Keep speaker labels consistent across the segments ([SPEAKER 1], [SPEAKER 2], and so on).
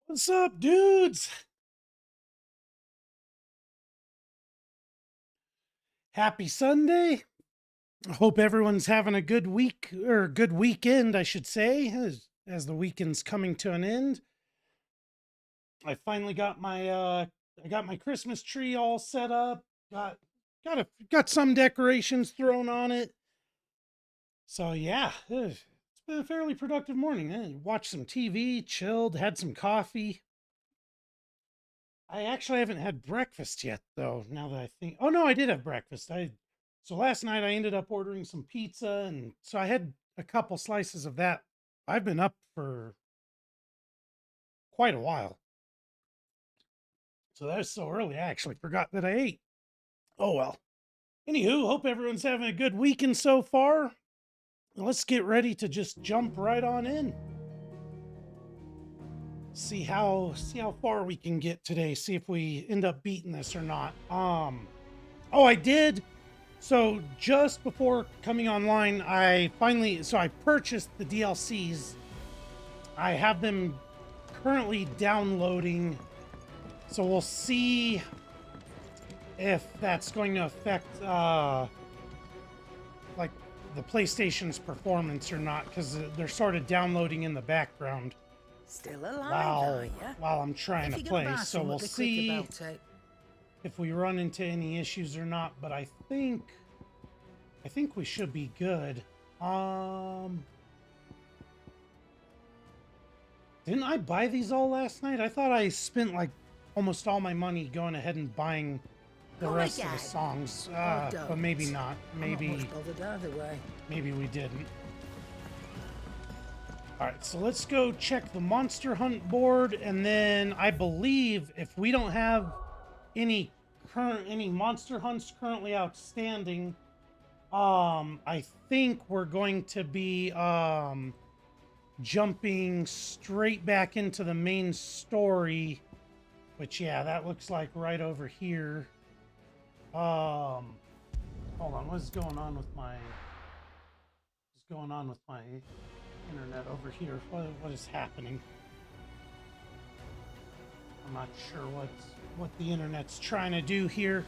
[SPEAKER 1] What's up, dudes? Happy Sunday. I hope everyone's having a good week or good weekend, I should say, as the weekend's coming to an end. I finally got my Christmas tree all set up. Got some decorations thrown on it. So yeah, it's been a fairly productive morning. Watched some TV, chilled, had some coffee. I actually haven't had breakfast yet, though. Now that I think, oh no, I did have breakfast. So last night I ended up ordering some pizza, and so I had a couple slices of that. I've been up for quite a while, so that was so early. I actually forgot that I ate. Oh well. Anywho, hope everyone's having a good weekend so far. Let's get ready to just jump right on in. See how far we can get today. See if we end up beating this or not. Oh, I did. So just before coming online, I purchased the DLCs. I have them currently downloading. So we'll see if that's going to affect like the PlayStation's performance or not, because they're sort of downloading in the background
[SPEAKER 2] Still alive,
[SPEAKER 1] while
[SPEAKER 2] are ya?
[SPEAKER 1] while I'm trying to play. So we'll see if we run into any issues or not, but I think we should be good. Didn't I buy these all last night? I thought I spent like almost all my money going ahead and buying the rest of the songs. But maybe not. Maybe we didn't. Alright, so let's go check the Monster Hunt board, and then I believe if we don't have any Monster Hunts currently outstanding, I think we're going to be jumping straight back into the main story, which that looks like right over here. Hold on, what's going on with my internet over here? What is happening? I'm not sure what the internet's trying to do here.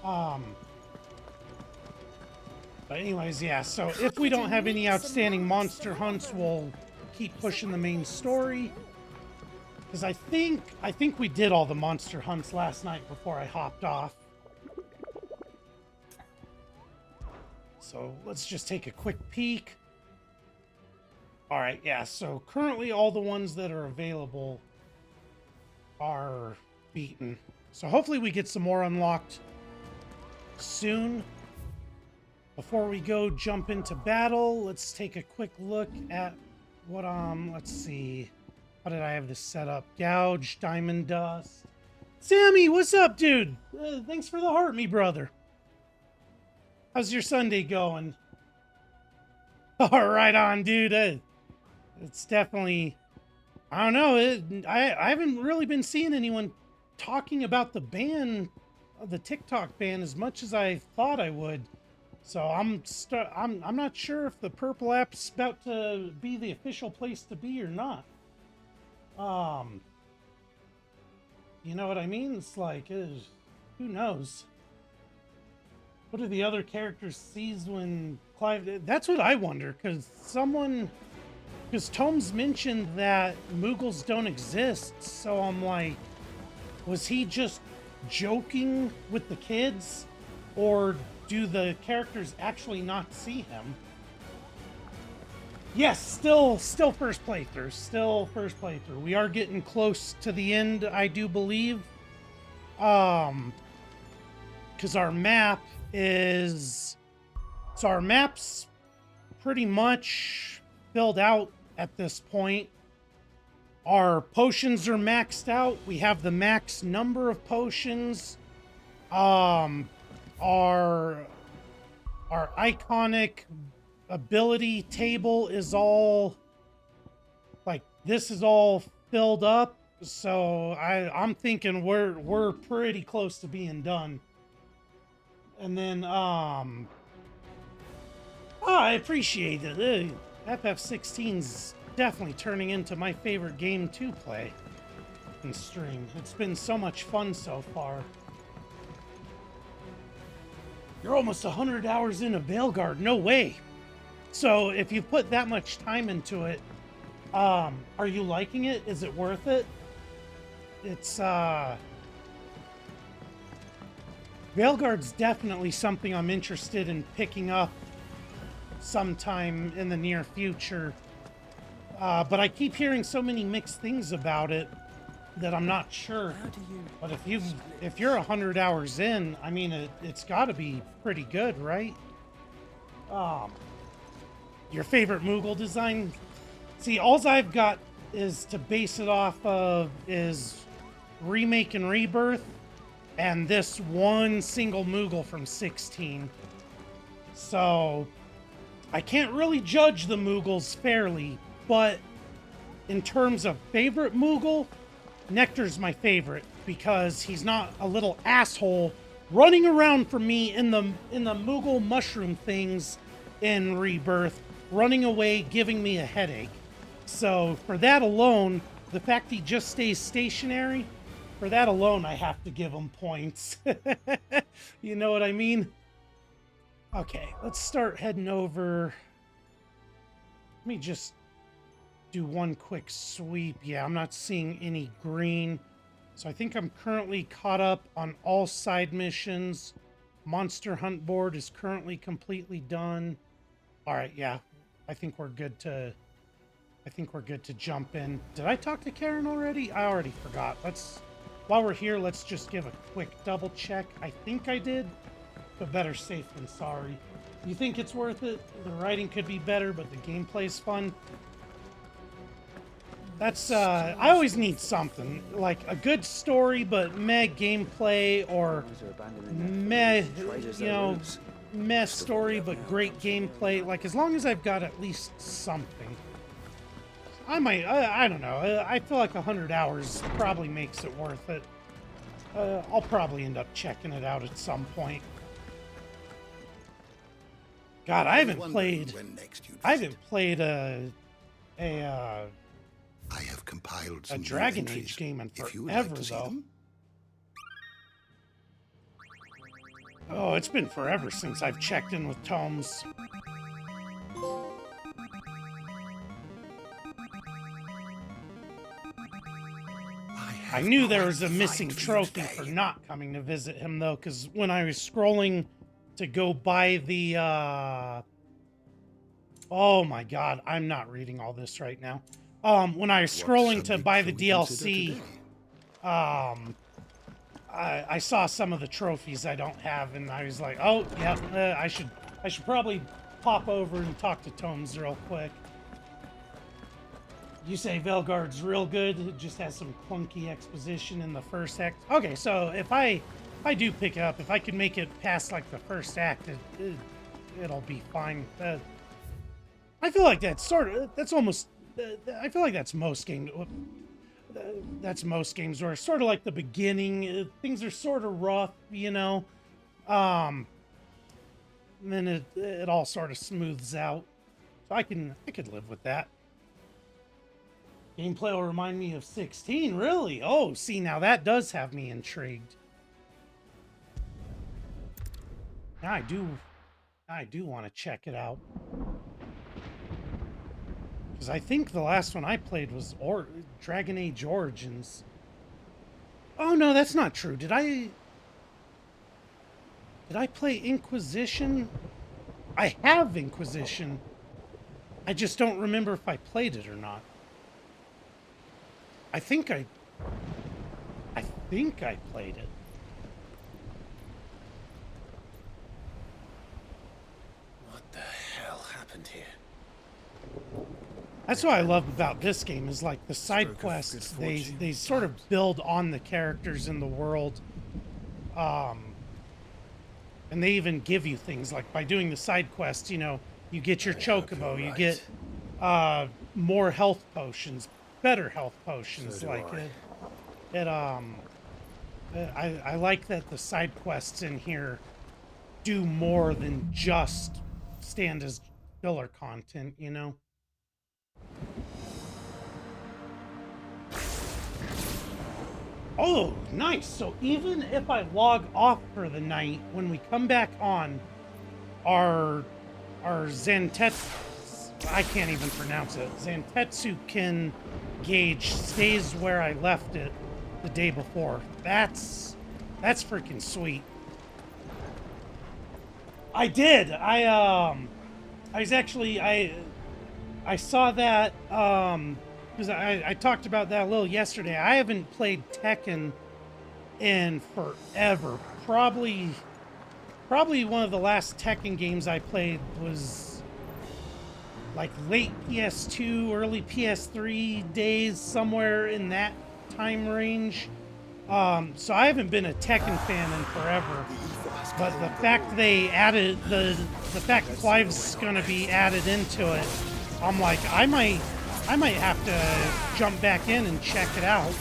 [SPEAKER 1] But anyways, yeah, so if we don't have any outstanding monster hunts, we'll keep pushing the main story. Because I think we did all the monster hunts last night before I hopped off. So let's just take a quick peek. Alright, yeah, so currently all the ones that are available are beaten. So hopefully we get some more unlocked soon. Before we go jump into battle, let's take a quick look at what, let's see. How did I have this set up? Gouge, Diamond Dust. Sammy, what's up, dude? Thanks for the heart, me brother. How's your Sunday going? All right on, dude. It's definitely, I don't know. I haven't really been seeing anyone talking about the ban, the TikTok ban, as much as I thought I would. So I'm not sure if the purple app's about to be the official place to be or not. You know what I mean? It's like, who knows? What do the other characters sees when Clive? That's what I wonder, because Tomes mentioned that Moogles don't exist, so I'm like, was he just joking with the kids, or do the characters actually not see him? Yes, still first playthrough. Still first playthrough. We are getting close to the end, I do believe. Because our map's pretty much filled out at this point. Our potions are maxed out. We have the max number of potions. Our iconic ability table is all like, this is all filled up, so I'm thinking we're pretty close to being done. And then I appreciate it. FF16's definitely turning into my favorite game to play. captain stream. It's been so much fun so far. You're almost 100 hours into Veilguard. No way. So if you put that much time into it, are you liking it? Is it worth it? It's, Veilguard's definitely something I'm interested in picking up sometime in the near future. But I keep hearing so many mixed things about it that I'm not sure. But if you're 100 hours in, I mean, it's got to be pretty good, right? Your favorite Moogle design? See, all I've got is to base it off of is Remake and Rebirth, and this one single Moogle from 16. So I can't really judge the Moogles fairly, but in terms of favorite Moogle, Nectar's my favorite because he's not a little asshole running around for me in the Moogle mushroom things in Rebirth, running away, giving me a headache. So for that alone, the fact he just stays stationary, for that alone, I have to give him points. You know what I mean? Okay, let's start heading over. Let me just do one quick sweep. Yeah, I'm not seeing any green. So I think I'm currently caught up on all side missions. Monster Hunt board is currently completely done. All right, yeah. I think we're good to jump in. Did I talk to Karen already? I already forgot. While we're here, let's just give a quick double check. I think I did, but better safe than sorry. You think it's worth it? The writing could be better, but the gameplay's fun. That's, I always need something. Like a good story, but meh gameplay, or meh, you know, meh story, but great gameplay. Like, as long as I've got at least something. I don't know. I feel like 100 hours probably makes it worth it. I'll probably end up checking it out at some point. God, I haven't played
[SPEAKER 2] I have compiled some
[SPEAKER 1] Dragon Age game in forever, though. Oh, it's been forever since I've checked in with tomes. I knew there was a missing trophy for not coming to visit him, though, because when I was scrolling to go buy the, oh my god, I'm not reading all this right now. When I was scrolling to buy the DLC, I saw some of the trophies I don't have, and I was like, oh, yeah, I should probably pop over and talk to Tomes real quick. You say Veilguard's real good, it just has some clunky exposition in the first act. Okay, so if I do pick it up, if I can make it past, like, the first act, it'll be fine. I feel like that's almost... I feel like that's most games. That's most games where it's sort of like the beginning. Things are sort of rough, you know. And then it all sort of smooths out. So I could live with that. Gameplay will remind me of 16, really? Oh, see, now that does have me intrigued. Now I do want to check it out. Because I think the last one I played was Dragon Age Origins. Oh, no, that's not true. Did I play Inquisition? I have Inquisition. I just don't remember if I played it or not. I think I played it.
[SPEAKER 3] What the hell happened here?
[SPEAKER 1] That's what I love about this game is like the side quests, they sort of build on the characters in the world. And they even give you things like by doing the side quests, you know, you get your chocobo, you get more health potions, better health potions.
[SPEAKER 3] So
[SPEAKER 1] like I like that the side quests in here do more than just stand as filler content, you know? Oh, nice. So even if I log off for the night, when we come back on, our Zantetsu, I can't even pronounce it, Zantetsukin gauge stays where I left it the day before. That's freaking sweet. I did. I was actually I saw that because I talked about that a little yesterday. I haven't played Tekken in forever. Probably one of the last Tekken games I played was like late PS2, early PS3 days, somewhere in that time range. So I haven't been a Tekken fan in forever. But the fact they added the fact Clive's gonna be added into it, I'm like, I might have to jump back in and check it out.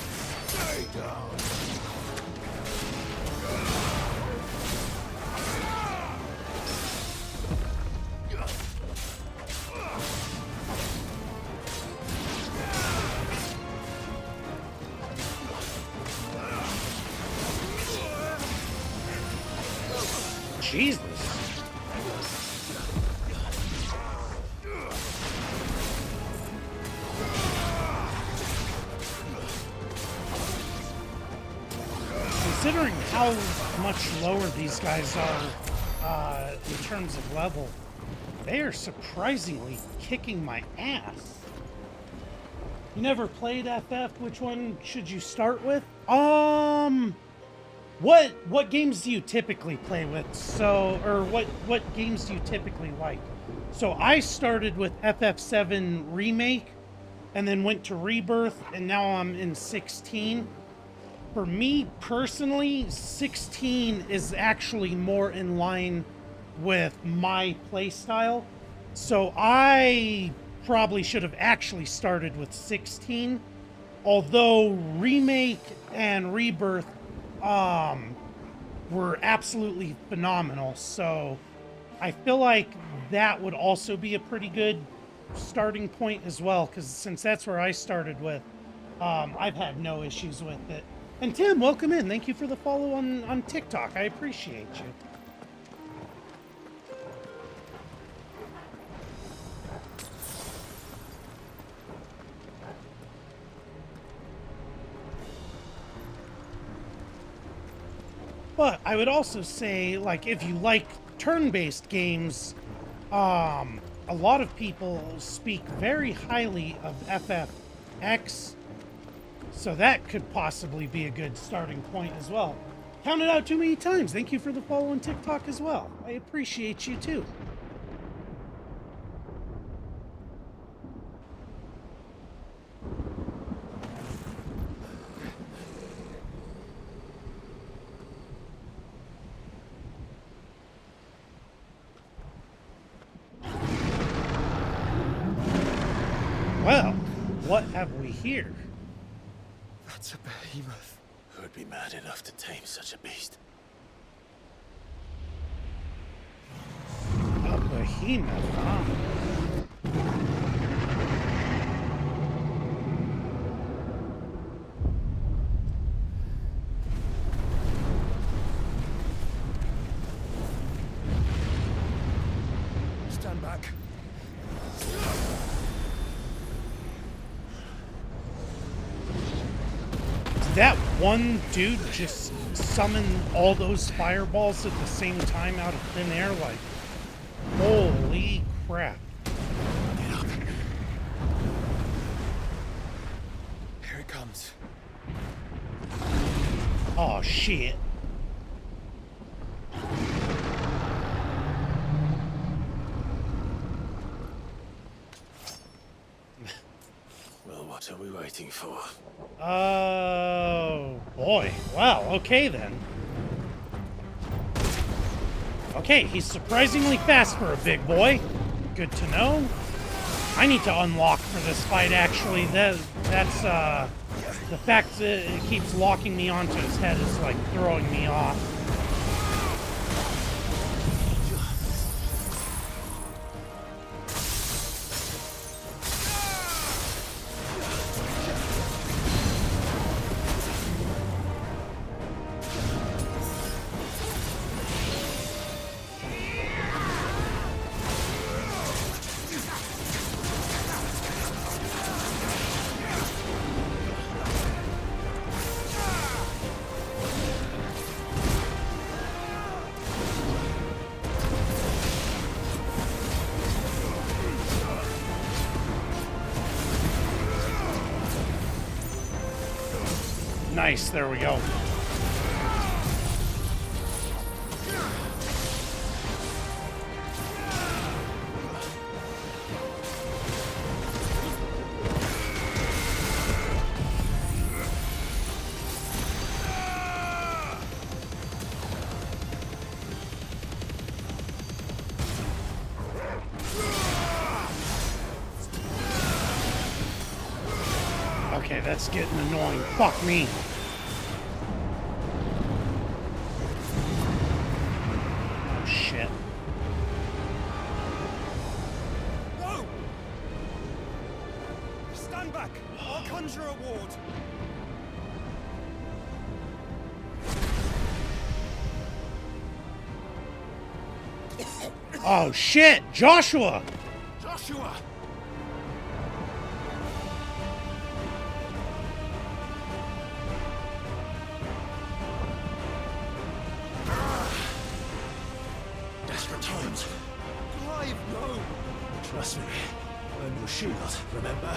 [SPEAKER 1] Jesus. Considering how much lower these guys are in terms of level, they are surprisingly kicking my ass. You never played FF? Which one should you start with? What games do you typically play with? So, or what games do you typically like? So I started with FF7 Remake, and then went to Rebirth, and now I'm in 16. For me personally, 16 is actually more in line with my playstyle. So I probably should have actually started with 16. Although Remake and Rebirth were absolutely phenomenal. So I feel like that would also be a pretty good starting point as well, because since that's where I started with, I've had no issues with it. And Tim, welcome in. Thank you for the follow on TikTok. I appreciate you. But I would also say, like, if you like turn-based games, a lot of people speak very highly of FFX, so that could possibly be a good starting point as well. Counted out too many times. Thank you for the follow on TikTok as well. I appreciate you too. Well, what have we here?
[SPEAKER 3] That's a behemoth. Who would be mad enough to tame such a beast?
[SPEAKER 1] A behemoth, huh?
[SPEAKER 3] Stand back.
[SPEAKER 1] That one dude just summoned all those fireballs at the same time out of thin air, like, holy crap.
[SPEAKER 3] Get up. Here it comes.
[SPEAKER 1] Oh, shit.
[SPEAKER 3] Well, what are we waiting for?
[SPEAKER 1] Oh, boy. Well, okay then. Okay, he's surprisingly fast for a big boy. Good to know. I need to unlock for this fight, actually. That's the fact that it keeps locking me onto his head is, like, throwing me off. Nice, there we go. Okay, that's getting annoying. Fuck me. Oh, shit.
[SPEAKER 3] No! Stand back! I'll conjure a ward.
[SPEAKER 1] Oh, shit! Joshua!
[SPEAKER 3] Joshua! Desperate times. Clive, no! Trust me. Earn your shield, remember?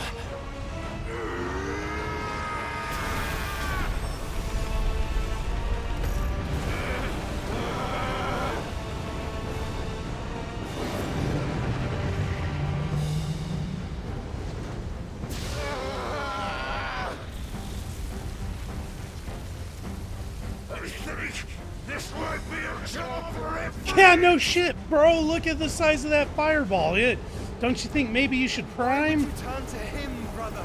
[SPEAKER 3] This might be a job for him.
[SPEAKER 1] Yeah, no shit, bro. Look at the size of that fireball. Don't you think maybe you should prime?
[SPEAKER 3] Turn to him, brother.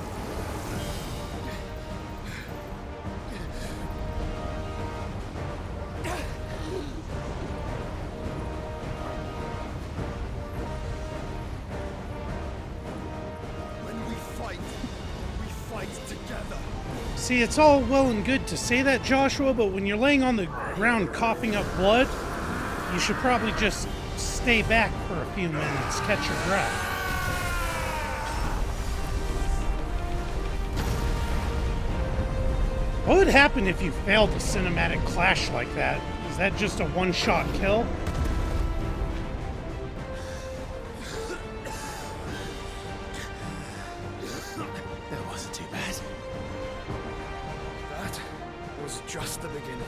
[SPEAKER 3] When we fight together.
[SPEAKER 1] See, it's all well and good to say that, Joshua, but when you're laying on the ground coughing up blood, you should probably just stay back for a few minutes, catch your breath. What would happen if you failed a cinematic clash like that? Is that just a one-shot kill?
[SPEAKER 3] That wasn't too bad. That was just the beginning.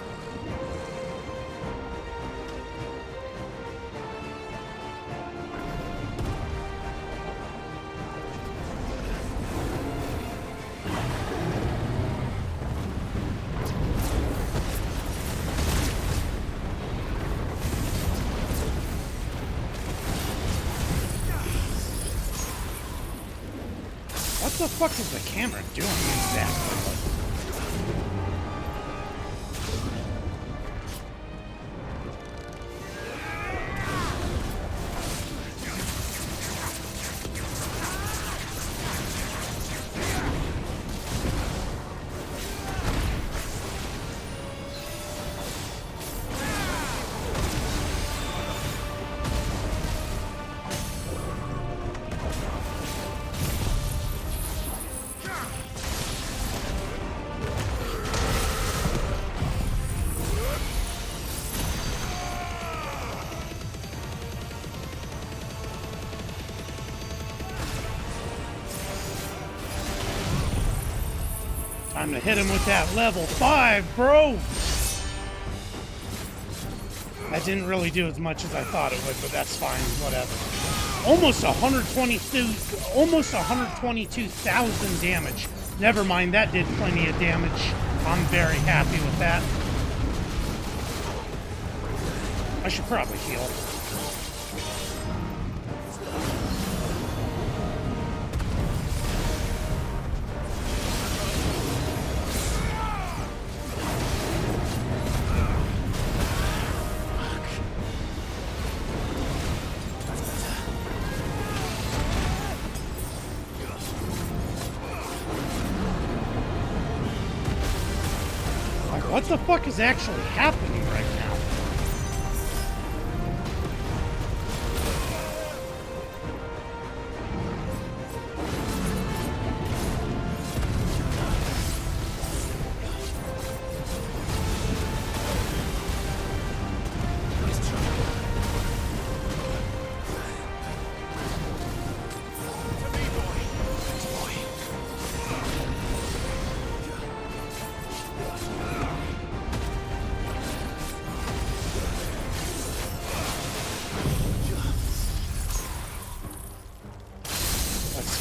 [SPEAKER 1] What the fuck is the camera doing exactly? Time to hit him with that level 5, bro! That didn't really do as much as I thought it would, but that's fine, whatever. Almost 122,000 damage. Never mind, that did plenty of damage. I'm very happy with that. I should probably heal. What the fuck is actually happening right now?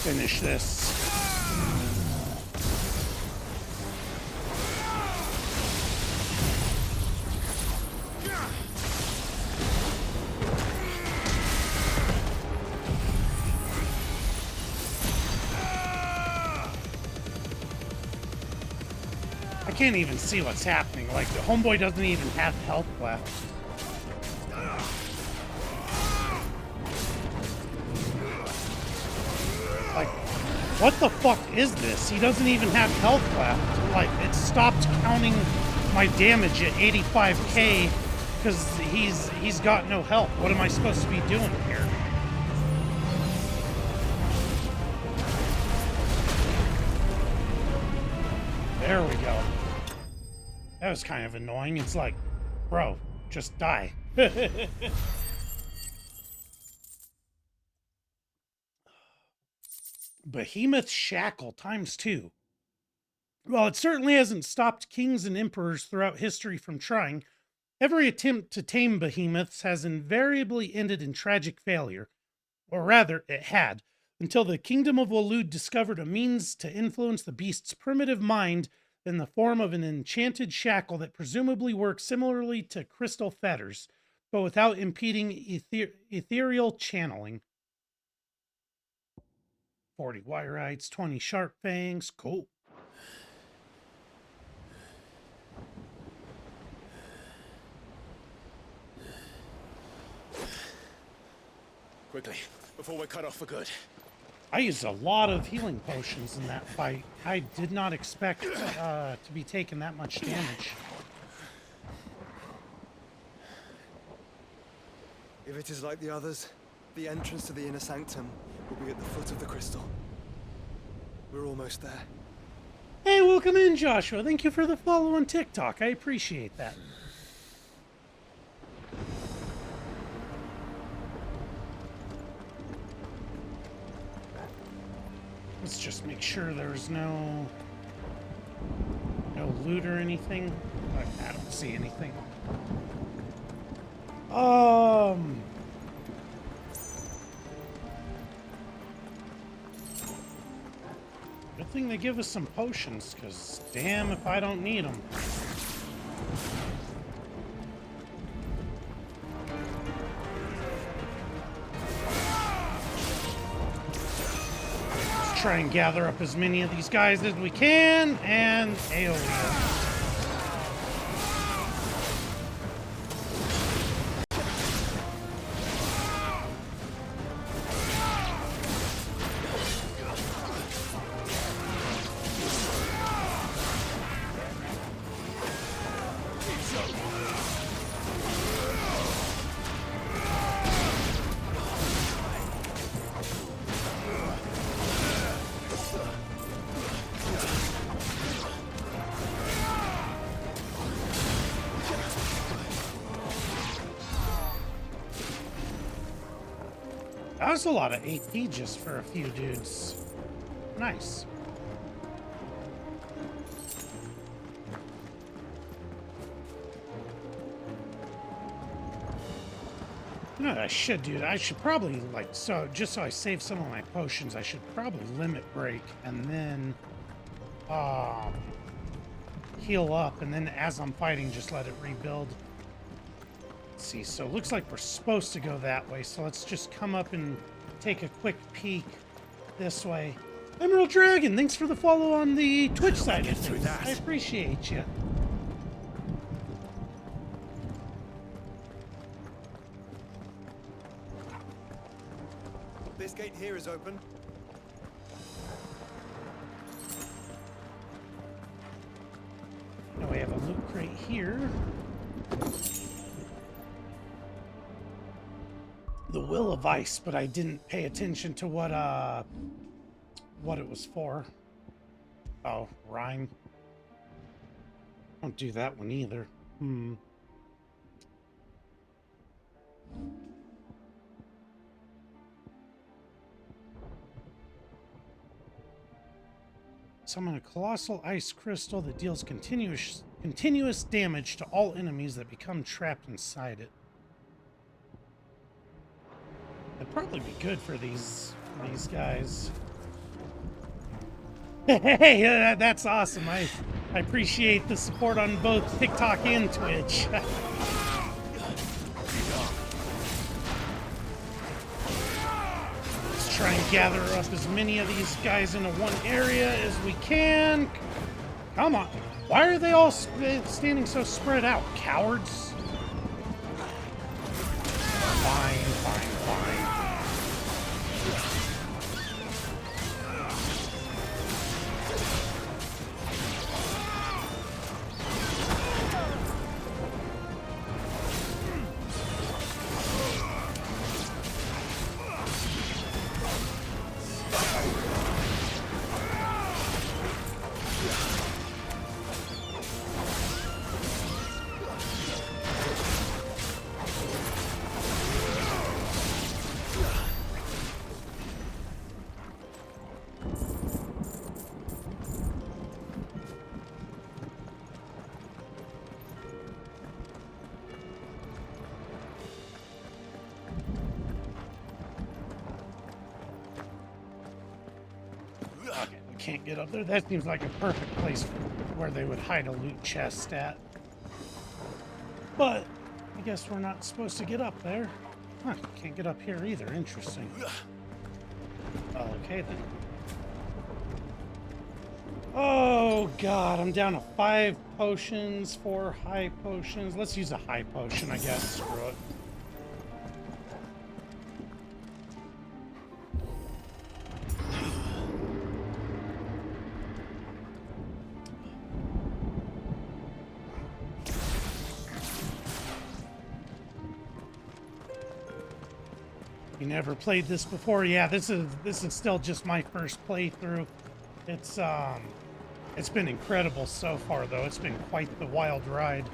[SPEAKER 1] finish this. I can't even see what's happening. Like, the homeboy doesn't even have health left. Like, what the fuck is this? He doesn't even have health left. Like, it stopped counting my damage at 85k because he's got no health. What am I supposed to be doing here? There we go. That was kind of annoying. It's like, bro, just die. Behemoth Shackle ×2. While it certainly hasn't stopped kings and emperors throughout history from trying, every attempt to tame behemoths has invariably ended in tragic failure. Or rather, it had, until the kingdom of Waloed discovered a means to influence the beast's primitive mind in the form of an enchanted shackle that presumably works similarly to crystal fetters, but without impeding ethereal channeling. 40 Wire-Ites, 20 Sharp Fangs, cool.
[SPEAKER 3] Quickly, before we're cut off for good.
[SPEAKER 1] I used a lot of healing potions in that fight. I did not expect to be taking that much damage.
[SPEAKER 2] If it is like the others, the entrance to the inner sanctum will be at the foot of the crystal. We're almost there.
[SPEAKER 1] Hey, welcome in, Joshua. Thank you for the follow on TikTok. I appreciate that. Let's just make sure there's no loot or anything. I don't see anything. Good thing they give us some potions, because damn if I don't need them. Let's try and gather up as many of these guys as we can, and AoE. That was a lot of AP just for a few dudes. Nice. You know what I should do? I should probably, like, just so I save some of my potions, I should probably limit break and then heal up, and then as I'm fighting, just let it rebuild. Let's see, so it looks like we're supposed to go that way, so let's just come up and take a quick peek this way. Emerald Dragon, thanks for the follow on the Twitch side of things. I appreciate you.
[SPEAKER 2] This gate here is open.
[SPEAKER 1] Now we have a loot crate here. The Will of Ice, but I didn't pay attention to what it was for. Oh, Rhyme. Don't do that one either. Summon a colossal ice crystal that deals continuous damage to all enemies that become trapped inside it. That'd probably be good for these guys. Hey, that's awesome. I appreciate the support on both TikTok and Twitch. Let's try and gather up as many of these guys into one area as we can. Come on. Why are they all standing so spread out? Cowards? Fine, fine, fine. Can't get up there. That seems like a perfect place where they would hide a loot chest at. But I guess we're not supposed to get up there. Huh, can't get up here either. Interesting. Okay then. Oh god, I'm down to 5 potions, 4 high potions. Let's use a high potion, I guess. Screw it. You never played this before? Yeah, this is still just my first playthrough. It's been incredible so far though. It's been quite the wild ride.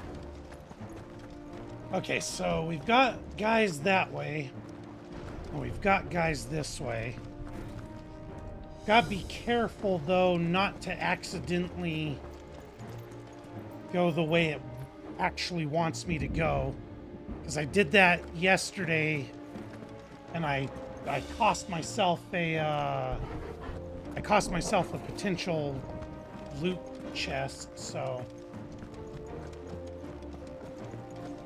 [SPEAKER 1] Okay, so we've got guys that way. And we've got guys this way. Gotta be careful though not to accidentally go the way it actually wants me to go. Because I did that yesterday. And I cost myself a potential loot chest, so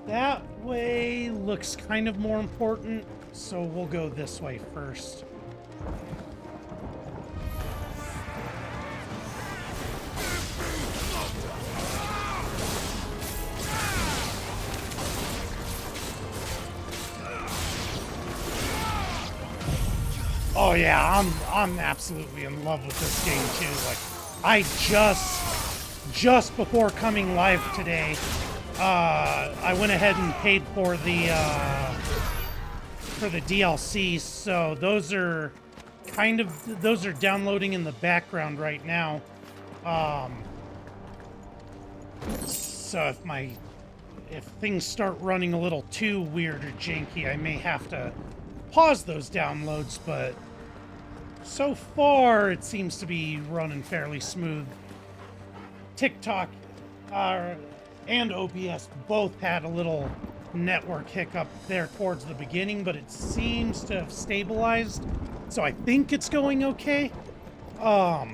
[SPEAKER 1] that way looks kind of more important, so we'll go this way first. Oh yeah, I'm absolutely in love with this game too. Like, I just before coming live today, I went ahead and paid for the DLC. So those are downloading in the background right now. So if things start running a little too weird or janky, I may have to pause those downloads, but so far it seems to be running fairly smooth. TikTok and OBS both had a little network hiccup there towards the beginning, but it seems to have stabilized, so I think it's going okay. But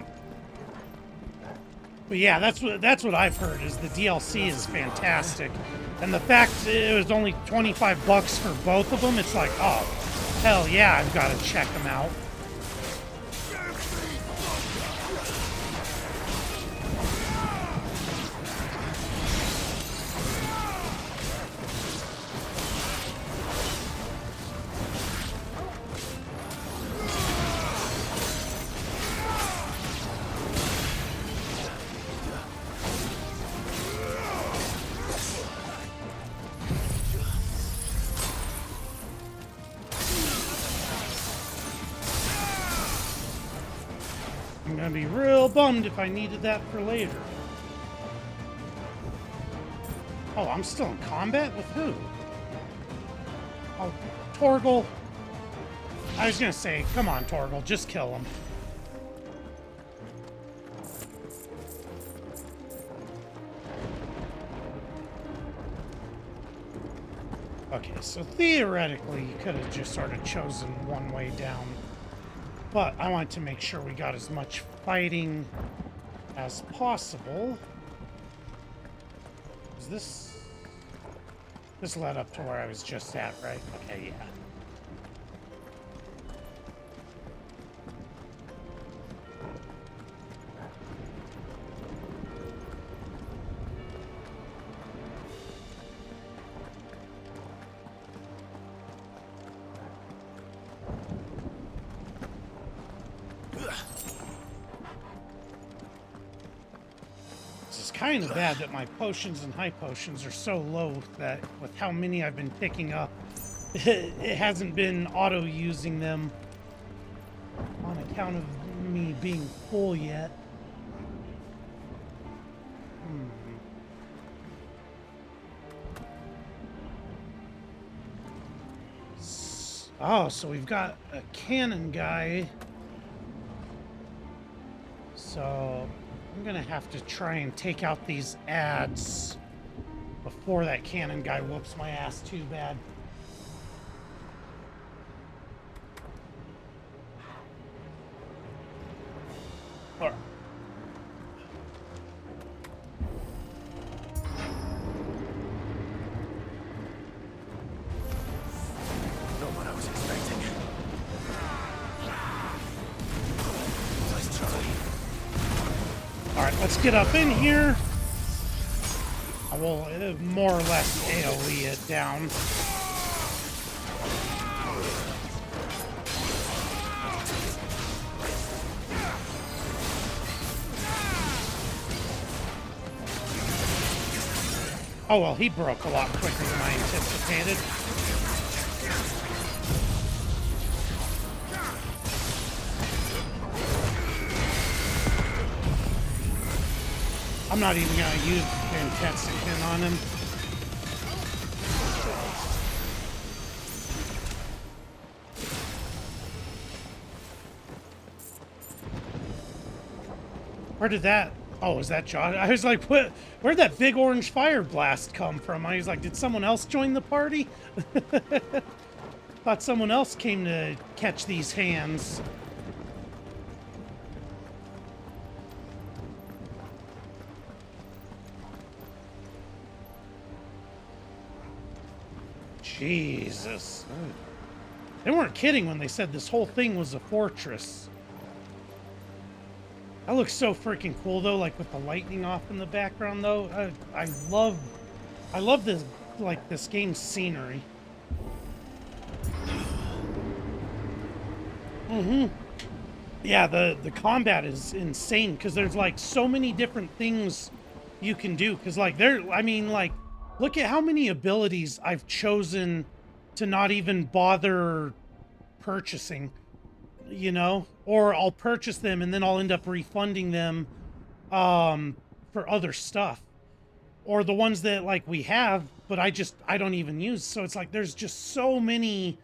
[SPEAKER 1] yeah, that's what I've heard, is the DLC is fantastic, and the fact it was only $25 for both of them, it's like, oh hell yeah, I've got to check them out. I'm gonna be real bummed if I needed that for later. Oh, I'm still in combat? With who? Oh, Torgal. I was gonna say, come on, Torgal, just kill him. Okay, so theoretically, you could have just sort of chosen one way down. But I wanted to make sure we got as much fighting as possible. Is this... This led up to where I was just at, right? Okay, yeah. Kind of bad that my potions and high potions are so low that with how many I've been picking up, it hasn't been auto-using them on account of me being full yet. Oh, so we've got a cannon guy. So I'm gonna have to try and take out these ads before that cannon guy whoops my ass too bad. Alright.
[SPEAKER 3] Not what I was expecting. Nice try.
[SPEAKER 1] Alright, let's get up in here. I will more or less AoE it down. Oh well, he broke a lot quicker than I anticipated. I'm not even going to use Fantastic Pin on him. Where did that... Oh, is that Josh? I was like, where'd that big orange fire blast come from? I was like, did someone else join the party? Thought someone else came to catch these hands. Jesus. They weren't kidding when they said this whole thing was a fortress. That looks so freaking cool though, like with the lightning off in the background though. I love this, like, this game's scenery. Yeah, the combat is insane because there's like so many different things you can do. Because like like, look at how many abilities I've chosen to not even bother purchasing, you know? Or I'll purchase them and then I'll end up refunding them for other stuff. Or the ones that, like, we have, but I don't even use. So it's like there's just so many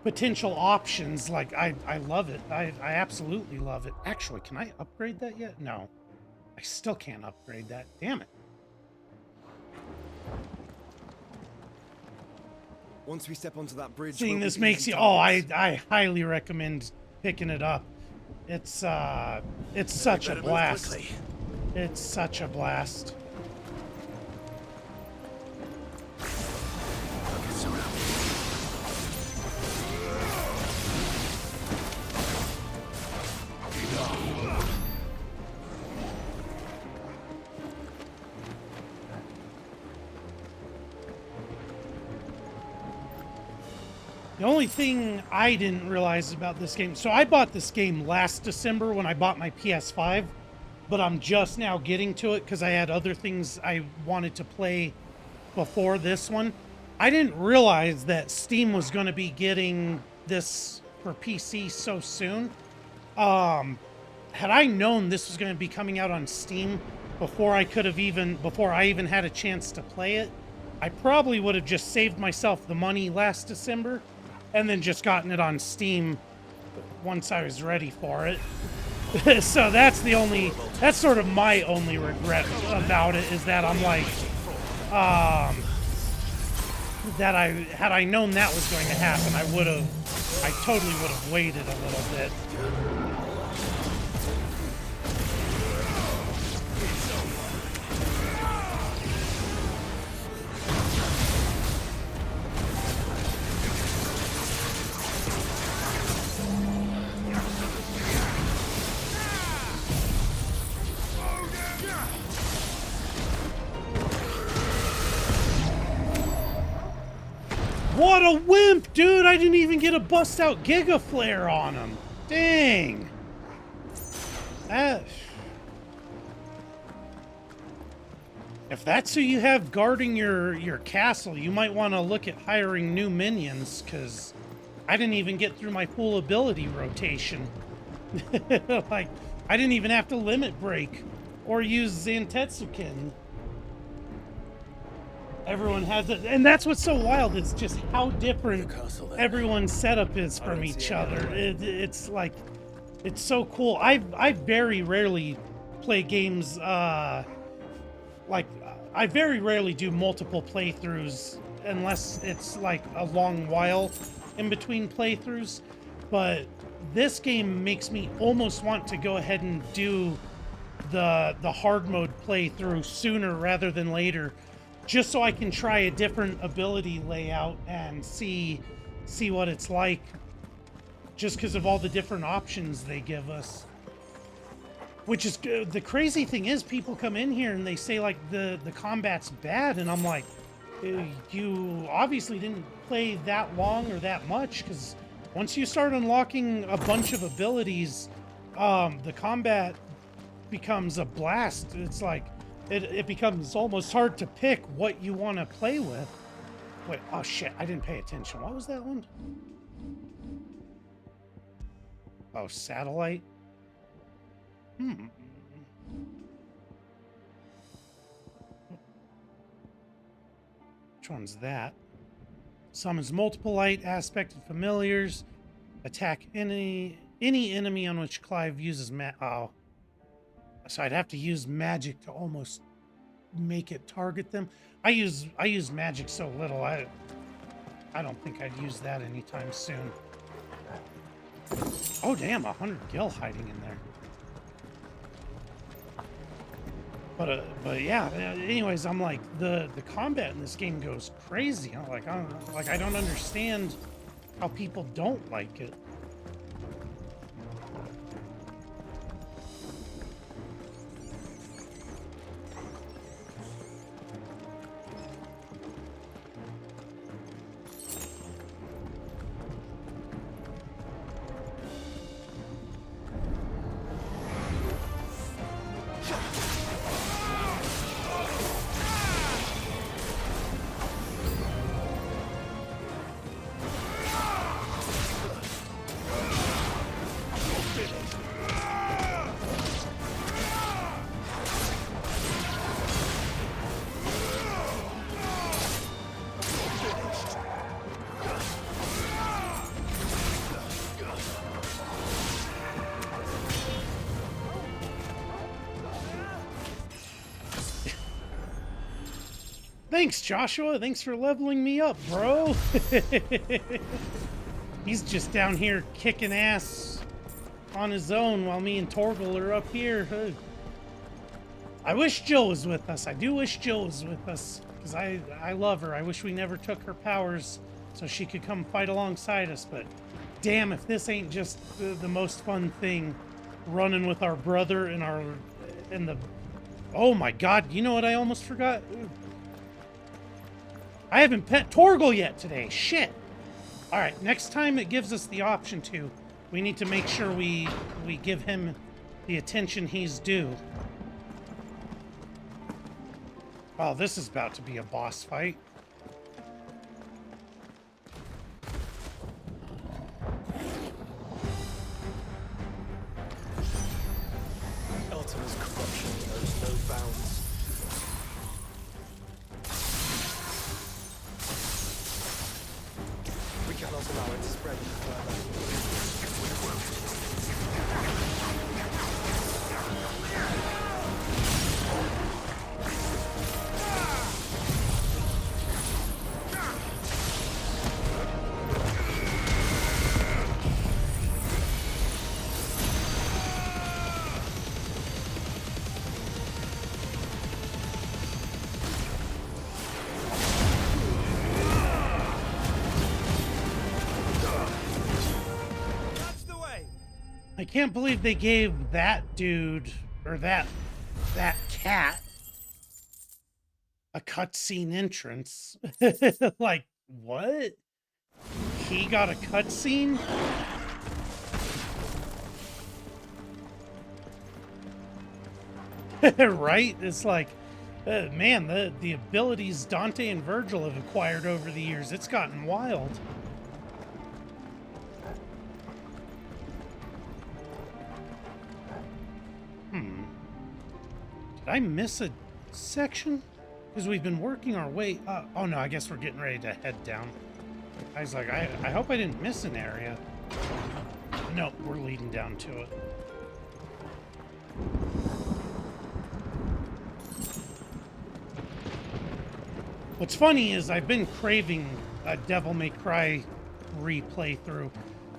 [SPEAKER 1] potential options. Like, I love it. I absolutely love it. Actually, can I upgrade that yet? No. I still can't upgrade that. Damn it.
[SPEAKER 2] Once we step onto that bridge,
[SPEAKER 1] Seeing
[SPEAKER 2] we'll
[SPEAKER 1] this
[SPEAKER 2] be
[SPEAKER 1] makes
[SPEAKER 2] easy
[SPEAKER 1] you... Oh,
[SPEAKER 2] targets.
[SPEAKER 1] I highly recommend picking it up. It's such a blast. It's such a blast. The only thing I didn't realize about this game... So I bought this game last December when I bought my PS5, but I'm just now getting to it because I had other things I wanted to play before this one. I didn't realize that Steam was going to be getting this for PC so soon. Had I known this was going to be coming out on Steam before I even had a chance to play it, I probably would have just saved myself the money last December and then just gotten it on Steam once I was ready for it. So that's sort of my only regret about it, is that I'm like, had I known that was going to happen, I totally would have waited a little bit. What a wimp, dude! I didn't even get a bust out Giga Flare on him. Dang. If that's who you have guarding your castle, you might want to look at hiring new minions, because I didn't even get through my full ability rotation. Like, I didn't even have to limit break or use Zantetsuken. Everyone has it, and that's what's so wild. It's just how different everyone's setup is from each other. It's like, it's so cool. I very rarely play games. Like, I very rarely do multiple playthroughs unless it's like a long while in between playthroughs. But this game makes me almost want to go ahead and do the hard mode playthrough sooner rather than later, just so I can try a different ability layout and see what it's like, just because of all the different options they give us. Which is good. The crazy thing is, people come in here and they say like the combat's bad, and I'm like, you obviously didn't play that long or that much, because once you start unlocking a bunch of abilities, the combat becomes a blast. It's like it becomes almost hard to pick what you want to play with. Wait, oh shit, I didn't pay attention. What was that one? Oh, satellite. Which one's that? Summons multiple light aspected familiars. Attack any enemy on which Clive uses oh. So I'd have to use magic to almost make it target them. I use magic so little, I don't think I'd use that anytime soon. Oh damn, 100 gil hiding in there. But yeah. Anyways, I'm like, the combat in this game goes crazy. I'm like, I don't understand how people don't like it. Thanks, Joshua. Thanks for leveling me up, bro. He's just down here kicking ass on his own while me and Torgal are up here. I wish Jill was with us. I do wish Jill was with us, because I love her. I wish we never took her powers so she could come fight alongside us. But damn, if this ain't just the most fun thing, running with our brother and the... Oh my god, you know what I almost forgot? I haven't pet Torgal yet today. Shit. All right, next time it gives us the option to, we need to make sure we give him the attention he's due. Oh, this is about to be a boss fight.
[SPEAKER 2] Ultima's corruption knows no bounds. We cannot allow it to spread any further.
[SPEAKER 1] I can't believe they gave that dude, or that cat, a cutscene entrance. Like, what? he got a cutscene? Right? It's like, man, the abilities Dante and Virgil have acquired over the years, it's gotten wild. Did I miss a section? Because we've been working our way up. Oh no, I guess we're getting ready to head down. I was like, I hope I didn't miss an area. Nope, we're leading down to it. What's funny is I've been craving a Devil May Cry replay through.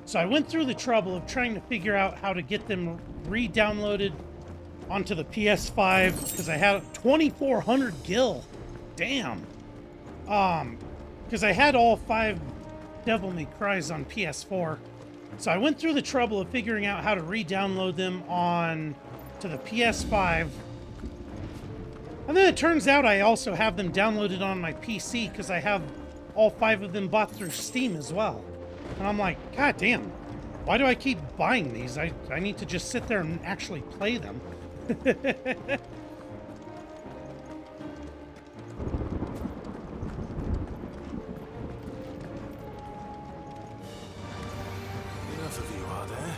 [SPEAKER 1] So I went through the trouble of trying to figure out how to get them re-downloaded onto the PS5 because I had 2,400 gil. Damn. Because I had all 5 Devil May Cries on PS4. So I went through the trouble of figuring out how to re-download them on to the PS5. And then it turns out I also have them downloaded on my PC because I have all 5 of them bought through Steam as well. And I'm like, God damn, why do I keep buying these? I need to just sit there and actually play them.
[SPEAKER 3] Enough of you, are there?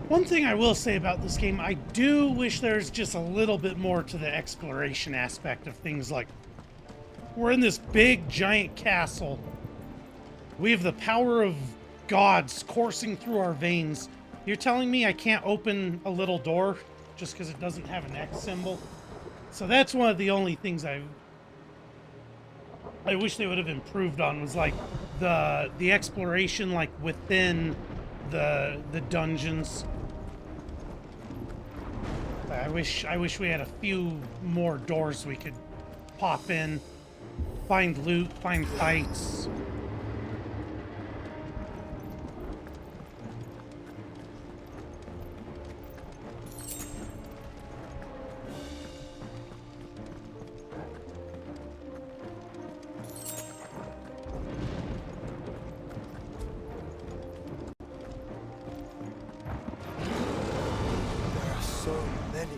[SPEAKER 1] One thing I will say about this game, I do wish there's just a little bit more to the exploration aspect of things. Like, we're in this big, giant castle. We have the power of gods coursing through our veins. You're telling me I can't open a little door just because it doesn't have an X symbol? So that's one of the only things I wish they would have improved on, was like the exploration, like within the dungeons. I wish we had a few more doors we could pop in, find loot, find fights.
[SPEAKER 2] There are so many.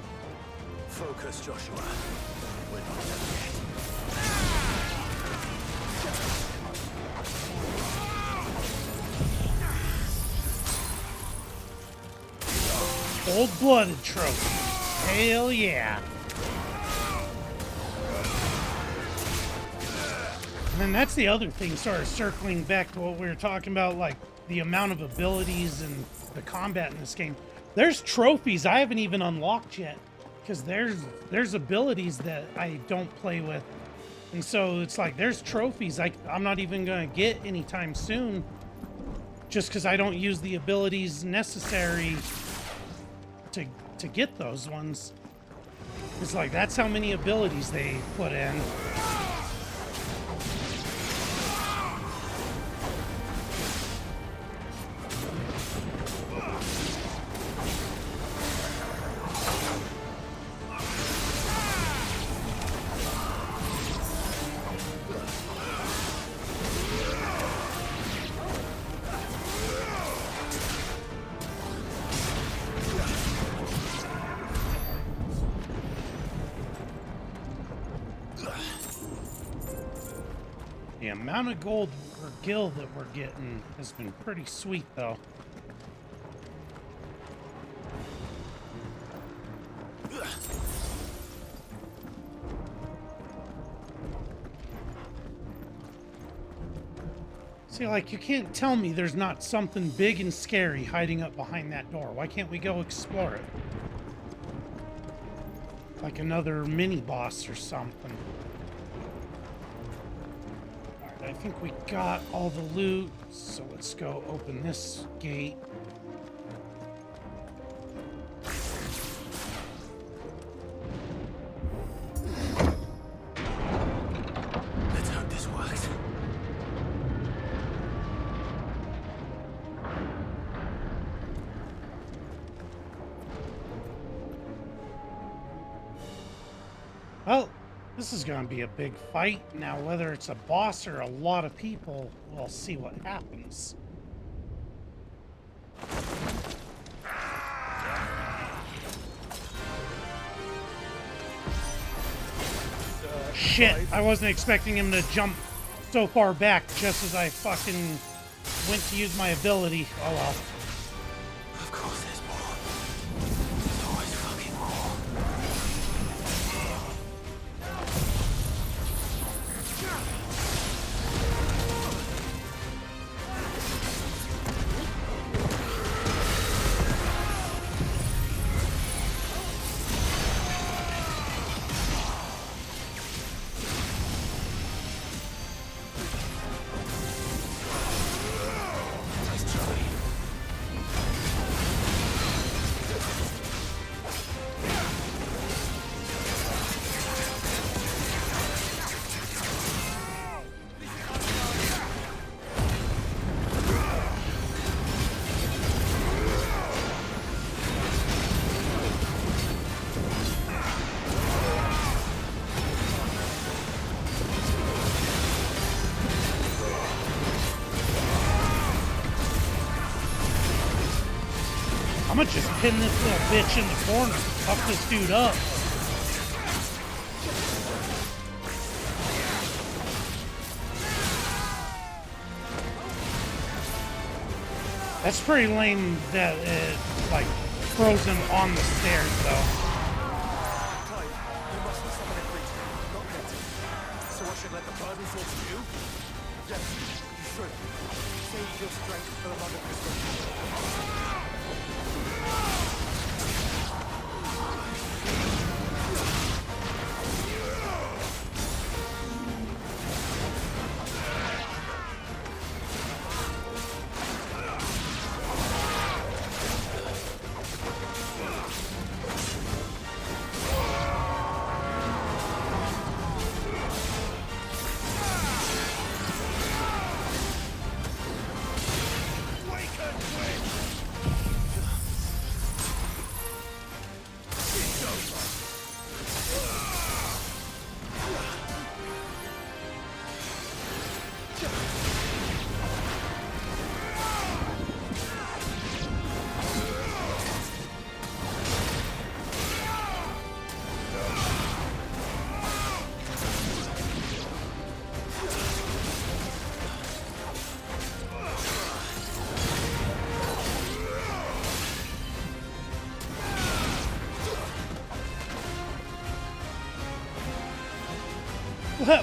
[SPEAKER 3] Focus, Joshua. We're not done yet.
[SPEAKER 1] Cold-blooded trophy. Hell yeah. And that's the other thing, sort of circling back to what we were talking about, like the amount of abilities and the combat in this game. There's trophies I haven't even unlocked yet, because there's abilities that I don't play with. And so it's like there's trophies I'm not even going to get anytime soon, just because I don't use the abilities necessary to get those ones. It's like that's how many abilities they put in. The amount of gold per gil that we're getting has been pretty sweet, though. See, like, you can't tell me there's not something big and scary hiding up behind that door. Why can't we go explore it? Like another mini-boss or something. Alright, I think we got all the loot, so let's go open this gate.
[SPEAKER 3] Let's hope this works.
[SPEAKER 1] Well, this is going to be a big fight. Now, whether it's a boss or a lot of people, we'll see what happens. Shit, I wasn't expecting him to jump so far back just as I fucking went to use my ability. Oh well.
[SPEAKER 3] Of course there's more. There's always fucking more. Nice try.
[SPEAKER 1] I'm gonna just pin this little bitch in the corner. Fuck this dude up. That's pretty lame that it, like, throws him on the stairs, though.
[SPEAKER 2] Clive, you mustn't summon a creature. Not yet. So I should let the burden fall to you? Yes, you should. Save your strength for the mother crystal.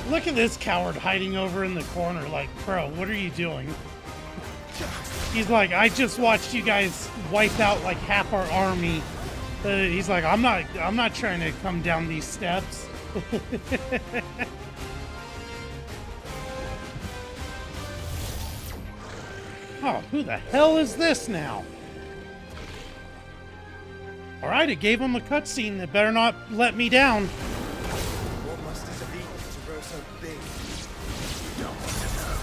[SPEAKER 1] Look at this coward hiding over in the corner like, bro, what are you doing? He's like, I just watched you guys wipe out like half our army. He's like, I'm not trying to come down these steps. Oh, who the hell is this now? Alright, it gave him a cutscene that better not let me down.
[SPEAKER 2] What must it have eaten to grow so big?
[SPEAKER 3] You don't want to know.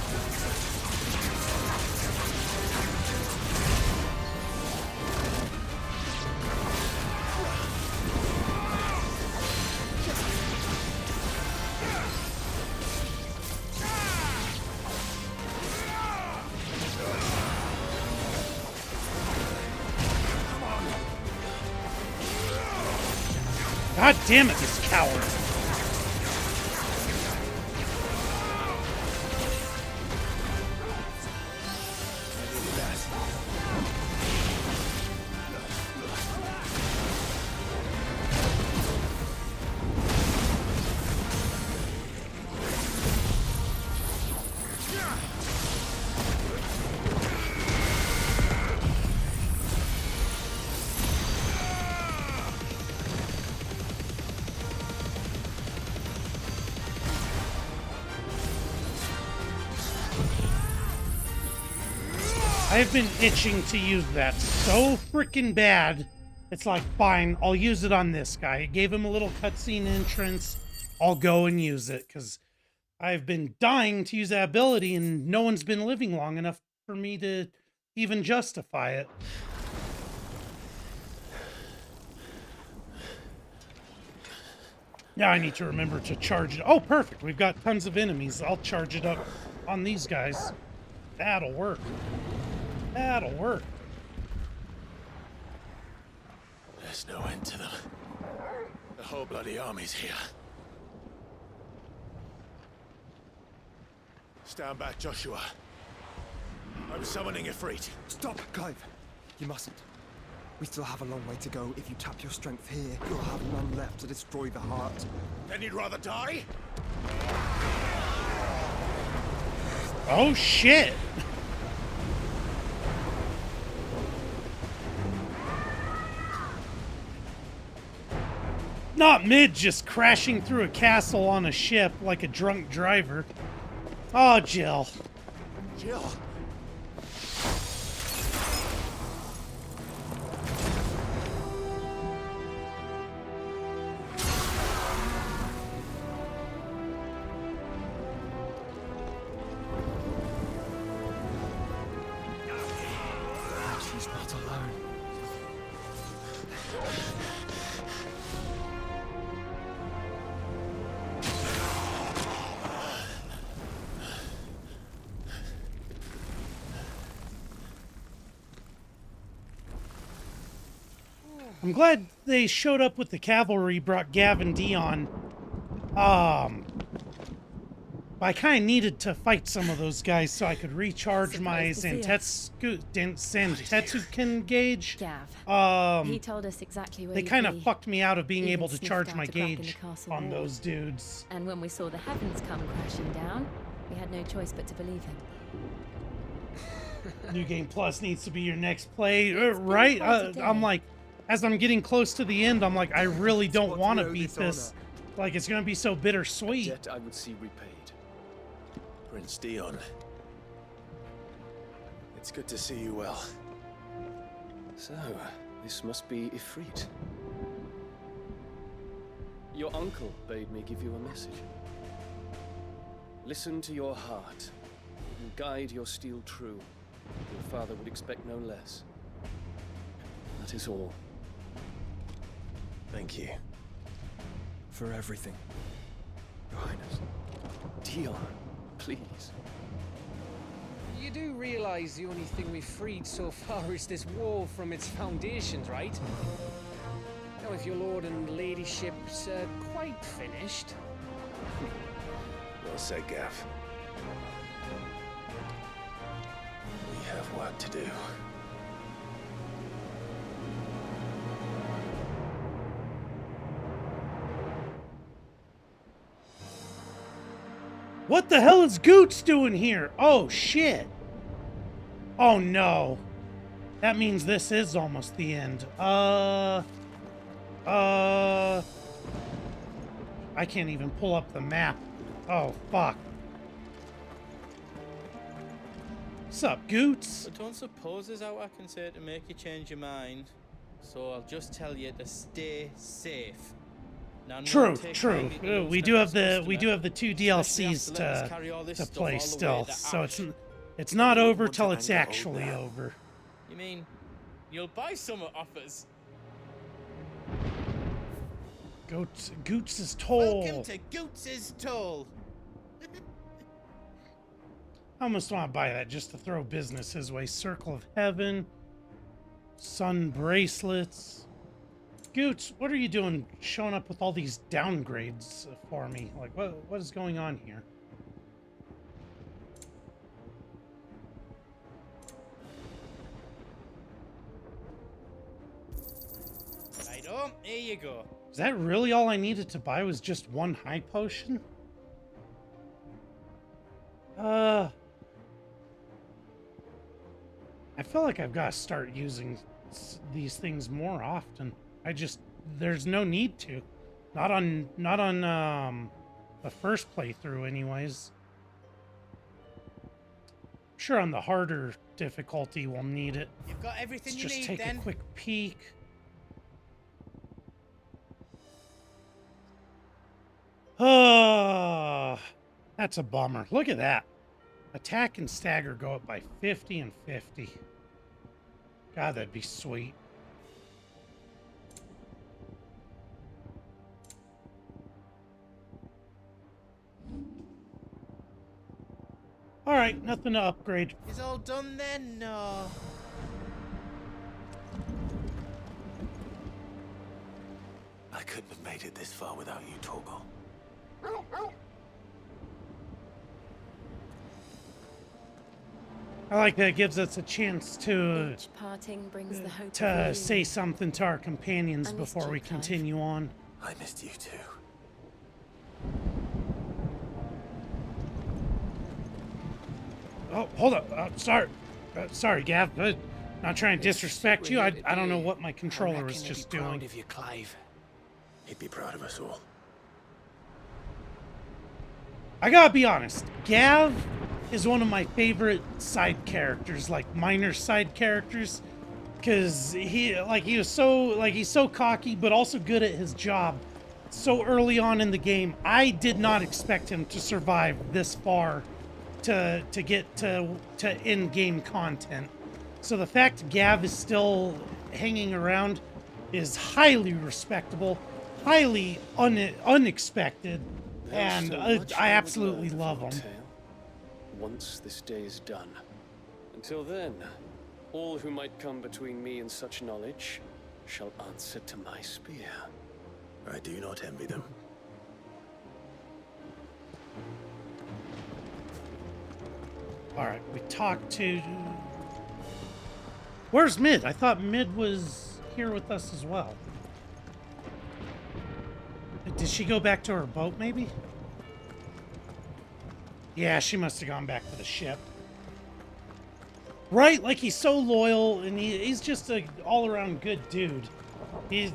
[SPEAKER 1] God damn it, this coward. I've been itching to use that so freaking bad. It's like, fine, I'll use it on this guy. It gave him a little cutscene entrance. I'll go and use it, because I've been dying to use that ability, and no one's been living long enough for me to even justify it. Yeah, I need to remember to charge it. Oh, perfect. We've got tons of enemies. I'll charge it up on these guys. That'll work. That'll work.
[SPEAKER 3] There's no end to them. The whole bloody army's here. Stand back, Joshua. I'm summoning Ifrit.
[SPEAKER 2] Stop, Clive. You mustn't. We still have a long way to go. If you tap your strength here, you'll have none left to destroy the heart.
[SPEAKER 3] Then you'd rather die?
[SPEAKER 1] Oh, shit. Not mid just crashing through a castle on a ship like a drunk driver. Oh, Jill.
[SPEAKER 3] Jill.
[SPEAKER 2] She's not alone.
[SPEAKER 1] I'm glad they showed up with the cavalry, brought Gavin Dion. I kind of needed to fight some of those guys so I could recharge my Santetsuken gauge.
[SPEAKER 4] Gav. He told us exactly where
[SPEAKER 1] They
[SPEAKER 4] you'd
[SPEAKER 1] kind of
[SPEAKER 4] be.
[SPEAKER 1] fucked me out of being
[SPEAKER 4] Even
[SPEAKER 1] able to
[SPEAKER 4] sniffed
[SPEAKER 1] charge
[SPEAKER 4] out
[SPEAKER 1] my
[SPEAKER 4] a crack in the
[SPEAKER 1] gauge
[SPEAKER 4] castle
[SPEAKER 1] on
[SPEAKER 4] wall.
[SPEAKER 1] those dudes.
[SPEAKER 4] And when we saw the heavens come crashing down, we had no choice but to believe him.
[SPEAKER 1] New Game Plus needs to be your next play,
[SPEAKER 4] It's been
[SPEAKER 1] right?
[SPEAKER 4] quite a day.
[SPEAKER 1] I'm like, as I'm getting close to the end, I'm like, I really don't
[SPEAKER 2] what
[SPEAKER 1] want to
[SPEAKER 2] we owe
[SPEAKER 1] beat
[SPEAKER 2] this
[SPEAKER 1] this. Like, it's gonna be so bittersweet.
[SPEAKER 3] Debt I would see repaid. Prince Dion. It's good to see you well. So, this must be Ifrit. Your uncle bade me give you a message. Listen to your heart and guide your steel true. Your father would expect no less. That is all. Thank you.
[SPEAKER 2] For everything, Your Highness.
[SPEAKER 3] Dion, please.
[SPEAKER 5] You do realize the only thing we've freed so far is this wall from its foundations, right? Now, if your lord and ladyship's quite finished.
[SPEAKER 3] Well said, Gav. We have work to do.
[SPEAKER 1] What the hell is Goots doing here? Oh, shit. Oh, no. That means this is almost the end. I can't even pull up the map. Oh, fuck. What's up, Goots?
[SPEAKER 6] I don't suppose there's out I can say to make you change your mind. So I'll just tell you to stay safe. Now, no
[SPEAKER 1] True,
[SPEAKER 6] take
[SPEAKER 1] true.
[SPEAKER 6] kindly to
[SPEAKER 1] We
[SPEAKER 6] losing
[SPEAKER 1] do
[SPEAKER 6] a
[SPEAKER 1] have the
[SPEAKER 6] customer,
[SPEAKER 1] two
[SPEAKER 6] especially
[SPEAKER 1] DLCs
[SPEAKER 6] after letting us carry all this
[SPEAKER 1] to
[SPEAKER 6] stuff
[SPEAKER 1] play
[SPEAKER 6] all the way
[SPEAKER 1] still.
[SPEAKER 6] to
[SPEAKER 1] So
[SPEAKER 6] Ash.
[SPEAKER 1] it's not over
[SPEAKER 2] want to
[SPEAKER 1] till it's
[SPEAKER 2] anger
[SPEAKER 1] actually
[SPEAKER 2] Old Man.
[SPEAKER 1] over.
[SPEAKER 6] You mean you'll buy some offers?
[SPEAKER 1] Goots is toll.
[SPEAKER 6] Welcome to Goots' Toll.
[SPEAKER 1] I almost want to buy that just to throw business his way. Circle of Heaven, Sun Bracelets. Goots, what are you doing showing up with all these downgrades for me? Like, what is going on here?
[SPEAKER 6] Right on, here you go.
[SPEAKER 1] Is that really all I needed to buy was just one high potion? I feel like I've got to start using these things more often. There's no need to. Not on the first playthrough anyways. Sure, on the harder difficulty, we'll need it.
[SPEAKER 6] You've got everything
[SPEAKER 1] Let's
[SPEAKER 6] you
[SPEAKER 1] just
[SPEAKER 6] need
[SPEAKER 1] take
[SPEAKER 6] then.
[SPEAKER 1] a quick peek. Oh, that's a bummer. Look at that. Attack and stagger go up by 50 and 50. God, that'd be sweet. All right, nothing to upgrade.
[SPEAKER 6] Is all done then? No.
[SPEAKER 2] I couldn't have made it this far without you, Torgal.
[SPEAKER 1] I like that it gives us a chance to
[SPEAKER 4] Each parting brings the hope of
[SPEAKER 1] to
[SPEAKER 4] reunion.
[SPEAKER 1] say something to our companions
[SPEAKER 4] I missed
[SPEAKER 1] before
[SPEAKER 4] you,
[SPEAKER 1] we
[SPEAKER 4] Clive.
[SPEAKER 1] continue on.
[SPEAKER 2] I missed you too.
[SPEAKER 1] Oh, hold up. Sorry, Gav. Not trying to disrespect you. I don't know what my controller was just doing.
[SPEAKER 2] Proud of you, Clive. He'd be proud of us all.
[SPEAKER 1] I gotta be honest. Gav is one of my favorite side characters, like minor side characters, because he's so cocky, but also good at his job. So early on in the game, I did not expect him to survive this far to get to in-game content. So the fact Gav is still hanging around is highly respectable, highly unexpected, and I absolutely love him.
[SPEAKER 3] Once this day is done. Until then, all who might come between me and such knowledge shall answer to my spear.
[SPEAKER 2] I do not envy them.
[SPEAKER 1] All right, we talked to... Where's Mid? I thought Mid was here with us as well. Did she go back to her boat, maybe? Yeah, she must have gone back to the ship. Right? Like, he's so loyal, and he's just an all-around good dude. He's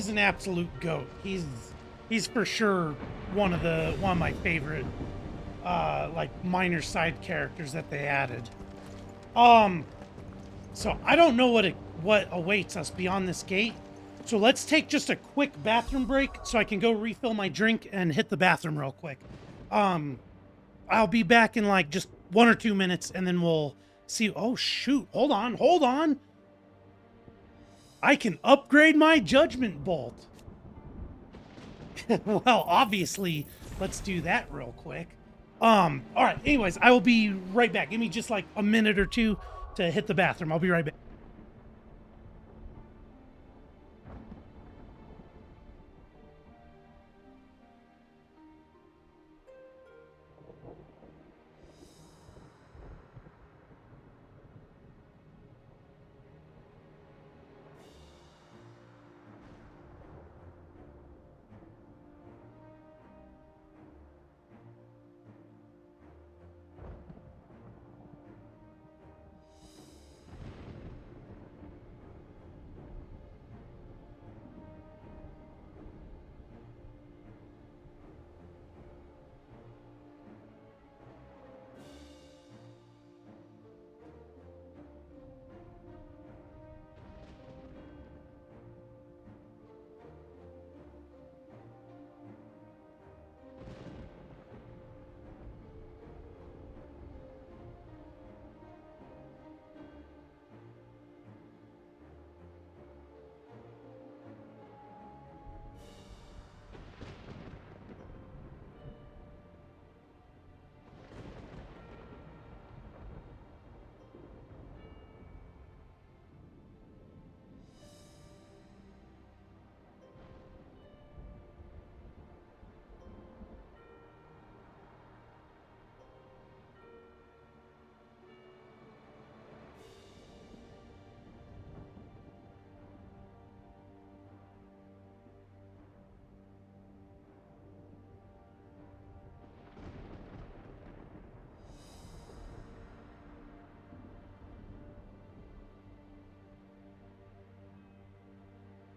[SPEAKER 1] an absolute goat. He's for sure one of my favorite minor side characters that they added. So I don't know what awaits us beyond this gate. So let's take just a quick bathroom break so I can go refill my drink and hit the bathroom real quick. I'll be back in like just 1 or 2 minutes, and then we'll see. Oh shoot, hold on. I can upgrade my judgment bolt. Well, obviously, let's do that real quick. All right, anyways, I will be right back. Give me just like a minute or two to hit the bathroom. I'll be right back.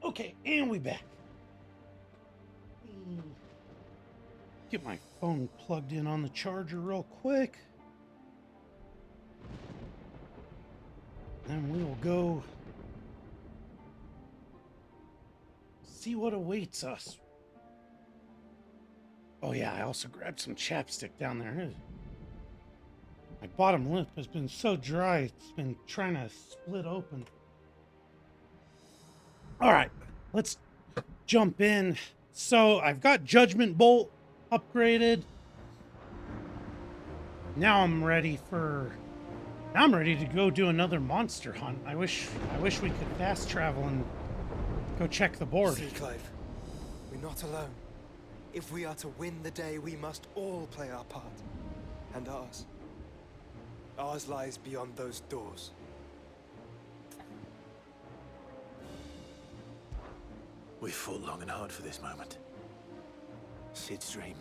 [SPEAKER 1] Okay, and we back. Get my phone plugged in on the charger real quick. And we will go see what awaits us. Oh yeah, I also grabbed some chapstick down there. My bottom lip has been so dry, it's been trying to split open. All right, let's jump in. So I've got Judgment Bolt upgraded. Now I'm ready to go do another monster hunt. I wish we could fast travel and go check the board.
[SPEAKER 2] See, Clive, we're not alone. If we are to win the day, we must all play our part. And ours. Ours lies beyond those doors.
[SPEAKER 7] We fought long and hard for this moment. Sid's dream,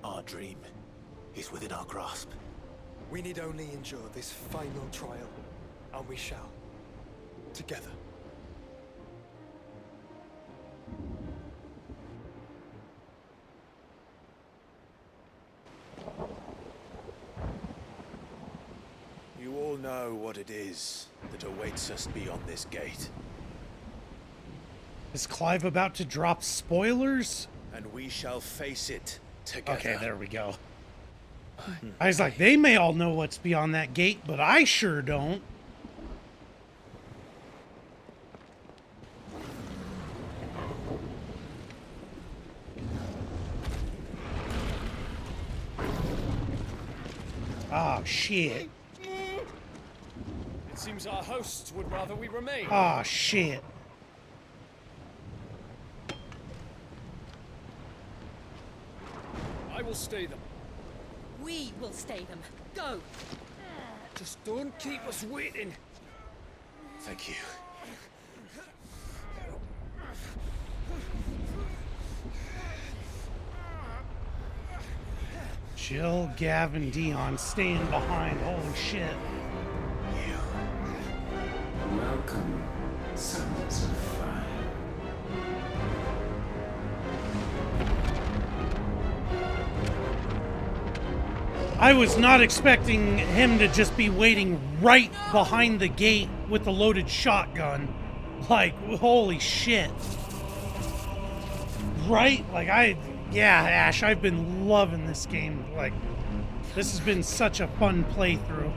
[SPEAKER 7] our dream, is within our grasp.
[SPEAKER 2] We need only endure this final trial, and we shall. Together.
[SPEAKER 7] You all know what it is that awaits us beyond this gate.
[SPEAKER 1] Is Clive about to drop spoilers?
[SPEAKER 7] And we shall face it together.
[SPEAKER 1] Okay, there we go. I was like, they may all know what's beyond that gate, but I sure don't. Oh, shit.
[SPEAKER 3] It seems our hosts would rather we remain.
[SPEAKER 1] Oh, shit.
[SPEAKER 3] I will stay them.
[SPEAKER 4] We will stay them. Go!
[SPEAKER 5] Just don't keep us waiting.
[SPEAKER 7] Thank you.
[SPEAKER 1] Jill, Gavin, Dion staying behind. Holy shit.
[SPEAKER 8] Welcome, sons of fire.
[SPEAKER 1] I was not expecting him to just be waiting right behind the gate with a loaded shotgun. Like, holy shit. Right? Like, yeah, Ash, I've been loving this game. Like, this has been such a fun playthrough.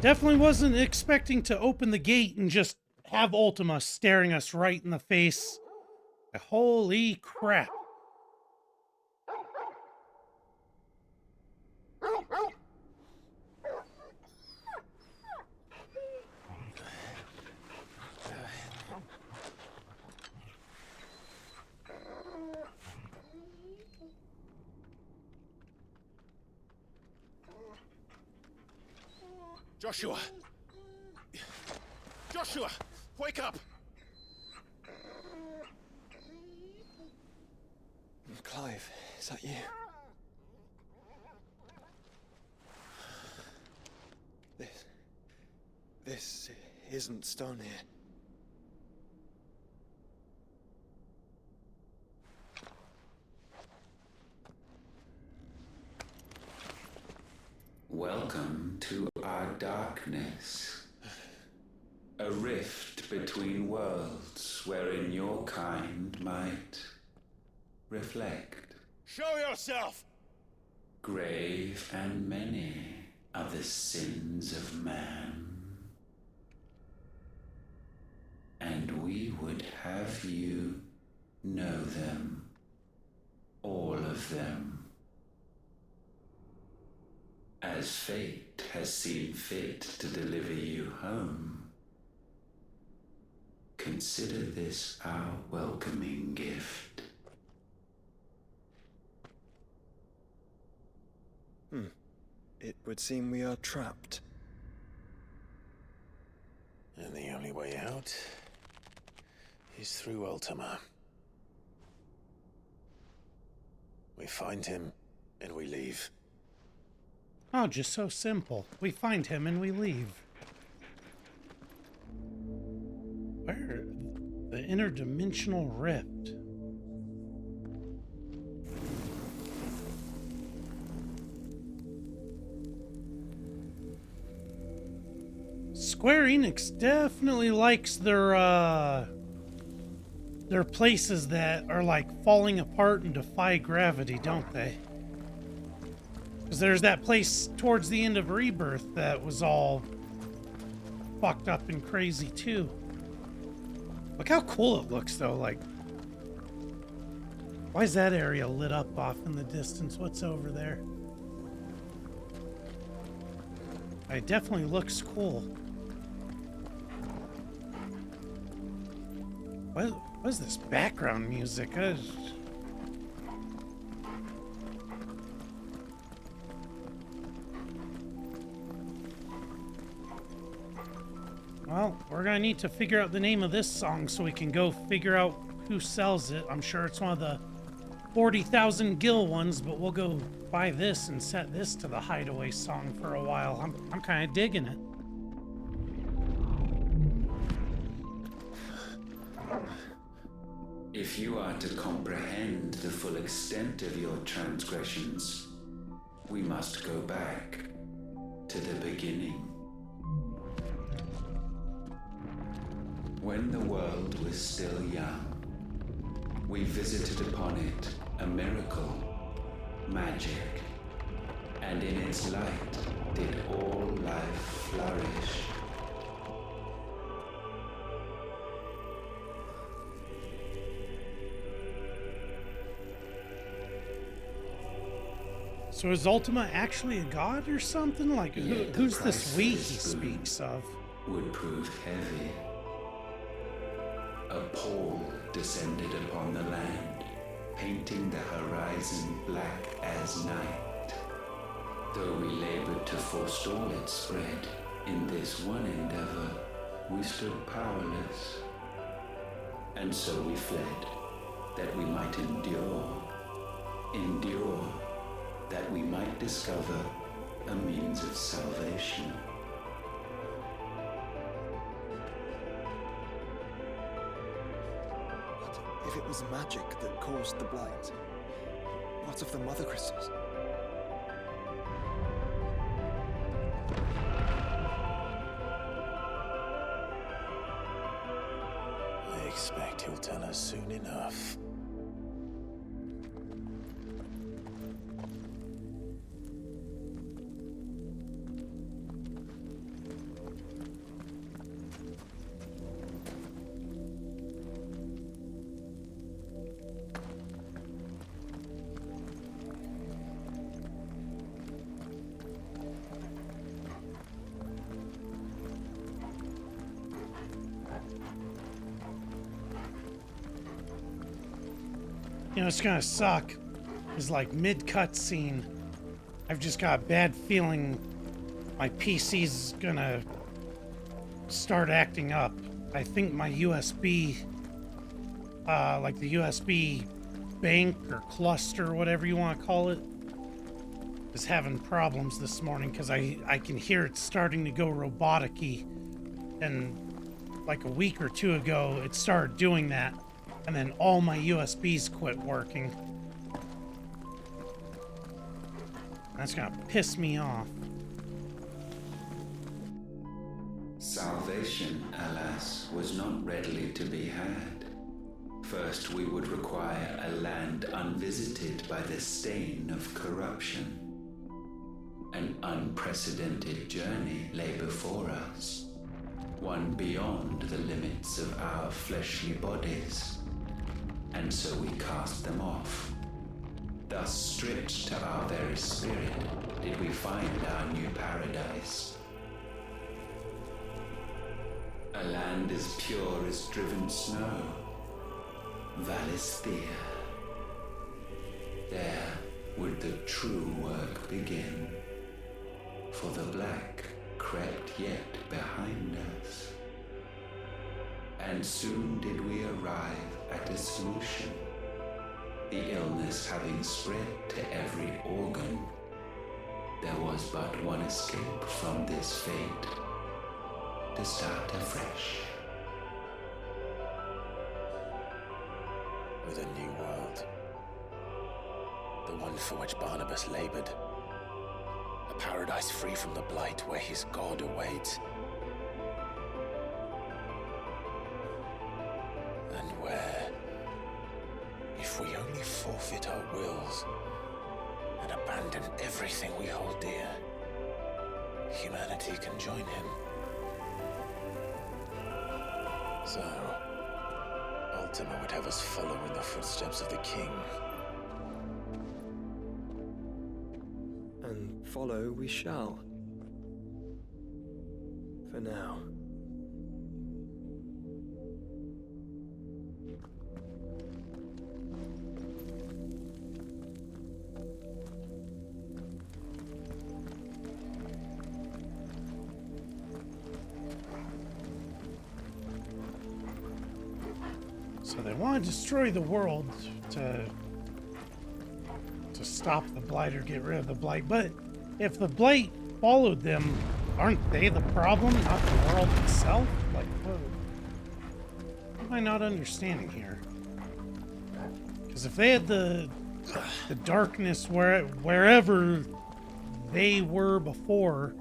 [SPEAKER 1] Definitely wasn't expecting to open the gate and just have Ultima staring us right in the face. Holy crap.
[SPEAKER 7] Joshua! Joshua! Wake up!
[SPEAKER 2] Clive, is that you? This isn't stone here.
[SPEAKER 8] Welcome to our darkness. A rift between worlds wherein your kind might reflect.
[SPEAKER 7] Show yourself!
[SPEAKER 8] Grave and many are the sins of man. And we would have you know them. All of them. As fate has seen fit to deliver you home, consider this our welcoming gift.
[SPEAKER 2] It would seem we are trapped.
[SPEAKER 7] And the only way out is through Ultima. We find him, and we leave.
[SPEAKER 1] Oh, just so simple. We find him and we leave. Where? The interdimensional rift. Square Enix definitely likes their places that are like falling apart and defy gravity, don't they? Because there's that place towards the end of Rebirth that was all fucked up and crazy too. Look how cool it looks though, like, why is that area lit up off in the distance? What's over there? It definitely looks cool. What is this background music? Well, we're gonna need to figure out the name of this song so we can go figure out who sells it. I'm sure it's one of the 40,000 gil ones, but we'll go buy this and set this to the hideaway song for a while. I'm kind of digging it.
[SPEAKER 8] If you are to comprehend the full extent of your transgressions, we must go back to the beginning. When the world was still young, we visited upon it a miracle, magic, and in its light did all life flourish.
[SPEAKER 1] So is Ultima actually a god or something? Like, who's this we he speaks of?
[SPEAKER 8] Would prove heavy. A pall descended upon the land, painting the horizon black as night. Though we labored to forestall its spread, in this one endeavor, we stood powerless. And so we fled, that we might endure, that we might discover a means of salvation.
[SPEAKER 2] What if it was magic that caused the blight? What of the mother crystals?
[SPEAKER 7] I expect he'll tell us soon enough.
[SPEAKER 1] You know, it's gonna suck. Is like mid cutscene, I've just got a bad feeling my PC's gonna start acting up. I think my USB, like the USB bank or cluster, whatever you want to call it, is having problems this morning because I can hear it starting to go robotic-y. And like a week or two ago, it started doing that. And then all my USBs quit working. That's gonna piss me off.
[SPEAKER 8] Salvation, alas, was not readily to be had. First, we would require a land unvisited by the stain of corruption. An unprecedented journey lay before us, one beyond the limits of our fleshly bodies. And so we cast them off. Thus, stripped to our very spirit, did we find our new paradise. A land as pure as driven snow, Valisthea. There would the true work begin, for the black crept yet behind us. And soon did we arrive at a solution. The illness having spread to every organ, there was but one escape from this fate, to start afresh.
[SPEAKER 7] With a new world. The one for which Barnabas labored. A paradise free from the blight where his God awaits. wills and abandon everything we hold dear, humanity can join him. So, Ultima would have us follow in the footsteps of the king.
[SPEAKER 2] And follow we shall. For now.
[SPEAKER 1] So they want to destroy the world to stop the blight or get rid of the blight. But if the blight followed them, aren't they the problem, not the world itself? Like, what am I not understanding here? Because if they had the darkness wherever they were before,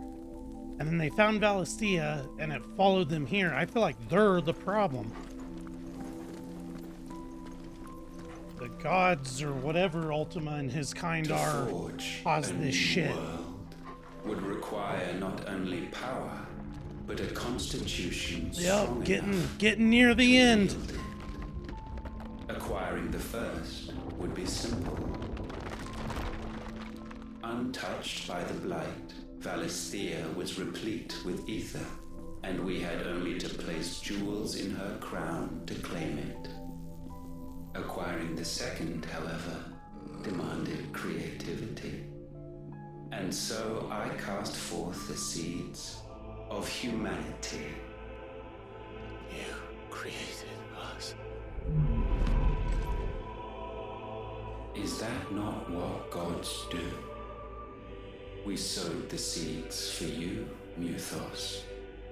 [SPEAKER 1] and then they found Valistia and it followed them here, I feel like they're the problem. The gods or whatever Ultima and his kind are cause this shit.
[SPEAKER 8] Would require not only power, but a constitution
[SPEAKER 1] Yep,
[SPEAKER 8] strong
[SPEAKER 1] getting near the end.
[SPEAKER 8] Acquiring the first would be simple. Untouched by the blight, Valisthea was replete with ether, and we had only to place jewels in her crown to claim it. Acquiring the second, however, demanded creativity. And so I cast forth the seeds of humanity.
[SPEAKER 7] You created us.
[SPEAKER 8] Is that not what gods do? We sowed the seeds for you, Muthos,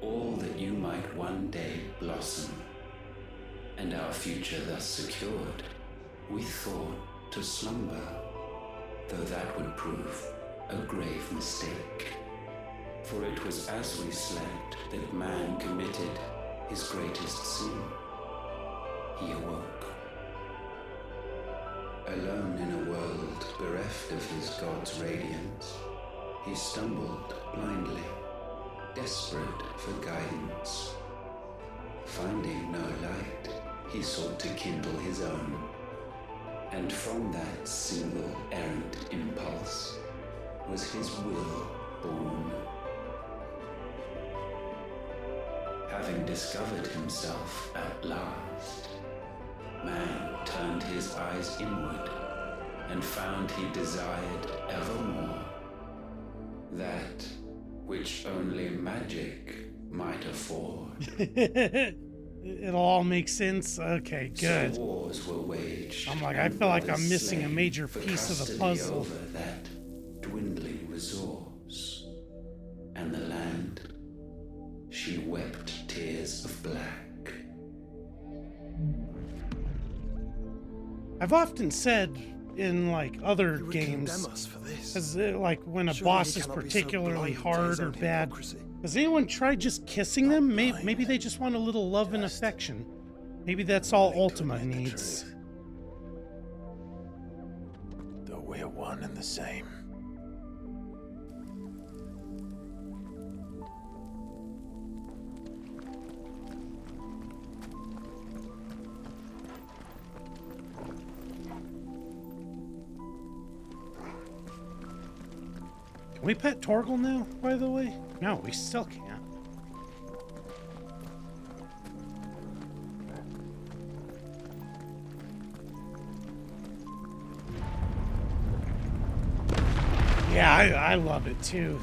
[SPEAKER 8] all that you might one day blossom. And our future thus secured, we thought to slumber, though that would prove a grave mistake. For it was as we slept that man committed his greatest sin. He awoke. Alone in a world bereft of his God's radiance, he stumbled blindly, desperate for guidance. Finding no light, he sought to kindle his own. And from that single errant impulse was his will born. Having discovered himself at last, man turned his eyes inward and found he desired evermore that which only magic might afford.
[SPEAKER 1] It'll all make sense. Okay, good.
[SPEAKER 8] So wars were waged.
[SPEAKER 1] I'm like, I feel like I'm missing a major piece of the puzzle.
[SPEAKER 8] Over that dwindling resource, and the land, she wept tears of black.
[SPEAKER 1] I've often said in like other
[SPEAKER 2] You would
[SPEAKER 1] games,
[SPEAKER 2] condemn us for this.
[SPEAKER 1] like when a
[SPEAKER 2] Surely
[SPEAKER 1] boss
[SPEAKER 2] he
[SPEAKER 1] is
[SPEAKER 2] cannot be so
[SPEAKER 1] particularly
[SPEAKER 2] blind to
[SPEAKER 1] hard
[SPEAKER 2] his
[SPEAKER 1] or
[SPEAKER 2] own
[SPEAKER 1] bad.
[SPEAKER 2] hypocrisy.
[SPEAKER 1] Has anyone tried just kissing them? Maybe they just want a little love and affection. Maybe that's all Ultima needs.
[SPEAKER 7] Though we're one and the same.
[SPEAKER 1] Can we pet Torgal now, by the way? No, we still can't. Yeah, I love it too.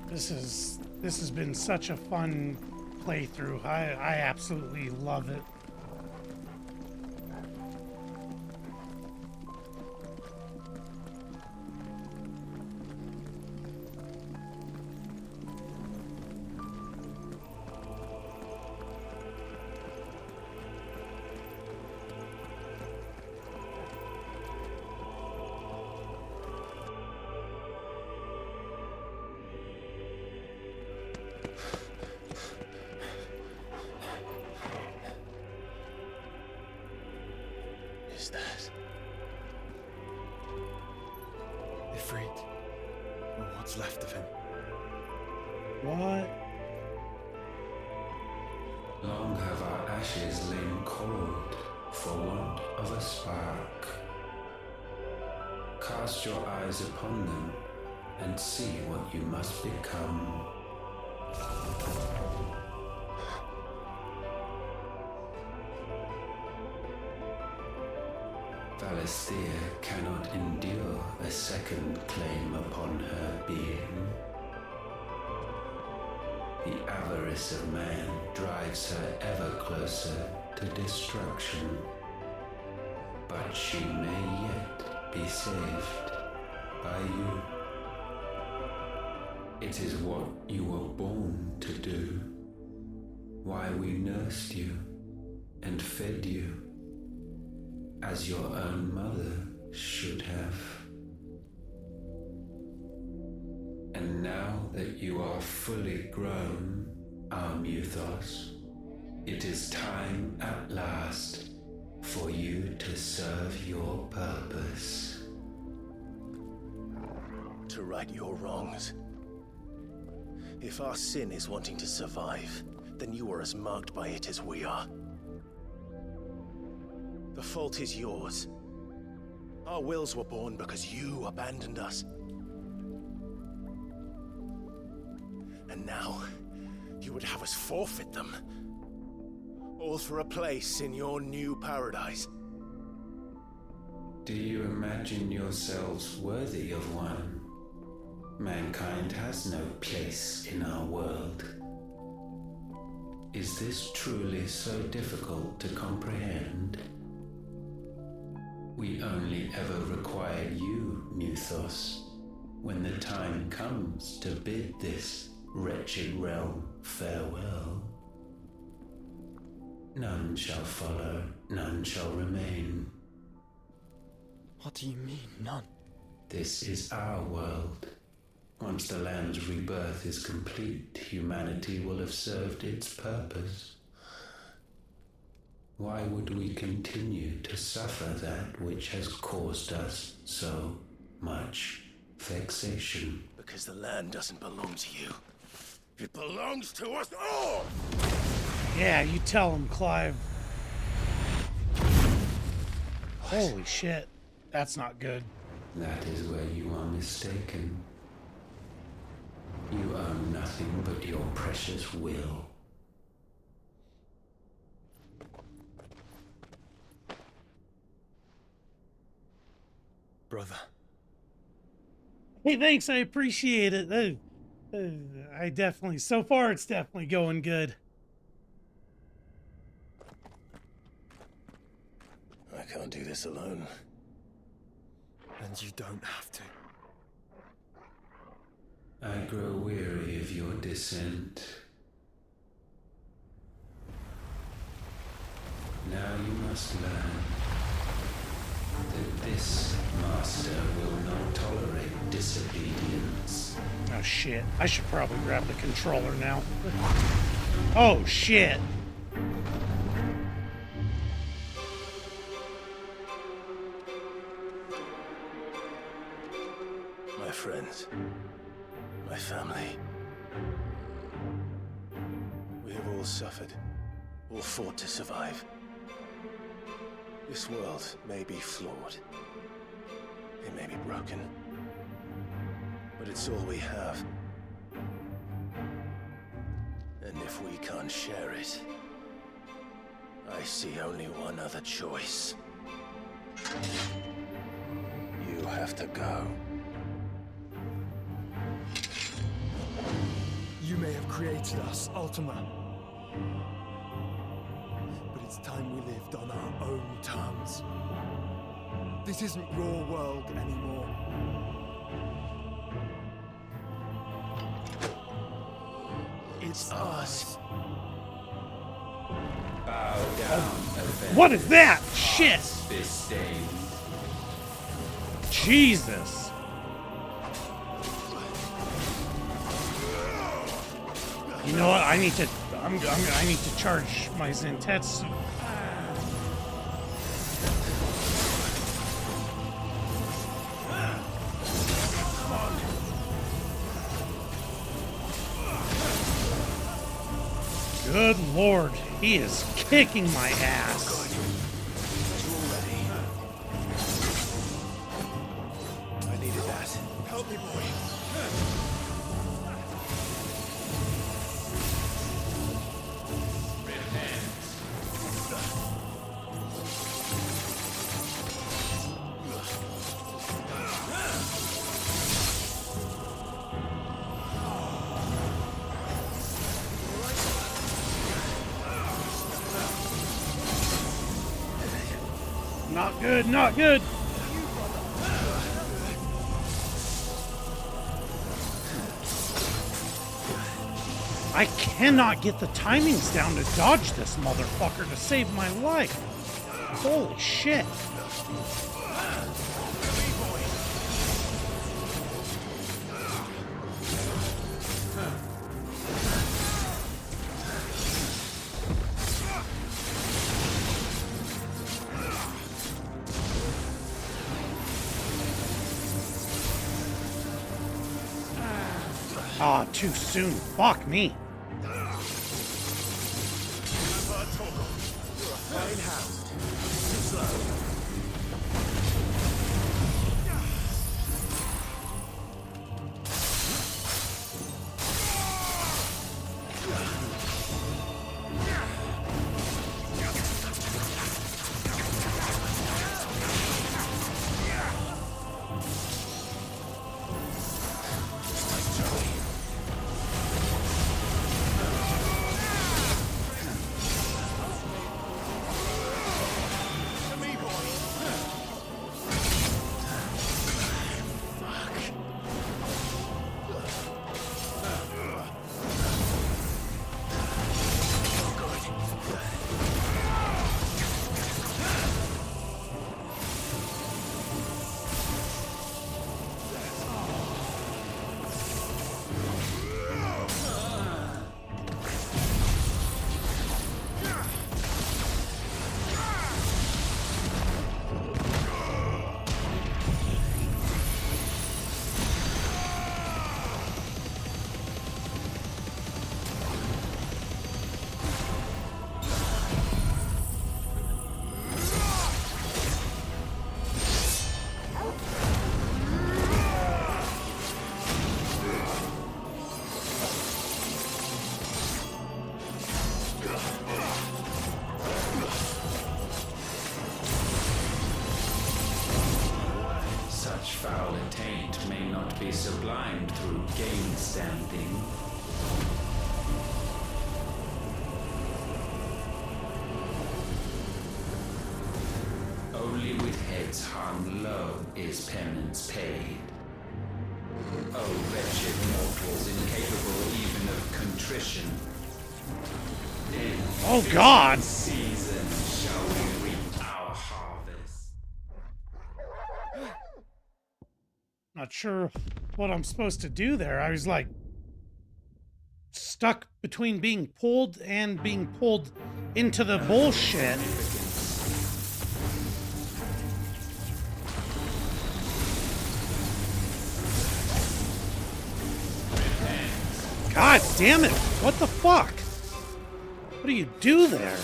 [SPEAKER 1] This has been such a fun playthrough. I absolutely love it.
[SPEAKER 2] freed. Or what's left of him.
[SPEAKER 1] What?
[SPEAKER 8] Long have our ashes lain cold for want of a spark. Cast your eyes upon them and see what you must become. Valisthea cannot endure a second claim upon her being. The avarice of man drives her ever closer to destruction. But she may yet be saved by you. It is what you were born to do, why we nursed you and fed you, as your own mother should have. And now that you are fully grown, our Muthos, it is time at last for you to serve your purpose.
[SPEAKER 7] To right your wrongs. If our sin is wanting to survive, then you are as marked by it as we are. The fault is yours. Our wills were born because you abandoned us. And now, you would have us forfeit them. All for a place in your new paradise.
[SPEAKER 8] Do you imagine yourselves worthy of one? Mankind has no place in our world. Is this truly so difficult to comprehend? We only ever require you, Muthos, when the time comes to bid this wretched realm farewell. None shall follow, none shall remain.
[SPEAKER 2] What do you mean, none?
[SPEAKER 8] This is our world. Once the land's rebirth is complete, humanity will have served its purpose. Why would we continue to suffer that which has caused us so much vexation?
[SPEAKER 7] Because the land doesn't belong to you. It belongs to us all!
[SPEAKER 1] Yeah, you tell him, Clive. Holy shit. That's not good.
[SPEAKER 8] That is where you are mistaken. You own nothing but your precious will.
[SPEAKER 2] Brother.
[SPEAKER 1] Hey, thanks. I appreciate it. I definitely, so far it's definitely going good.
[SPEAKER 7] I can't do this alone.
[SPEAKER 2] And you don't have to.
[SPEAKER 8] I grow weary of your dissent. Now you must learn that this master will not tolerate disobedience.
[SPEAKER 1] Oh shit. I should probably grab the controller now. Oh shit.
[SPEAKER 7] My friends. My family. We have all suffered. All fought to survive. This world may be flawed. It may be broken. But it's all we have. And if we can't share it, I see only one other choice. You have to go.
[SPEAKER 2] You may have created us, Ultima. But it's time we lived on our own terms. This isn't your world anymore. It's us.
[SPEAKER 8] Bow down,
[SPEAKER 1] What is that? Shit.
[SPEAKER 8] disdain.
[SPEAKER 1] Jesus. You know what? I need to. I need to charge my Zentetsu. Good lord, he is kicking my ass.
[SPEAKER 2] I needed that. Help me, boy.
[SPEAKER 1] Not good, not good. I cannot get the timings down to dodge this motherfucker to save my life. Holy shit. Ah, too soon. Fuck me.
[SPEAKER 2] Fine housed. Too slow.
[SPEAKER 8] Such foul attaint may not be sublimed through gain-standing. Only with heads hung low is penance paid. Oh, wretched mortals incapable even of contrition. In
[SPEAKER 1] Oh God!
[SPEAKER 8] season shall we reap our harvest.
[SPEAKER 1] Not sure what I'm supposed to do there. I was like stuck between being pulled and being pulled into the bullshit. God damn it! What the fuck? What do you do there?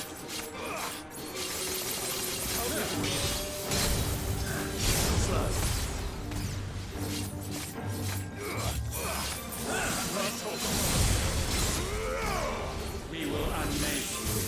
[SPEAKER 8] We will unmake you.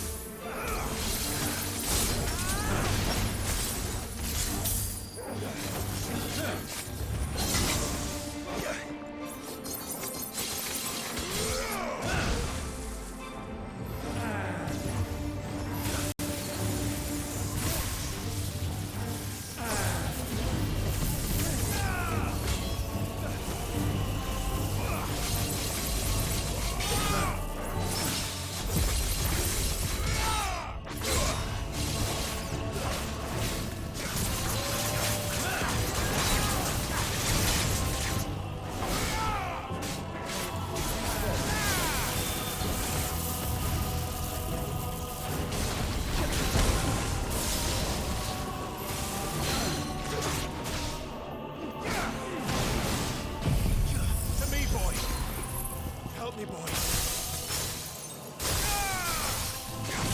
[SPEAKER 2] Help me, boy.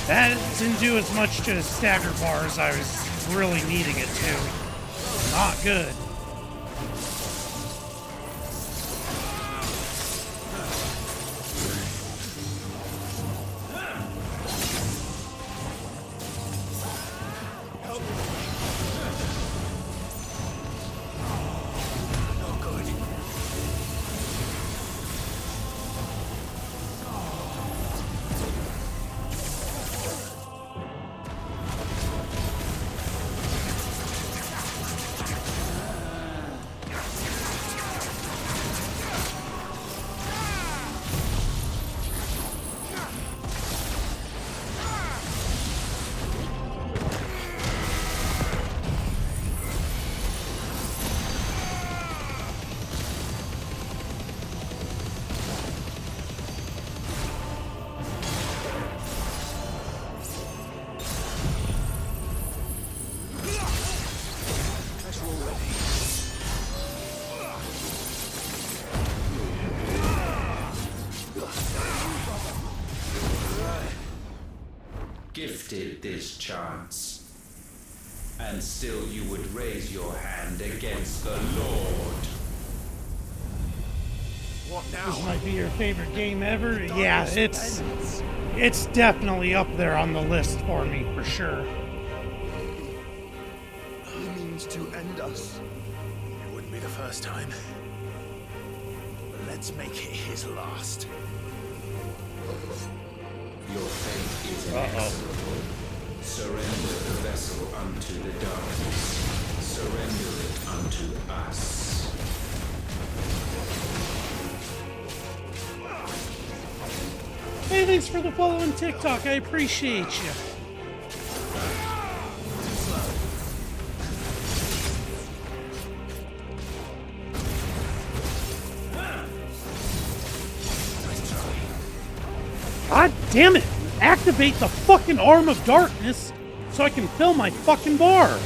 [SPEAKER 1] That didn't do as much to stagger bar as I was really needing it to. Not good.
[SPEAKER 8] Gifted this chance, and still you would raise your hand against the Lord.
[SPEAKER 2] What now?
[SPEAKER 1] This might be your favorite game ever. Yeah, it's definitely up there on the list for me, for sure.
[SPEAKER 2] He means to end us.
[SPEAKER 7] It wouldn't be the first time.
[SPEAKER 2] But let's make it his last.
[SPEAKER 8] Your fate is inexorable. Surrender the vessel unto the darkness. Surrender it unto us.
[SPEAKER 1] Hey, thanks for the follow on TikTok. I appreciate you. God damn it! Activate the fucking arm of darkness so I can fill my fucking bar.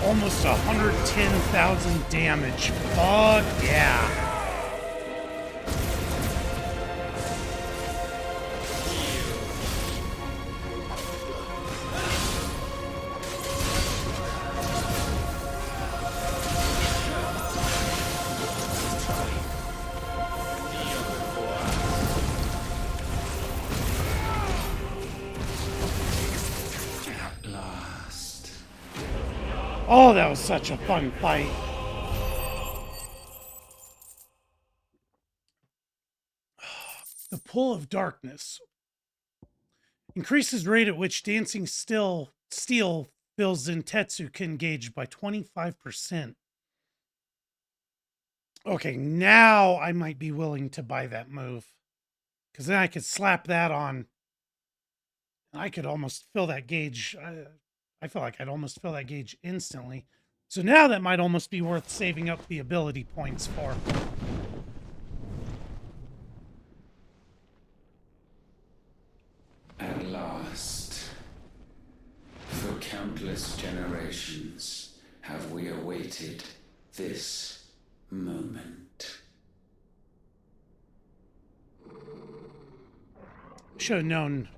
[SPEAKER 1] Almost 110,000 damage. Fuck yeah. Oh, that was such a fun fight. The Pull of Darkness. Increases rate at which dancing steel fills Zentetsu can gauge by 25%. Okay, now I might be willing to buy that move. Because then I could slap that on. I could almost fill that gauge. I feel like I'd almost fill that gauge instantly. So now that might almost be worth saving up the ability points for.
[SPEAKER 8] At last, for countless generations, have we awaited this moment.
[SPEAKER 1] Should have known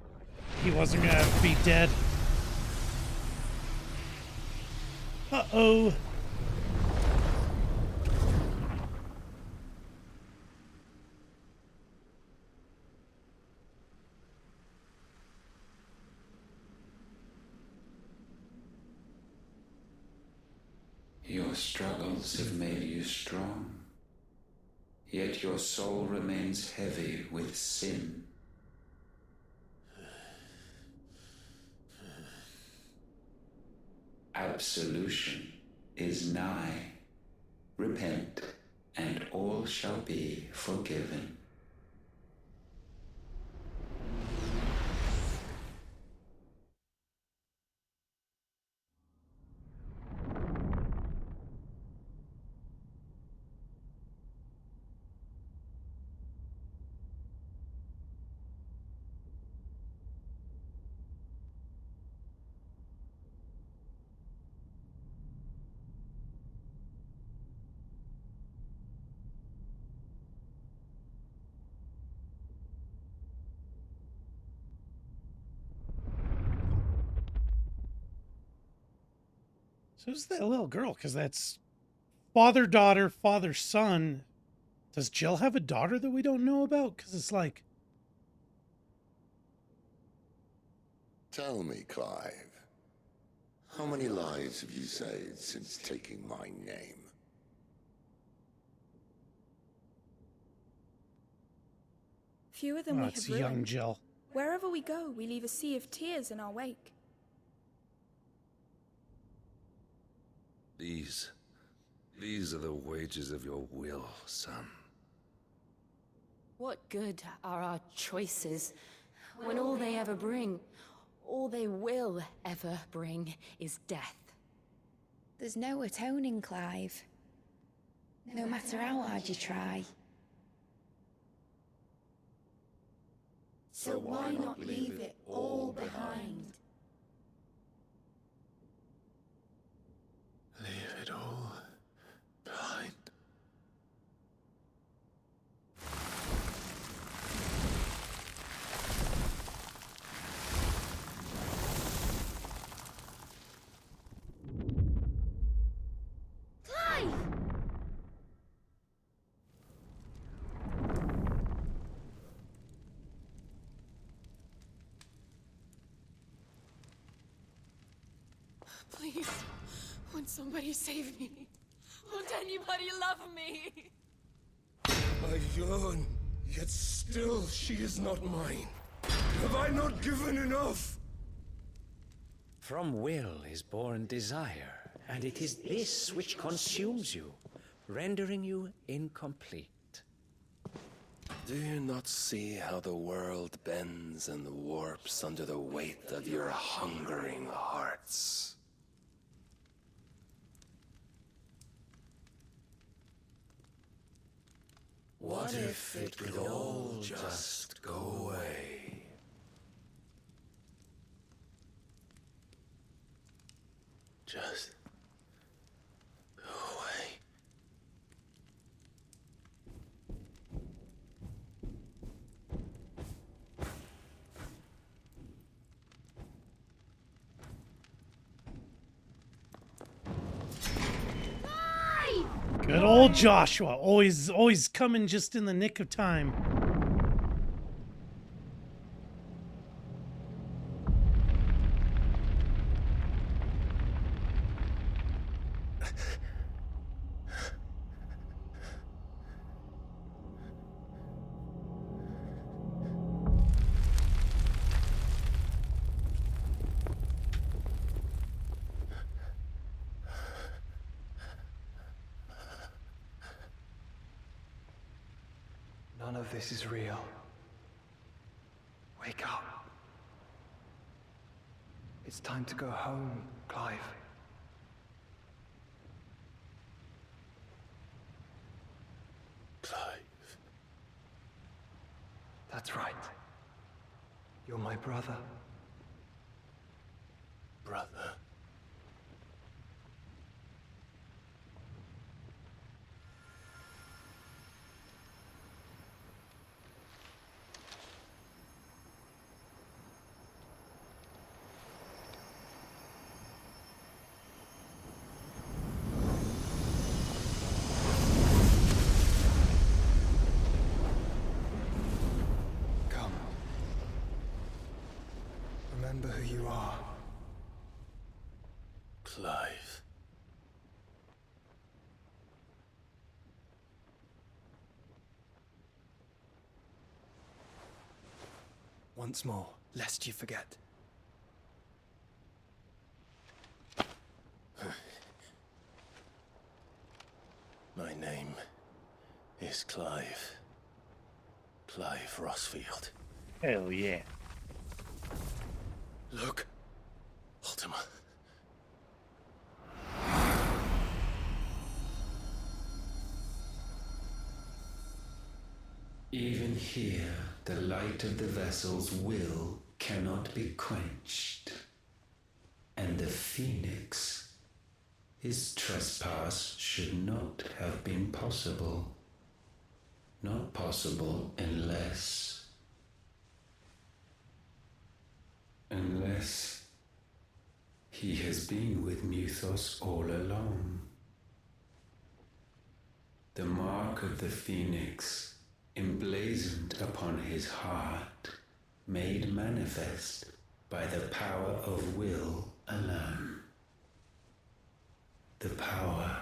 [SPEAKER 1] he wasn't going to be dead. Uh-oh.
[SPEAKER 8] Your struggles have made you strong, yet your soul remains heavy with sin. Absolution is nigh. Repent, and all shall be forgiven.
[SPEAKER 1] So who's that little girl? Because that's father, daughter, father, son. Does Jill have a daughter that we don't know about? Because it's like...
[SPEAKER 9] Tell me, Clive, how many lives have you saved since taking my name?
[SPEAKER 10] Fewer than
[SPEAKER 1] Oh,
[SPEAKER 10] we
[SPEAKER 1] it's
[SPEAKER 10] have
[SPEAKER 1] young
[SPEAKER 10] ruined.
[SPEAKER 1] Jill.
[SPEAKER 10] Wherever we go, we leave a sea of tears in our wake.
[SPEAKER 11] These are the wages of your will, son.
[SPEAKER 4] What good are our choices when all they ever bring, all they will ever bring, is death?
[SPEAKER 12] There's no atoning, Clive. No matter how hard you try.
[SPEAKER 10] So why not leave it all behind?
[SPEAKER 7] Leave it all behind.
[SPEAKER 10] Clive!
[SPEAKER 13] Please, won't somebody save me? Won't anybody love me?
[SPEAKER 2] I yearn, yet still she is not mine. Have I not given enough?
[SPEAKER 14] From will is born desire, and it is this which consumes you, rendering you incomplete.
[SPEAKER 7] Do you not see how the world bends and warps under the weight of your hungering hearts? What if it could all just go away? Just go away.
[SPEAKER 1] Good old Joshua. Always coming just in the nick of time.
[SPEAKER 15] None of this is real. Wake up. It's time to go home, Clive.
[SPEAKER 7] Clive.
[SPEAKER 15] That's right. You're my brother.
[SPEAKER 7] Brother.
[SPEAKER 15] Come. Remember who you are.
[SPEAKER 7] Clive.
[SPEAKER 15] Once more, lest you forget.
[SPEAKER 7] My name is Clive. Clive Rossfield.
[SPEAKER 1] Hell yeah.
[SPEAKER 7] Look. Ultima.
[SPEAKER 8] Even here, the light of the vessel's will cannot be quenched. And the Phoenix, his trespass should not have been possible. Not possible unless he has been with Muthos all along. The mark of the Phoenix, emblazoned upon his heart, made manifest by the power of will alone. The power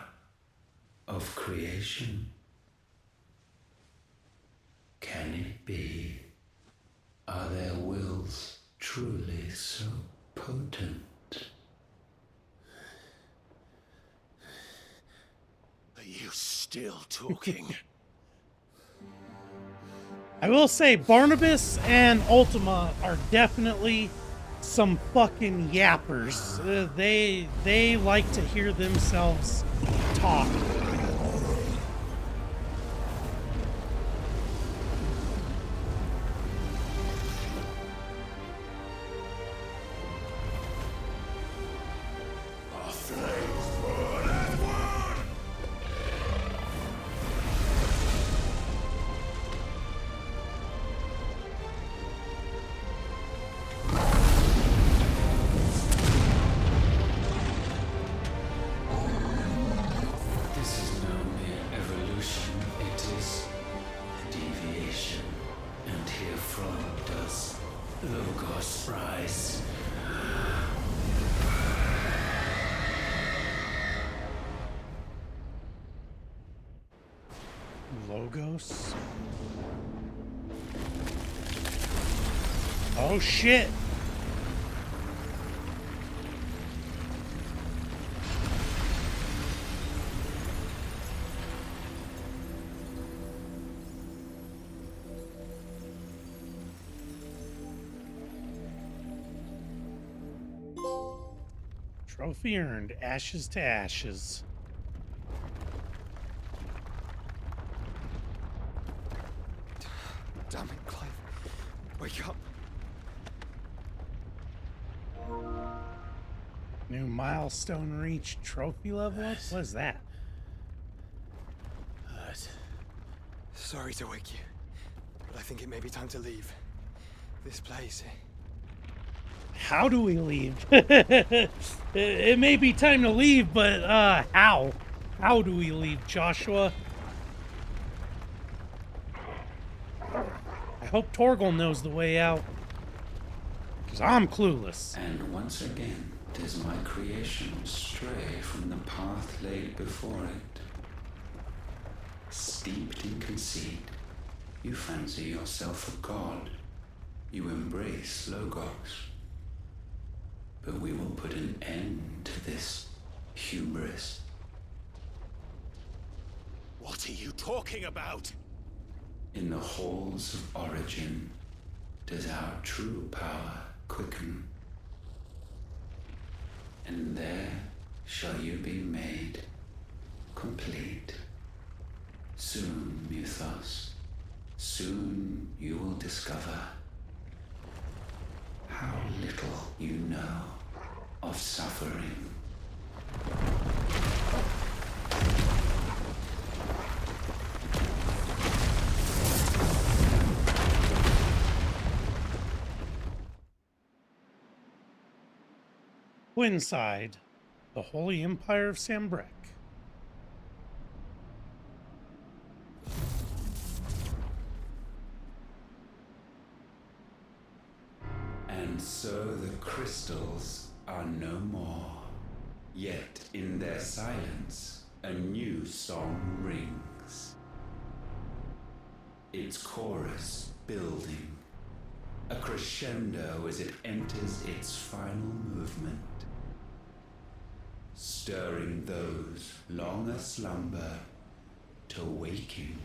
[SPEAKER 8] of creation. Can it be? Are their wills truly so potent?
[SPEAKER 7] Are you still talking?
[SPEAKER 1] I will say Barnabas and Ultima are definitely some fucking yappers. They like to hear themselves talk. Logos. Oh shit. Trophy earned, ashes to ashes.
[SPEAKER 15] Damn it, Clive. Wake up.
[SPEAKER 1] New milestone reached, trophy level up? What is that?
[SPEAKER 15] Sorry to wake you, but I think it may be time to leave. This place.
[SPEAKER 1] How do we leave? It may be time to leave, but how? How do we leave, Joshua? I hope Torgal knows the way out, because I'm clueless.
[SPEAKER 8] And once again, does my creation stray from the path laid before it? Steeped in conceit, you fancy yourself a god. You embrace Logos. But we will put an end to this hubris.
[SPEAKER 7] What are you talking about?
[SPEAKER 8] In the halls of origin does our true power quicken. And there shall you be made complete. Soon, Mythos, soon you will discover how little you know of suffering.
[SPEAKER 1] Twinside, the Holy Empire of Sambrek.
[SPEAKER 8] And so the crystals are no more. Yet in their silence, a new song rings. Its chorus building, a crescendo as it enters its final movement, stirring those long aslumber to waking.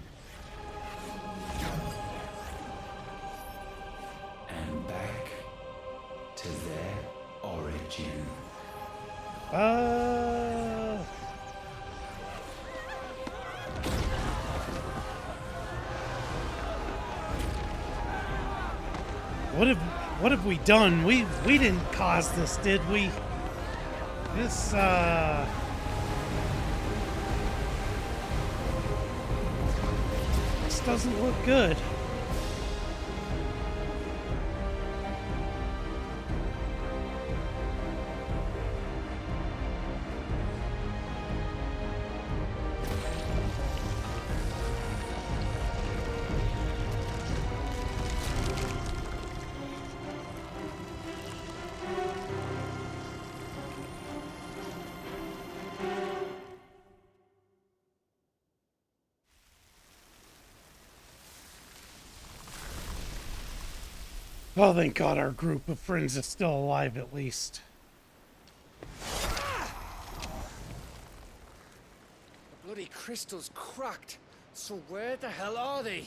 [SPEAKER 8] And back to their origin.
[SPEAKER 1] What have we done? We didn't cause this, did we? This doesn't look good. Oh, thank God our group of friends is still alive at least.
[SPEAKER 5] The bloody crystal's cracked. So where the hell are they?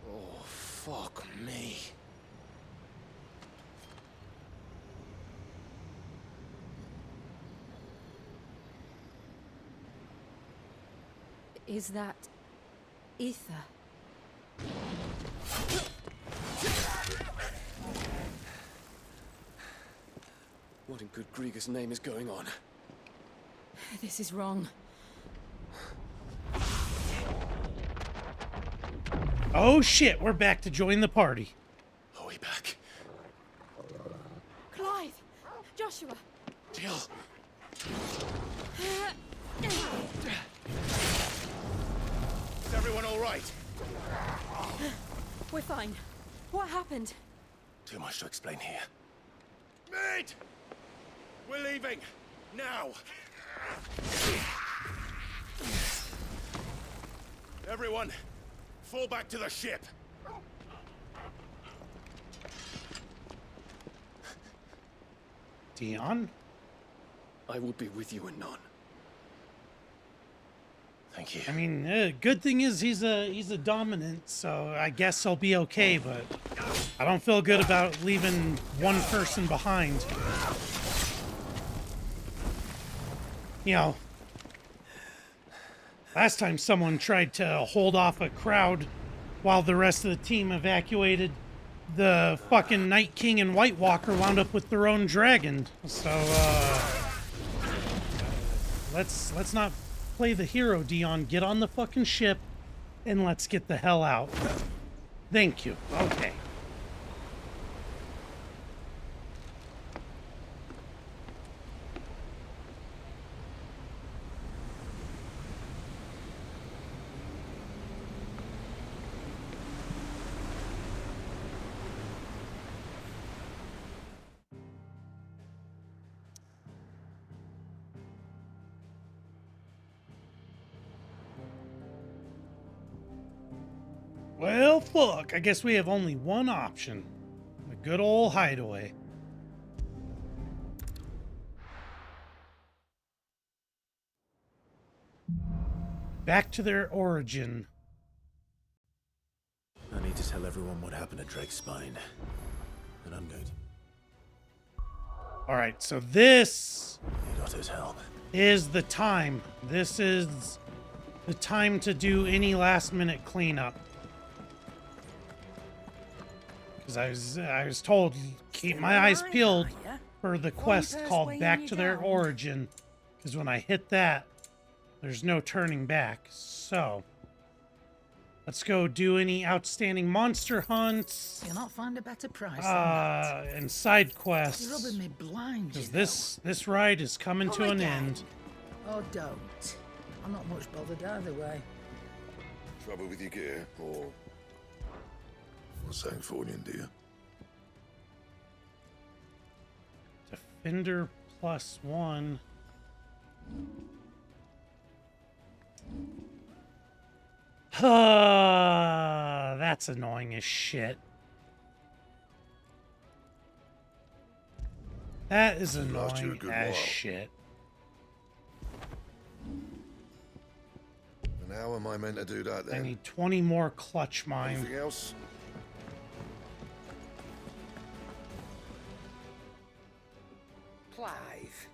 [SPEAKER 5] Oh, fuck me.
[SPEAKER 4] Is that ether?
[SPEAKER 3] What in good Grieger's name is going on?
[SPEAKER 4] This is wrong.
[SPEAKER 1] Oh shit, we're back to join the party.
[SPEAKER 7] Are we back?
[SPEAKER 13] Clive! Joshua!
[SPEAKER 7] Jill!
[SPEAKER 2] Is everyone all right?
[SPEAKER 4] We're fine. What happened?
[SPEAKER 7] Too much to explain here.
[SPEAKER 2] Mate! We're leaving! Now! Everyone, fall back to the ship!
[SPEAKER 1] Dion?
[SPEAKER 3] I will be with you anon.
[SPEAKER 7] Thank you.
[SPEAKER 1] I mean, good thing is he's a dominant, so I guess I'll be okay, but I don't feel good about leaving one person behind. You know, last time someone tried to hold off a crowd while the rest of the team evacuated, the fucking Night King and White Walker wound up with their own dragon. So, let's not play the hero, Dion. Get on the fucking ship and let's get the hell out. Thank you. Okay. Well, fuck. I guess we have only one option. A good old hideaway. back to their origin.
[SPEAKER 7] I need to tell everyone what happened at Drake's Spine. And I'm good.
[SPEAKER 1] Alright, so this
[SPEAKER 7] Otto's help
[SPEAKER 1] is the time. This is the time to do any last minute cleanup. Because I was told, keep my eyes peeled for the quest called Back to Their Origin. Because when I hit that, there's no turning back. So, let's go do any outstanding monster hunts.
[SPEAKER 16] You'll not find a better price than that.
[SPEAKER 1] And side quests.
[SPEAKER 16] You're rubbing me blind,
[SPEAKER 1] Because this ride is coming to an end.
[SPEAKER 16] Oh, don't. I'm not much bothered either way.
[SPEAKER 9] Trouble with your gear, or something Fordian, do you?
[SPEAKER 1] Defender +1. That's annoying as shit. That is annoying as shit.
[SPEAKER 9] And how am I meant to do that then?
[SPEAKER 1] I need 20 more clutch mine.
[SPEAKER 9] Anything else?
[SPEAKER 16] Clive.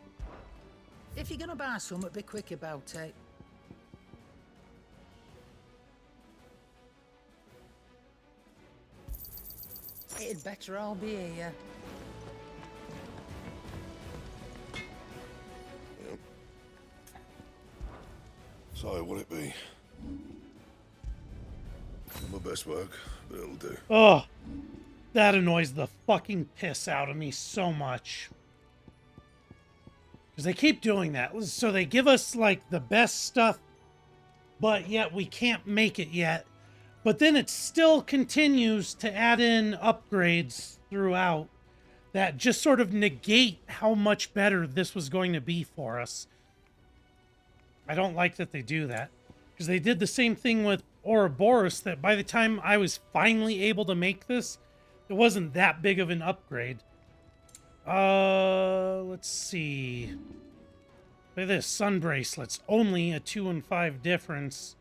[SPEAKER 16] If you're gonna buy something, be quick about it. It'd better all be here.
[SPEAKER 9] Yep. So, what'll it be? Not my best work, but it'll do.
[SPEAKER 1] Oh, that annoys the fucking piss out of me so much. Because they keep doing that. So they give us, like, the best stuff, but yet we can't make it yet. But then it still continues to add in upgrades throughout that just sort of negate how much better this was going to be for us. I don't like that they do that. Because they did the same thing with Ouroboros, that by the time I was finally able to make this, it wasn't that big of an upgrade. Let's see. Look at this, sun bracelets. Only a 2 and 5 difference.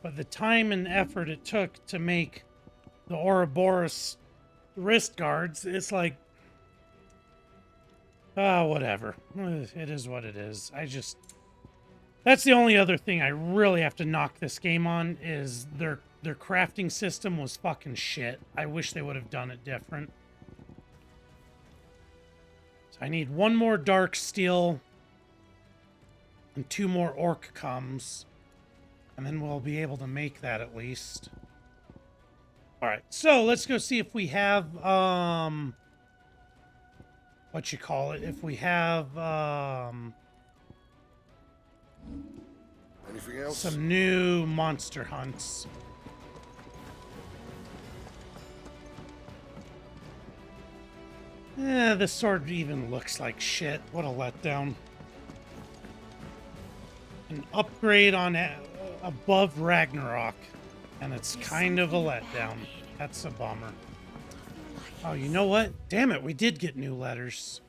[SPEAKER 1] But the time and effort it took to make the Ouroboros wrist guards, it's like... whatever. It is what it is. That's the only other thing I really have to knock this game on, is their crafting system was fucking shit. I wish they would have done it different. So I need 1 more dark steel and 2 more orc comes, and then we'll be able to make that at least. Alright, so let's go see if we have, what you call it, if we have,
[SPEAKER 9] anything else?
[SPEAKER 1] Some new monster hunts. This sword even looks like shit. What a letdown. An upgrade on above Ragnarok, and it's kind of a letdown. That's a bummer. Oh, you know what? Damn it, we did get new letters.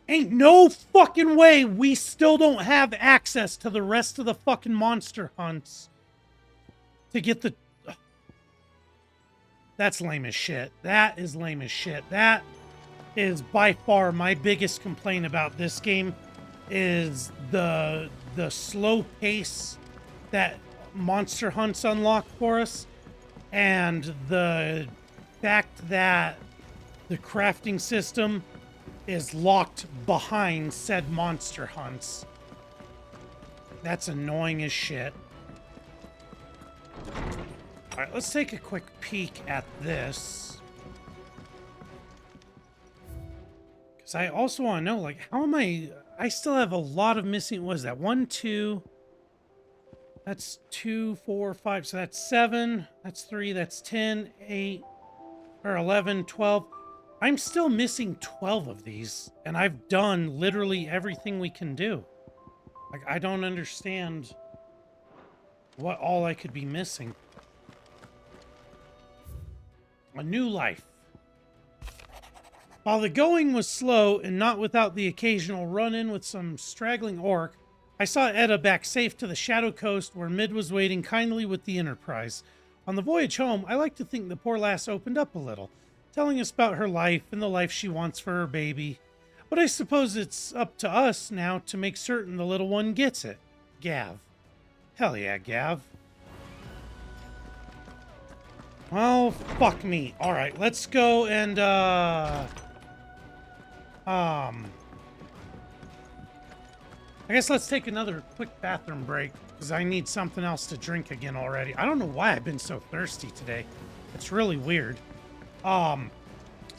[SPEAKER 1] Ain't no fucking way we still don't have access to the rest of the fucking monster hunts to get the... That's lame as shit. That is lame as shit. That is by far my biggest complaint about this game, is the slow pace that monster hunts unlock for us, and the fact that the crafting system is locked behind said monster hunts. That's annoying as shit. Alright, let's take a quick peek at this. Because I also want to know, like, how am I still have a lot of missing, what is that? 1, 2, that's 2, 4, 5, so that's 7, that's 3, that's 10, 8, or 11, 12. I'm still missing 12 of these, and I've done literally everything we can do. Like, I don't understand what all I could be missing. A new life. While the going was slow and not without the occasional run-in with some straggling orc, I saw Edda back safe to the Shadow Coast where Mid was waiting kindly with the Enterprise. On the voyage home, I like to think the poor lass opened up a little, telling us about her life and the life she wants for her baby. But I suppose it's up to us now to make certain the little one gets it. Gav. Hell yeah, Gav. Well, fuck me. Alright, let's go and, I guess let's take another quick bathroom break, because I need something else to drink again already. I don't know why I've been so thirsty today. It's really weird. So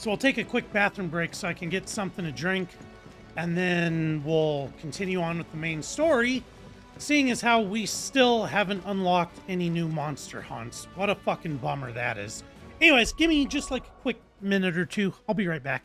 [SPEAKER 1] we'll take a quick bathroom break so I can get something to drink, and then we'll continue on with the main story, seeing as how we still haven't unlocked any new monster hunts. What a fucking bummer that is. Anyways, give me just like a quick minute or two. I'll be right back.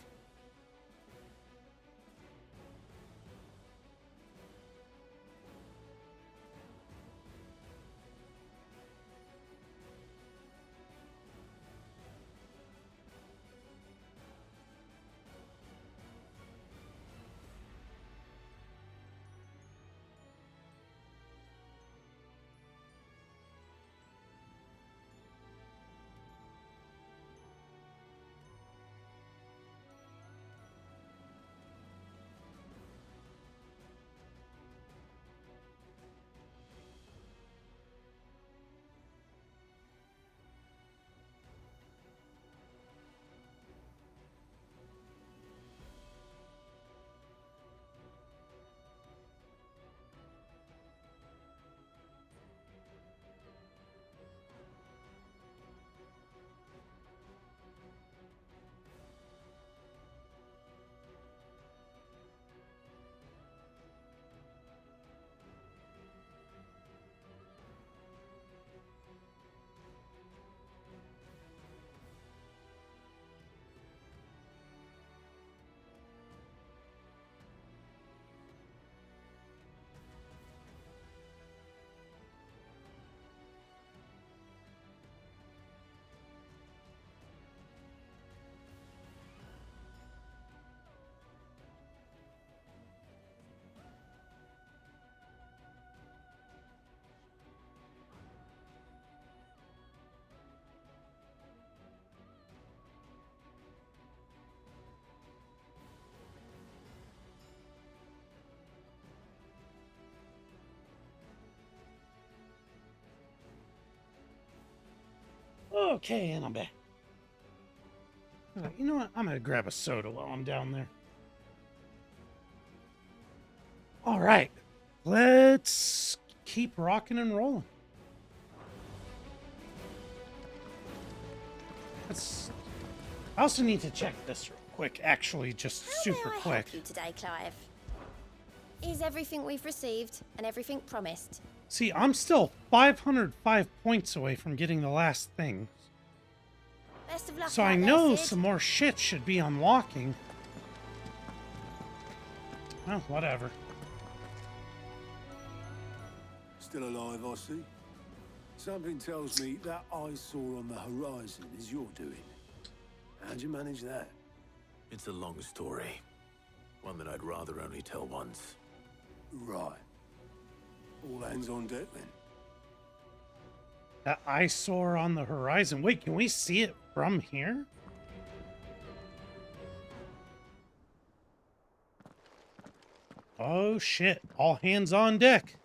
[SPEAKER 1] Okay, and I'm back. You know what? I'm gonna grab a soda while I'm down there. All right, let's keep rocking and rolling. I also need to check this real quick. Actually, just super quick.
[SPEAKER 17] How may I help you today, Clive? Is everything we've received and everything promised?
[SPEAKER 1] See, I'm still 505 points away from getting the last thing.
[SPEAKER 17] Best of luck.
[SPEAKER 1] So I know some more shit should be unlocking. Well, whatever.
[SPEAKER 18] Still alive, I see. Something tells me that eyesore on the horizon is your doing. How'd you manage that?
[SPEAKER 19] It's a long story. One that I'd rather only tell once.
[SPEAKER 18] Right. All hands on deck, then.
[SPEAKER 1] That eyesore on the horizon. Wait, can we see it from here? Oh, shit. All hands on deck.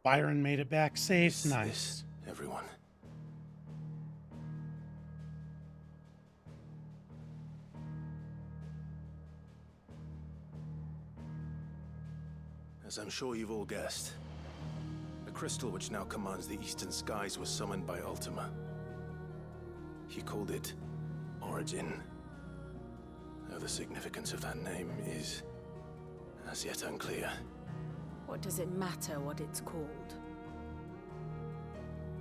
[SPEAKER 1] Byron made it back safe. Nice.
[SPEAKER 19] Everyone. As I'm sure you've all guessed, the crystal which now commands the eastern skies was summoned by Ultima. He called it Origin. Though the significance of that name is as yet unclear.
[SPEAKER 4] What does it matter what it's called?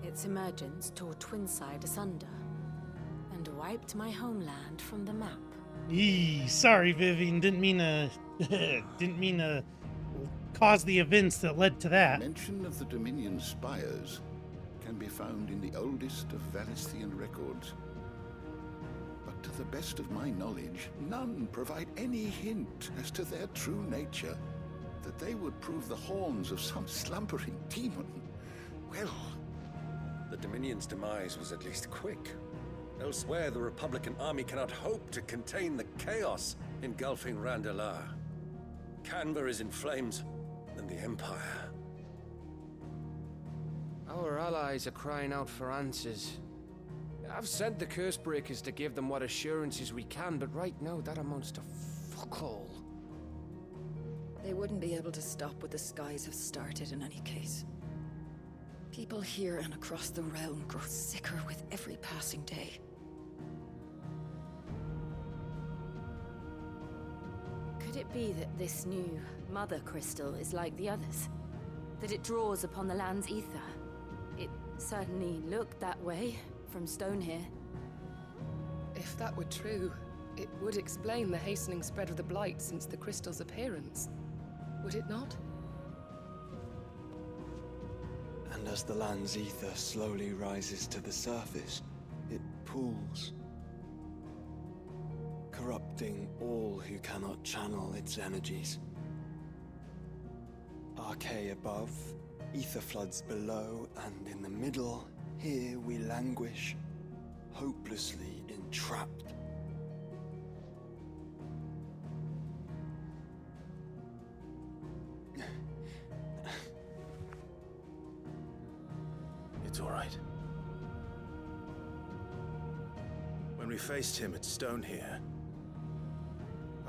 [SPEAKER 4] Its emergence tore Twinside asunder and wiped my homeland from the map.
[SPEAKER 1] Yee, sorry, Vivian. Didn't mean to cause the events that led to that.
[SPEAKER 20] Mention of the Dominion spires. can be found in the oldest of Valisthian records. But to the best of my knowledge, none provide any hint as to their true nature. That they would prove the horns of some slumbering demon. Well,
[SPEAKER 11] The Dominion's demise was at least quick. Elsewhere, the Republican army cannot hope to contain the chaos engulfing Randalar. Canva is in flames, and the Empire.
[SPEAKER 5] Our allies are crying out for answers. I've sent the Cursebreakers to give them what assurances we can, but right now that amounts to fuck all.
[SPEAKER 21] They wouldn't be able to stop what the skies have started in any case. People here and across the realm grow sicker with every passing day.
[SPEAKER 4] Could it be that this new Mother Crystal is like the others? That it draws upon the land's ether? It certainly looked that way from stone here.
[SPEAKER 22] If that were true, it would explain the hastening spread of the Blight since the crystal's appearance. Would it not?
[SPEAKER 15] And as the land's ether slowly rises to the surface, it pools, corrupting all who cannot channel its energies. Archae above, ether floods below, and in the middle, here we languish, hopelessly entrapped.
[SPEAKER 19] It's all right. When we faced him at Stone here,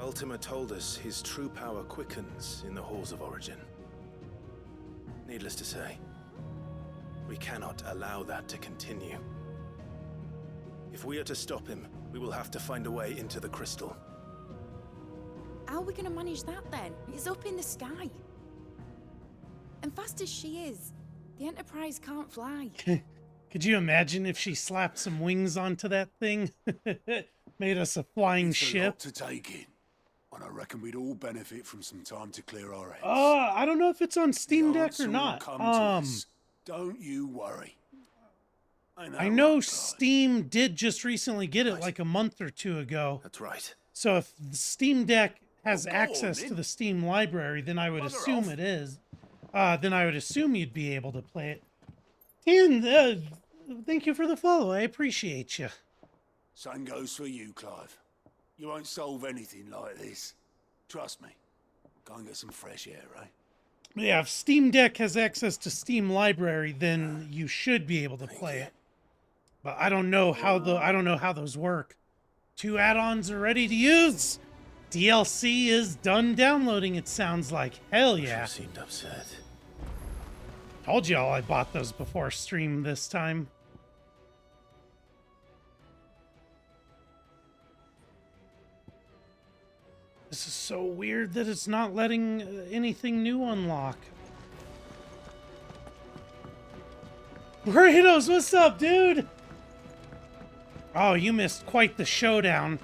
[SPEAKER 19] Ultima told us his true power quickens in the Halls of Origin. Needless to say, we cannot allow that to continue. If we are to stop him, we will have to find a way into the crystal.
[SPEAKER 10] How are we going to manage that then? It's up in the sky. And fast as she is, the Enterprise can't fly.
[SPEAKER 1] Could you imagine if she slapped some wings onto that thing? Made us a flying
[SPEAKER 18] It's a
[SPEAKER 1] ship.
[SPEAKER 18] lot to take in. And I reckon we'd all benefit from some time to clear our heads.
[SPEAKER 1] I don't know if it's on Steam
[SPEAKER 18] The
[SPEAKER 1] Deck
[SPEAKER 18] answer
[SPEAKER 1] or
[SPEAKER 18] will
[SPEAKER 1] not.
[SPEAKER 18] come to us. Don't you worry.
[SPEAKER 1] I know Steam did just recently get it like a month or two ago.
[SPEAKER 19] That's right.
[SPEAKER 1] So if the Steam Deck has access to the Steam library, then I would assume it is. Then I would assume you'd be able to play it. Dan, thank you for the follow. I appreciate you.
[SPEAKER 18] Same goes for you, Clive. You won't solve anything like this. Trust me. Go and get some fresh air, eh?
[SPEAKER 1] Yeah, if Steam Deck has access to Steam library, then you should be able to play it. But I don't know how those work. 2 add-ons are ready to use. DLC is done downloading, it sounds like. Hell yeah.
[SPEAKER 19] She seemed upset.
[SPEAKER 1] Told y'all I bought those before stream this time. This is so weird that it's not letting anything new unlock. Burritos, what's up, dude? Oh, you missed quite the showdown.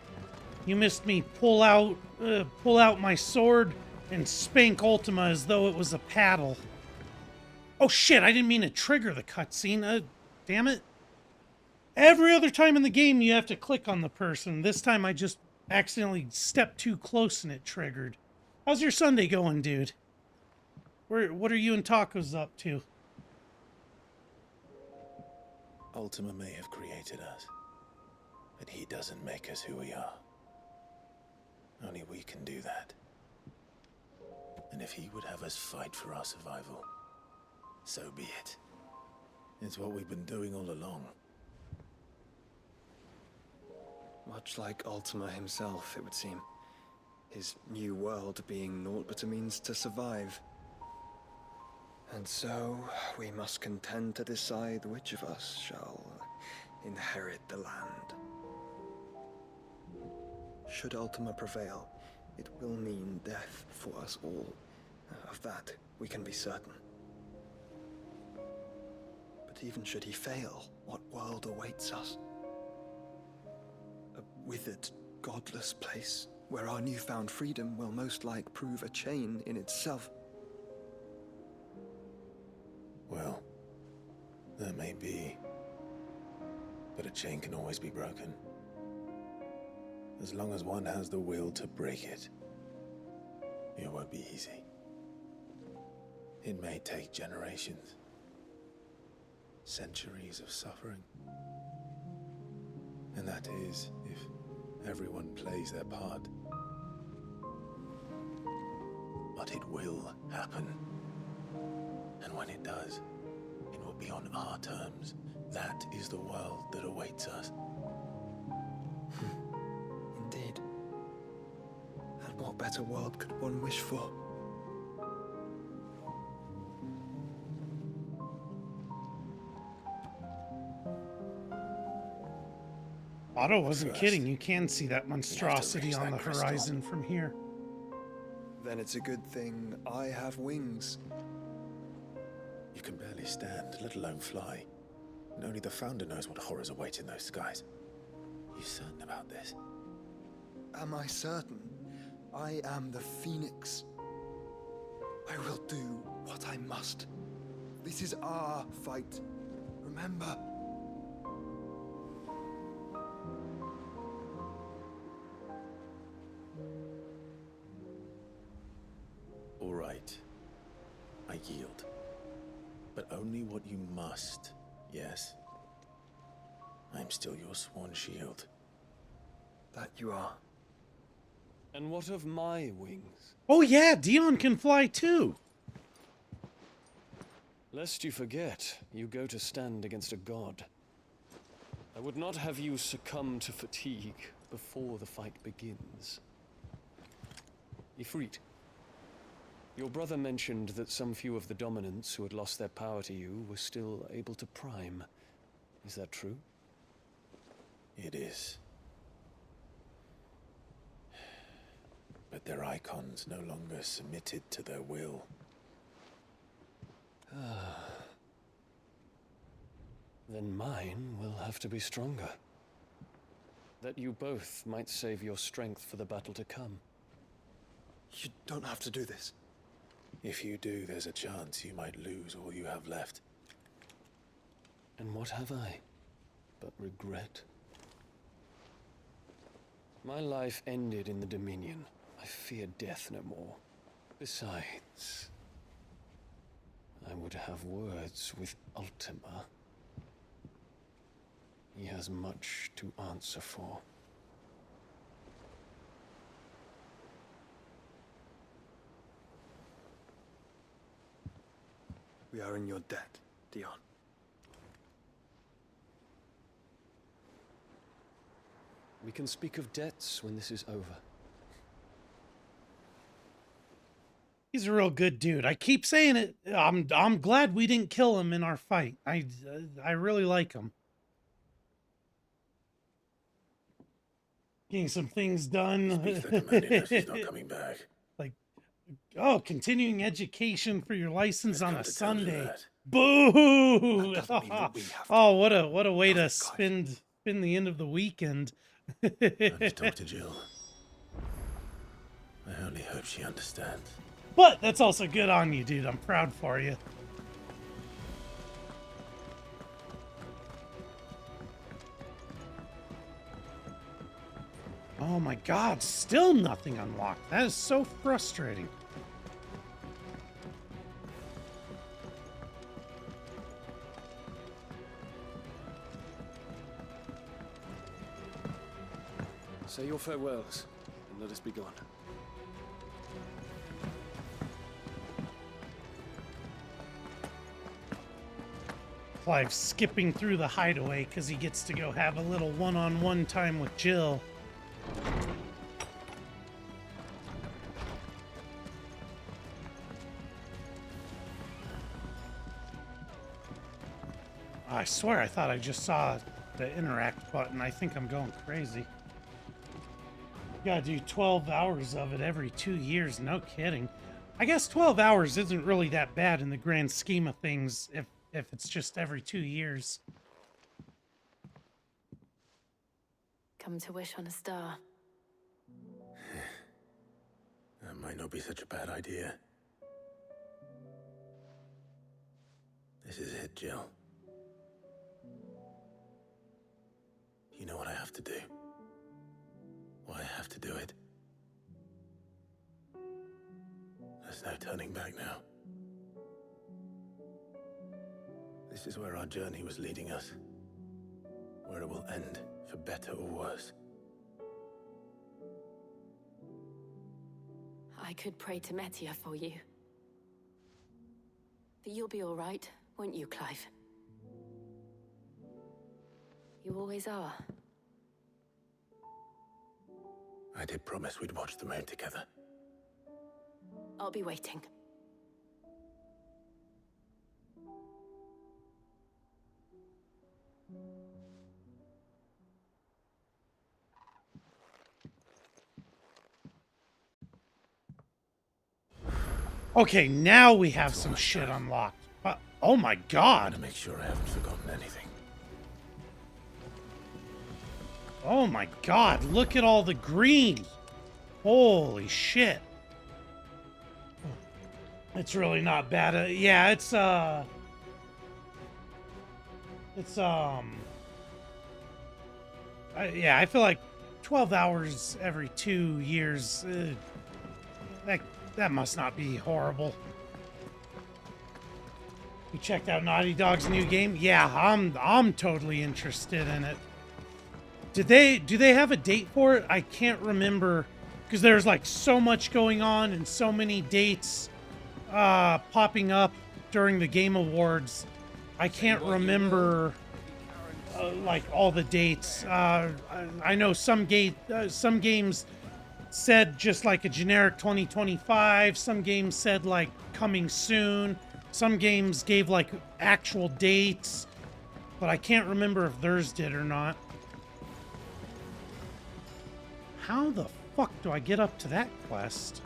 [SPEAKER 1] You missed me pull out my sword and spank Ultima as though it was a paddle. Oh shit, I didn't mean to trigger the cutscene. Damn it. Every other time in the game you have to click on the person. This time I just accidentally stepped too close and it triggered. How's your Sunday going, dude? What are you and Tacos up to?
[SPEAKER 19] Ultima may have created us, but he doesn't make us who we are. Only we can do that. And if he would have us fight for our survival, so be it. It's what we've been doing all along.
[SPEAKER 15] Much like Ultima himself, it would seem. His new world being naught but a means to survive. And so, we must contend to decide which of us shall inherit the land. Should Ultima prevail, it will mean death for us all. Of that, we can be certain. But even should he fail, what world awaits us? A withered, godless place where our newfound freedom will most like prove a chain in itself.
[SPEAKER 19] Well, That may be. But a chain can always be broken. As long as one has the will to break it. It won't be easy. It may take generations. Centuries of suffering. And that is if everyone plays their part. But it will happen. And when it does, it will be on our terms. That is the world that awaits us.
[SPEAKER 15] Indeed. And what better world could one wish for?
[SPEAKER 1] Otto wasn't kidding. You can see that monstrosity on the horizon from here.
[SPEAKER 15] Then it's a good thing I have wings.
[SPEAKER 19] You can barely stand, let alone fly. And only the Founder knows what horrors await in those skies. You certain about this?
[SPEAKER 15] Am I certain? I am the Phoenix. I will do what I must. This is our fight. Remember.
[SPEAKER 19] All right. I yield. But only what you must, yes? I'm still your sworn shield.
[SPEAKER 15] That you are.
[SPEAKER 3] And what of my wings?
[SPEAKER 1] Oh yeah, Dion can fly too.
[SPEAKER 3] Lest you forget, you go to stand against a god. I would not have you succumb to fatigue before the fight begins. Ifrit, your brother mentioned that some few of the dominants who had lost their power to you were still able to prime. Is that true?
[SPEAKER 19] It is. But their icons no longer submitted to their will.
[SPEAKER 3] Then mine will have to be stronger. That you both might save your strength for the battle to come.
[SPEAKER 15] You don't have to do this.
[SPEAKER 19] If you do, there's a chance you might lose all you have left.
[SPEAKER 3] And what have I but regret? My life ended in the Dominion. I fear death no more. Besides, I would have words with Ultima. He has much to answer for.
[SPEAKER 15] We are in your debt, Dion.
[SPEAKER 3] We can speak of debts when this is over.
[SPEAKER 1] He's a real good dude. I keep saying it. I'm glad we didn't kill him in our fight. I really like him. Getting some things done.
[SPEAKER 19] Speak to the commander, she's not coming back.
[SPEAKER 1] Like, oh, continuing education for your license on a Sunday.
[SPEAKER 19] That.
[SPEAKER 1] Boo! Oh, what a way to spend the end of the weekend.
[SPEAKER 19] I have to talk to Jill. I only hope she understands.
[SPEAKER 1] But that's also good on you, dude. I'm proud for you. Oh my god, still nothing unlocked. That is so frustrating.
[SPEAKER 3] Say your farewells, and let us be gone.
[SPEAKER 1] Clive's skipping through the hideaway because he gets to go have a little one-on-one time with Jill. I swear I thought I just saw the interact button. I think I'm going crazy. You gotta do 12 hours of it every 2 years. No kidding. I guess 12 hours isn't really that bad in the grand scheme of things if it's just every 2 years.
[SPEAKER 4] Come to wish on a star.
[SPEAKER 19] That might not be such a bad idea. This is it, Jill. know what I have to do. Why I have to do it. There's no turning back now. This is where our journey was leading us. Where it will end, for better or worse.
[SPEAKER 4] I could pray to Metia for you. But you'll be all right, won't you, Clive? You always are.
[SPEAKER 19] I did promise we'd watch the moon together.
[SPEAKER 4] I'll be waiting.
[SPEAKER 1] Okay, now we have some shit unlocked. Oh my god.
[SPEAKER 19] To make sure I haven't forgotten anything.
[SPEAKER 1] Oh my god, look at all the green. Holy shit. It's really not bad. Yeah, I feel like 12 hours every 2 years. That must not be horrible. You checked out Naughty Dog's new game? Yeah, I'm totally interested in it. Do they have a date for it? I can't remember, because there's like so much going on and so many dates popping up during the Game Awards. I can't remember like all the dates. I know some games said just like a generic 2025. Some games said like coming soon. Some games gave like actual dates, but I can't remember if theirs did or not. How the fuck do I get up to that quest?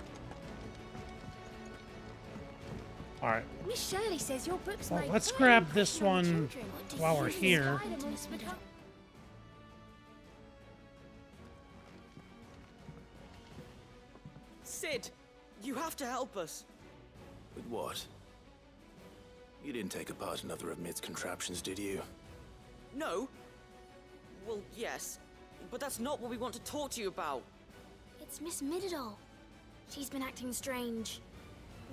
[SPEAKER 1] Alright.
[SPEAKER 17] Miss Shirley says your books
[SPEAKER 1] Well,
[SPEAKER 17] made
[SPEAKER 1] let's
[SPEAKER 17] very
[SPEAKER 1] grab
[SPEAKER 17] impression
[SPEAKER 1] this
[SPEAKER 17] on the
[SPEAKER 1] one
[SPEAKER 17] children.
[SPEAKER 1] while we're here.
[SPEAKER 6] Sid, you have to help us.
[SPEAKER 19] With what? You didn't take apart another of Mid's contraptions, did you?
[SPEAKER 6] No. Well, yes. But that's not what we want to talk to you about.
[SPEAKER 17] It's Miss Mididol. She's been acting strange.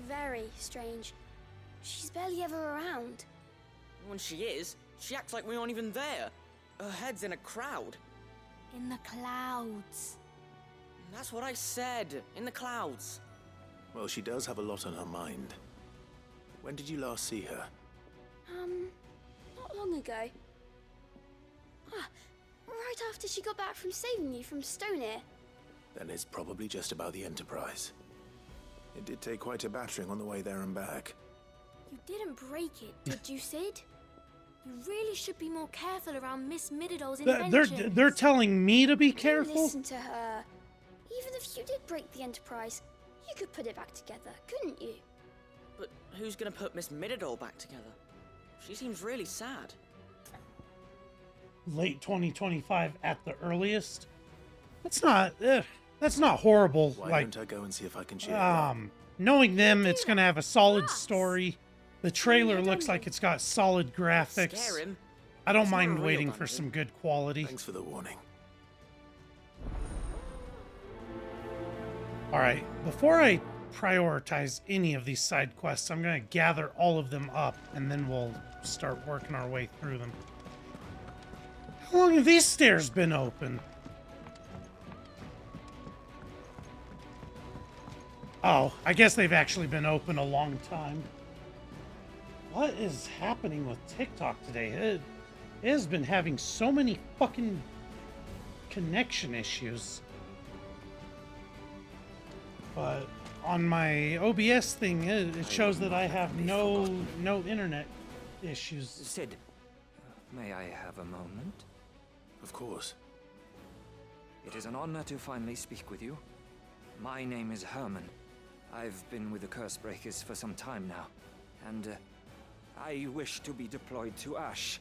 [SPEAKER 17] Very strange. She's barely ever around.
[SPEAKER 6] When she is, she acts like we aren't even there. Her head's in a crowd.
[SPEAKER 17] In the clouds.
[SPEAKER 6] That's what I said. In the clouds.
[SPEAKER 19] Well, she does have a lot on her mind. When did you last see her?
[SPEAKER 17] Not long ago. Right after she got back from saving you from Stoneir.
[SPEAKER 19] Then it's probably just about the Enterprise. It did take quite a battering on the way there and back.
[SPEAKER 17] You didn't break it, did you, Sid? You really should be more careful around Miss Mididol's inventions.
[SPEAKER 1] They're telling me to be
[SPEAKER 17] Don't
[SPEAKER 1] careful?
[SPEAKER 17] listen to her. Even if you did break the Enterprise, you could put it back together, couldn't you?
[SPEAKER 6] But who's gonna put Miss Mididol back together? She seems really sad.
[SPEAKER 1] Late 2025 at the earliest. That's not horrible.
[SPEAKER 19] Why don't I go and see if I can cheer her up?
[SPEAKER 1] Knowing them, it's gonna have a solid story. The trailer looks like it's got solid graphics.
[SPEAKER 6] Scare him.
[SPEAKER 1] I don't
[SPEAKER 6] It's not a
[SPEAKER 1] mind
[SPEAKER 6] real
[SPEAKER 1] waiting for
[SPEAKER 6] dungeon.
[SPEAKER 1] some good quality.
[SPEAKER 19] Thanks for the warning.
[SPEAKER 1] Alright, before I prioritize any of these side quests, I'm gonna gather all of them up, and then we'll start working our way through them. How long have these stairs been open? Oh, I guess they've actually been open a long time. What is happening with TikTok today? It has been having so many fucking connection issues. But on my OBS thing, it shows that I have no internet issues.
[SPEAKER 14] Sid, may I have a moment?
[SPEAKER 19] Of course.
[SPEAKER 14] It is an honor to finally speak with you. My name is Herman. I've been with the Cursebreakers for some time now, and I wish to be deployed to Ash.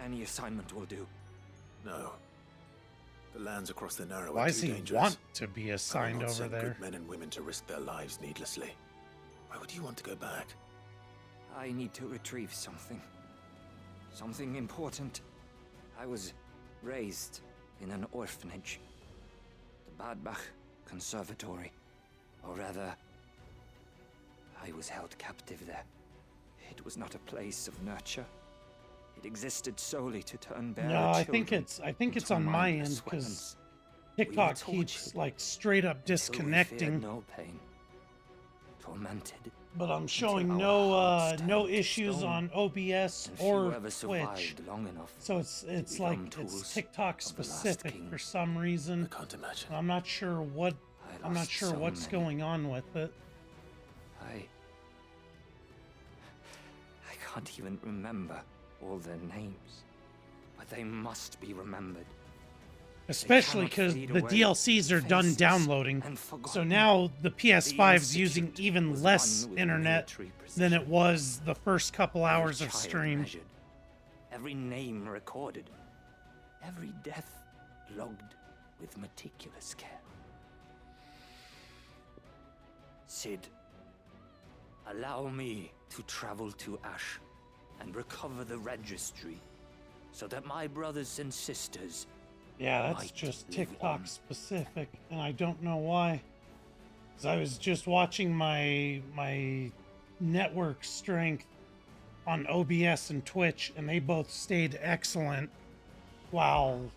[SPEAKER 14] Any assignment will do.
[SPEAKER 19] No. The lands across the Narrow
[SPEAKER 1] Why
[SPEAKER 19] are
[SPEAKER 1] does
[SPEAKER 19] too
[SPEAKER 1] he
[SPEAKER 19] dangerous.
[SPEAKER 1] want to be
[SPEAKER 19] I will
[SPEAKER 1] assigned
[SPEAKER 19] not
[SPEAKER 1] over
[SPEAKER 19] send
[SPEAKER 1] there?
[SPEAKER 19] good men and women to risk their lives needlessly. Why would you want to go back?
[SPEAKER 14] I need to retrieve something. Something important. I was raised in an orphanage. The Badbach Conservatory. Or rather, I was held captive there. It was not a place of nurture. It existed solely to turn bare
[SPEAKER 1] No, I
[SPEAKER 14] children
[SPEAKER 1] think it's
[SPEAKER 14] into
[SPEAKER 1] on my end
[SPEAKER 14] mindless
[SPEAKER 1] because
[SPEAKER 14] weapons.
[SPEAKER 1] TikTok
[SPEAKER 14] We were
[SPEAKER 1] keeps like straight up
[SPEAKER 14] until we feared
[SPEAKER 1] disconnecting.
[SPEAKER 14] no pain. Tormented.
[SPEAKER 1] But I'm
[SPEAKER 14] until
[SPEAKER 1] showing
[SPEAKER 14] our
[SPEAKER 1] no
[SPEAKER 14] hearts
[SPEAKER 1] no
[SPEAKER 14] turned to
[SPEAKER 1] issues
[SPEAKER 14] stone,
[SPEAKER 1] on OBS
[SPEAKER 14] and few
[SPEAKER 1] or
[SPEAKER 14] ever
[SPEAKER 1] Twitch.
[SPEAKER 14] survived long enough
[SPEAKER 1] So it's
[SPEAKER 14] become
[SPEAKER 1] like it's
[SPEAKER 14] tools
[SPEAKER 1] TikTok
[SPEAKER 14] of the last
[SPEAKER 1] specific
[SPEAKER 14] king.
[SPEAKER 1] for some reason.
[SPEAKER 19] I can't imagine.
[SPEAKER 1] I'm not sure what I'm not
[SPEAKER 14] lost
[SPEAKER 1] sure
[SPEAKER 14] so
[SPEAKER 1] what's
[SPEAKER 14] many.
[SPEAKER 1] going on with it.
[SPEAKER 14] I can't even remember all their names, but they must be remembered.
[SPEAKER 1] Especially
[SPEAKER 14] cannot
[SPEAKER 1] because
[SPEAKER 14] fade
[SPEAKER 1] the
[SPEAKER 14] away.
[SPEAKER 1] DLCs are done
[SPEAKER 14] Faceless
[SPEAKER 1] downloading.
[SPEAKER 14] and
[SPEAKER 1] So
[SPEAKER 14] forgotten.
[SPEAKER 1] now the PS5's
[SPEAKER 14] The
[SPEAKER 1] using
[SPEAKER 14] Institute
[SPEAKER 1] even
[SPEAKER 14] was
[SPEAKER 1] less
[SPEAKER 14] one with
[SPEAKER 1] internet
[SPEAKER 14] military
[SPEAKER 1] than it was the first couple hours
[SPEAKER 14] Every
[SPEAKER 1] of
[SPEAKER 14] child
[SPEAKER 1] stream.
[SPEAKER 14] measured, every name recorded, every death logged with meticulous care. Sid, allow me to travel to Ash and recover the registry so that my brothers and sisters
[SPEAKER 1] Yeah, that's
[SPEAKER 14] might
[SPEAKER 1] just
[SPEAKER 14] live
[SPEAKER 1] TikTok
[SPEAKER 14] on.
[SPEAKER 1] specific, and I don't know why. 'Cause I was just watching my network strength on OBS and Twitch, and they both stayed excellent while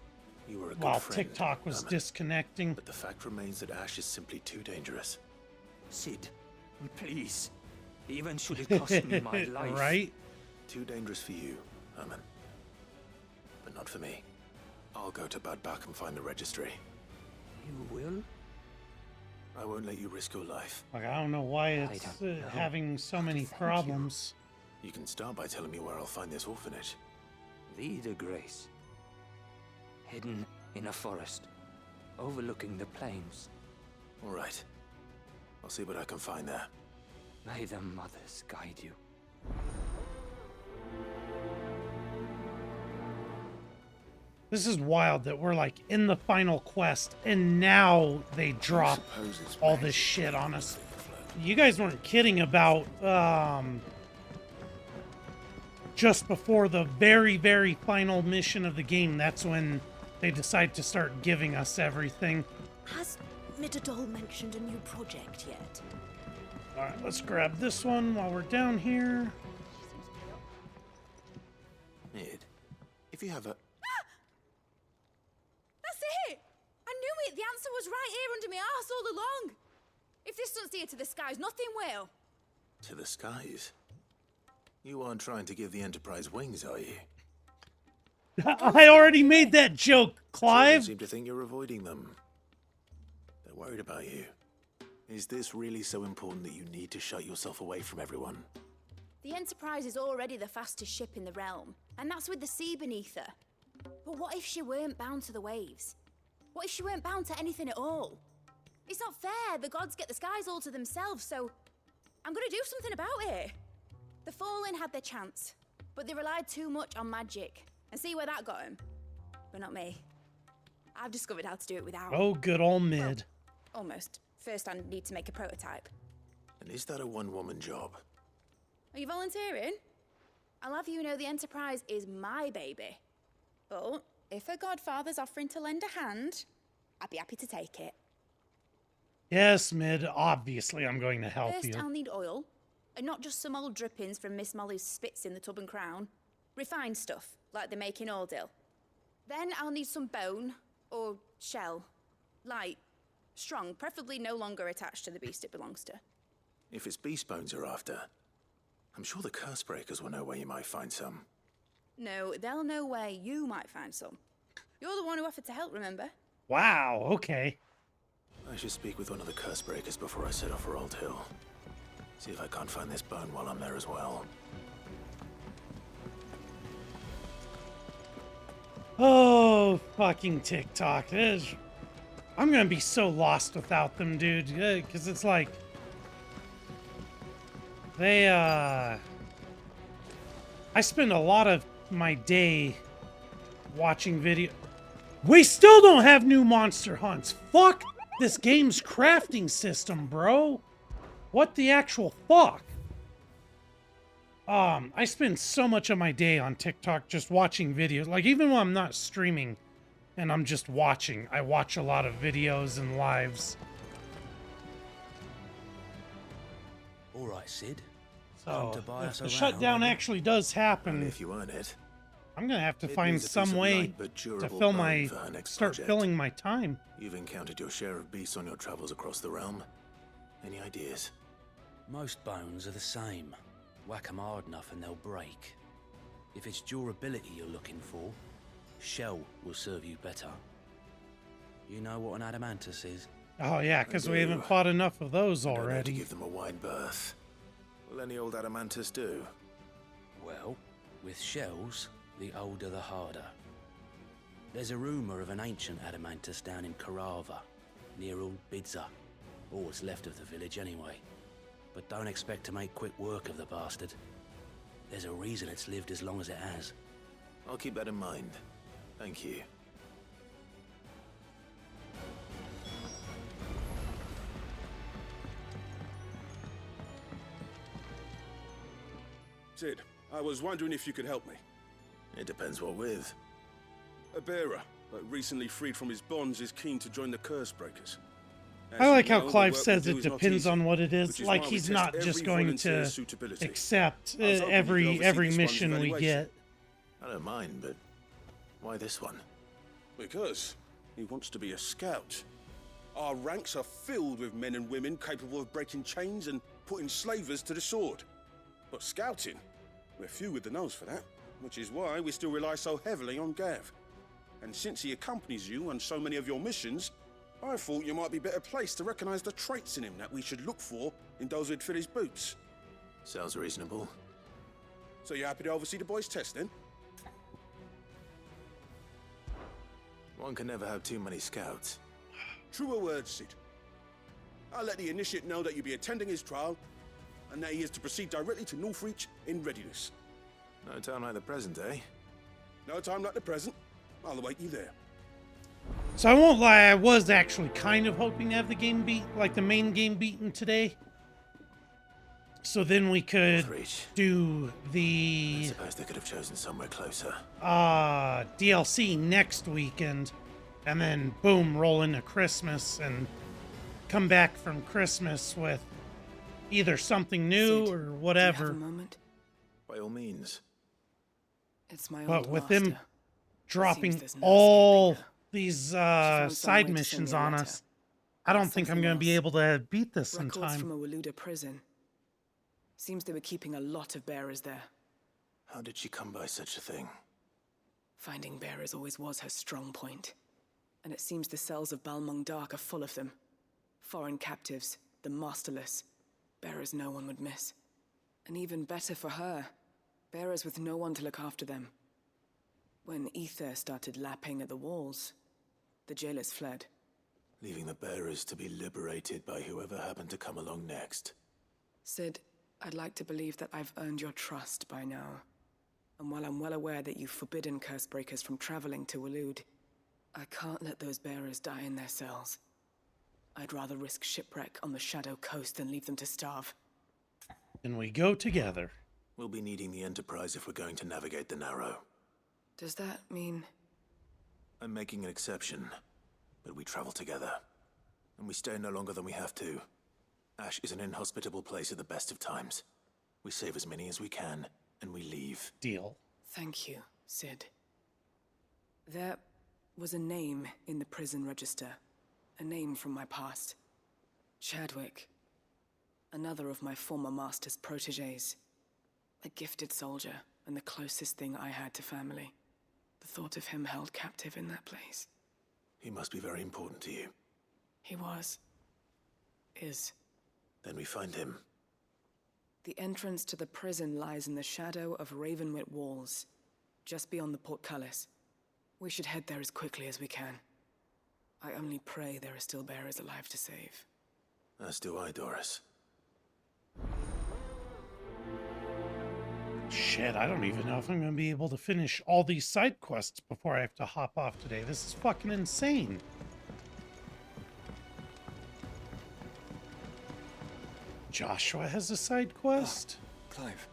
[SPEAKER 19] You were a good
[SPEAKER 1] while
[SPEAKER 19] friend,
[SPEAKER 1] TikTok was
[SPEAKER 19] Herman.
[SPEAKER 1] disconnecting.
[SPEAKER 19] But the fact remains that Ash is simply too dangerous.
[SPEAKER 14] Sid, please, even should it cost me my life.
[SPEAKER 1] Right?
[SPEAKER 19] Too dangerous for you, Herman. But not for me. I'll go to Badbach and find the registry.
[SPEAKER 14] You will?
[SPEAKER 19] I won't let you risk your life.
[SPEAKER 1] Like, I don't know why it's
[SPEAKER 19] don't know.
[SPEAKER 1] having so many problems.
[SPEAKER 19] You can start by telling me where I'll find this orphanage.
[SPEAKER 14] Thee the Grace. Hidden in a forest, overlooking the plains.
[SPEAKER 19] All right. I'll see what I can find there.
[SPEAKER 14] May the mothers guide you.
[SPEAKER 1] This is wild that we're like in the final quest, and now they drop all this shit on us. You guys weren't kidding about just before the very, very final mission of the game. That's when they decide to start giving us everything.
[SPEAKER 8] Has Midadol mentioned a new project yet?
[SPEAKER 1] All right, let's grab this one while we're down here.
[SPEAKER 19] Mid, if you have a...
[SPEAKER 10] That's it! I knew it! The answer was right here under my arse all along! If this doesn't steer to the skies, nothing will!
[SPEAKER 19] To the skies? You aren't trying to give the Enterprise wings, are you?
[SPEAKER 1] I already made that joke,
[SPEAKER 19] Children
[SPEAKER 1] Clive.
[SPEAKER 19] seem to think you're avoiding them. They're worried about you. Is this really so important that you need to shut yourself away from everyone?
[SPEAKER 10] The Enterprise is already the fastest ship in the realm, and that's with the sea beneath her. But what if she weren't bound to the waves? What if she weren't bound to anything at all? It's not fair. The gods get the skies all to themselves, so I'm gonna do something about it. The Fallen had their chance, but they relied too much on magic. And see where that got them? But not me. I've discovered how to do it without.
[SPEAKER 1] Oh, good old Mid.
[SPEAKER 10] Almost. First, I need to make a prototype.
[SPEAKER 19] And is that a one-woman job?
[SPEAKER 10] Are you volunteering? I'll have you know the Enterprise is my baby. But if her godfather's offering to lend a hand, I'd be happy to take it.
[SPEAKER 1] Yes, Mid, obviously I'm going to help
[SPEAKER 10] First,
[SPEAKER 1] you.
[SPEAKER 10] I'll need oil, and not just some old drippings from Miss Molly's spits in the Tub and Crown. Refined stuff, like they make in Ordil. Then I'll need some bone, or shell. Light, strong, preferably no longer attached to the beast it belongs to.
[SPEAKER 19] If it's beast bones you're after, I'm sure the curse breakers will know where you might find some.
[SPEAKER 10] No, they'll know where you might find some. You're the one who offered to help, remember?
[SPEAKER 1] Wow, okay.
[SPEAKER 19] I should speak with one of the curse breakers before I set off for Old Hill. See if I can't find this bone while I'm there as well.
[SPEAKER 1] Oh, fucking TikTok. I'm gonna be so lost without them, dude. Because it's like... I spend a lot of my day watching video... We still don't have new monster hunts! Fuck this game's crafting system, bro! What the actual fuck? I spend so much of my day on TikTok just watching videos. Like, even when I'm not streaming, and I'm just watching. I watch a lot of videos and lives.
[SPEAKER 12] All right, Sid.
[SPEAKER 1] So,
[SPEAKER 12] to buy
[SPEAKER 1] if
[SPEAKER 12] us
[SPEAKER 1] the
[SPEAKER 12] around,
[SPEAKER 1] shutdown
[SPEAKER 12] are you?
[SPEAKER 1] actually does happen,
[SPEAKER 19] If you earn it.
[SPEAKER 1] I'm gonna have to
[SPEAKER 19] It
[SPEAKER 1] find
[SPEAKER 19] means a piece
[SPEAKER 1] some
[SPEAKER 19] of
[SPEAKER 1] way
[SPEAKER 19] light but
[SPEAKER 1] to
[SPEAKER 19] durable
[SPEAKER 1] fill
[SPEAKER 19] bone
[SPEAKER 1] my
[SPEAKER 19] for her next
[SPEAKER 1] start
[SPEAKER 19] project.
[SPEAKER 1] filling my time.
[SPEAKER 19] You've encountered your share of beasts on your travels across the realm. Any ideas?
[SPEAKER 12] Most bones are the same. Whack 'em hard enough and they'll break. If it's durability you're looking for, shell will serve you better. You know what an adamantus is?
[SPEAKER 1] Oh yeah, because we
[SPEAKER 19] do.
[SPEAKER 1] haven't fought enough of those
[SPEAKER 19] I don't know to
[SPEAKER 1] already.
[SPEAKER 19] give them a wide berth. Will any old adamantus do?
[SPEAKER 12] Well, with shells, the older the harder. There's a rumour of an ancient adamantus down in Karava, near Old Bidza. All what's left of the village anyway. But don't expect to make quick work of the bastard. There's a reason it's lived as long as it has.
[SPEAKER 19] I'll keep that in mind. Thank you.
[SPEAKER 13] Sid, I was wondering if you could help me.
[SPEAKER 19] It depends what with.
[SPEAKER 13] A bearer, but recently freed from his bonds, is keen to join the Curse Breakers. As
[SPEAKER 1] I like
[SPEAKER 13] you
[SPEAKER 1] how
[SPEAKER 13] know, the
[SPEAKER 1] Clive
[SPEAKER 13] work we
[SPEAKER 1] says
[SPEAKER 13] do
[SPEAKER 1] it
[SPEAKER 13] is not
[SPEAKER 1] depends
[SPEAKER 13] easy,
[SPEAKER 1] on what it
[SPEAKER 13] which
[SPEAKER 1] is.
[SPEAKER 13] is
[SPEAKER 1] Like
[SPEAKER 13] why we
[SPEAKER 1] he's
[SPEAKER 13] test
[SPEAKER 1] not just
[SPEAKER 13] every
[SPEAKER 1] going
[SPEAKER 13] volunteer's
[SPEAKER 1] to
[SPEAKER 13] suitability.
[SPEAKER 1] accept
[SPEAKER 13] I was hoping you could
[SPEAKER 1] every
[SPEAKER 13] oversee
[SPEAKER 1] every
[SPEAKER 13] this one's
[SPEAKER 1] mission we
[SPEAKER 13] evaluation.
[SPEAKER 1] get.
[SPEAKER 19] I don't mind, but why this one?
[SPEAKER 13] Because he wants to be a scout. Our ranks are filled with men and women capable of breaking chains and putting slavers to the sword. But scouting, we're few with the nose for that, which is why we still rely so heavily on Gav. And since he accompanies you on so many of your missions, I thought you might be better placed to recognize the traits in him that we should look for in those who'd fill his boots.
[SPEAKER 19] Sounds reasonable.
[SPEAKER 13] So you happy to oversee the boys' test then?
[SPEAKER 19] One can never have too many scouts.
[SPEAKER 13] Truer words, Sid. I'll let the initiate know that you'll be attending his trial, and that he is to proceed directly to Northreach in readiness.
[SPEAKER 19] No time like the present, eh?
[SPEAKER 13] No time like the present. I'll await you there.
[SPEAKER 1] So I won't lie, I was actually kind of hoping to have the game beat, like the main game beaten today. So then we could do
[SPEAKER 19] I
[SPEAKER 1] the
[SPEAKER 19] suppose they could have chosen somewhere closer.
[SPEAKER 1] DLC next weekend, and then boom, roll into Christmas and come back from Christmas with either something new
[SPEAKER 22] Sid,
[SPEAKER 1] or
[SPEAKER 22] do you have
[SPEAKER 1] whatever.
[SPEAKER 22] a moment?
[SPEAKER 19] By all means.
[SPEAKER 22] It's my
[SPEAKER 1] But
[SPEAKER 22] old
[SPEAKER 1] with
[SPEAKER 22] master.
[SPEAKER 1] them dropping
[SPEAKER 22] Seems there's no
[SPEAKER 1] all these
[SPEAKER 22] found some
[SPEAKER 1] side
[SPEAKER 22] way to
[SPEAKER 1] missions
[SPEAKER 22] send me a
[SPEAKER 1] on
[SPEAKER 22] letter.
[SPEAKER 1] us, I don't think I'm
[SPEAKER 22] Something
[SPEAKER 1] going to be
[SPEAKER 22] else.
[SPEAKER 1] able to beat this in
[SPEAKER 22] Records
[SPEAKER 1] time.
[SPEAKER 22] from a Waluda prison. Seems they were keeping a lot of bearers there.
[SPEAKER 19] How did she come by such a thing?
[SPEAKER 22] Finding bearers always was her strong point. And it seems the cells of Balmung Dark are full of them. Foreign captives, the masterless. Bearers no one would miss. And even better for her, bearers with no one to look after them. When Ether started lapping at the walls, the jailers fled.
[SPEAKER 19] Leaving the bearers to be liberated by whoever happened to come along next.
[SPEAKER 22] Sid, I'd like to believe that I've earned your trust by now. And while I'm well aware that you've forbidden Cursebreakers from traveling to Waloed, I can't let those bearers die in their cells. I'd rather risk shipwreck on the Shadow Coast than leave them to starve.
[SPEAKER 1] And we go together.
[SPEAKER 19] We'll be needing the Enterprise if we're going to navigate the Narrow.
[SPEAKER 22] Does that mean...
[SPEAKER 19] I'm making an exception, but we travel together. And we stay no longer than we have to. Ash is an inhospitable place at the best of times. We save as many as we can, and we leave.
[SPEAKER 1] Deal.
[SPEAKER 22] Thank you, Sid. There was a name in the prison register. A name from my past. Chadwick. Another of my former master's protégés. A gifted soldier, and the closest thing I had to family. The thought of him held captive in that place.
[SPEAKER 19] He must be very important to you.
[SPEAKER 22] He was. Is.
[SPEAKER 19] Then we find him.
[SPEAKER 22] The entrance to the prison lies in the shadow of Ravenwit Walls, just beyond the portcullis. We should head there as quickly as we can. I only pray there are still bearers alive to save.
[SPEAKER 19] As do I, Doris.
[SPEAKER 1] Shit, I don't even know if I'm going to be able to finish all these side quests before I have to hop off today. This is fucking insane. Joshua has a side quest?
[SPEAKER 15] Clive.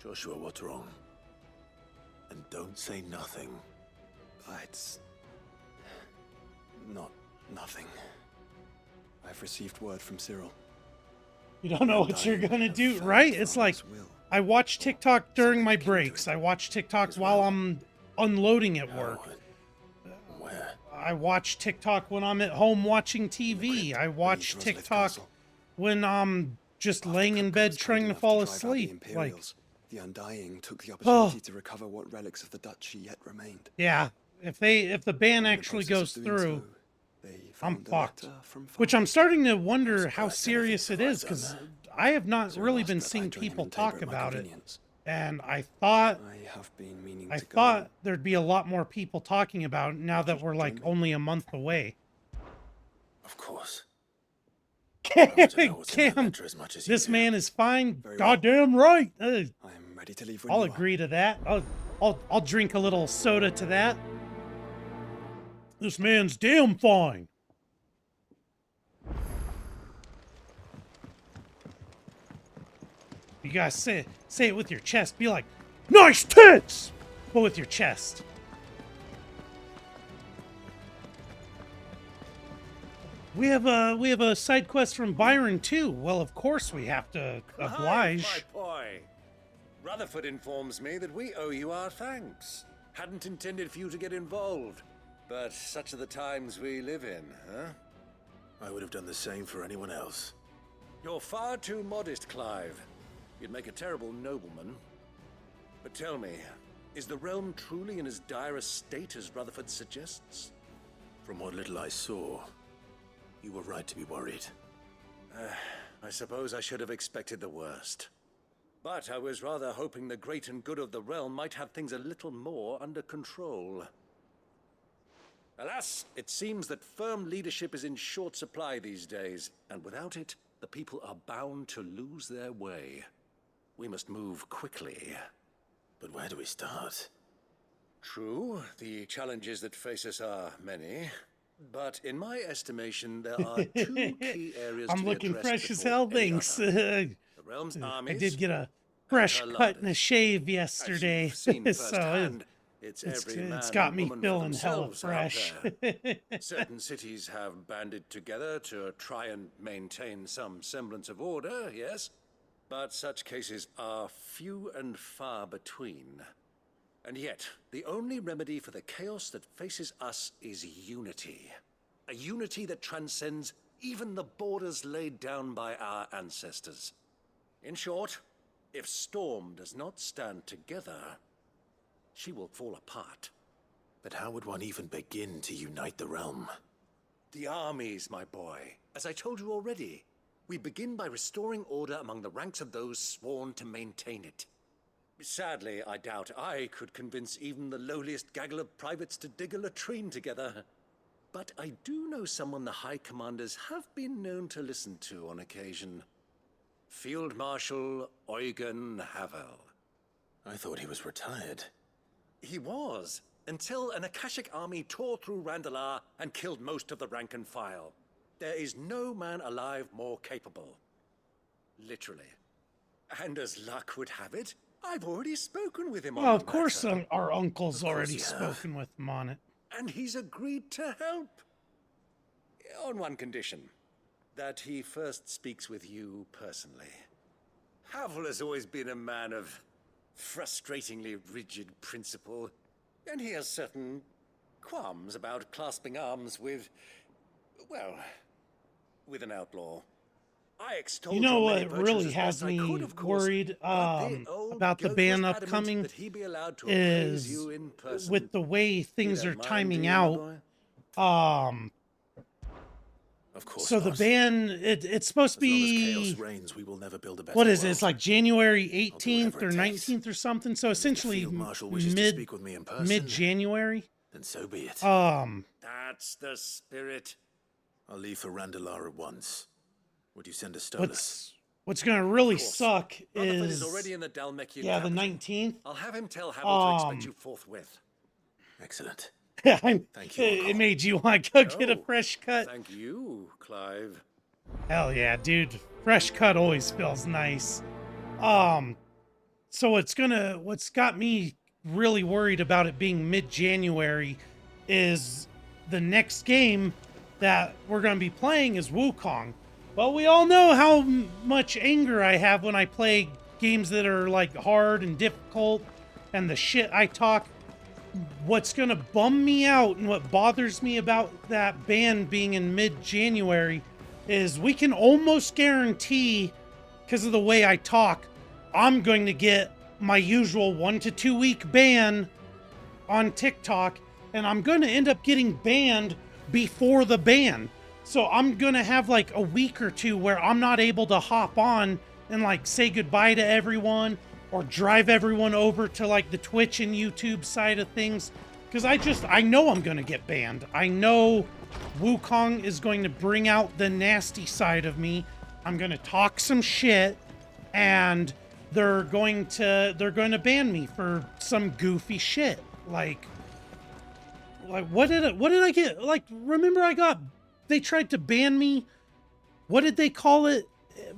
[SPEAKER 19] Joshua, what's wrong? And don't say nothing.
[SPEAKER 15] It's not nothing. I've received word from Cyril.
[SPEAKER 1] You don't know what you're gonna do, right? It's like, I watch TikTok during my breaks. I watch TikTok while I'm unloading at work. I watch TikTok when I'm at home watching TV. I watch TikTok when I'm just laying in bed trying to fall asleep. Like,
[SPEAKER 15] the Undying took the opportunity to recover what relics of the duchy yet remained.
[SPEAKER 1] yeah, if the ban actually goes through, I'm fucked. Which I'm starting to wonder how serious it is, because I have not really been seeing people talk about it. And I thought there'd be a lot more people talking about it now that we're like only a month away.
[SPEAKER 19] Of course.
[SPEAKER 1] Cam, this man is fine. Goddamn right.
[SPEAKER 15] I'm ready to leave when
[SPEAKER 1] I'll
[SPEAKER 15] you
[SPEAKER 1] agree to that. I'll drink a little soda to that. This man's damn fine. You guys say it with your chest. Be like, nice tits, but with your chest. We have a side quest from Byron too. Well, of course we have to oblige.
[SPEAKER 11] Hi, my boy. Rutherford informs me that we owe you our thanks. Hadn't intended for you to get involved, but such are the times we live in, huh?
[SPEAKER 19] I would have done the same for anyone else.
[SPEAKER 11] You're far too modest, Clive. You'd make a terrible nobleman. But tell me, is the realm truly in as dire a state as Rutherford suggests?
[SPEAKER 19] From what little I saw, you were right to be worried.
[SPEAKER 11] I suppose I should have expected the worst. But I was rather hoping the great and good of the realm might have things a little more under control. Alas, it seems that firm leadership is in short supply these days, and without it, the people are bound to lose their way. We must move quickly.
[SPEAKER 19] But where do we start?
[SPEAKER 11] True, the challenges that face us are many. But in my estimation, there are two key areas
[SPEAKER 1] I'm
[SPEAKER 11] to be
[SPEAKER 1] looking
[SPEAKER 11] addressed
[SPEAKER 1] fresh as
[SPEAKER 11] before
[SPEAKER 1] hell,
[SPEAKER 11] any
[SPEAKER 1] thanks.
[SPEAKER 11] other. The realm's
[SPEAKER 1] I
[SPEAKER 11] armies
[SPEAKER 1] did get a fresh
[SPEAKER 11] and her
[SPEAKER 1] cut and a
[SPEAKER 11] larders.
[SPEAKER 1] shave yesterday,
[SPEAKER 11] As you've seen
[SPEAKER 1] so
[SPEAKER 11] firsthand, it's
[SPEAKER 1] it's got me feeling hella fresh.
[SPEAKER 11] Certain cities have banded together to try and maintain some semblance of order, yes, but such cases are few and far between. And yet, the only remedy for the chaos that faces us is unity. A unity that transcends even the borders laid down by our ancestors. In short, if Storm does not stand together, she will fall apart.
[SPEAKER 19] But how would one even begin to unite the realm?
[SPEAKER 11] The armies, my boy. As I told you already, we begin by restoring order among the ranks of those sworn to maintain it. Sadly, I doubt I could convince even the lowliest gaggle of privates to dig a latrine together. But I do know someone the High Commanders have been known to listen to on occasion. Field Marshal Eugen Havel.
[SPEAKER 19] I thought he was retired.
[SPEAKER 11] He was, until an Akashic army tore through Randalar and killed most of the rank and file. There is no man alive more capable. Literally. And as luck would have it, I've already spoken with him on
[SPEAKER 1] Well,
[SPEAKER 11] the
[SPEAKER 1] of course,
[SPEAKER 11] matter.
[SPEAKER 1] our uncle's already
[SPEAKER 11] you have.
[SPEAKER 1] spoken with him on it.
[SPEAKER 11] And he's agreed to help. On one condition. That he first speaks with you personally. Havel has always been a man of frustratingly rigid principle, and he has certain qualms about clasping arms with, well, with an outlaw. I extolled
[SPEAKER 1] You know
[SPEAKER 11] your many
[SPEAKER 1] what
[SPEAKER 11] virtues
[SPEAKER 1] really
[SPEAKER 11] as
[SPEAKER 1] has
[SPEAKER 11] best I
[SPEAKER 1] me
[SPEAKER 11] could, of course,
[SPEAKER 1] worried
[SPEAKER 11] but the old
[SPEAKER 1] about the
[SPEAKER 11] goat
[SPEAKER 1] ban
[SPEAKER 11] was adamant
[SPEAKER 1] upcoming
[SPEAKER 11] that he be allowed to appraise
[SPEAKER 1] is
[SPEAKER 11] you in person.
[SPEAKER 1] with the way things
[SPEAKER 11] You
[SPEAKER 1] are
[SPEAKER 11] don't mind,
[SPEAKER 1] timing
[SPEAKER 11] do you, my
[SPEAKER 1] out.
[SPEAKER 11] boy?
[SPEAKER 19] Of course
[SPEAKER 1] So the
[SPEAKER 19] not.
[SPEAKER 1] ban, it's supposed to
[SPEAKER 19] As long as
[SPEAKER 1] be,
[SPEAKER 19] chaos reigns, we will never build a better
[SPEAKER 1] what is it?
[SPEAKER 19] world.
[SPEAKER 1] It's like January 18th
[SPEAKER 19] whatever
[SPEAKER 1] or
[SPEAKER 19] it takes.
[SPEAKER 1] 19th or something. So essentially
[SPEAKER 19] Field Marshal wishes to speak with me in person,
[SPEAKER 1] mid-January.
[SPEAKER 19] Then so be it.
[SPEAKER 11] That's the spirit.
[SPEAKER 19] I'll leave for Randalar at once. Would you send a Stolas?
[SPEAKER 1] What's gonna really suck
[SPEAKER 11] Rutherford
[SPEAKER 1] is
[SPEAKER 11] already in the Dalmekian
[SPEAKER 1] yeah, the
[SPEAKER 11] capital.
[SPEAKER 1] 19th.
[SPEAKER 11] I'll have him tell Havel to expect you forthwith.
[SPEAKER 19] Excellent.
[SPEAKER 1] Thank you. It made you want to go get a fresh cut.
[SPEAKER 11] Thank you, Clive.
[SPEAKER 1] Hell yeah, dude. Fresh cut always feels nice. So what's got me really worried about it being mid-January is the next game that we're going to be playing is Wukong. Well, we all know how much anger I have when I play games that are like hard and difficult and the shit I talk. What's going to bum me out and what bothers me about that ban being in mid-January is we can almost guarantee, because of the way I talk, I'm going to get my usual 1 to 2 week ban on TikTok, and I'm going to end up getting banned before the ban. So I'm going to have like a week or two where I'm not able to hop on and like say goodbye to everyone or drive everyone over to like the Twitch and YouTube side of things. Because I know I'm going to get banned. I know Wukong is going to bring out the nasty side of me. I'm going to talk some shit and they're going to ban me for some goofy shit. Like what did I get? Like, remember they tried to ban me. What did they call it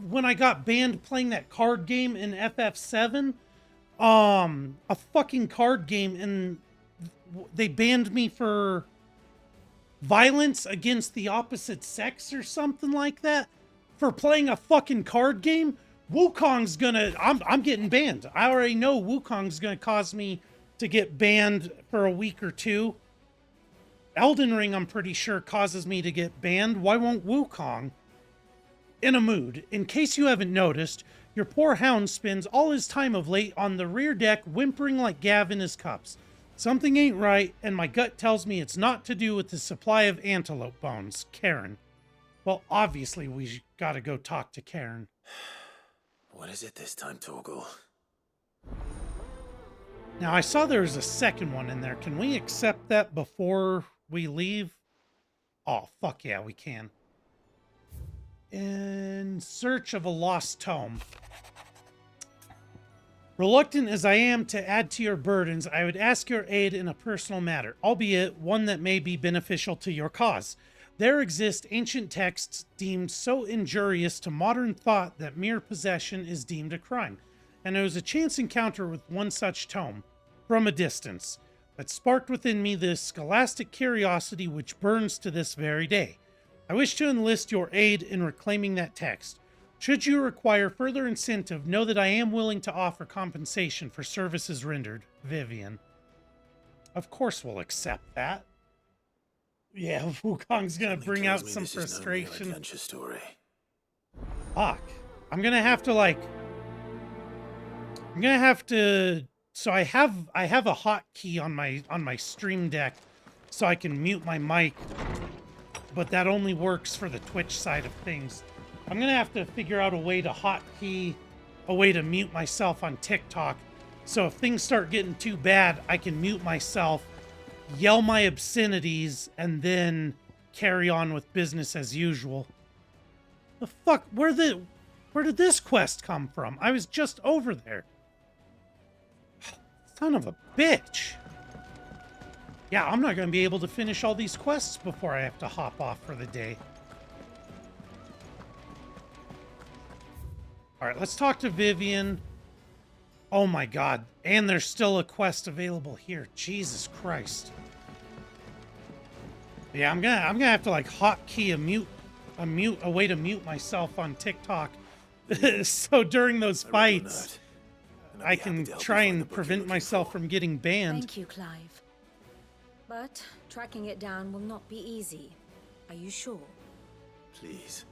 [SPEAKER 1] when I got banned playing that card game in FF7? A fucking card game, and they banned me for violence against the opposite sex or something like that for playing a fucking card game. Wukong's gonna, I'm getting banned. I already know Wukong's gonna cause me to get banned for a week or two. Elden Ring, I'm pretty sure, causes me to get banned. Why won't Wukong? In a mood. In case you haven't noticed, your poor hound spends all his time of late on the rear deck whimpering like Gav in his cups. Something ain't right, and my gut tells me it's not to do with the supply of antelope bones. Karen. Well, obviously we gotta go talk to Karen.
[SPEAKER 19] What is it this time, Torgal?
[SPEAKER 1] Now, I saw there was a second one in there. Can we accept that before we leave? Oh, fuck yeah, we can. In search of a lost tome. Reluctant as I am to add to your burdens, I would ask your aid in a personal matter, albeit one that may be beneficial to your cause. There exist ancient texts deemed so injurious to modern thought that mere possession is deemed a crime, and it was a chance encounter with one such tome, from a distance, that sparked within me this scholastic curiosity which burns to this very day. I wish to enlist your aid in reclaiming that text. Should you require further incentive, know that I am willing to offer compensation for services rendered. Vivian. Of course we'll accept that. Yeah, Wukong's gonna bring out some frustration.
[SPEAKER 19] Adventure story.
[SPEAKER 1] Fuck. I'm gonna have to. So I have a hotkey on my stream deck, so I can mute my mic, but that only works for the Twitch side of things. I'm gonna have to figure out a way to mute myself on TikTok, so if things start getting too bad, I can mute myself, yell my obscenities, and then carry on with business as usual. The fuck? Where did this quest come from? I was just over there. Son of a bitch. Yeah, I'm not going to be able to finish all these quests before I have to hop off for the day. Alright, let's talk to Vivian. Oh my god. And there's still a quest available here. Jesus Christ. Yeah, I'm gonna have to like hotkey a way to mute myself on TikTok. So during those fights, I can try and prevent myself from getting banned.
[SPEAKER 2] Thank you, Clive. But tracking it down will not be easy. Are you sure?
[SPEAKER 19] Please.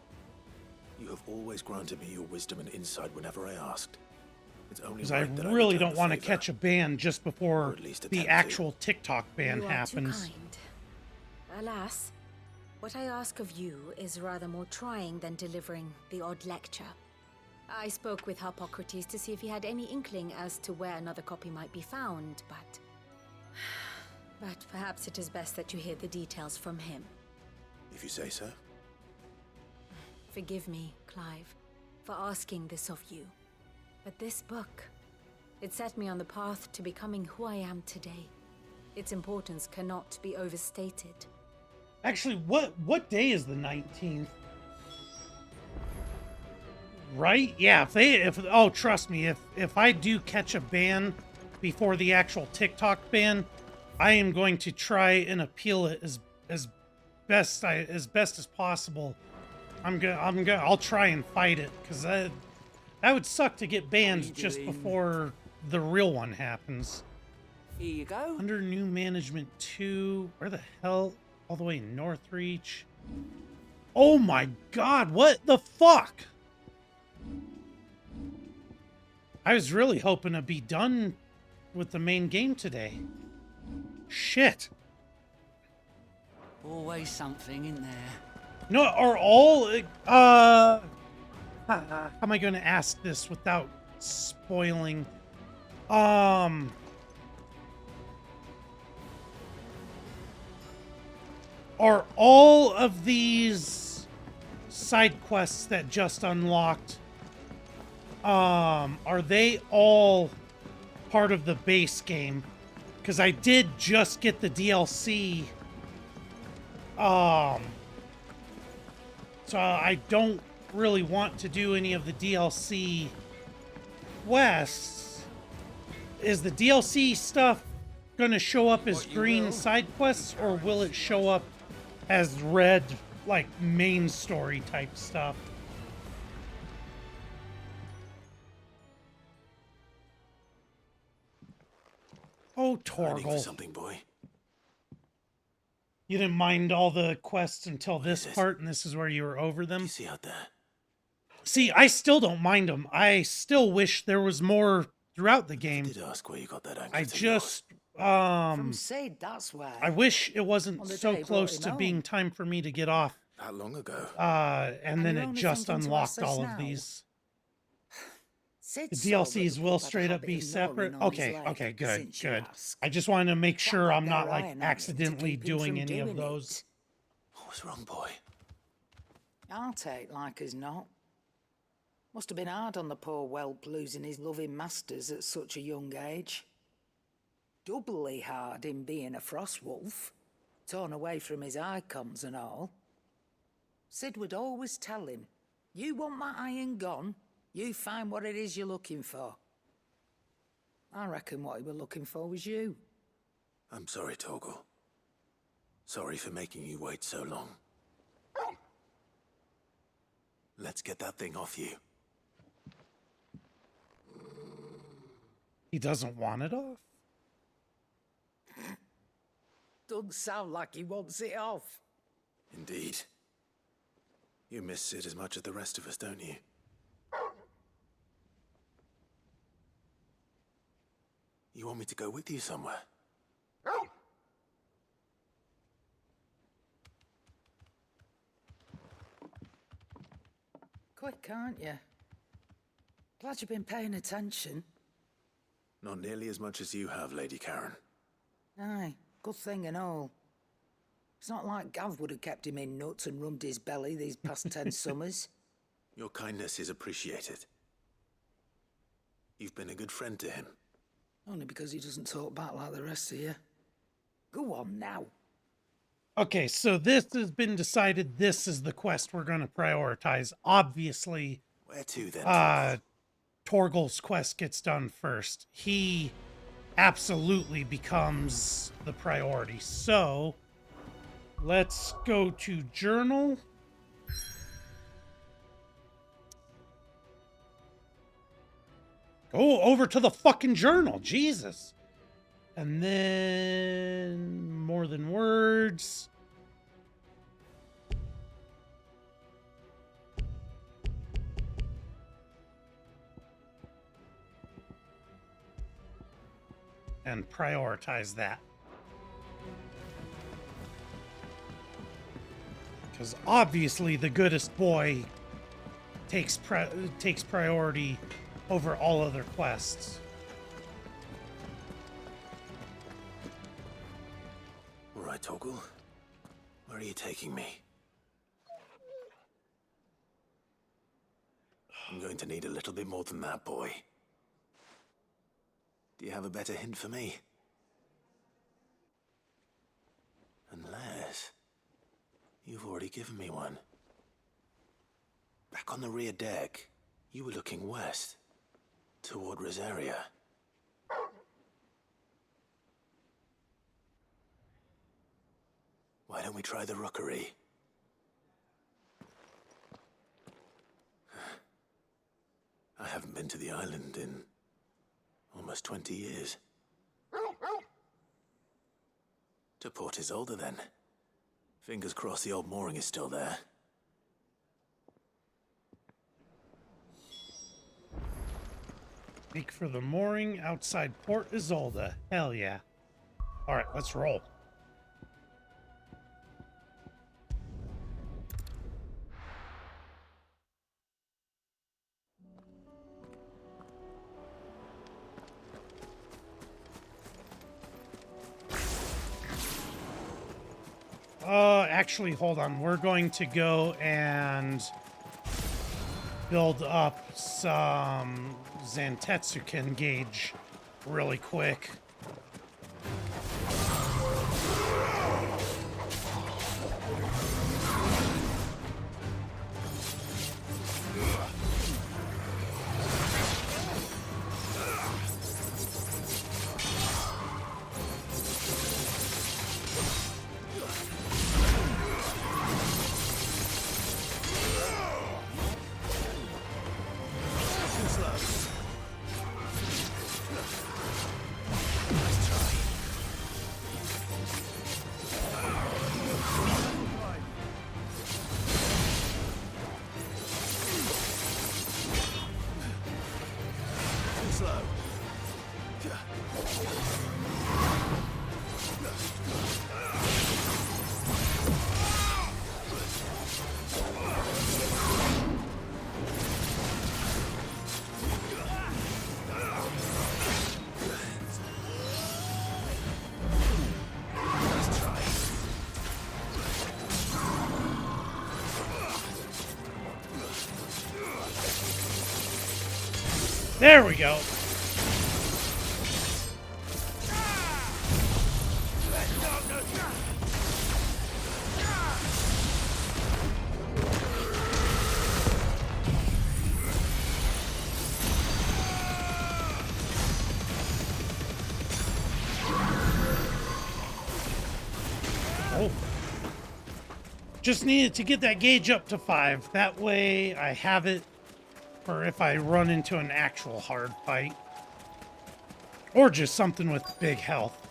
[SPEAKER 19] You have always granted me your wisdom and insight whenever I asked. It's only
[SPEAKER 1] because I
[SPEAKER 19] right that
[SPEAKER 1] really
[SPEAKER 19] return
[SPEAKER 1] don't
[SPEAKER 19] the
[SPEAKER 1] want to
[SPEAKER 19] favor.
[SPEAKER 1] catch a ban just before the actual TikTok ban
[SPEAKER 2] You are
[SPEAKER 1] happens.
[SPEAKER 2] too kind. Alas, what I ask of you is rather more trying than delivering the odd lecture. I spoke with Harpocrates to see if he had any inkling as to where another copy might be found, but perhaps it is best that you hear the details from him.
[SPEAKER 19] If you say so.
[SPEAKER 2] Forgive me, Clive, for asking this of you. But this book, it set me on the path to becoming who I am today. Its importance cannot be overstated.
[SPEAKER 1] Actually, what day is the 19th? Right? Yeah, oh, trust me, if I do catch a ban before the actual TikTok ban, I am going to try and appeal it as best as possible. I'll try and fight it, because that would suck to get banned just before the real one happens.
[SPEAKER 12] Here you go.
[SPEAKER 1] Under new management 2, where the hell? All the way Northreach. Oh my god, what the fuck? I was really hoping to be done with the main game today. Shit.
[SPEAKER 12] Always something in there.
[SPEAKER 1] No, are all, how am I going to ask this without spoiling? Are all of these side quests that just unlocked, are they all part of the base game? Because I did just get the DLC, so I don't really want to do any of the DLC quests. Is the DLC stuff going to show up as green side quests, or will it show up as red, like, main story type stuff? Oh, Torgal.
[SPEAKER 19] Something, boy.
[SPEAKER 1] You didn't mind all the quests until this part, and this is where you were over them?
[SPEAKER 19] You see out there?
[SPEAKER 1] See, I still don't mind them. I still wish there was more throughout the game.
[SPEAKER 19] I did ask where you got that
[SPEAKER 1] I
[SPEAKER 19] anklet of
[SPEAKER 1] just,
[SPEAKER 12] From Sid, that's why.
[SPEAKER 1] I wish it wasn't
[SPEAKER 12] On the
[SPEAKER 1] so
[SPEAKER 12] day he
[SPEAKER 1] close
[SPEAKER 12] brought
[SPEAKER 1] to
[SPEAKER 12] him
[SPEAKER 1] being
[SPEAKER 12] home.
[SPEAKER 1] time for me to get off.
[SPEAKER 19] That long ago.
[SPEAKER 1] And then
[SPEAKER 12] you're
[SPEAKER 1] it
[SPEAKER 12] only
[SPEAKER 1] just
[SPEAKER 12] thinking to
[SPEAKER 1] unlocked
[SPEAKER 12] ask
[SPEAKER 1] all
[SPEAKER 12] this
[SPEAKER 1] of
[SPEAKER 12] now?
[SPEAKER 1] these.
[SPEAKER 12] Sid
[SPEAKER 1] The
[SPEAKER 12] saw that
[SPEAKER 1] DLCs
[SPEAKER 12] the
[SPEAKER 1] will
[SPEAKER 12] pup had a
[SPEAKER 1] straight up
[SPEAKER 12] habit
[SPEAKER 1] be
[SPEAKER 12] of
[SPEAKER 1] separate.
[SPEAKER 12] gnawing on his
[SPEAKER 1] Okay,
[SPEAKER 12] leg
[SPEAKER 1] okay, good,
[SPEAKER 12] since you
[SPEAKER 1] good.
[SPEAKER 12] asked.
[SPEAKER 1] I just wanted to make sure I'm not,
[SPEAKER 12] their
[SPEAKER 1] like,
[SPEAKER 12] iron on him to
[SPEAKER 1] accidentally
[SPEAKER 12] keep him
[SPEAKER 1] doing
[SPEAKER 12] from
[SPEAKER 1] any of
[SPEAKER 12] doing
[SPEAKER 1] those.
[SPEAKER 19] What was wrong, boy?
[SPEAKER 12] I'll take like as not. Must have been hard on the poor whelp losing his loving masters at such a young age. Doubly hard in being a frost wolf, torn away from his icons and all. Sid would always tell him, you want that iron gone, you find what it is you're looking for. I reckon what he was looking for was you.
[SPEAKER 19] I'm sorry, Torgal. Sorry for making you wait so long. Let's get that thing off you.
[SPEAKER 1] He doesn't want it off?
[SPEAKER 12] Doesn't sound like he wants it off.
[SPEAKER 19] Indeed. You miss Sid as much as the rest of us, don't you? You want me to go with you somewhere?
[SPEAKER 12] Quick, aren't you? Glad you've been paying attention.
[SPEAKER 19] Not nearly as much as you have, Lady Karen.
[SPEAKER 12] Aye, good thing and all. It's not like Gav would have kept him in nuts and rubbed his belly these past 10 summers.
[SPEAKER 19] Your kindness is appreciated. You've been a good friend to him.
[SPEAKER 12] Only because he doesn't talk back like the rest of you. Go on now.
[SPEAKER 1] Okay, so this has been decided. This is the quest we're going to prioritize. Obviously,
[SPEAKER 19] where to then?
[SPEAKER 1] Torgal's quest gets done first. He absolutely becomes the priority. So, let's go to journal. Go over to the fucking journal, Jesus. And then more than words. And prioritize that. Because obviously the goodest boy takes priority over all other quests.
[SPEAKER 19] All right, Torgal. Where are you taking me? I'm going to need a little bit more than that, boy. Do you have a better hint for me? Unless you've already given me one. Back on the rear deck, you were looking west, toward Rosaria. Why don't we try the rookery? I haven't been to the island in almost 20 years. To Port Isolde, then. Fingers crossed the old mooring is still there.
[SPEAKER 1] Make for the mooring outside Port Isolde. Hell yeah. Alright, let's roll. Actually, hold on. We're going to go and build up some Zantetsuken gauge really quick. There we go. Oh. Just needed to get that gauge up to 5. That way I have it for if I run into an actual hard fight. Or just something with big health.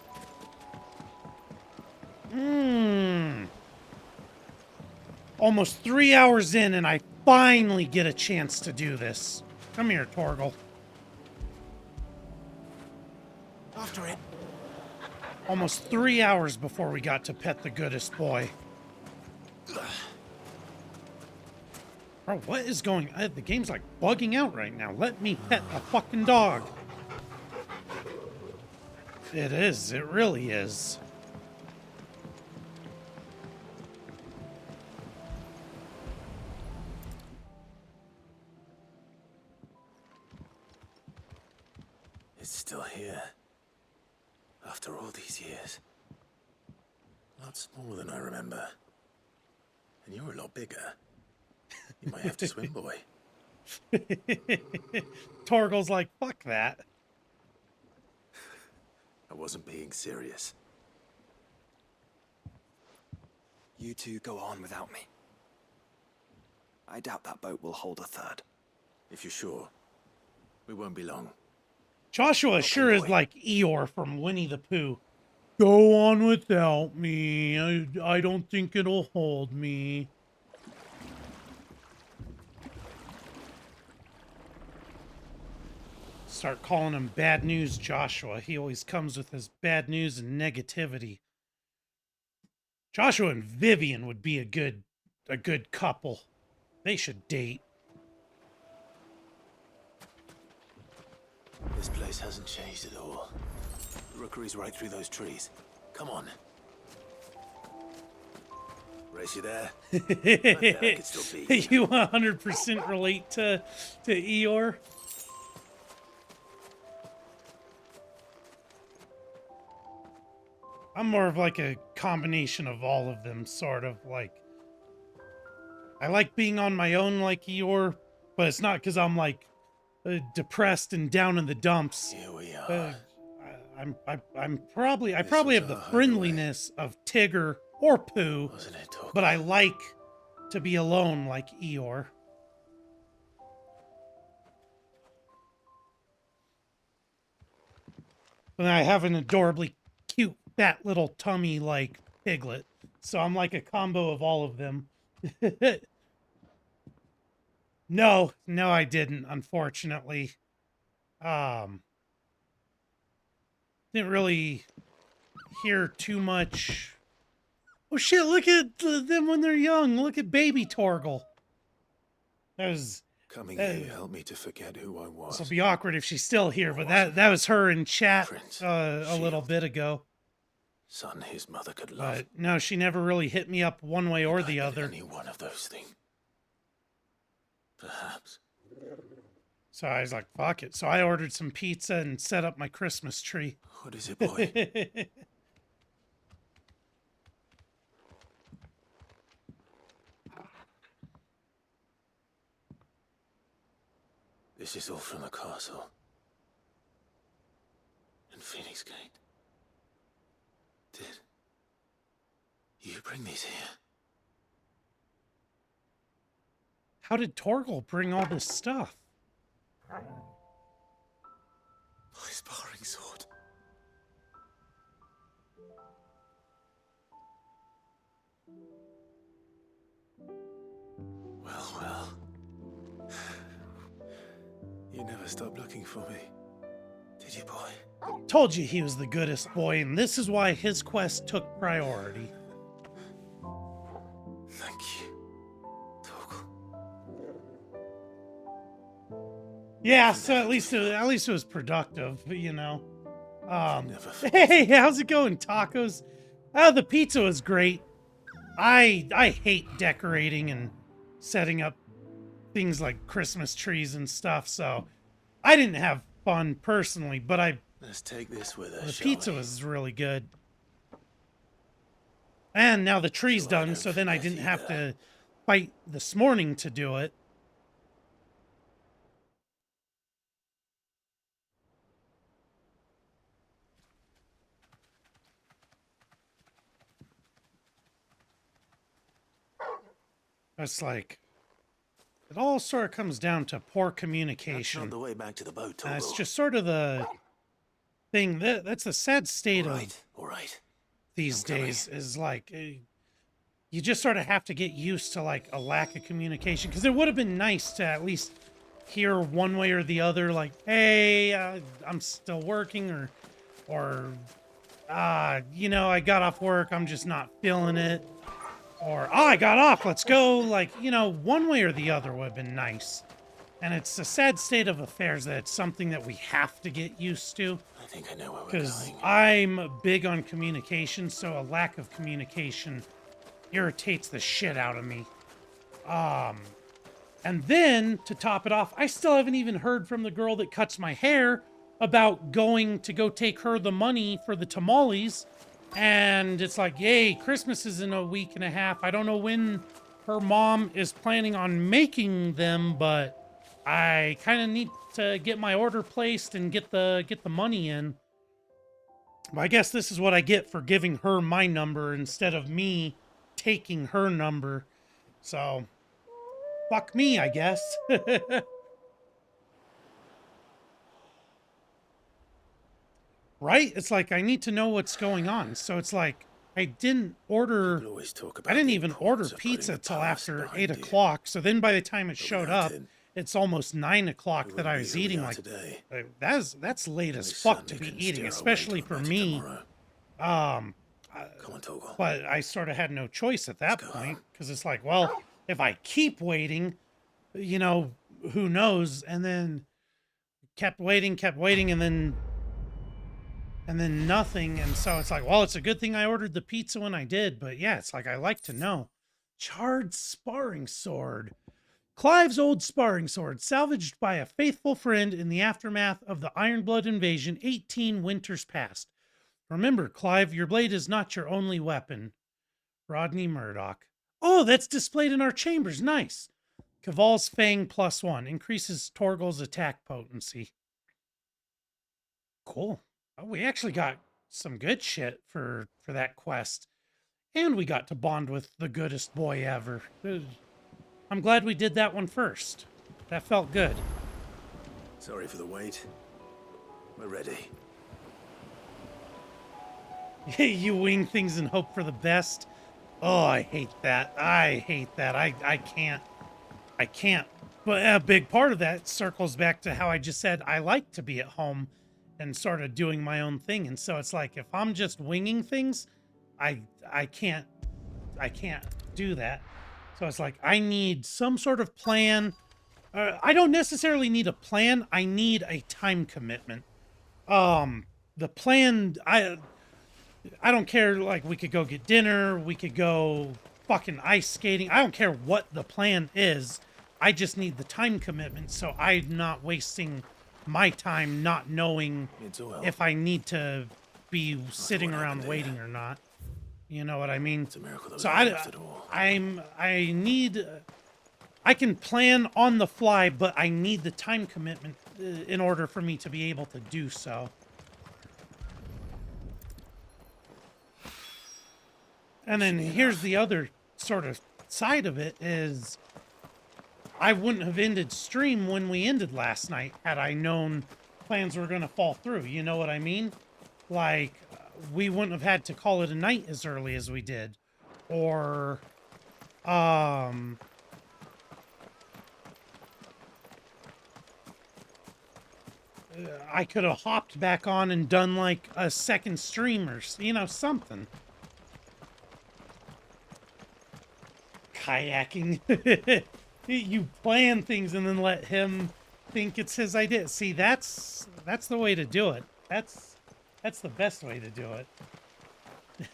[SPEAKER 1] Almost 3 hours in and I finally get a chance to do this. Come here, Torgal.
[SPEAKER 19] After it.
[SPEAKER 1] Almost 3 hours before we got to pet the goodest boy. Bro, what is going on? The game's like bugging out right now. Let me pet a fucking dog. It is. It really is.
[SPEAKER 19] It's still here. After all these years. A lot smaller than I remember. And you're a lot bigger. You might have to swim, boy.
[SPEAKER 1] Torgal's like, fuck that.
[SPEAKER 19] I wasn't being serious.
[SPEAKER 14] You two go on without me. I doubt that boat will hold a third.
[SPEAKER 19] If you're sure, we won't be long.
[SPEAKER 1] Joshua sure is like Eeyore from Winnie the Pooh. Go on without me. I don't think it'll hold me. Start calling him Bad News Joshua. He always comes with his bad news and negativity. Joshua and Vivian would be a good couple. They should date.
[SPEAKER 19] This place hasn't changed at all. The rookery's right through those trees. Come on. Race you there? I bet I could still beat
[SPEAKER 1] You 100% relate to Eeyore? I'm more of like a combination of all of them, sort of like. I like being on my own like Eeyore, but it's not because I'm like depressed and down in the dumps.
[SPEAKER 19] Here we are.
[SPEAKER 1] I probably have the friendliness of Tigger or Pooh,
[SPEAKER 19] Wasn't it, Torgal?
[SPEAKER 1] but I like to be alone like Eeyore. And I have an adorably cute, fat little tummy like Piglet. So I'm like a combo of all of them. No, I didn't, unfortunately. Didn't really hear too much. Oh shit, look at them when they're young. Look at baby Torgal. That was...
[SPEAKER 19] Coming here helped me to forget who I was.
[SPEAKER 1] This will be awkward if she's still here, but that was her in chat a little bit ago.
[SPEAKER 19] Son his mother could love.
[SPEAKER 1] But no, she never really hit me up one way or the
[SPEAKER 19] I
[SPEAKER 1] other.
[SPEAKER 19] Any one of those things. Perhaps.
[SPEAKER 1] So I was like, fuck it. So I ordered some pizza and set up my Christmas tree.
[SPEAKER 19] What is it, boy? This is all from the castle. And Phoenix Gate. Did you bring these here?
[SPEAKER 1] How did Torgal bring all this stuff?
[SPEAKER 19] My sparring sword. Well. You never stopped looking for me, did you, boy?
[SPEAKER 1] Told you he was the goodest boy, and this is why his quest took priority.
[SPEAKER 19] Thank you, Torgal.
[SPEAKER 1] Yeah, so at least it was productive, you know. Hey, how's it going, tacos? Oh, the pizza was great. I hate decorating and setting up things like Christmas trees and stuff, so I didn't have fun personally, but
[SPEAKER 19] Let's take this with us.
[SPEAKER 1] the pizza was really good. And now the tree's done, so then I didn't have to fight this morning to do it. It's like, it all sort of comes down to poor communication.
[SPEAKER 19] That's not the way back to the boat, Torgal.
[SPEAKER 1] It's just sort of the thing that's the sad state of these days is like, you just sort of have to get used to like a lack of communication, because it would have been nice to at least hear one way or the other, like, hey, I'm still working, or you know, I got off work, I'm just not feeling it. Or, I got off, let's go. Like, you know, one way or the other would have been nice. And it's a sad state of affairs that it's something that we have to get used to.
[SPEAKER 19] I think I know where we're
[SPEAKER 1] Because
[SPEAKER 19] going.
[SPEAKER 1] I'm big on communication, so a lack of communication irritates the shit out of me. And then, to top it off, I still haven't even heard from the girl that cuts my hair about going to go take her the money for the tamales. And it's like, yay, Christmas is in a week and a half. I don't know when her mom is planning on making them, but I kind of need to get my order placed and get the money in. But I guess this is what I get for giving her my number instead of me taking her number. So, fuck me, I guess. Right? It's like, I need to know what's going on. So it's like, I didn't even order pizza till after 8 o'clock. So then by the time it showed up, it's almost 9 o'clock that I was eating. Like, that's late as fuck to be eating, especially for me. But I sort of had no choice at that point, because it's like, well, if I keep waiting, you know, who knows? And then kept waiting, and then nothing. And so it's like, well, it's a good thing I ordered the pizza when I did. But yeah, it's like, I like to know. Charred sparring sword. Clive's old sparring sword, salvaged by a faithful friend in the aftermath of the Ironblood invasion 18 winters past. Remember, Clive, your blade is not your only weapon. Rodney Murdoch. Oh, that's displayed in our chambers. Nice. Caval's Fang +1 increases Torgal's attack potency. Cool. Oh, we actually got some good shit for that quest. And we got to bond with the goodest boy ever. I'm glad we did that one first. That felt good.
[SPEAKER 19] Sorry for the wait. We're ready.
[SPEAKER 1] You wing things and hope for the best. Oh, I hate that. I hate that. I can't. I can't. But a big part of that circles back to how I just said I like to be at home and sort of doing my own thing. And so it's like if I'm just winging things, I can't do that. So it's like I need some sort of plan. I don't necessarily need a plan. I need a time commitment. The plan, I don't care. Like we could go get dinner. We could go fucking ice skating. I don't care what the plan is. I just need the time commitment so I'm not wasting my time not knowing if I need to be sitting around waiting or not. You know what I mean?
[SPEAKER 19] It's a miracle that
[SPEAKER 1] So
[SPEAKER 19] we left at all.
[SPEAKER 1] I can plan on the fly, but I need the time commitment in order for me to be able to do so. And then here's the other sort of side of it is I wouldn't have ended stream when we ended last night had I known plans were going to fall through. You know what I mean? Like, we wouldn't have had to call it a night as early as we did. Or, I could have hopped back on and done like a second stream or, you know, something. Kayaking. You plan things and then let him think it's his idea. See, that's the way to do it. That's the best way to do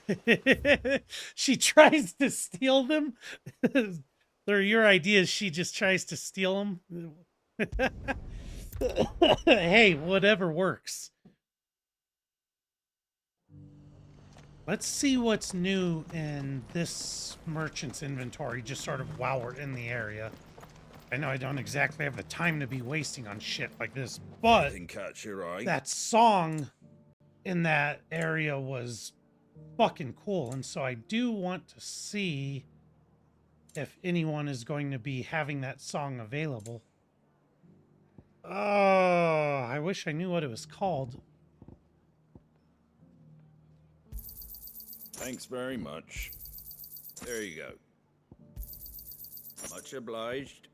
[SPEAKER 1] it. She tries to steal them. They're your ideas. She just tries to steal them. Hey, whatever works. Let's see what's new in this merchant's inventory, just sort of while we're in the area. I know I don't exactly have the time to be wasting on shit like this, but
[SPEAKER 13] Didn't catch your eye.
[SPEAKER 1] that song in that area was fucking cool, and so I do want to see if anyone is going to be having that song available. Oh, I wish I knew what it was called.
[SPEAKER 7] Thanks very much. There you go. Much obliged.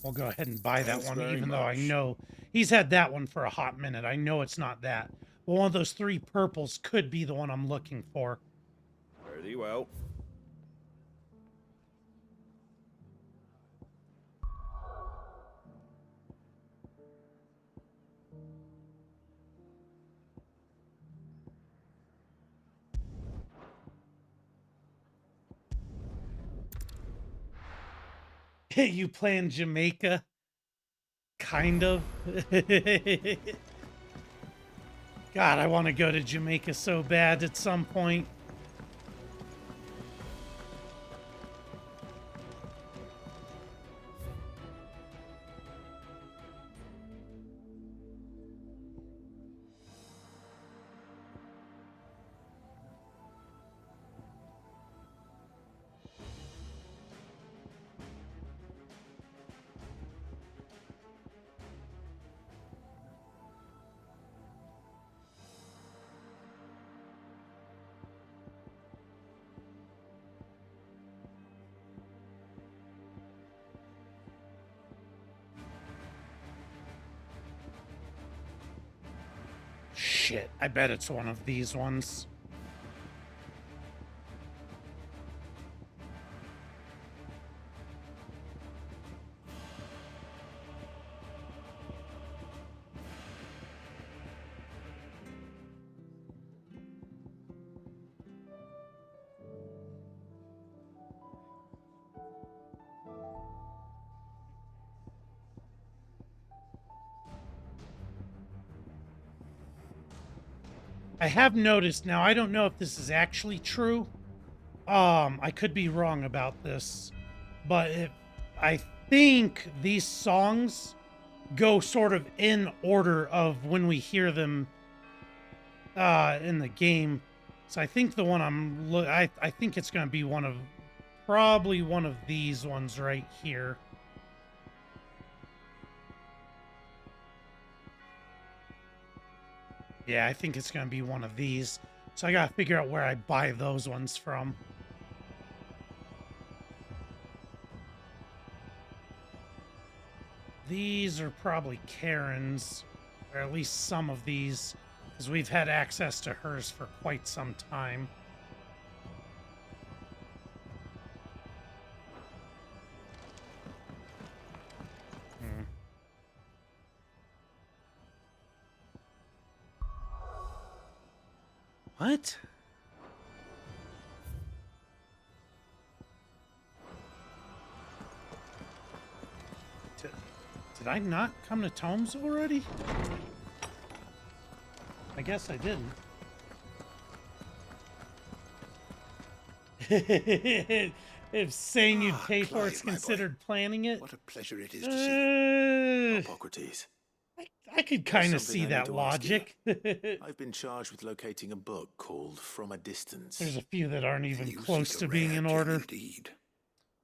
[SPEAKER 1] We'll go ahead and buy that
[SPEAKER 7] Thanks
[SPEAKER 1] one,
[SPEAKER 7] very
[SPEAKER 1] even though I
[SPEAKER 7] much.
[SPEAKER 1] know he's had that one for a hot minute. I know it's not that. But one of those three purples could be the one I'm looking for.
[SPEAKER 7] Very well.
[SPEAKER 1] You playing Jamaica? Kind of. God, I want to go to Jamaica so bad at some point. Shit, I bet it's one of these ones. I have noticed now, I don't know if this is actually true. I could be wrong about this, but I think these songs go sort of in order of when we hear them in the game. So I think the one I think it's going to be probably one of these ones right here. Yeah, I think it's going to be one of these. So I got to figure out where I buy those ones from. These are probably Karen's, or at least some of these, because we've had access to hers for quite some time. What? Did I not come to Tomes already? I guess I didn't. If saying you'd pay for it's considered planning it.
[SPEAKER 20] What a pleasure it is to see you.
[SPEAKER 19] Hippocrates.
[SPEAKER 1] I could kind of see that logic.
[SPEAKER 19] I've been charged with locating a book called From a Distance.
[SPEAKER 1] There's a few that aren't even close to being in
[SPEAKER 20] gem
[SPEAKER 1] order.
[SPEAKER 20] Indeed.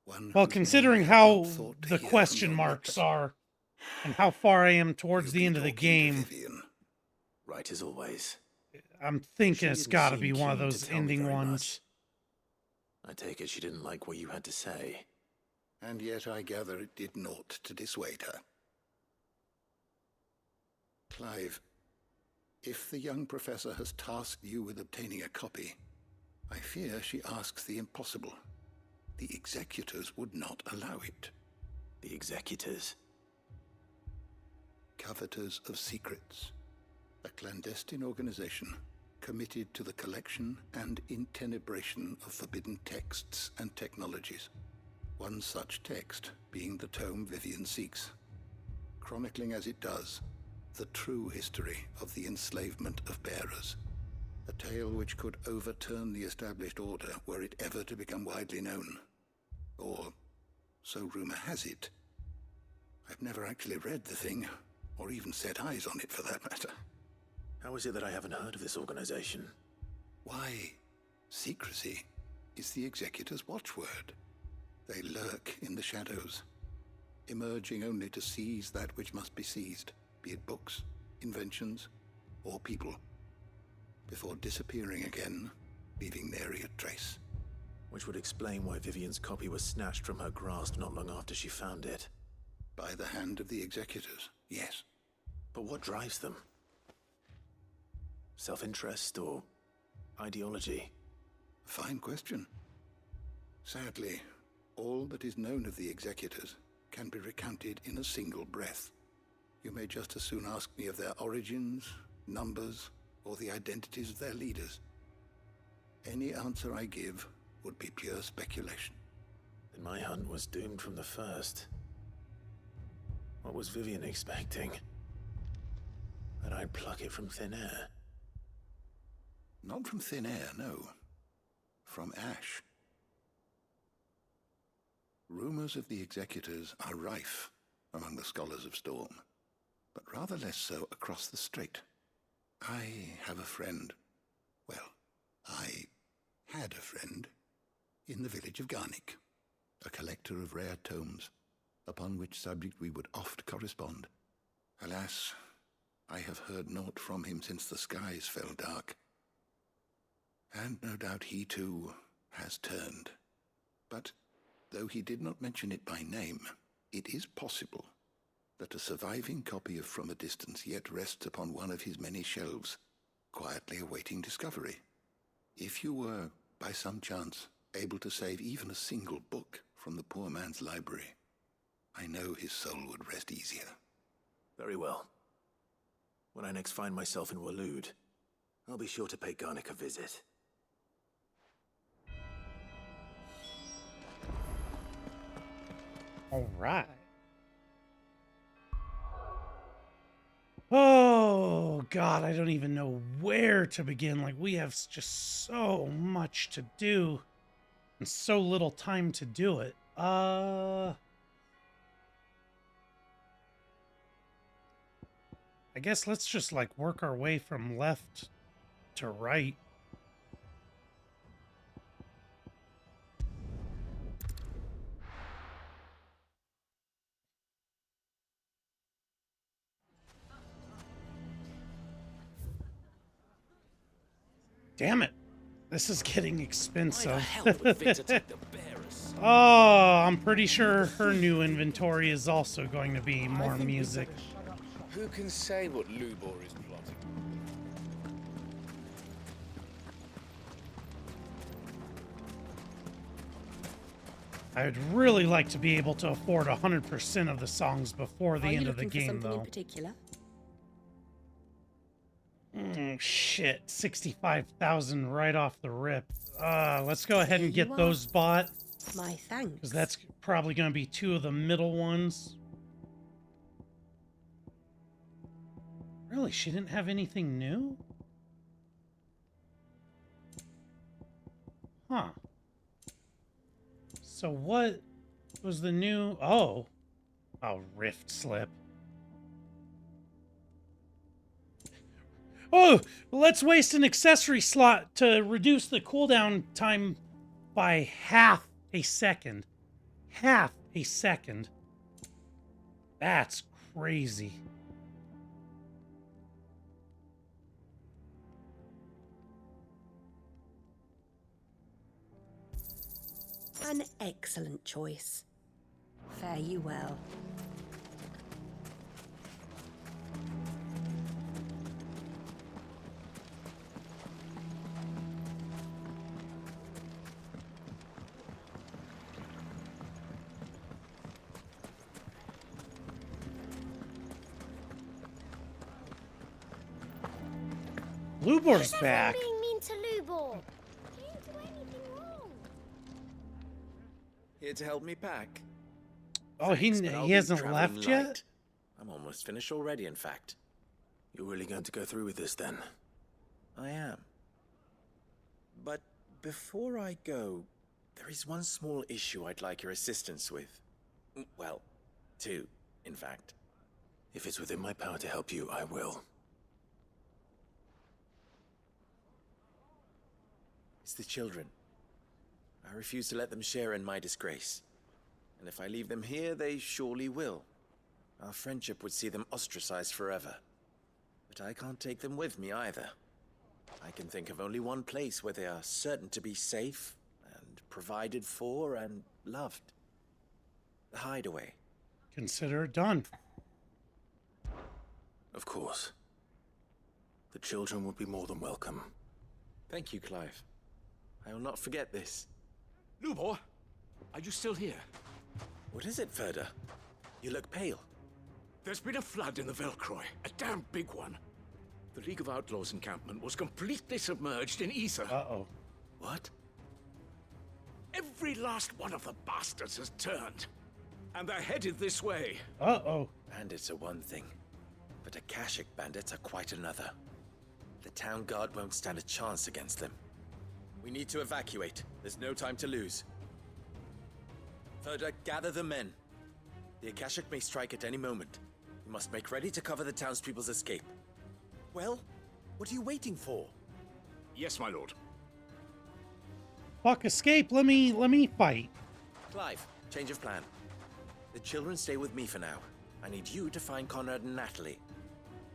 [SPEAKER 1] Well, considering how the question marks are and how far I am towards the end of the game,
[SPEAKER 19] right as always.
[SPEAKER 1] I'm thinking it's got to be one of those ending ones.
[SPEAKER 19] I take it she didn't like what you had to say.
[SPEAKER 20] And yet I gather it did naught to dissuade her. Clive, if the young professor has tasked you with obtaining a copy, I fear she asks the impossible. The executors would not allow it.
[SPEAKER 19] The executors?
[SPEAKER 20] Coveters of Secrets, a clandestine organization committed to the collection and intenebration of forbidden texts and technologies. One such text being the tome Vivian seeks, chronicling as it does the true history of the enslavement of bearers, a tale which could overturn the established order were it ever to become widely known. Or, so rumor has it. I've never actually read the thing, or even set eyes on it for that matter.
[SPEAKER 19] How is it that I haven't heard of this organization?
[SPEAKER 20] Why, secrecy is the executor's watchword. They lurk in the shadows, emerging only to seize that which must be seized, be it books, inventions, or people, before disappearing again, leaving nary a trace.
[SPEAKER 19] Which would explain why Vivian's copy was snatched from her grasp not long after she found it.
[SPEAKER 20] By the hand of the executors, yes.
[SPEAKER 19] But what drives them? Self-interest or ideology?
[SPEAKER 20] Fine question. Sadly, all that is known of the executors can be recounted in a single breath. You may just as soon ask me of their origins, numbers, or the identities of their leaders. Any answer I give would be pure speculation.
[SPEAKER 19] Then my hunt was doomed from the first. What was Vivian expecting? That I'd pluck it from thin air?
[SPEAKER 20] Not from thin air, no. From ash. Rumors of the executors are rife among the scholars of Storm, but rather less so across the strait. I have a friend. Well, I had a friend in the village of Garnick, a collector of rare tomes, upon which subject we would oft correspond. Alas, I have heard naught from him since the skies fell dark. And no doubt he too has turned. But though he did not mention it by name, it is possible that a surviving copy of From a Distance yet rests upon one of his many shelves, quietly awaiting discovery. If you were, by some chance, able to save even a single book from the poor man's library, I know his soul would rest easier.
[SPEAKER 19] Very well. When I next find myself in Waloed, I'll be sure to pay Garnick a visit.
[SPEAKER 1] All right. Oh, God, I don't even know where to begin. Like, we have just so much to do and so little time to do it. I guess let's just, like, work our way from left to write. Damn it. This is getting expensive. Oh, I'm pretty sure her new inventory is also going to be more music.
[SPEAKER 19] Who can say what Lubor is plotting?
[SPEAKER 1] I would really like to be able to afford 100% of the songs before the end of the game, though.
[SPEAKER 2] In particular?
[SPEAKER 1] Shit, 65,000 right off the rip. Let's go ahead and get those bought.
[SPEAKER 2] My thanks.
[SPEAKER 1] Because that's probably going to be 2 of the middle ones. Really, she didn't have anything new? Huh. So what was the new... Oh, Rift Slip. Oh, let's waste an accessory slot to reduce the cooldown time by half a second. Half a second. That's crazy.
[SPEAKER 2] An excellent choice. Fare you well.
[SPEAKER 1] Lubor's back.
[SPEAKER 17] Being mean to Lubor. He didn't do anything wrong.
[SPEAKER 9] Here to help me pack.
[SPEAKER 1] Oh,
[SPEAKER 9] Thanks, but I'll
[SPEAKER 1] he
[SPEAKER 9] be
[SPEAKER 1] hasn't
[SPEAKER 9] traveling
[SPEAKER 1] left yet?
[SPEAKER 9] light. I'm almost finished already, in fact.
[SPEAKER 19] You're really going to go through with this then?
[SPEAKER 9] I am. But before I go, there is one small issue I'd like your assistance with. Well, 2, in fact.
[SPEAKER 19] If it's within my power to help you, I will.
[SPEAKER 9] It's the children. I refuse to let them share in my disgrace. And if I leave them here, they surely will. Our friendship would see them ostracized forever. But I can't take them with me either. I can think of only one place where they are certain to be safe, and provided for, and loved. The Hideaway.
[SPEAKER 1] Consider it done.
[SPEAKER 19] Of course. The children would be more than welcome.
[SPEAKER 9] Thank you, Clive. I will not forget this.
[SPEAKER 16] Lubor, are you still here?
[SPEAKER 9] What is it, Ferda? You look pale.
[SPEAKER 16] There's been a flood in the Velcroy, a damn big one. The League of Outlaws encampment was completely submerged in ether.
[SPEAKER 1] Uh-oh.
[SPEAKER 9] What?
[SPEAKER 16] Every last one of the bastards has turned. And they're headed this way.
[SPEAKER 1] Uh-oh.
[SPEAKER 9] Bandits are one thing, but Akashic bandits are quite another. The town guard won't stand a chance against them. We need to evacuate. There's no time to lose. Ferda, gather the men. The Akashic may strike at any moment. We must make ready to cover the townspeople's escape. Well, what are you waiting for?
[SPEAKER 16] Yes, my lord.
[SPEAKER 1] Fuck, escape. Let me fight.
[SPEAKER 9] Clive, change of plan. The children stay with me for now. I need you to find Conrad and Natalie.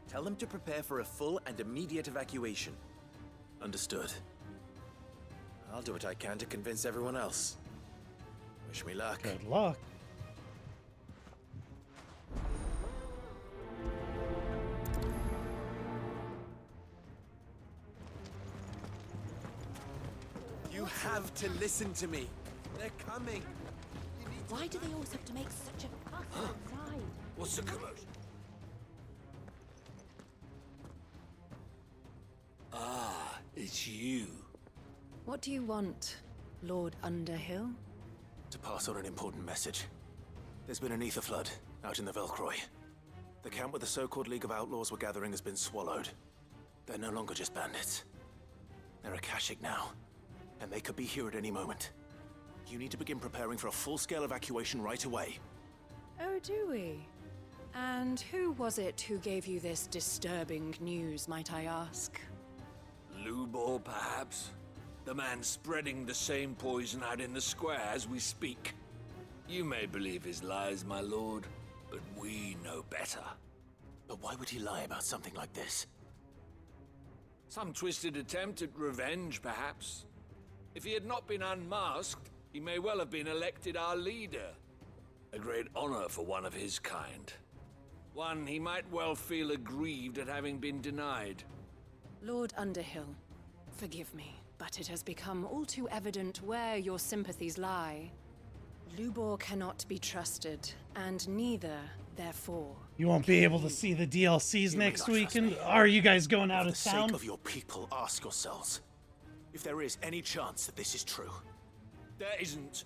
[SPEAKER 9] Tell them to prepare for a full and immediate evacuation.
[SPEAKER 19] Understood.
[SPEAKER 9] I'll do what I can to convince everyone else. Wish me luck.
[SPEAKER 1] Good luck.
[SPEAKER 9] You have to listen to me. They're coming.
[SPEAKER 10] Why do they always have to make such a fuss outside?
[SPEAKER 16] What's the commotion?
[SPEAKER 12] Ah, it's you.
[SPEAKER 21] What do you want, Lord Underhill?
[SPEAKER 19] To pass on an important message. There's been an ether flood out in the Velcroy. The camp where the so-called League of Outlaws were gathering has been swallowed. They're no longer just bandits. They're Akashic now, and they could be here at any moment. You need to begin preparing for a full-scale evacuation right away.
[SPEAKER 21] Oh, do we? And who was it who gave you this disturbing news, might I ask?
[SPEAKER 16] Lubor, perhaps? The man spreading the same poison out in the square as we speak. You may believe his lies, my lord, but we know better.
[SPEAKER 19] But why would he lie about something like this?
[SPEAKER 16] Some twisted attempt at revenge, perhaps. If he had not been unmasked, he may well have been elected our leader. A great honor for one of his kind. One he might well feel aggrieved at having been denied.
[SPEAKER 2] Lord Underhill, forgive me, but it has become all too evident where your sympathies lie. Lubor cannot be trusted, and neither, therefore.
[SPEAKER 1] You won't be able to see the DLCs next week, and are you guys going out of
[SPEAKER 19] For the
[SPEAKER 1] town?
[SPEAKER 19] sake of your people, ask yourselves if there is any chance that this is true.
[SPEAKER 16] There isn't.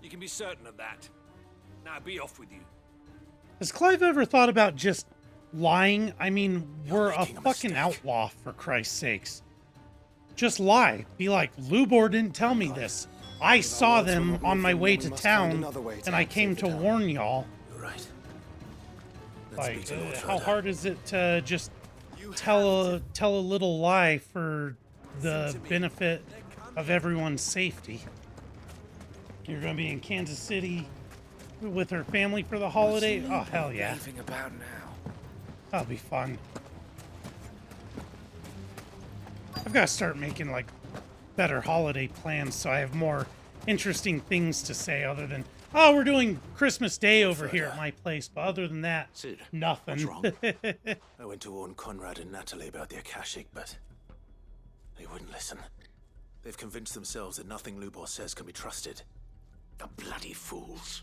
[SPEAKER 16] You can be certain of that. Now be off with you.
[SPEAKER 1] Has Clive ever thought about just lying? I mean, we're a fucking outlaw, for Christ's sakes. Just lie. Be like, Lubor didn't tell me this. I saw them on my way to town, and I came to warn y'all.
[SPEAKER 19] You're right.
[SPEAKER 1] Like, how hard is it to just tell a little lie for the benefit of everyone's safety? You're gonna be in Kansas City with her family for the holiday? Oh, hell yeah.
[SPEAKER 14] About now.
[SPEAKER 1] That'll be fun. I've got to start making, like, better holiday plans so I have more interesting things to say other than, oh, we're doing Christmas Day over here at my place. But other than that,
[SPEAKER 19] Sid,
[SPEAKER 1] nothing.
[SPEAKER 19] what's wrong? I went to warn Conrad and Natalie about the Akashic, but they wouldn't listen. They've convinced themselves that nothing Lubor says can be trusted. The bloody fools.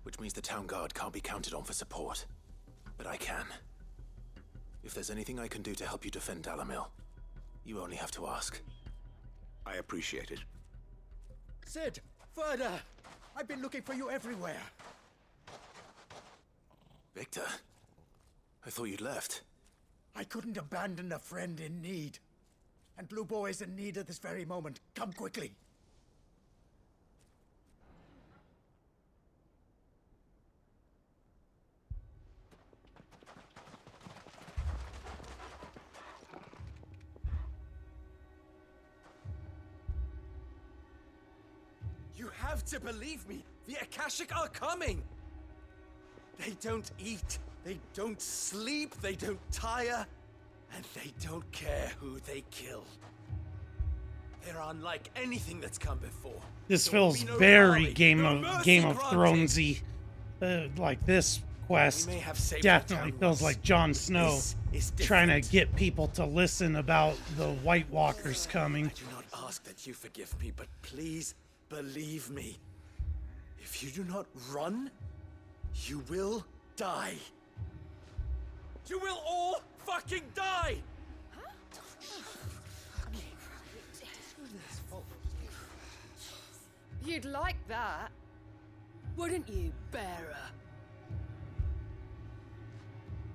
[SPEAKER 19] Which means the town guard can't be counted on for support. But I can. If there's anything I can do to help you defend Dalamil, you only have to ask.
[SPEAKER 16] I appreciate it.
[SPEAKER 5] Sid! Further! I've been looking for you everywhere.
[SPEAKER 19] Victor? I thought you'd left.
[SPEAKER 5] I couldn't abandon a friend in need. And Lubor is in need at this very moment. Come quickly.
[SPEAKER 18] You have to believe me. The Akashic are coming. They don't eat, they don't sleep, they don't tire, and they don't care who they kill. They're unlike anything that's come before.
[SPEAKER 1] This
[SPEAKER 18] There
[SPEAKER 1] feels
[SPEAKER 18] will be no
[SPEAKER 1] very
[SPEAKER 18] parley,
[SPEAKER 1] Game
[SPEAKER 18] no
[SPEAKER 1] of
[SPEAKER 18] mercy granted.
[SPEAKER 1] Thronesy. Like this quest
[SPEAKER 18] We may have saved
[SPEAKER 1] definitely
[SPEAKER 18] the town
[SPEAKER 1] feels
[SPEAKER 18] once,
[SPEAKER 1] like Jon
[SPEAKER 18] but
[SPEAKER 1] Snow
[SPEAKER 18] this is
[SPEAKER 1] trying to
[SPEAKER 18] different.
[SPEAKER 1] get people to listen about the White Walkers coming.
[SPEAKER 18] I do not ask that you forgive me, but please believe me. If you do not run, you will die. You will all fucking die!
[SPEAKER 4] You'd like that, wouldn't you, bearer?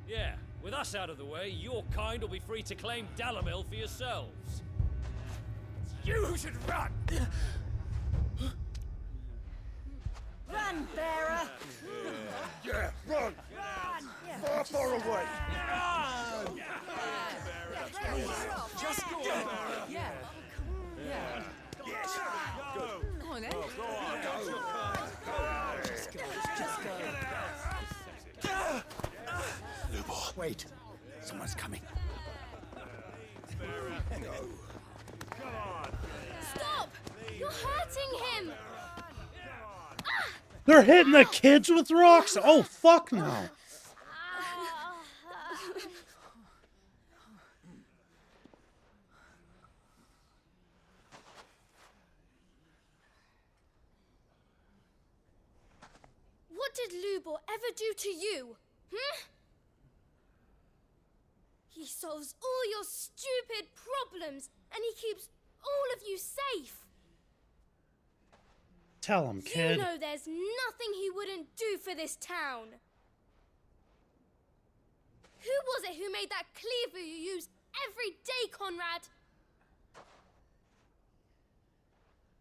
[SPEAKER 23] Yeah, with us out of the way, your kind will be free to claim Dalamil for yourselves.
[SPEAKER 5] You should run!
[SPEAKER 10] Run, bearer!
[SPEAKER 5] Yeah, run! Far, far away!
[SPEAKER 4] Just go. Yeah. Yeah.
[SPEAKER 5] Yes!
[SPEAKER 4] Go. Come on, then.
[SPEAKER 5] Go on,
[SPEAKER 4] Just go. Just go.
[SPEAKER 5] Lubor. Wait. Someone's coming.
[SPEAKER 17] Stop! You're hurting him!
[SPEAKER 1] They're hitting the kids with rocks? Oh, fuck no.
[SPEAKER 17] What did Lubor ever do to you? He solves all your stupid problems, and he keeps all of you safe.
[SPEAKER 1] Tell him, kid.
[SPEAKER 17] You know there's nothing he wouldn't do for this town. Who was it who made that cleaver you use every day, Conrad?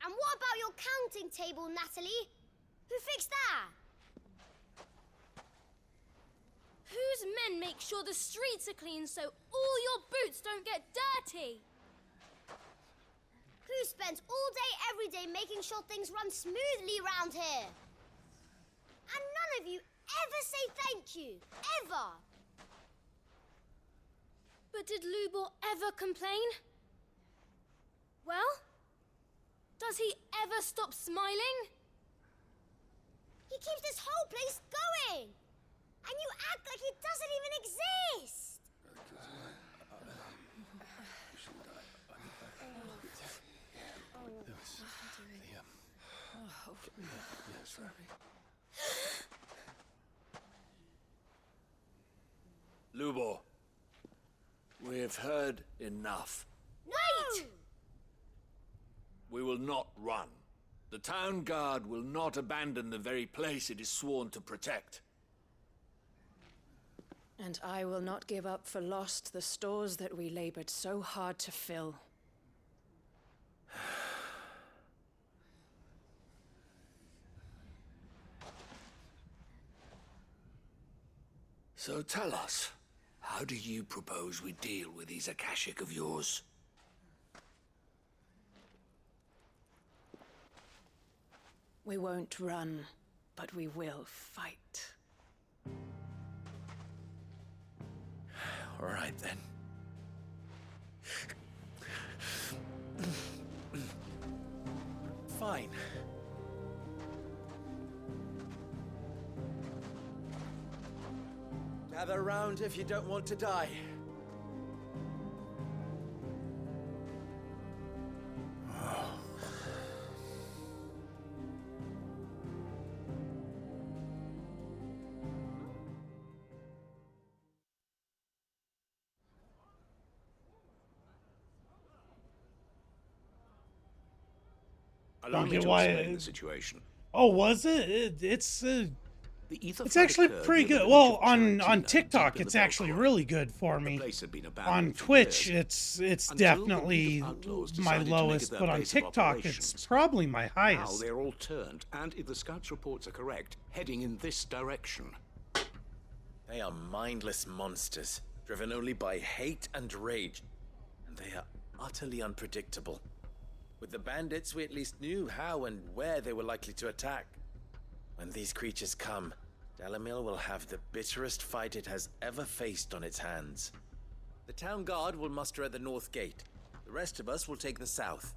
[SPEAKER 17] And what about your counting table, Natalie? Who fixed that? Whose men make sure the streets are clean so all your boots don't get dirty? who spends all day every day making sure things run smoothly round here. And none of you ever say thank you. Ever.
[SPEAKER 3] But did Lubor ever complain? Well, does he ever stop smiling?
[SPEAKER 17] He keeps this whole place going. And you act like he doesn't even exist.
[SPEAKER 16] Lubor, we have heard enough.
[SPEAKER 17] Wait!
[SPEAKER 16] We will not run. The town guard will not abandon the very place it is sworn to protect.
[SPEAKER 4] And I will not give up for lost the stores that we labored so hard to fill.
[SPEAKER 16] So tell us, how do you propose we deal with these Akashic of yours?
[SPEAKER 4] We won't run, but we will fight.
[SPEAKER 9] All right, then. Fine. Gather round if you don't want to die.
[SPEAKER 23] Allow me to explain the situation.
[SPEAKER 1] Oh, was it? It's
[SPEAKER 23] The ether
[SPEAKER 1] it's
[SPEAKER 23] flood
[SPEAKER 1] actually
[SPEAKER 23] occurred
[SPEAKER 1] pretty
[SPEAKER 23] near the
[SPEAKER 1] good.
[SPEAKER 23] village
[SPEAKER 1] Well,
[SPEAKER 23] of
[SPEAKER 1] on
[SPEAKER 23] Charentina,
[SPEAKER 1] TikTok,
[SPEAKER 23] deep in
[SPEAKER 1] it's
[SPEAKER 23] the
[SPEAKER 1] actually
[SPEAKER 23] Belgrade.
[SPEAKER 1] really good for
[SPEAKER 23] The
[SPEAKER 1] me.
[SPEAKER 23] place had been abandoned
[SPEAKER 1] On
[SPEAKER 23] for
[SPEAKER 1] Twitch,
[SPEAKER 23] years,
[SPEAKER 1] it's
[SPEAKER 23] until the
[SPEAKER 1] definitely
[SPEAKER 23] League of Outlaws
[SPEAKER 1] my
[SPEAKER 23] decided to make it
[SPEAKER 1] lowest,
[SPEAKER 23] their
[SPEAKER 1] but on
[SPEAKER 23] base of
[SPEAKER 1] TikTok, it's
[SPEAKER 23] operations.
[SPEAKER 1] probably my
[SPEAKER 23] Now
[SPEAKER 1] highest.
[SPEAKER 23] they're all turned, and if the scouts' reports are correct, heading in this direction.
[SPEAKER 9] They are mindless monsters, driven only by hate and rage. And they are utterly unpredictable. With the bandits, we at least knew how and where they were likely to attack. When these creatures come, Dalamil will have the bitterest fight it has ever faced on its hands. The town guard will muster at the north gate. The rest of us will take the south.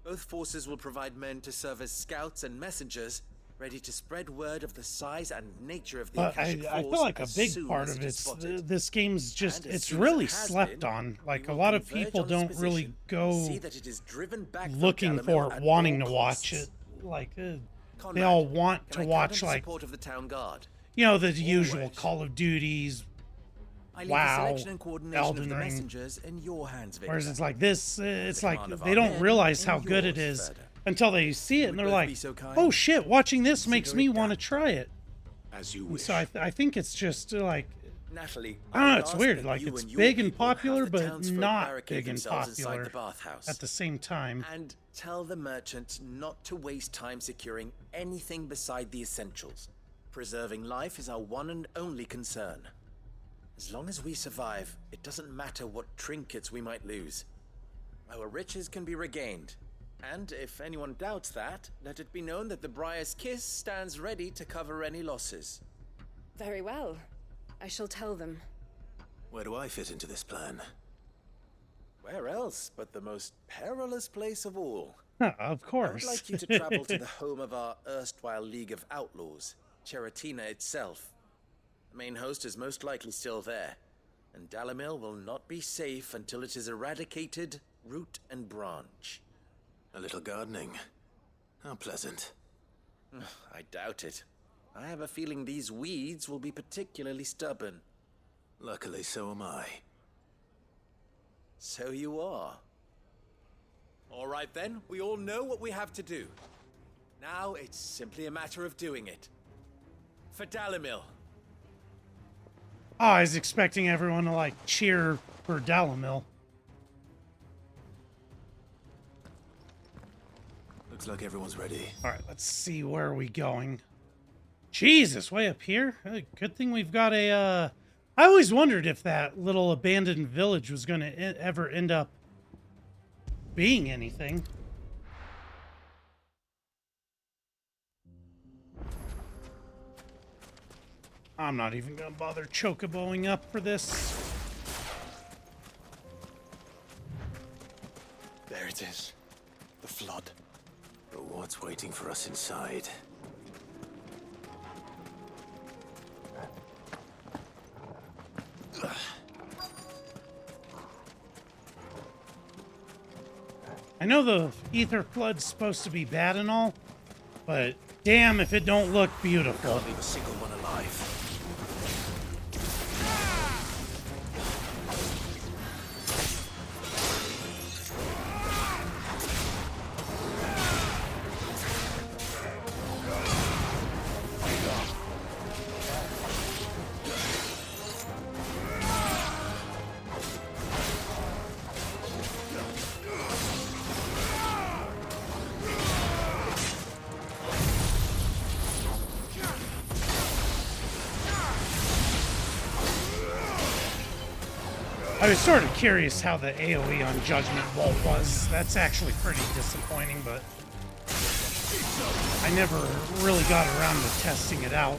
[SPEAKER 9] Both forces will provide men to serve as scouts and messengers, ready to spread word of the size and nature of the
[SPEAKER 1] But
[SPEAKER 9] Akashic
[SPEAKER 1] I
[SPEAKER 9] force
[SPEAKER 1] feel like a
[SPEAKER 9] as
[SPEAKER 1] big
[SPEAKER 9] soon
[SPEAKER 1] part
[SPEAKER 9] as
[SPEAKER 1] of
[SPEAKER 9] it is
[SPEAKER 1] it's
[SPEAKER 9] spotted.
[SPEAKER 1] this game's just
[SPEAKER 9] And as
[SPEAKER 1] it's
[SPEAKER 9] soon as
[SPEAKER 1] really
[SPEAKER 9] it has
[SPEAKER 1] slept
[SPEAKER 9] been,
[SPEAKER 1] on. Like
[SPEAKER 9] we
[SPEAKER 1] a
[SPEAKER 9] will
[SPEAKER 1] lot of
[SPEAKER 9] converge
[SPEAKER 1] people
[SPEAKER 9] on its
[SPEAKER 1] don't really
[SPEAKER 9] position,
[SPEAKER 1] go
[SPEAKER 9] see that it is driven back from
[SPEAKER 1] looking
[SPEAKER 9] Dalamil
[SPEAKER 1] for it,
[SPEAKER 9] at
[SPEAKER 1] wanting
[SPEAKER 9] all
[SPEAKER 1] to watch
[SPEAKER 9] costs.
[SPEAKER 1] it. Like they
[SPEAKER 9] Conrad,
[SPEAKER 1] all want
[SPEAKER 9] can
[SPEAKER 1] to
[SPEAKER 9] I count
[SPEAKER 1] watch
[SPEAKER 9] on the
[SPEAKER 1] like
[SPEAKER 9] support of the town guard?
[SPEAKER 1] you know the usual Call of Duties,
[SPEAKER 9] I leave the
[SPEAKER 1] WoW,
[SPEAKER 9] selection and coordination
[SPEAKER 1] Elden
[SPEAKER 9] of the
[SPEAKER 1] Ring.
[SPEAKER 9] messengers in your hands, Victor.
[SPEAKER 1] Whereas it's like this, it's like
[SPEAKER 9] command of
[SPEAKER 1] they
[SPEAKER 9] our
[SPEAKER 1] don't
[SPEAKER 9] men
[SPEAKER 1] realize
[SPEAKER 9] in
[SPEAKER 1] how good it
[SPEAKER 9] yours,
[SPEAKER 1] is
[SPEAKER 9] Further.
[SPEAKER 1] until they see it and
[SPEAKER 9] Would
[SPEAKER 1] they're
[SPEAKER 9] both
[SPEAKER 1] like,
[SPEAKER 9] be so kind?
[SPEAKER 1] "Oh shit! Watching this makes
[SPEAKER 9] Consider
[SPEAKER 1] me
[SPEAKER 9] it
[SPEAKER 1] want to
[SPEAKER 9] done.
[SPEAKER 1] try it."
[SPEAKER 23] As you
[SPEAKER 1] And
[SPEAKER 23] wish.
[SPEAKER 1] so I think it's just like
[SPEAKER 9] Natalie,
[SPEAKER 1] I don't know.
[SPEAKER 9] would
[SPEAKER 1] It's
[SPEAKER 9] ask
[SPEAKER 1] weird.
[SPEAKER 9] that
[SPEAKER 1] Like
[SPEAKER 9] you
[SPEAKER 1] it's
[SPEAKER 9] and your
[SPEAKER 1] big and
[SPEAKER 9] people have
[SPEAKER 1] popular,
[SPEAKER 9] the
[SPEAKER 1] but
[SPEAKER 9] townsfolk
[SPEAKER 1] not
[SPEAKER 9] barricade
[SPEAKER 1] big and
[SPEAKER 9] themselves inside
[SPEAKER 1] popular
[SPEAKER 9] the bathhouse.
[SPEAKER 1] at the same time.
[SPEAKER 9] And tell the merchant not to waste time securing anything beside the essentials. Preserving life is our one and only concern. As long as we survive, it doesn't matter what trinkets we might lose. Our riches can be regained. And if anyone doubts that, let it be known that the Briar's Kiss stands ready to cover any losses.
[SPEAKER 4] Very well. I shall tell them.
[SPEAKER 19] Where do I fit into this plan?
[SPEAKER 9] Where else but the most perilous place of all?
[SPEAKER 1] Of course.
[SPEAKER 9] I would like you to travel to the home of our erstwhile League of Outlaws, Charentina itself. The main host is most likely still there, and Dalamil will not be safe until it is eradicated, root and branch.
[SPEAKER 19] A little gardening. How pleasant.
[SPEAKER 9] I doubt it. I have a feeling these weeds will be particularly stubborn.
[SPEAKER 19] Luckily, so am I.
[SPEAKER 9] So you are. All right then, we all know what we have to do. Now it's simply a matter of doing it. For Dalamil.
[SPEAKER 1] Oh, I was expecting everyone to like cheer for Dalamil.
[SPEAKER 19] Looks like everyone's ready.
[SPEAKER 1] All right, let's see where are we going. Jesus, way up here. Good thing we've got a. I always wondered if that little abandoned village was going to ever end up being anything. I'm not even gonna bother chocoboing up for this.
[SPEAKER 19] There it is. The flood. But what's waiting for us inside?
[SPEAKER 1] I know the ether flood's supposed to be bad and all, but damn if it don't look beautiful.
[SPEAKER 19] Can't leave a single one alive.
[SPEAKER 1] I was sort of curious how the AoE on Judgment Bolt was. That's actually pretty disappointing, but I never really got around to testing it out.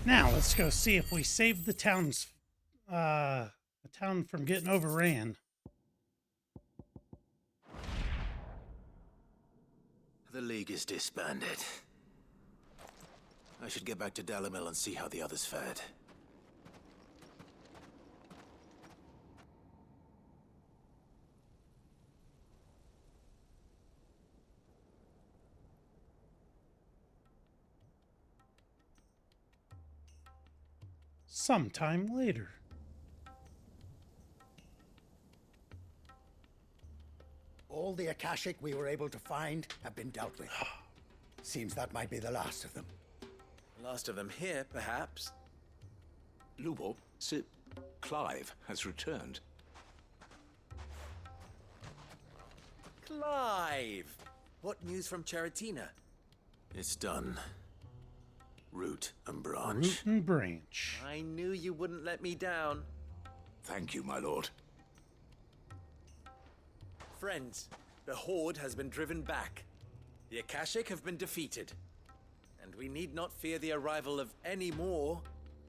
[SPEAKER 1] Now, let's go see if we saved the town from getting overran.
[SPEAKER 19] The League is disbanded. I should get back to Dalimil and see how the others fared.
[SPEAKER 1] Sometime later.
[SPEAKER 5] All the Akashic we were able to find have been dealt with. Seems that might be the last of them.
[SPEAKER 9] Last of them here, perhaps.
[SPEAKER 16] Lubo, Sir Clive has returned.
[SPEAKER 9] Clive! What news from Charatina?
[SPEAKER 19] It's done. Root and branch.
[SPEAKER 1] Root and branch.
[SPEAKER 9] I knew you wouldn't let me down.
[SPEAKER 16] Thank you, my lord.
[SPEAKER 9] Friends, the Horde has been driven back. The Akashic have been defeated. And we need not fear the arrival of any more,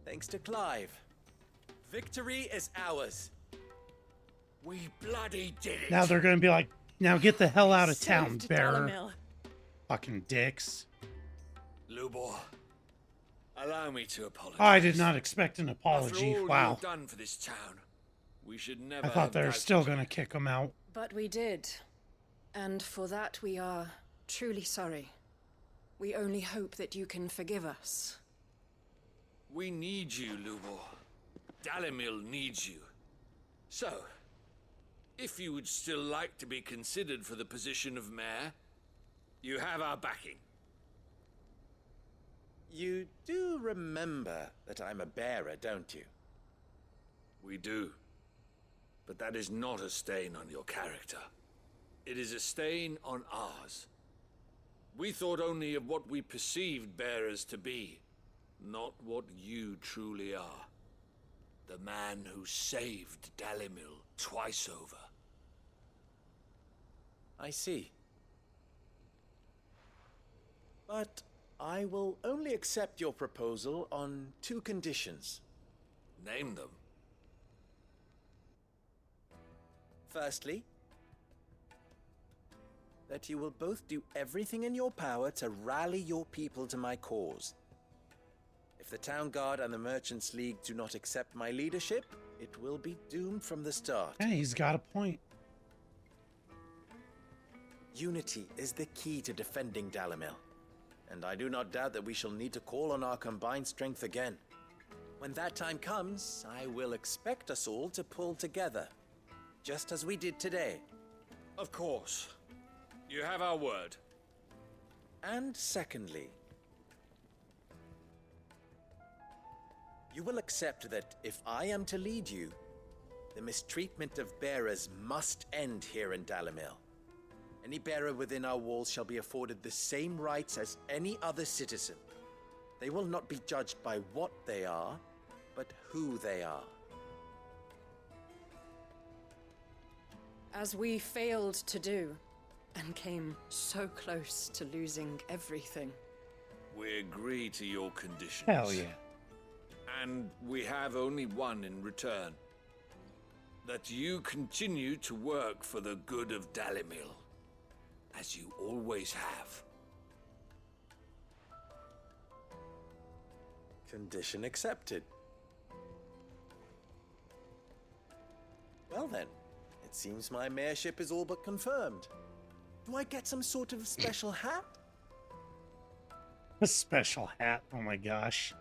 [SPEAKER 9] thanks to Clive. Victory is ours.
[SPEAKER 16] We bloody did it.
[SPEAKER 1] Now they're going to be like, now get the hell out of town,
[SPEAKER 4] Saved
[SPEAKER 1] bearer.
[SPEAKER 4] Dalimil.
[SPEAKER 1] Fucking dicks.
[SPEAKER 16] Lubor, allow me to apologize.
[SPEAKER 1] I did not expect an
[SPEAKER 16] After
[SPEAKER 1] apology.
[SPEAKER 16] all
[SPEAKER 1] Wow.
[SPEAKER 16] you've done for this town, we should never
[SPEAKER 1] I thought
[SPEAKER 16] have
[SPEAKER 1] they were
[SPEAKER 16] doubted
[SPEAKER 1] still
[SPEAKER 16] you.
[SPEAKER 1] going to kick him out.
[SPEAKER 21] But we did. And for that we are truly sorry. We only hope that you can forgive us.
[SPEAKER 16] We need you, Lubor. Dalimil needs you. So, if you would still like to be considered for the position of mayor, you have our backing.
[SPEAKER 9] You do remember that I'm a bearer, don't you?
[SPEAKER 16] We do. But that is not a stain on your character. It is a stain on ours. We thought only of what we perceived bearers to be, not what you truly are. The man who saved Dalimil twice over.
[SPEAKER 9] I see. But I will only accept your proposal on 2 conditions.
[SPEAKER 16] Name them.
[SPEAKER 9] Firstly, that you will both do everything in your power to rally your people to my cause. If the Town Guard and the Merchants League do not accept my leadership, it will be doomed from the start.
[SPEAKER 1] Yeah, he's got a point.
[SPEAKER 9] Unity is the key to defending Dalimil, and I do not doubt that we shall need to call on our combined strength again. When that time comes, I will expect us all to pull together, just as we did today.
[SPEAKER 16] Of course. You have our word.
[SPEAKER 9] And secondly, you will accept that if I am to lead you, the mistreatment of bearers must end here in Dalimil. Any bearer within our walls shall be afforded the same rights as any other citizen. They will not be judged by what they are, but who they are.
[SPEAKER 21] As we failed to do, and came so close to losing everything.
[SPEAKER 16] We agree to your conditions.
[SPEAKER 1] Hell yeah.
[SPEAKER 16] And we have only one in return. That you continue to work for the good of Dalimil, as you always have.
[SPEAKER 9] Condition accepted. Well then, it seems my mayorship is all but confirmed. Do I get some sort of special hat?
[SPEAKER 1] A special hat. Oh my gosh.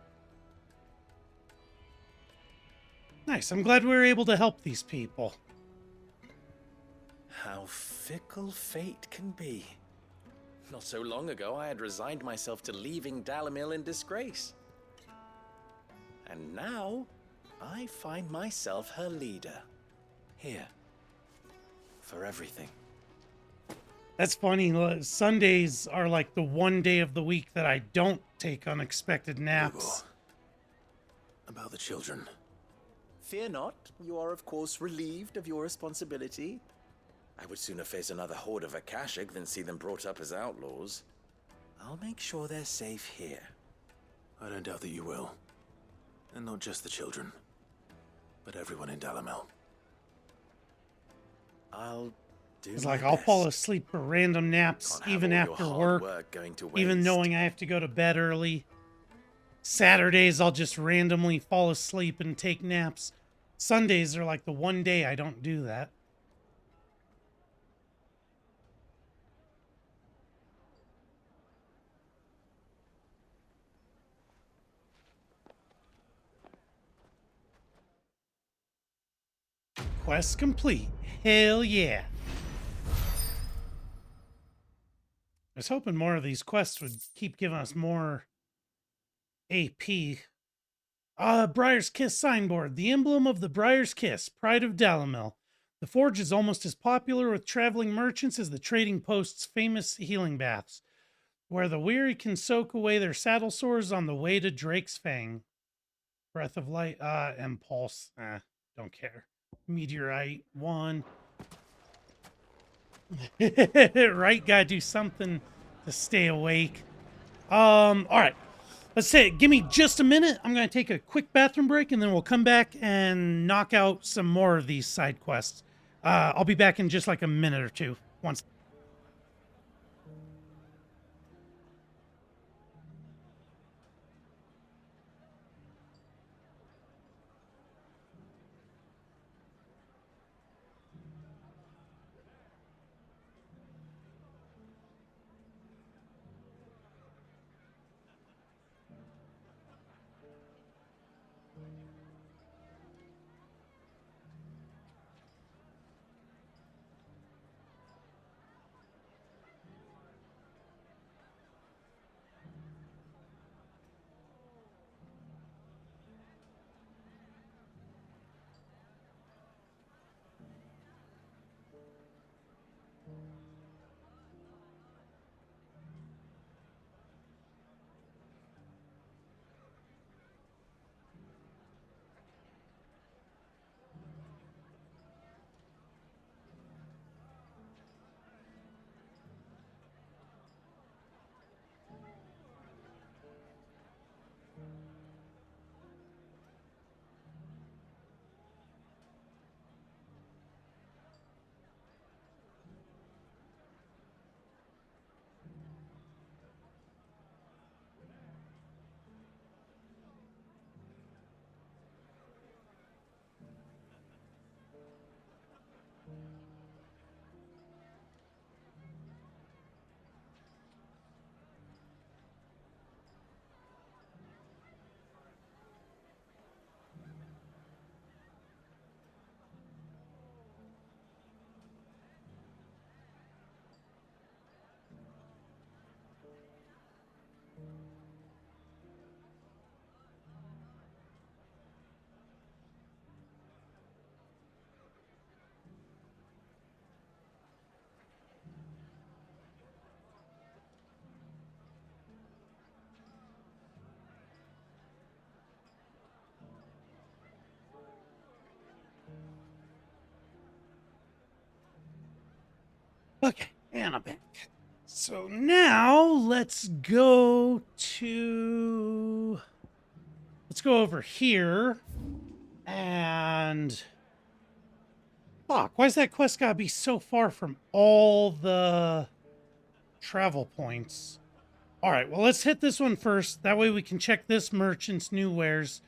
[SPEAKER 1] Nice. I'm glad we were able to help these people.
[SPEAKER 9] How fickle fate can be. Not so long ago, I had resigned myself to leaving Dalimil in disgrace. And now, I find myself her leader. Here. For everything.
[SPEAKER 1] That's funny. Sundays are like the one day of the week that I don't take unexpected naps.
[SPEAKER 19] About the children.
[SPEAKER 9] Fear not. You are, of course, relieved of your responsibility. I would sooner face another horde of Akashic than see them brought up as outlaws. I'll make sure they're safe here.
[SPEAKER 19] I don't doubt that you will. And not just the children, but everyone in Dalimil.
[SPEAKER 9] I'll do
[SPEAKER 1] It's
[SPEAKER 9] my
[SPEAKER 1] like I'll
[SPEAKER 9] best.
[SPEAKER 1] fall asleep for random naps
[SPEAKER 9] Can't have
[SPEAKER 1] even
[SPEAKER 9] all your
[SPEAKER 1] after
[SPEAKER 9] hard
[SPEAKER 1] work,
[SPEAKER 9] going to
[SPEAKER 1] even
[SPEAKER 9] waste.
[SPEAKER 1] knowing I have to go to bed early. Saturdays I'll just randomly fall asleep and take naps. Sundays are like the one day I don't do that. Quest complete. Hell yeah. I was hoping more of these quests would keep giving us more AP. Briar's Kiss signboard. The emblem of the Briar's Kiss, pride of Dalimil. The forge is almost as popular with traveling merchants as the trading post's famous healing baths, where the weary can soak away their saddle sores on the way to Drake's Fang. Breath of Light, Impulse. Don't care. Meteorite, 1. Right, gotta do something to stay awake. All right. Let's say, give me just a minute. I'm going to take a quick bathroom break, and then we'll come back and knock out some more of these side quests. I'll be back in just like a minute or two. Once. Okay, and I'm back. So now let's go over here and fuck, why's that quest gotta be so far from all the travel points? Alright, well let's hit this one first. That way we can check this merchant's new wares.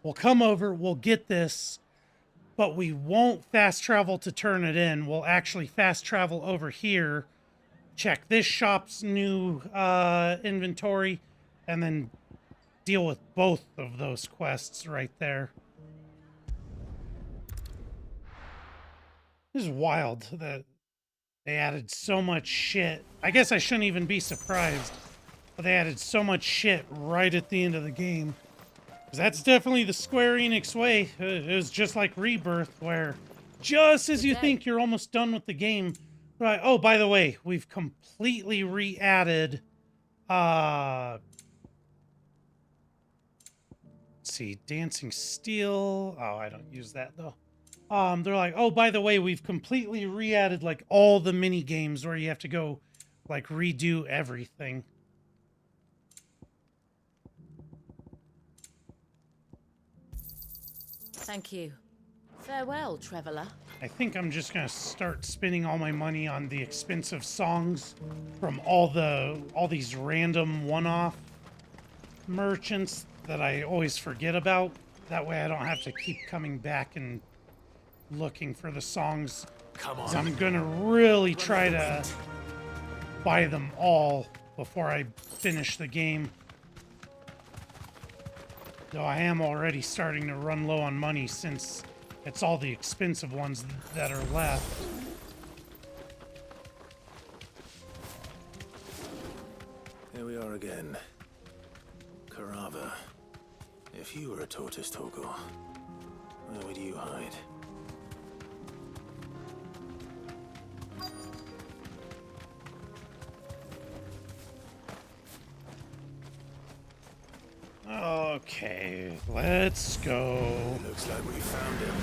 [SPEAKER 1] We'll come over, we'll get this, but we won't fast travel to turn it in. We'll actually fast travel over here, check this shop's new inventory, and then deal with both of those quests right there. This is wild that they added so much shit. I guess I shouldn't even be surprised, but they added so much shit right at the end of the game. Because that's definitely the Square Enix way. It was just like Rebirth, where just as you think you're almost done with the game, right? Oh, by the way, we've completely re-added, let's see, Dancing Steel. Oh, I don't use that though. They're like, oh, by the way, we've completely re-added like all the mini games where you have to go like redo everything.
[SPEAKER 4] Thank you. Farewell, traveler.
[SPEAKER 1] I think I'm just gonna start spending all my money on the expensive songs from all these random one-off merchants that I always forget about. That way I don't have to keep coming back and looking for the songs.
[SPEAKER 19] Come
[SPEAKER 1] 'Cause
[SPEAKER 19] on.
[SPEAKER 1] I'm gonna really try to buy them all before I finish the game. Though I am already starting to run low on money since it's all the expensive ones that are left.
[SPEAKER 19] Here we are again. Carava. If you were a tortoise, Torgor, where would you hide?
[SPEAKER 1] Okay, let's go.
[SPEAKER 19] Looks like we found him.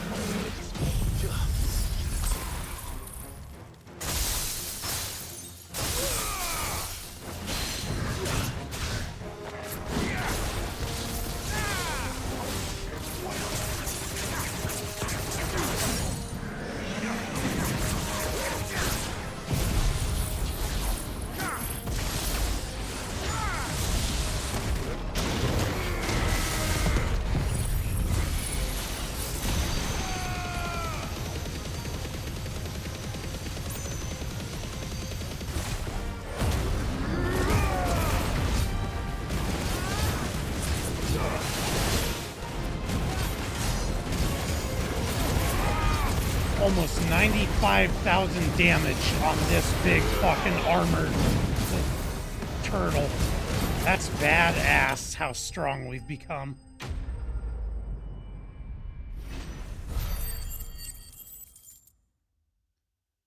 [SPEAKER 1] Almost 95,000 damage on this big fucking armored turtle. That's badass how strong we've become.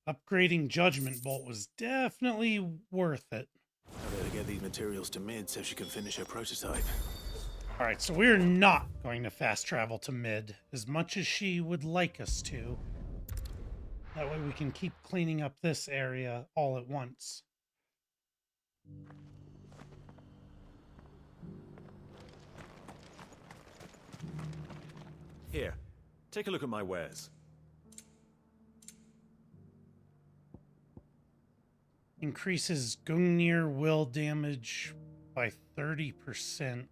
[SPEAKER 1] Upgrading Judgment Bolt was definitely worth it.
[SPEAKER 19] I better get these materials to Mid so she can finish her prototype.
[SPEAKER 1] Alright, so we're not going to fast travel to Mid as much as she would like us to. That way we can keep cleaning up this area all at once.
[SPEAKER 6] Here, take a look at my wares.
[SPEAKER 1] Increases Gungnir will damage by 30%.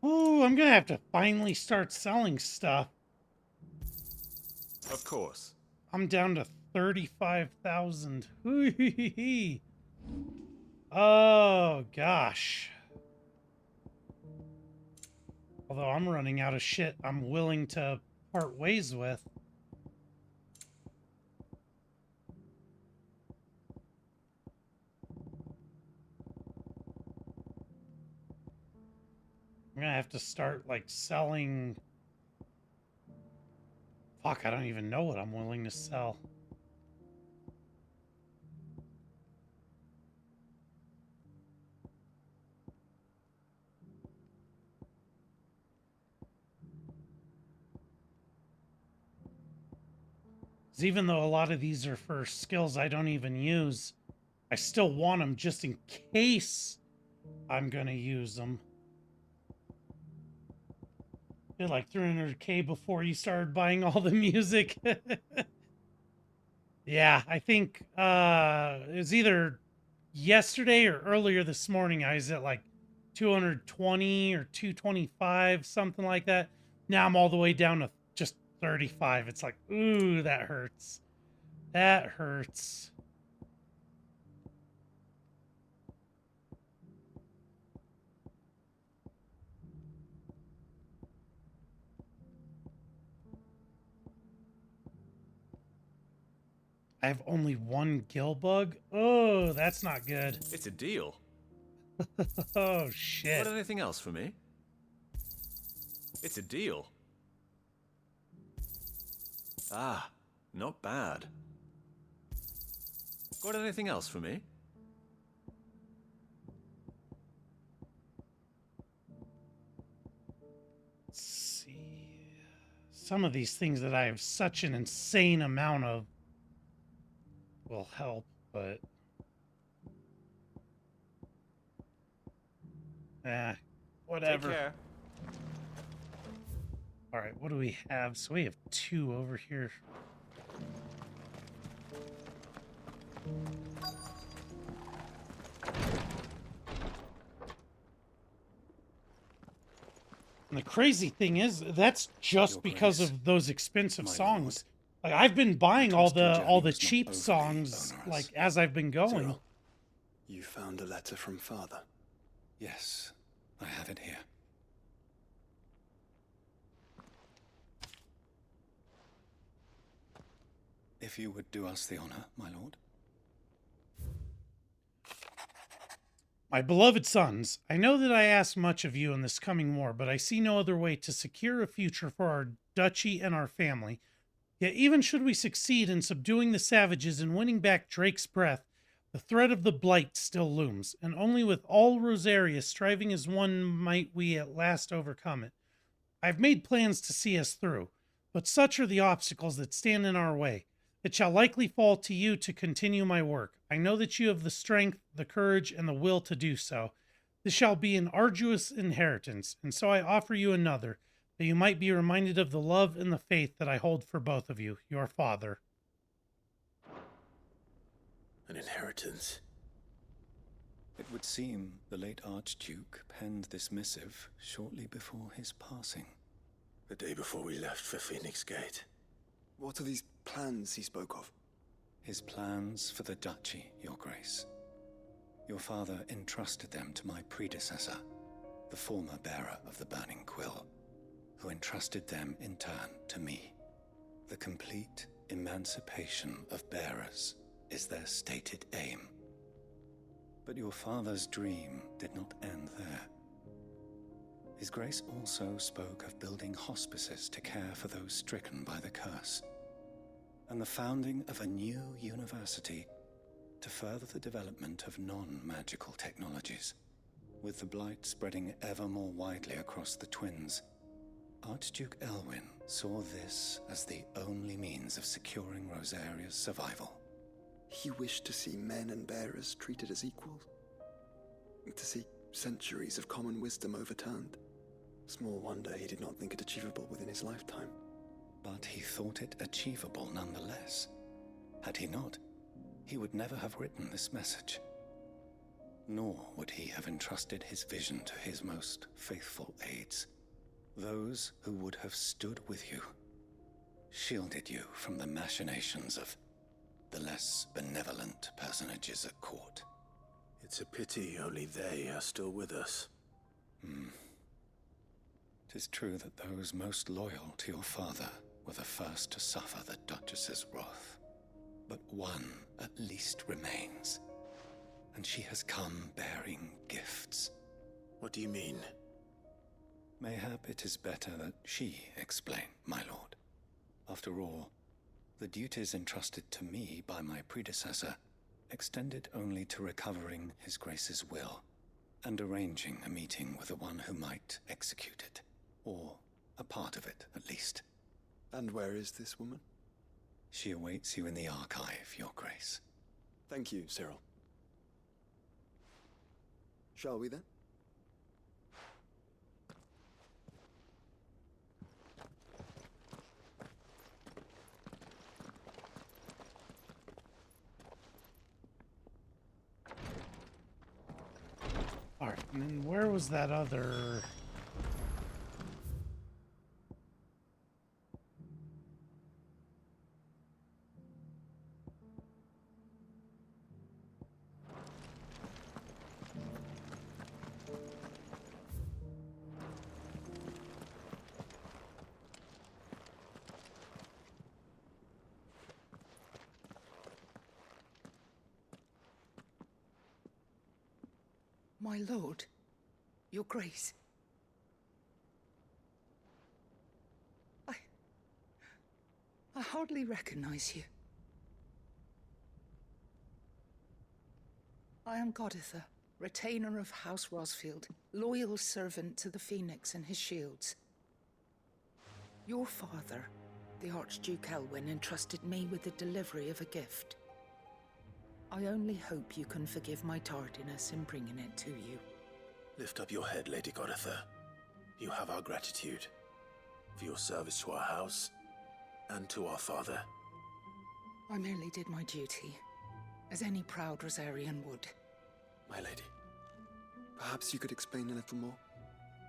[SPEAKER 1] Ooh, I'm gonna have to finally start selling stuff.
[SPEAKER 6] Of course.
[SPEAKER 1] I'm down to 35,000. Oh, gosh. Although I'm running out of shit I'm willing to part ways with. I'm gonna have to start, like, selling... Fuck, I don't even know what I'm willing to sell. 'Cause even though a lot of these are for skills I don't even use, I still want them just in case I'm gonna use them. Did like 300K before you started buying all the music. Yeah, I think it was either yesterday or earlier this morning. I was at like 220 or 225, something like that. Now I'm all the way down to just 35. It's like, ooh, that hurts. That hurts. I have only one gill bug. Oh, that's not good.
[SPEAKER 6] It's a deal.
[SPEAKER 1] Oh, shit.
[SPEAKER 6] Got anything else for me? It's a deal. Ah, not bad. Got anything else for me?
[SPEAKER 1] Let's see. Some of these things that I have such an insane amount of will help, but whatever.
[SPEAKER 6] Take care.
[SPEAKER 1] All right, what do we have? So we have 2 over here. And the crazy thing is, that's just because of those expensive songs. Like I've been buying all the cheap songs like as I've been going.
[SPEAKER 19] Cyril, you found a letter from Father?
[SPEAKER 11] Yes, I have it here. If you would do us the honor, my lord.
[SPEAKER 1] My beloved sons, I know that I ask much of you in this coming war, but I see no other way to secure a future for our duchy and our family. Yet even should we succeed in subduing the savages and winning back Drake's breath, the threat of the Blight still looms, and only with all Rosaria striving as one might we at last overcome it. I have made plans to see us through, but such are the obstacles that stand in our way. It shall likely fall to you to continue my work. I know that you have the strength, the courage, and the will to do so. This shall be an arduous inheritance, and so I offer you another, that you might be reminded of the love and the faith that I hold for both of you, your father.
[SPEAKER 19] An inheritance?
[SPEAKER 11] It would seem the late Archduke penned this missive shortly before his passing.
[SPEAKER 19] The day before we left for Phoenix Gate. What are these plans he spoke of?
[SPEAKER 11] His plans for the duchy, your grace. Your father entrusted them to my predecessor, the former bearer of the Burning Quill, who entrusted them in turn to me. The complete emancipation of bearers is their stated aim. But your father's dream did not end there. His Grace also spoke of building hospices to care for those stricken by the curse, and the founding of a new university to further the development of non-magical technologies. With the Blight spreading ever more widely across the Twins, Archduke Elwyn saw this as the only means of securing Rosaria's survival.
[SPEAKER 19] He wished to see men and bearers treated as equals. To see centuries of common wisdom overturned. Small wonder he did not think it achievable within his lifetime.
[SPEAKER 11] But he thought it achievable nonetheless. Had he not, he would never have written this message. Nor would he have entrusted his vision to his most faithful aides, those who would have stood with you, shielded you from the machinations of the less benevolent personages at court.
[SPEAKER 19] It's a pity only they are still with us.
[SPEAKER 11] 'Tis true that those most loyal to your father were the first to suffer the Duchess's wrath. But one at least remains, and she has come bearing gifts.
[SPEAKER 19] What do you mean?
[SPEAKER 11] Mayhap it is better that she explain, my lord. After all, the duties entrusted to me by my predecessor extended only to recovering His Grace's will and arranging a meeting with the one who might execute it, or a part of it at least.
[SPEAKER 19] And where is this woman?
[SPEAKER 8] She awaits you in the archive, Your Grace.
[SPEAKER 15] Thank you, Cyril. Shall we then?
[SPEAKER 1] Alright, and then where was that other...
[SPEAKER 22] My lord, Your Grace. I hardly recognize you. I am Goditha, retainer of House Rosfield, loyal servant to the Phoenix and his shields. Your father, the Archduke Elwyn, entrusted me with the delivery of a gift. I only hope you can forgive my tardiness in bringing it to you.
[SPEAKER 19] Lift up your head, Lady Goditha. You have our gratitude for your service to our house and to our father.
[SPEAKER 22] I merely did my duty, as any proud Rosarian would.
[SPEAKER 15] My lady, perhaps you could explain a little more?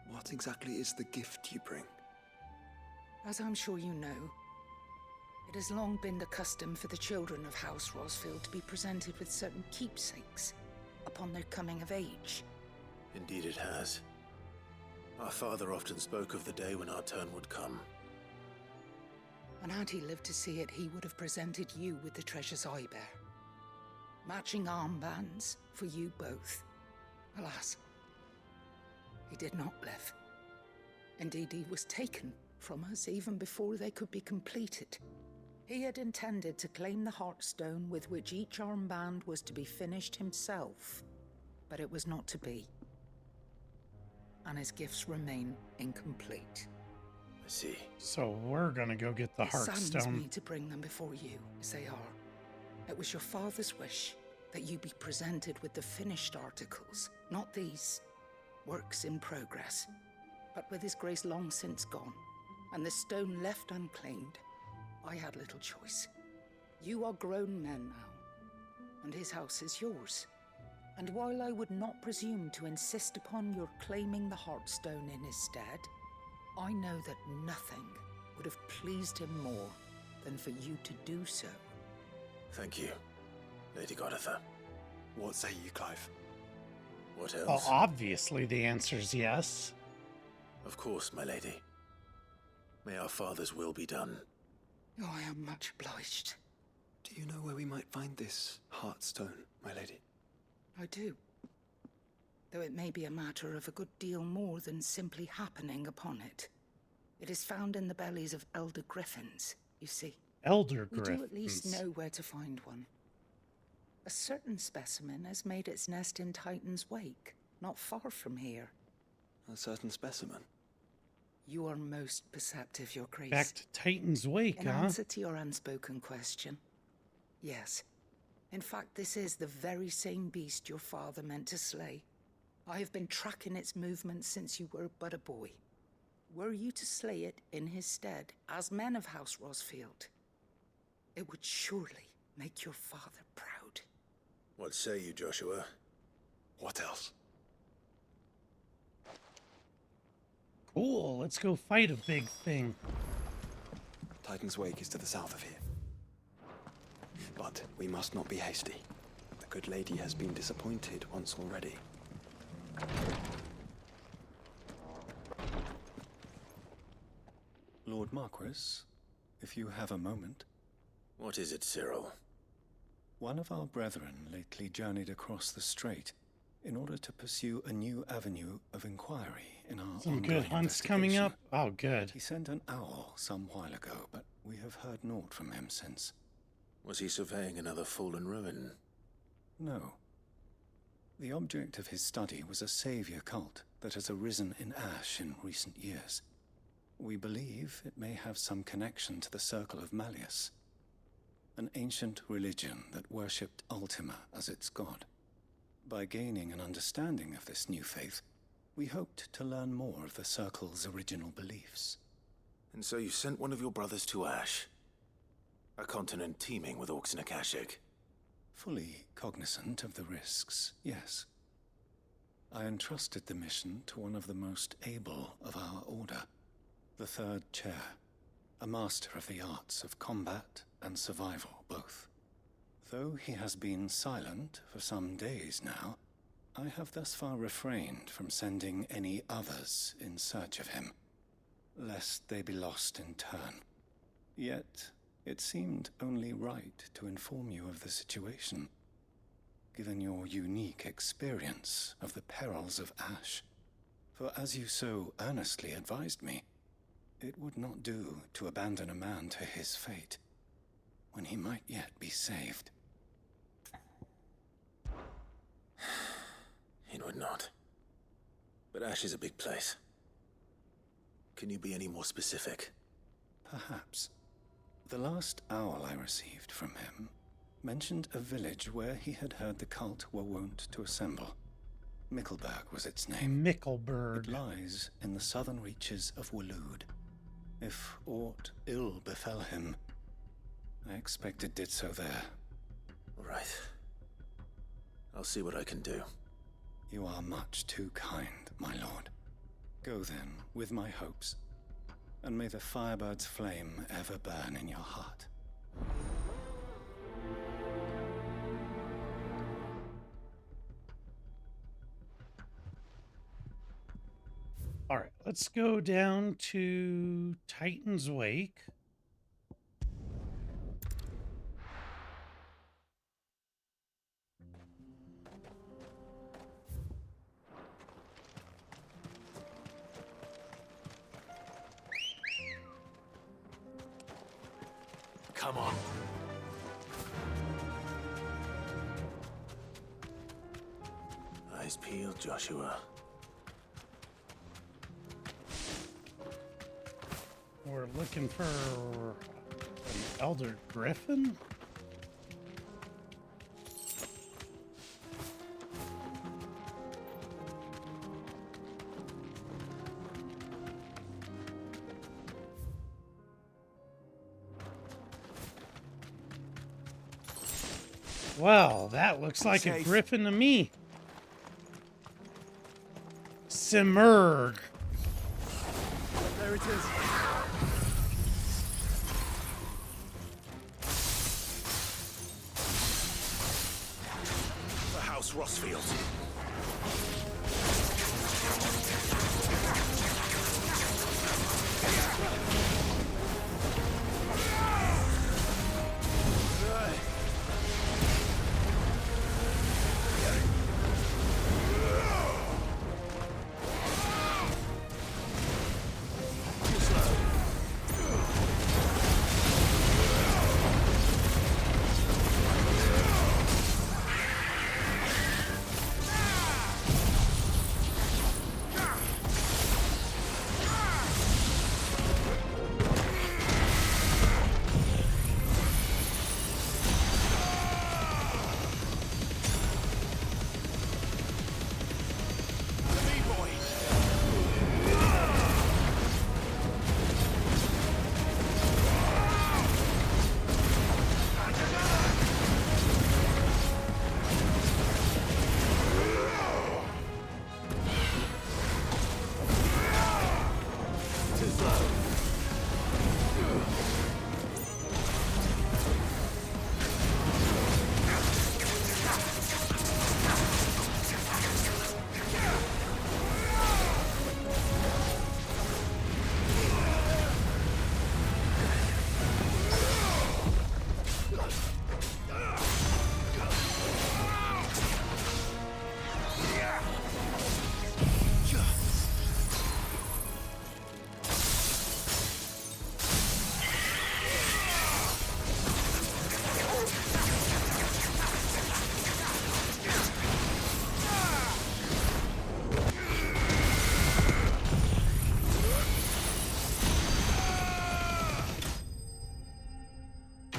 [SPEAKER 15] What exactly is the gift you bring?
[SPEAKER 22] As I'm sure you know, it has long been the custom for the children of House Rosfield to be presented with certain keepsakes upon their coming of age.
[SPEAKER 19] Indeed it has. Our father often spoke of the day when our turn would come.
[SPEAKER 22] And had he lived to see it, he would have presented you with the treasures I bear. Matching armbands for you both. Alas, he did not live. Indeed, he was taken from us even before they could be completed. He had intended to claim the Heartstone with which each armband was to be finished himself, but it was not to be. And his gifts remain incomplete.
[SPEAKER 19] I see.
[SPEAKER 1] So we're gonna go get the
[SPEAKER 22] It saddens
[SPEAKER 1] Heartstone.
[SPEAKER 22] me to bring them before you, as they are. It was your father's wish that you be presented with the finished articles, not these works in progress. But with his grace long since gone, and the stone left unclaimed, I had little choice. You are grown men now, and his house is yours. And while I would not presume to insist upon your claiming the Heartstone in his stead, I know that nothing would have pleased him more than for you to do so.
[SPEAKER 19] Thank you, Lady Goditha.
[SPEAKER 15] What say you, Clive?
[SPEAKER 19] What
[SPEAKER 1] Well,
[SPEAKER 19] else?
[SPEAKER 1] obviously the answer's yes.
[SPEAKER 19] Of course, my lady. May our father's will be done.
[SPEAKER 22] Oh, I am much obliged.
[SPEAKER 15] Do you know where we might find this Heartstone, my lady?
[SPEAKER 22] I do. Though it may be a matter of a good deal more than simply happening upon it. It is found in the bellies of elder griffins, you see.
[SPEAKER 1] Elder
[SPEAKER 22] We
[SPEAKER 1] griffins.
[SPEAKER 22] do at least know where to find one. A certain specimen has made its nest in Titan's Wake, not far from here.
[SPEAKER 15] A certain specimen?
[SPEAKER 22] You are most perceptive, Your Grace.
[SPEAKER 1] Back to Titan's Wake,
[SPEAKER 22] In
[SPEAKER 1] huh?
[SPEAKER 22] answer to your unspoken question, yes. In fact, this is the very same beast your father meant to slay. I have been tracking its movements since you were but a boy. Were you to slay it in his stead, as men of House Rosfield, it would surely make your father proud.
[SPEAKER 19] What say you, Joshua?
[SPEAKER 15] What else?
[SPEAKER 1] Cool, let's go fight a big thing.
[SPEAKER 15] Titan's Wake is to the south of here. But we must not be hasty. The good lady has been disappointed once already.
[SPEAKER 8] Lord Marquis, if you have a moment.
[SPEAKER 19] What is it, Cyril?
[SPEAKER 8] One of our brethren lately journeyed across the strait in order to pursue a new avenue of inquiry in our
[SPEAKER 1] Some
[SPEAKER 8] ongoing
[SPEAKER 1] good hunts coming up?
[SPEAKER 8] investigation.
[SPEAKER 1] Oh, good.
[SPEAKER 8] He sent an owl some while ago, but we have heard naught from him since.
[SPEAKER 19] Was he surveying another fallen ruin?
[SPEAKER 8] No. The object of his study was a savior cult that has arisen in Ash in recent years. We believe it may have some connection to the Circle of Malleus. an ancient religion that worshipped Ultima as its god. By gaining an understanding of this new faith, we hoped to learn more of the Circle's original beliefs.
[SPEAKER 19] And so you sent one of your brothers to Ash, a continent teeming with orcs and Akashic.
[SPEAKER 8] Fully cognizant of the risks, yes. I entrusted the mission to one of the most able of our order, the Third Chair, a master of the arts of combat and survival both. Though he has been silent for some days now, I have thus far refrained from sending any others in search of him, lest they be lost in turn. Yet, it seemed only right to inform you of the situation, given your unique experience of the perils of Ash. For as you so earnestly advised me, it would not do to abandon a man to his fate, when he might yet be saved.
[SPEAKER 19] It would not. But Ash is a big place. Can you be any more specific?
[SPEAKER 8] Perhaps. The last owl I received from him mentioned a village where he had heard the cult were wont to assemble. Mickleburg was its name.
[SPEAKER 1] Mickleburg.
[SPEAKER 8] It lies in the southern reaches of Waloed. If aught ill befell him, I expect it did so there.
[SPEAKER 19] Right. I'll see what I can do.
[SPEAKER 8] You are much too kind, my lord. Go then, with my hopes, and may the Firebird's flame ever burn in your heart.
[SPEAKER 1] All right, let's go down to Titan's Wake.
[SPEAKER 19] Come on. Eyes peeled, Joshua.
[SPEAKER 1] We're looking for an Elder Griffin? Well, that looks like a griffin to me. Simurg.
[SPEAKER 18] There it is.
[SPEAKER 19] The House Rossfield.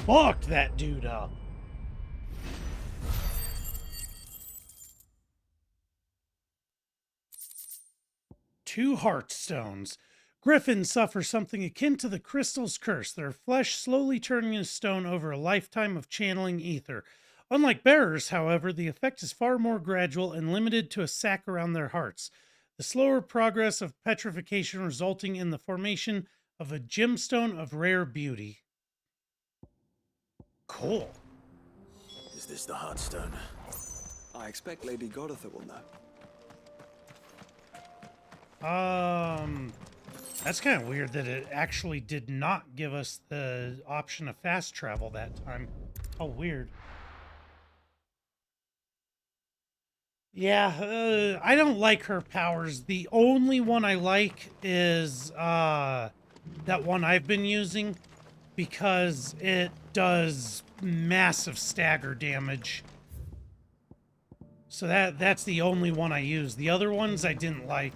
[SPEAKER 1] fucked that dude up. Two Heartstones. Griffins suffer something akin to the crystal's curse, their flesh slowly turning into stone over a lifetime of channeling ether. Unlike bearers, however, the effect is far more gradual and limited to a sac around their hearts. The slower progress of petrification resulting in the formation of a gemstone of rare beauty. Cool.
[SPEAKER 15] Is this the Heartstone? I expect Lady Goditha will know.
[SPEAKER 1] That's kind of weird that it actually did not give us the option of fast travel that time. Oh, weird. Yeah, I don't like her powers. The only one I like is that one I've been using because it does massive stagger damage. So that's the only one I use. The other ones I didn't like.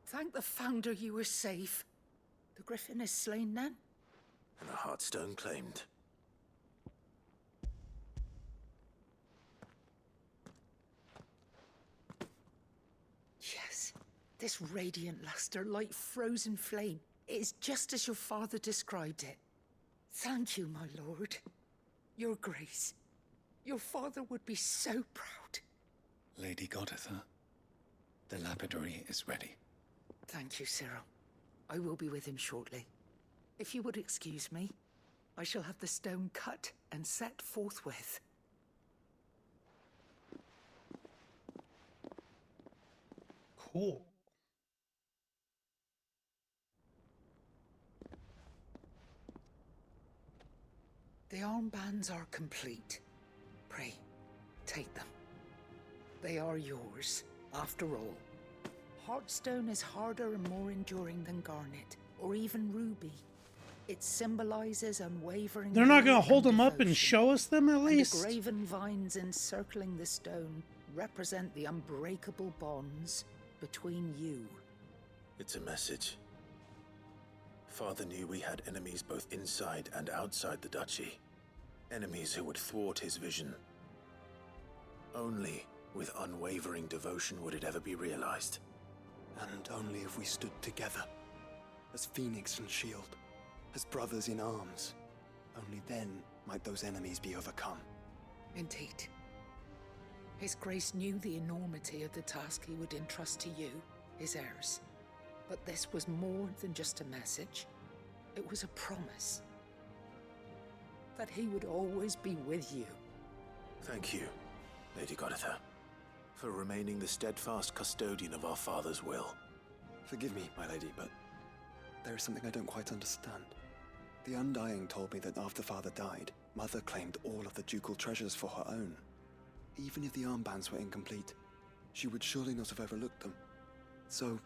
[SPEAKER 22] Thank the Founder you were safe. The Griffin is slain then?
[SPEAKER 15] And a Heartstone claimed.
[SPEAKER 22] Yes. This radiant luster, like frozen flame, it is just as your father described it. Thank you, my lord. Your grace. Your father would be so proud.
[SPEAKER 8] Lady Goditha, the lapidary is ready.
[SPEAKER 22] Thank you, Cyril. I will be with him shortly. If you would excuse me, I shall have the stone cut and set forthwith.
[SPEAKER 1] Cool.
[SPEAKER 22] The armbands are complete. Pray, take them. They are yours, after all. Heartstone is harder and more enduring than garnet, or even ruby. It symbolizes unwavering.
[SPEAKER 1] They're not going to hold
[SPEAKER 22] them
[SPEAKER 1] up and show us them at least?
[SPEAKER 22] The graven vines encircling the stone represent the unbreakable bonds between you.
[SPEAKER 15] It's a message. Father knew we had enemies both inside and outside the duchy. Enemies who would thwart his vision. Only with unwavering devotion would it ever be realized. And only if we stood together, as Phoenix and Shield, as brothers in arms. Only then might those enemies be overcome.
[SPEAKER 22] Indeed. His Grace knew the enormity of the task he would entrust to you, his heirs. But this was more than just a message. It was a promise. That he would always be with you.
[SPEAKER 15] Thank you, Lady Goditha, for remaining the steadfast custodian of our father's will.
[SPEAKER 7] Forgive me, my lady, but there is something I don't quite understand. The Undying told me that after Father died, Mother claimed all of the ducal treasures for her own. Even if the armbands were incomplete, she would surely not have overlooked them. So,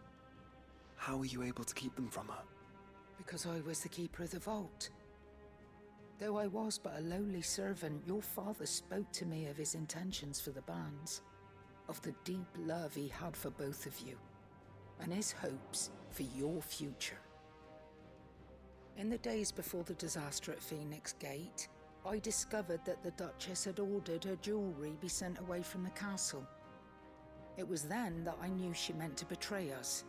[SPEAKER 7] how were you able to keep them from her?
[SPEAKER 22] Because I was the keeper of the vault. Though I was but a lowly servant, your father spoke to me of his intentions for the bands, of the deep love he had for both of you, and his hopes for your future. In the days before the disaster at Phoenix Gate, I discovered that the Duchess had ordered her jewelry be sent away from the castle. It was then that I knew she meant to betray us.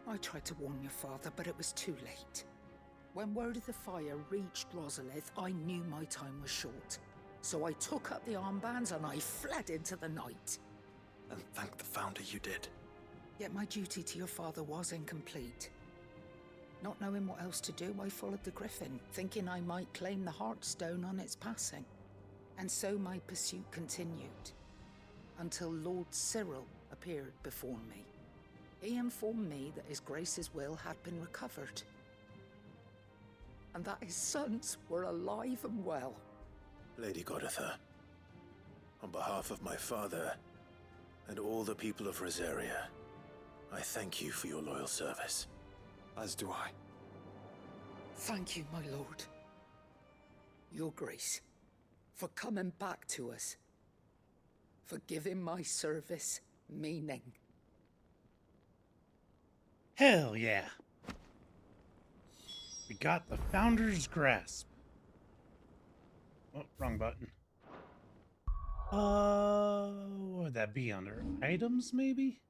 [SPEAKER 22] I tried to warn your father, but it was too late. When word of the fire reached Rosalith, I knew my time was short. So I took up the armbands and I fled into the night.
[SPEAKER 7] And thank the Founder you did.
[SPEAKER 22] Yet my duty to your father was incomplete. Not knowing what else to do, I followed the Griffin, thinking I might claim the Heartstone on its passing. And so my pursuit continued, until Lord Cyril appeared before me. He informed me that His Grace's will had been recovered, and that his sons were alive and well.
[SPEAKER 15] Lady Goditha, on behalf of my father and all the people of Rosaria, I thank you for your loyal service.
[SPEAKER 7] As do I.
[SPEAKER 22] Thank you, my lord. Your Grace, for coming back to us, for giving my service meaning.
[SPEAKER 1] Hell yeah. We got the Founder's Grasp. Oh, wrong button. What would that be under? Items, maybe?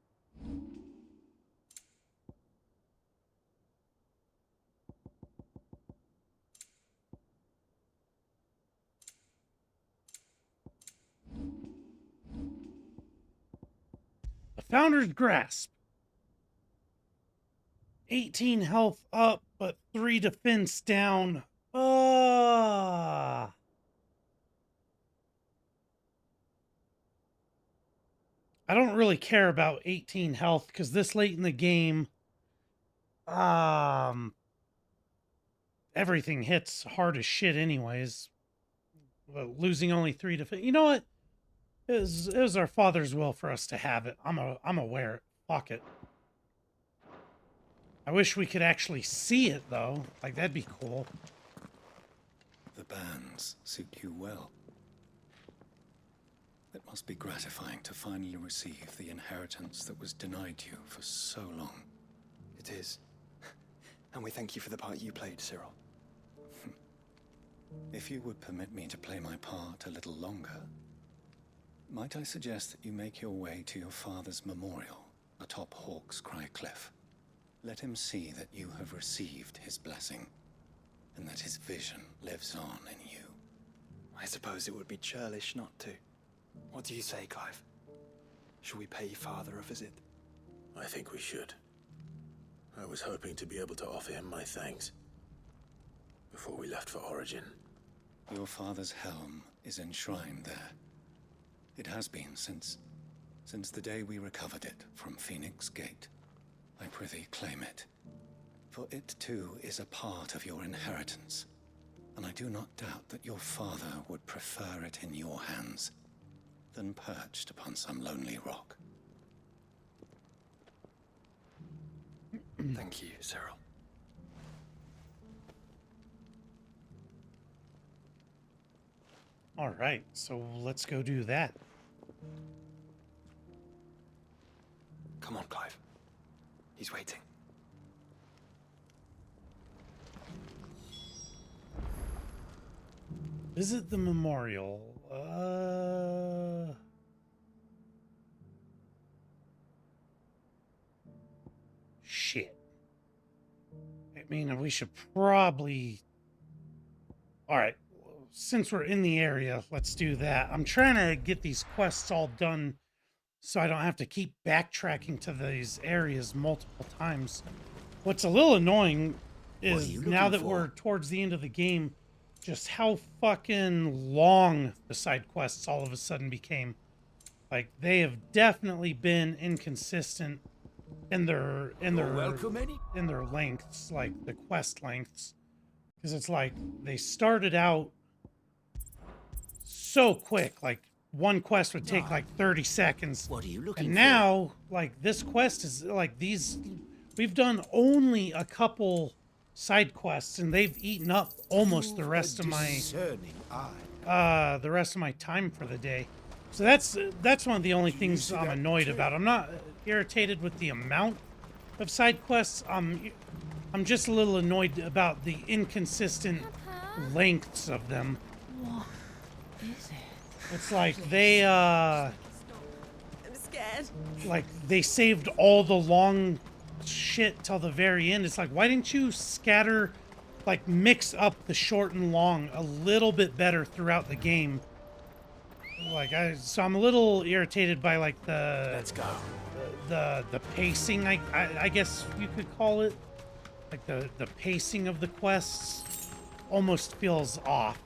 [SPEAKER 1] The Founder's Grasp. 18 health up, but 3 defense down. I don't really care about 18 health because this late in the game, everything hits hard as shit anyways. Well, losing only 3 defense. You know what? It was our father's will for us to have it. I'm aware. Fuck it. I wish we could actually see it, though. Like, that'd be cool.
[SPEAKER 8] The bands suit you well. It must be gratifying to finally receive the inheritance that was denied you for so long.
[SPEAKER 7] It is. And we thank you for the part you played, Cyril.
[SPEAKER 8] If you would permit me to play my part a little longer, might I suggest that you make your way to your father's memorial atop Hawk's Cry Cliff? Let him see that you have received his blessing, and that his vision lives on in you.
[SPEAKER 7] I suppose it would be churlish not to. What do you say, Clive? Should we pay Father a visit?
[SPEAKER 19] I think we should. I was hoping to be able to offer him my thanks before we left for Origin.
[SPEAKER 8] Your father's helm is enshrined there. It has been since the day we recovered it from Phoenix Gate. I prithee claim it, for it too is a part of your inheritance, and I do not doubt that your father would prefer it in your hands than perched upon some lonely rock.
[SPEAKER 7] Thank you, Cyril.
[SPEAKER 1] All right, so let's go do that.
[SPEAKER 7] Come on, Clive. He's waiting.
[SPEAKER 1] Visit the memorial. Shit. I mean, we should probably... Alright, since we're in the area, let's do that. I'm trying to get these quests all done so I don't have to keep backtracking to these areas multiple times. What's a little annoying is now that we're towards the end of the game, just how fucking long the side quests all of a sudden became. Like, they have definitely been inconsistent in their lengths, like the quest lengths. Because it's like they started out so quick, like one quest would take like 30 seconds.
[SPEAKER 5] What are you looking
[SPEAKER 1] and
[SPEAKER 5] for?
[SPEAKER 1] now, like, this quest is like these... We've done only a couple side quests, and they've eaten up almost the rest of my... the rest of my time for the day. So that's one of the only things I'm annoyed about. I'm not irritated with the amount of side quests. I'm just a little annoyed about the inconsistent lengths of them.
[SPEAKER 21] What is it?
[SPEAKER 1] It's like they,
[SPEAKER 21] I'm scared.
[SPEAKER 1] like they saved all the long shit till the very end. It's like, why didn't you scatter, like mix up the short and long a little bit better throughout the game? Like, so I'm a little irritated by like the pacing, I guess you could call it. Like the pacing of the quests almost feels off.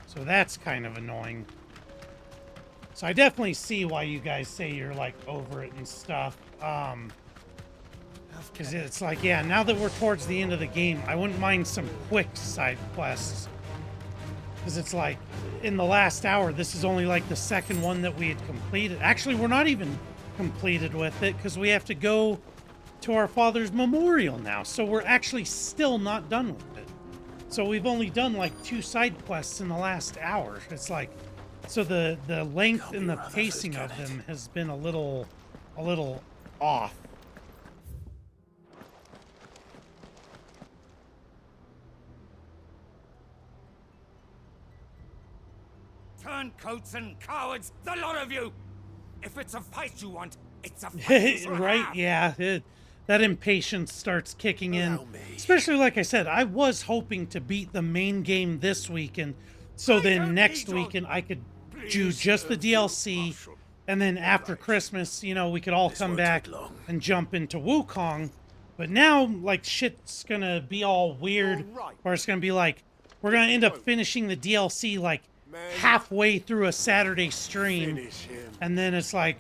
[SPEAKER 1] So that's kind of annoying. So I definitely see why you guys say you're like over it and stuff. Because it's like, yeah, now that we're towards the end of the game, I wouldn't mind some quick side quests. Because it's like, in the last hour, this is only like the second one that we had completed. Actually, we're not even completed with it, because we have to go to our father's memorial now. So we're actually still not done with it. So we've only done like 2 side quests in the last hour. It's like, so the length and the pacing of them has been a little off.
[SPEAKER 12] Turncoats and cowards, the lot of you! If it's a fight you want, it's a fight you
[SPEAKER 1] Right?
[SPEAKER 12] have.
[SPEAKER 1] Yeah. That impatience starts kicking in. Especially, like I said, I was hoping to beat the main game this weekend, so then next weekend I could do just the DLC, and then after Christmas, you know, we could all come back and jump into Wukong. But now, like, shit's gonna be all weird, or it's gonna be like, we're gonna end up finishing the DLC, like, halfway through a Saturday stream, and then it's like,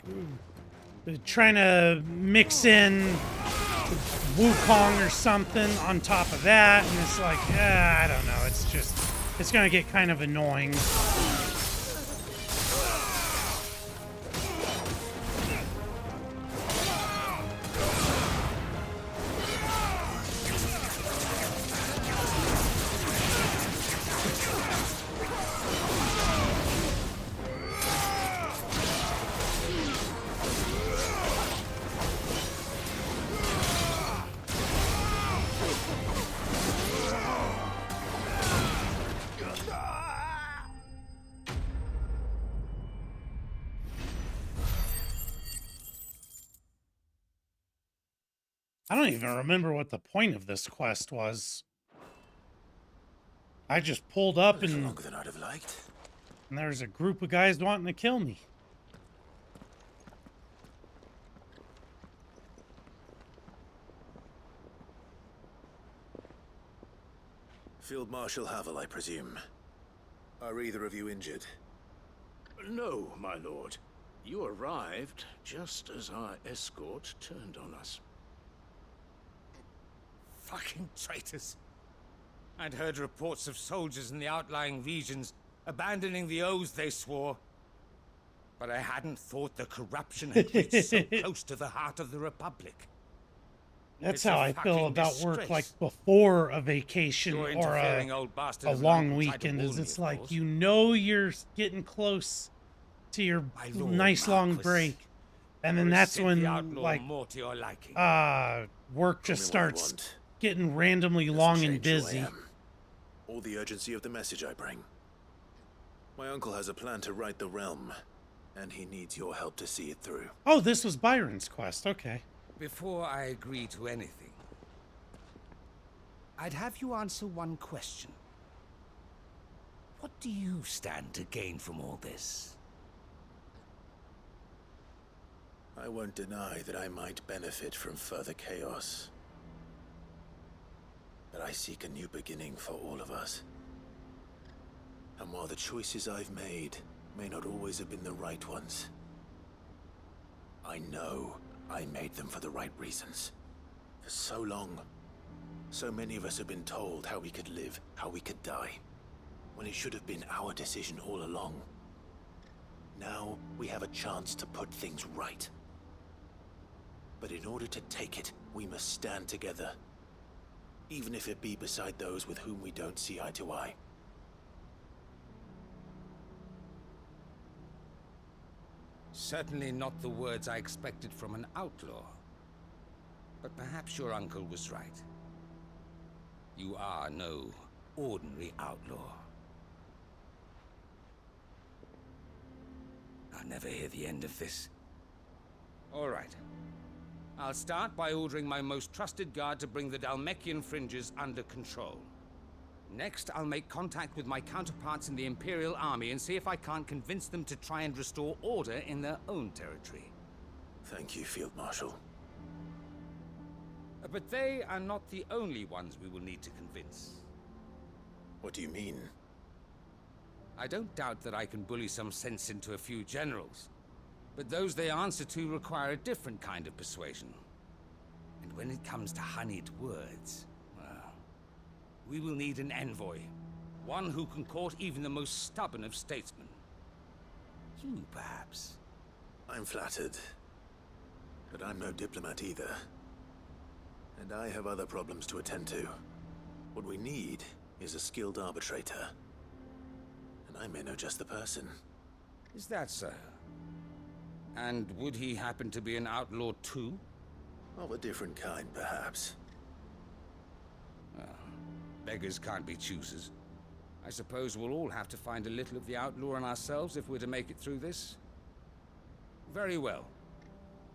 [SPEAKER 1] trying to mix in Wukong or something on top of that, and it's like, I don't know, it's gonna get kind of annoying. I don't even remember what the point of this quest was. I just pulled up and
[SPEAKER 11] longer than I'd have liked.
[SPEAKER 1] And there's a group of guys wanting to kill me.
[SPEAKER 11] Field Marshal Havel, I presume. Are either of you injured?
[SPEAKER 16] No, my lord. You arrived just as our escort turned on us.
[SPEAKER 12] Fucking traitors. I'd heard reports of soldiers in the outlying regions abandoning the oaths they swore. But I hadn't thought the corruption had reached so close to the heart of the Republic.
[SPEAKER 1] That's
[SPEAKER 12] It's
[SPEAKER 1] how
[SPEAKER 12] a
[SPEAKER 1] I feel
[SPEAKER 12] fucking
[SPEAKER 1] about work,
[SPEAKER 12] disgrace.
[SPEAKER 1] like before a vacation
[SPEAKER 12] Your
[SPEAKER 1] or
[SPEAKER 12] interfering old bastard
[SPEAKER 1] a
[SPEAKER 12] of an
[SPEAKER 1] long
[SPEAKER 12] uncle tried to
[SPEAKER 1] weekend.
[SPEAKER 12] warn
[SPEAKER 1] Is
[SPEAKER 12] me,
[SPEAKER 1] it's
[SPEAKER 12] of
[SPEAKER 1] like
[SPEAKER 12] course.
[SPEAKER 1] you know you're getting close to your
[SPEAKER 12] Lord
[SPEAKER 1] nice long
[SPEAKER 12] Marquis,
[SPEAKER 1] break, and then
[SPEAKER 12] or is
[SPEAKER 1] that's
[SPEAKER 12] Sid
[SPEAKER 1] when
[SPEAKER 12] the outlaw
[SPEAKER 1] like
[SPEAKER 12] more to your liking?
[SPEAKER 1] work just starts getting randomly long and busy.
[SPEAKER 11] Or the urgency of the message I bring. My uncle has a plan to right the realm, and he needs your help to see it through.
[SPEAKER 1] Oh, this was Byron's quest. Okay.
[SPEAKER 12] Before I agree to anything, I'd have you answer one question. What do you stand to gain from all this?
[SPEAKER 11] I won't deny that I might benefit from further chaos. But I seek a new beginning for all of us. And while the choices I've made may not always have been the right ones, I know I made them for the right reasons. For so long, so many of us have been told how we could live, how we could die, when it should have been our decision all along. Now we have a chance to put things right. But in order to take it, we must stand together. Even if it be beside those with whom we don't see eye to eye.
[SPEAKER 12] Certainly not the words I expected from an outlaw. But perhaps your uncle was right. You are no ordinary outlaw. I'll never hear the end of this. All right. I'll start by ordering my most trusted guard to bring the Dhalmekian fringes under control. Next, I'll make contact with my counterparts in the Imperial Army and see if I can't convince them to try and restore order in their own territory.
[SPEAKER 11] Thank you, Field Marshal.
[SPEAKER 12] But they are not the only ones we will need to convince.
[SPEAKER 11] What do you mean?
[SPEAKER 12] I don't doubt that I can bully some sense into a few generals. But those they answer to require a different kind of persuasion. And when it comes to honeyed words, well, we will need an envoy. One who can court even the most stubborn of statesmen. You, perhaps.
[SPEAKER 11] I'm flattered. But I'm no diplomat either. And I have other problems to attend to. What we need is a skilled arbitrator. And I may know just the person.
[SPEAKER 12] Is that so? And would he happen to be an outlaw too?
[SPEAKER 11] Of a different kind, perhaps.
[SPEAKER 12] Well, beggars can't be choosers. I suppose we'll all have to find a little of the outlaw in ourselves if we're to make it through this. Very well.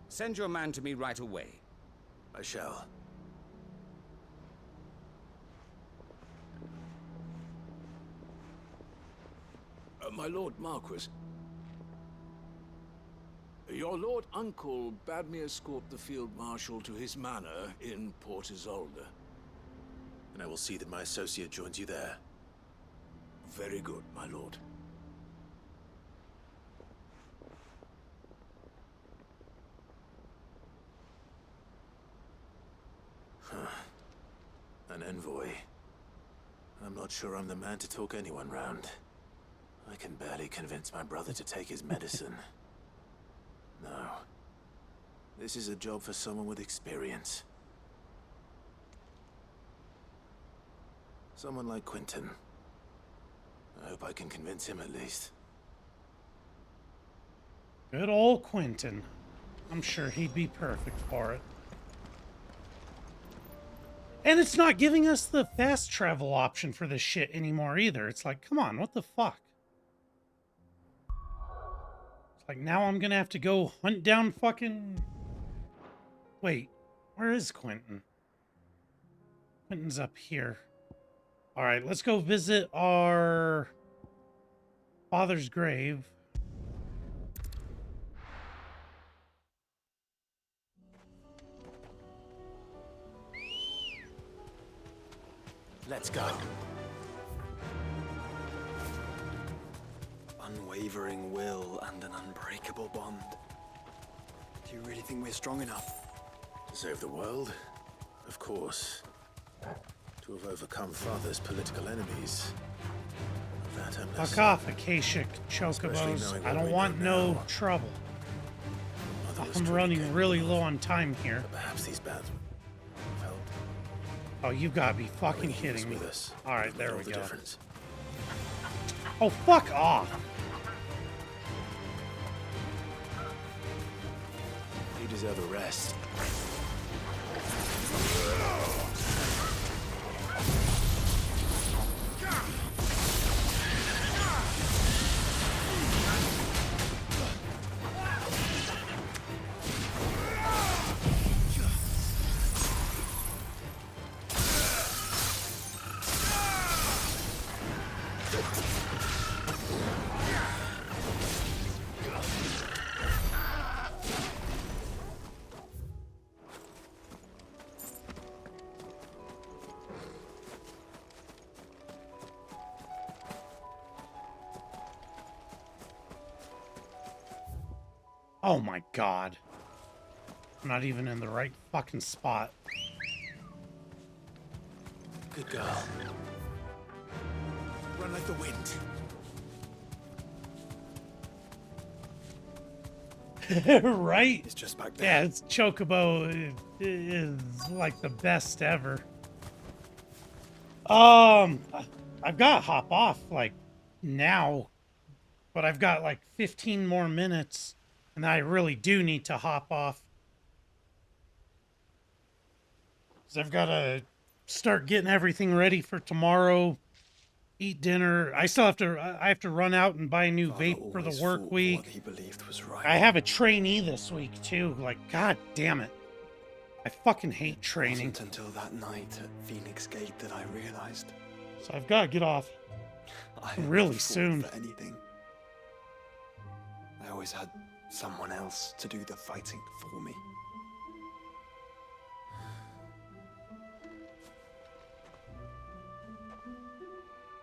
[SPEAKER 12] Send your man to me right away.
[SPEAKER 19] I shall.
[SPEAKER 16] My Lord Marquis. Your Lord Uncle bade me escort the Field Marshal to his manor in Port Isolde.
[SPEAKER 19] And I will see that my associate joins you there.
[SPEAKER 16] Very good, my lord.
[SPEAKER 19] An envoy. I'm not sure I'm the man to talk anyone round. I can barely convince my brother to take his medicine. No. This is a job for someone with experience. Someone like Quentin. I hope I can convince him at least.
[SPEAKER 1] Good old Quentin. I'm sure he'd be perfect for it. And it's not giving us the fast travel option for this shit anymore either. It's like, come on, what the fuck? It's like, now I'm gonna have to go hunt down fucking... Wait, where is Quentin? Quentin's up here. Alright, let's go visit our father's grave.
[SPEAKER 19] Let's go.
[SPEAKER 7] Unwavering will and an unbreakable bond. Do you really think we're strong enough?
[SPEAKER 19] To save the world? Of course. To have overcome Father's political enemies. That I'm less
[SPEAKER 1] Fuck off, Akashic Chocobos. I don't want no trouble. I'm running really low on time here.
[SPEAKER 19] Perhaps these bad.
[SPEAKER 1] Oh, you gotta be fucking kidding me. Alright, there we go.
[SPEAKER 19] Difference.
[SPEAKER 1] Oh, fuck off.
[SPEAKER 19] You deserve a rest.
[SPEAKER 1] Oh my god. I'm not even in the right fucking spot.
[SPEAKER 19] Good girl. Run like the wind.
[SPEAKER 1] Right?
[SPEAKER 7] It's just back there.
[SPEAKER 1] Yeah, it's Chocobo is like the best ever. I've got to hop off like now, but I've got like 15 more minutes, and I really do need to hop off. 'Cause I've got to start getting everything ready for tomorrow. Eat dinner. I still have to. I have to run out and buy a new vape for the work week.
[SPEAKER 7] He believed was right.
[SPEAKER 1] I have a trainee this week too. Like, god damn it! I fucking hate training.
[SPEAKER 7] It wasn't until that night at Phoenix Gate that I realized.
[SPEAKER 1] So I've got to get off really soon.
[SPEAKER 7] For anything. I always had someone else to do the fighting for me.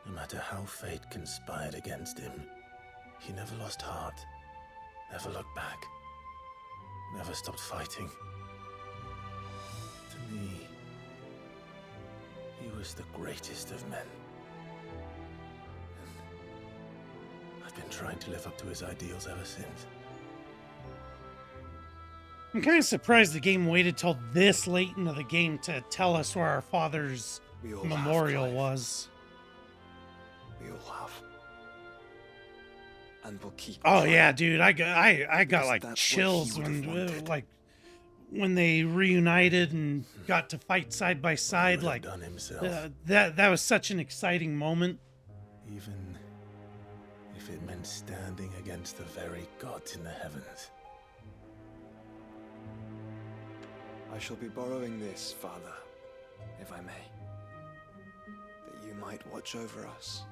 [SPEAKER 19] No matter how fate conspired against him, he never lost heart, never looked back, never stopped fighting. To me, he was the greatest of men. And I've been trying to live up to his ideals ever since.
[SPEAKER 1] I'm kind of surprised the game waited till this late into the game to tell us where our father's memorial was.
[SPEAKER 7] We all have. And we'll keep
[SPEAKER 1] Oh
[SPEAKER 7] trying.
[SPEAKER 1] yeah, dude, I got like
[SPEAKER 7] that's what
[SPEAKER 1] chills
[SPEAKER 7] he would've
[SPEAKER 1] when
[SPEAKER 7] wanted.
[SPEAKER 1] like when they reunited and got to fight side by side. Like
[SPEAKER 19] Done himself.
[SPEAKER 1] that was such an exciting moment.
[SPEAKER 19] Even if it meant standing against the very gods in the heavens.
[SPEAKER 7] I shall be borrowing this, Father, if I may. That you might watch over us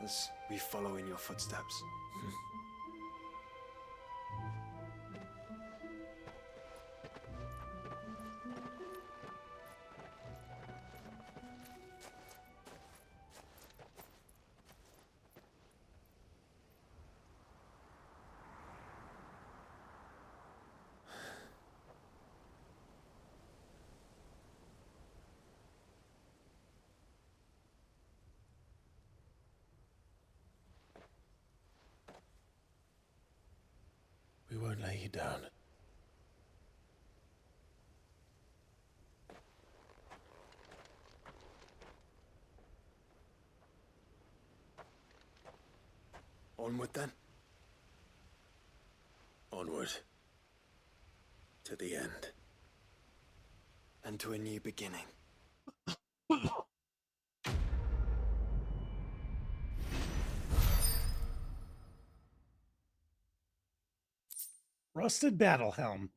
[SPEAKER 7] as we follow in your footsteps.
[SPEAKER 19] We won't lay you down.
[SPEAKER 7] Onward then.
[SPEAKER 19] Onward. To the end.
[SPEAKER 7] And to a new beginning.
[SPEAKER 1] Rusted battle helm.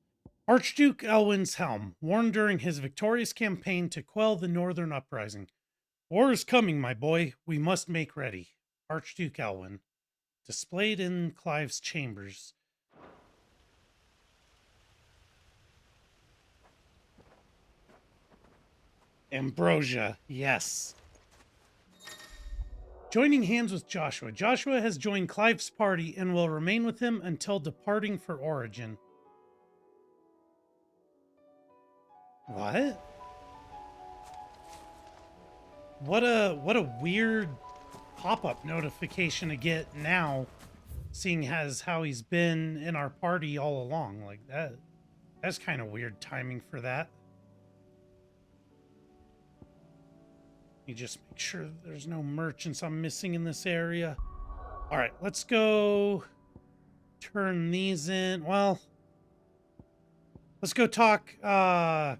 [SPEAKER 1] Archduke Elwin's helm, worn during his victorious campaign to quell the Northern Uprising. War is coming, my boy. We must make ready. Archduke Elwin. Displayed in Clive's chambers. Ambrosia, yes. Joining hands with Joshua. Joshua has joined Clive's party and will remain with him until departing for Origin. What? What a weird pop-up notification to get now, seeing as how he's been in our party all along. Like that's kind of weird timing for that. You just make sure that there's no merchants I'm missing in this area. All right, let's go turn these in. Well, let's go talk. Let's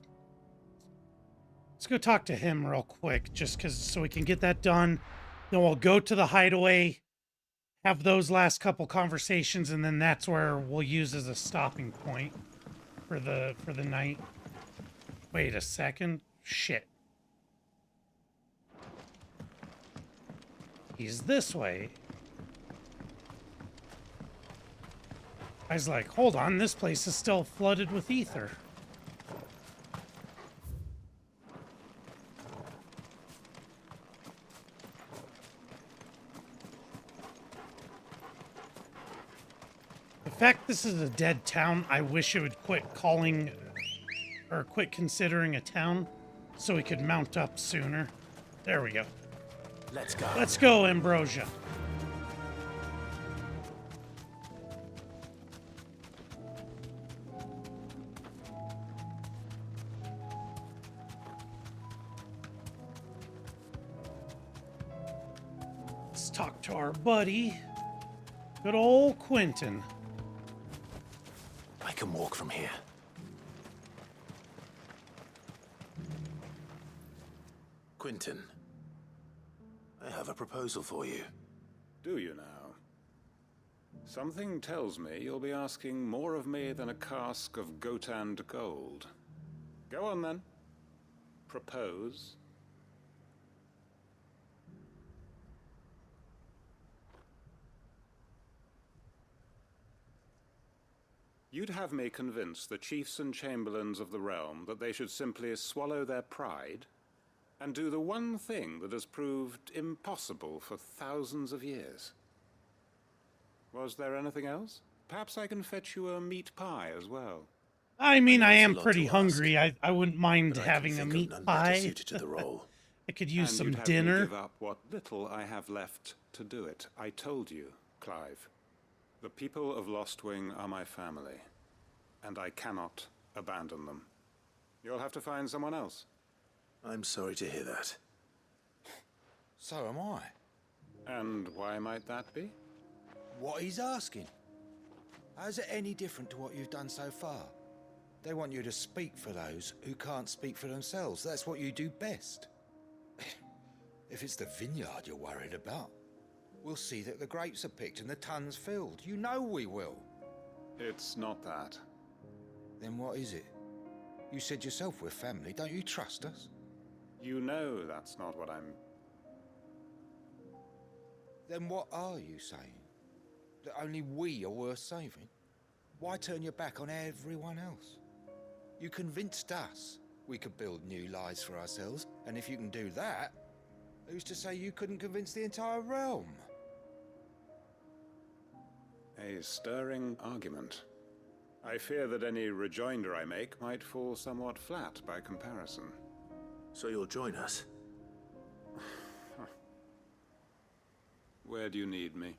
[SPEAKER 1] go talk to him real quick, just so we can get that done. Then we'll go to the hideaway, have those last couple conversations, and then that's where we'll use as a stopping point for the night. Wait a second. Shit. He's this way. I was like, hold on, this place is still flooded with ether. The fact this is a dead town, I wish it would quit calling, or quit considering a town, so we could mount up sooner. There we go.
[SPEAKER 19] Let's go.
[SPEAKER 1] Let's go, Ambrosia. Let's talk to our buddy, good old Quentin.
[SPEAKER 19] I can walk from here. Quentin. I have a proposal for you.
[SPEAKER 8] Do you now? Something tells me you'll be asking more of me than a cask of Gotand gold. Go on then. Propose. You'd have me convince the chiefs and chamberlains of the realm that they should simply swallow their pride and do the one thing that has proved impossible for thousands of years. Was there anything else? Perhaps I can fetch you a meat pie as well.
[SPEAKER 1] I mean, I am pretty hungry. I wouldn't mind having a meat pie.
[SPEAKER 19] To the role.
[SPEAKER 1] I could use some
[SPEAKER 8] you'd have
[SPEAKER 1] dinner.
[SPEAKER 8] Me give up what little I have left to do it. I told you, Clive. The people of Lostwing are my family, and I cannot abandon them. You'll have to find someone else.
[SPEAKER 19] I'm sorry to hear that.
[SPEAKER 18] So am I.
[SPEAKER 8] And why might that be?
[SPEAKER 18] What he's asking. How's it any different to what you've done so far? They want you to speak for those who can't speak for themselves. That's what you do best.
[SPEAKER 2] If it's the vineyard you're worried about, we'll see that the grapes are picked and the tons filled. You know we will.
[SPEAKER 13] It's not that.
[SPEAKER 2] Then what is it? You said yourself we're family. Don't you trust us?
[SPEAKER 13] You know that's not what I'm...
[SPEAKER 2] Then what are you saying? That only we are worth saving? Why turn your back on everyone else? You convinced us we could build new lives for ourselves, and if you can do that, who's to say you couldn't convince the entire realm?
[SPEAKER 13] A stirring argument. I fear that any rejoinder I make might fall somewhat flat by comparison.
[SPEAKER 19] So you'll join us?
[SPEAKER 13] Where do you need me?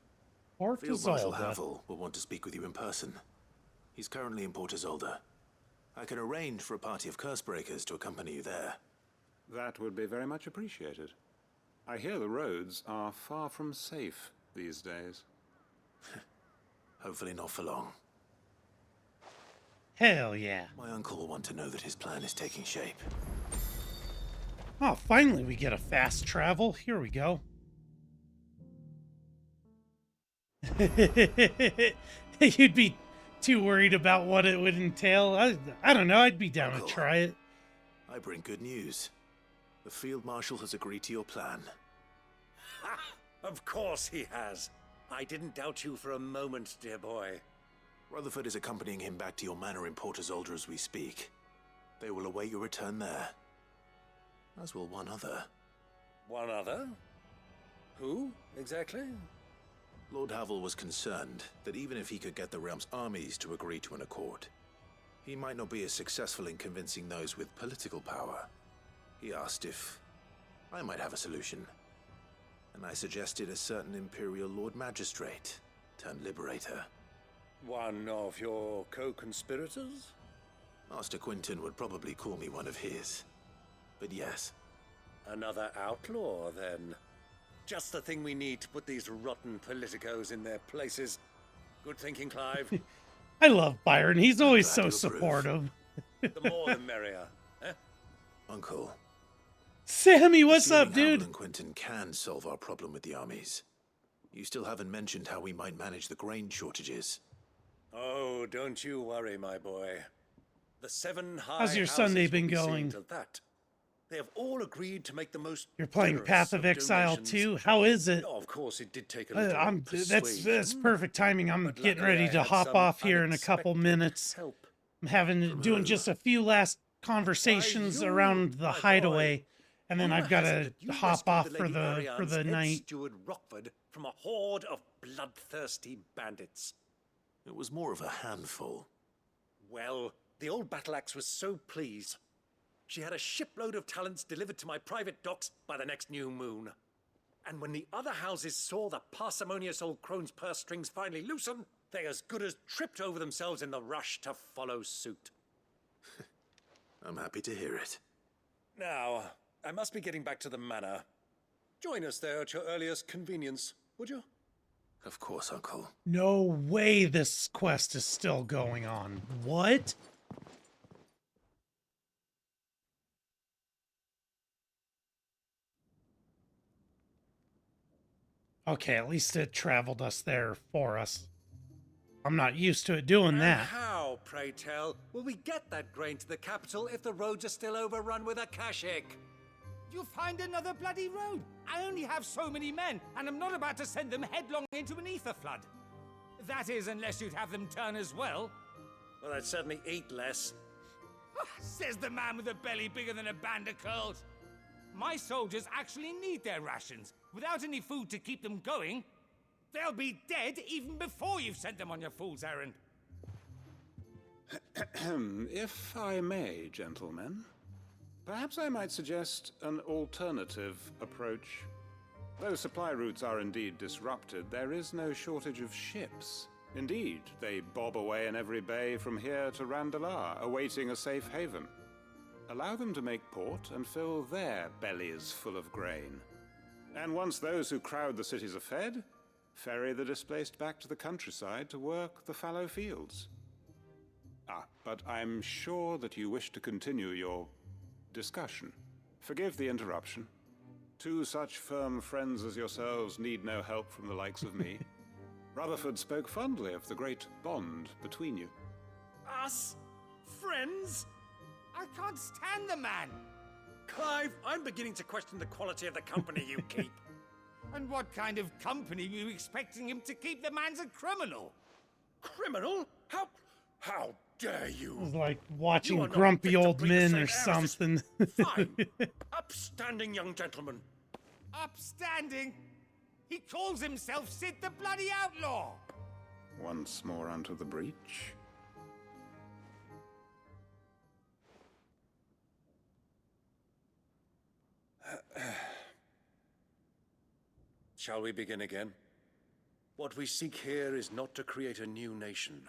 [SPEAKER 19] Field Marshal Havel will want to speak with you in person. He's currently in Port Isolde. I can arrange for a party of Cursebreakers to accompany you there.
[SPEAKER 13] That would be very much appreciated. I hear the roads are far from safe these days.
[SPEAKER 19] Hopefully not for long.
[SPEAKER 1] Hell yeah.
[SPEAKER 19] My uncle will want to know that his plan is taking shape.
[SPEAKER 1] Oh, finally we get a fast travel. Here we go. You'd be too worried about what it would entail. I don't know. I'd be down to try it.
[SPEAKER 19] I bring good news. The Field Marshal has agreed to your plan.
[SPEAKER 11] Ha! Of course he has. I didn't doubt you for a moment, dear boy.
[SPEAKER 19] Rutherford is accompanying him back to your manor in Port Isolde as we speak. They will await your return there. As will one other.
[SPEAKER 11] One other? Who, exactly?
[SPEAKER 19] Lord Havel was concerned that even if he could get the realm's armies to agree to an accord, he might not be as successful in convincing those with political power. He asked if I might have a solution, and I suggested a certain Imperial Lord Magistrate turned Liberator.
[SPEAKER 11] One of your co-conspirators?
[SPEAKER 19] Master Quinton would probably call me one of his, but yes.
[SPEAKER 11] Another outlaw, then. Just the thing we need to put these rotten politicos in their places. Good thinking, Clive.
[SPEAKER 1] I love Byron. He's always so supportive.
[SPEAKER 11] The more the merrier, eh?
[SPEAKER 19] Uncle.
[SPEAKER 1] Sammy, what's up, dude?
[SPEAKER 19] Havel and Quinton can solve our problem with the armies. You still haven't mentioned how we might manage the grain shortages.
[SPEAKER 11] Oh, don't you worry, my boy. The 7 high
[SPEAKER 1] How's your
[SPEAKER 11] houses
[SPEAKER 1] Sunday
[SPEAKER 11] will
[SPEAKER 1] been
[SPEAKER 11] be seeing
[SPEAKER 1] going?
[SPEAKER 11] to that. They have all agreed to make the most.
[SPEAKER 1] You're playing
[SPEAKER 11] generous
[SPEAKER 1] Path of Exile
[SPEAKER 11] donations.
[SPEAKER 1] 2. How is it?
[SPEAKER 11] Oh, of course, it did take a little
[SPEAKER 1] That's perfect timing. I'm getting ready to hop off here in a couple minutes. I'm doing just a few last conversations around the hideaway, and then I've got to hop off for the night.
[SPEAKER 11] Steward Rockford from a horde of bloodthirsty bandits.
[SPEAKER 19] It was more of a handful.
[SPEAKER 11] Well, the old battle axe was so pleased. She had a shipload of talents delivered to my private docks by the next new moon. And when the other houses saw the parsimonious old crone's purse strings finally loosen, they as good as tripped over themselves in the rush to follow suit.
[SPEAKER 19] I'm happy to hear it.
[SPEAKER 11] Now, I must be getting back to the manor. Join us there at your earliest convenience, would you?
[SPEAKER 19] Of course, Uncle.
[SPEAKER 1] No way this quest is still going on. What? Okay, at least it traveled us there for us. I'm not used to it doing that.
[SPEAKER 11] How, pray tell, will we get that grain to the capital if the roads are still overrun with Akashic?
[SPEAKER 12] You find another bloody road. I only have so many men, and I'm not about to send them headlong into an ether flood. That is, unless you'd have them turn as well.
[SPEAKER 11] Well, I'd certainly eat less.
[SPEAKER 12] Says the man with a belly bigger than a band of curls. My soldiers actually need their rations. Without any food to keep them going, they'll be dead even before you've sent them on your fool's errand.
[SPEAKER 13] If I may, gentlemen, perhaps I might suggest an alternative approach. Though supply routes are indeed disrupted, there is no shortage of ships. Indeed, they bob away in every bay from here to Randalar, awaiting a safe haven. Allow them to make port and fill their bellies full of grain. And once those who crowd the cities are fed, ferry the displaced back to the countryside to work the fallow fields. But I'm sure that you wish to continue your discussion. Forgive the interruption. Two such firm friends as yourselves need no help from the likes of me. Rutherford spoke fondly of the great bond between you.
[SPEAKER 18] Us? Friends? I can't stand the man! Clive, I'm beginning to question the quality of the company you keep. And what kind of company are you expecting him to keep? The man's a criminal!
[SPEAKER 11] Criminal? How dare you?
[SPEAKER 1] It was like watching Grumpy Old Men or something.
[SPEAKER 11] Fine. Upstanding young gentleman.
[SPEAKER 18] Upstanding? He calls himself Sid the Bloody Outlaw!
[SPEAKER 13] Once more onto the breach.
[SPEAKER 11] Shall we begin again? What we seek here is not to create a new nation,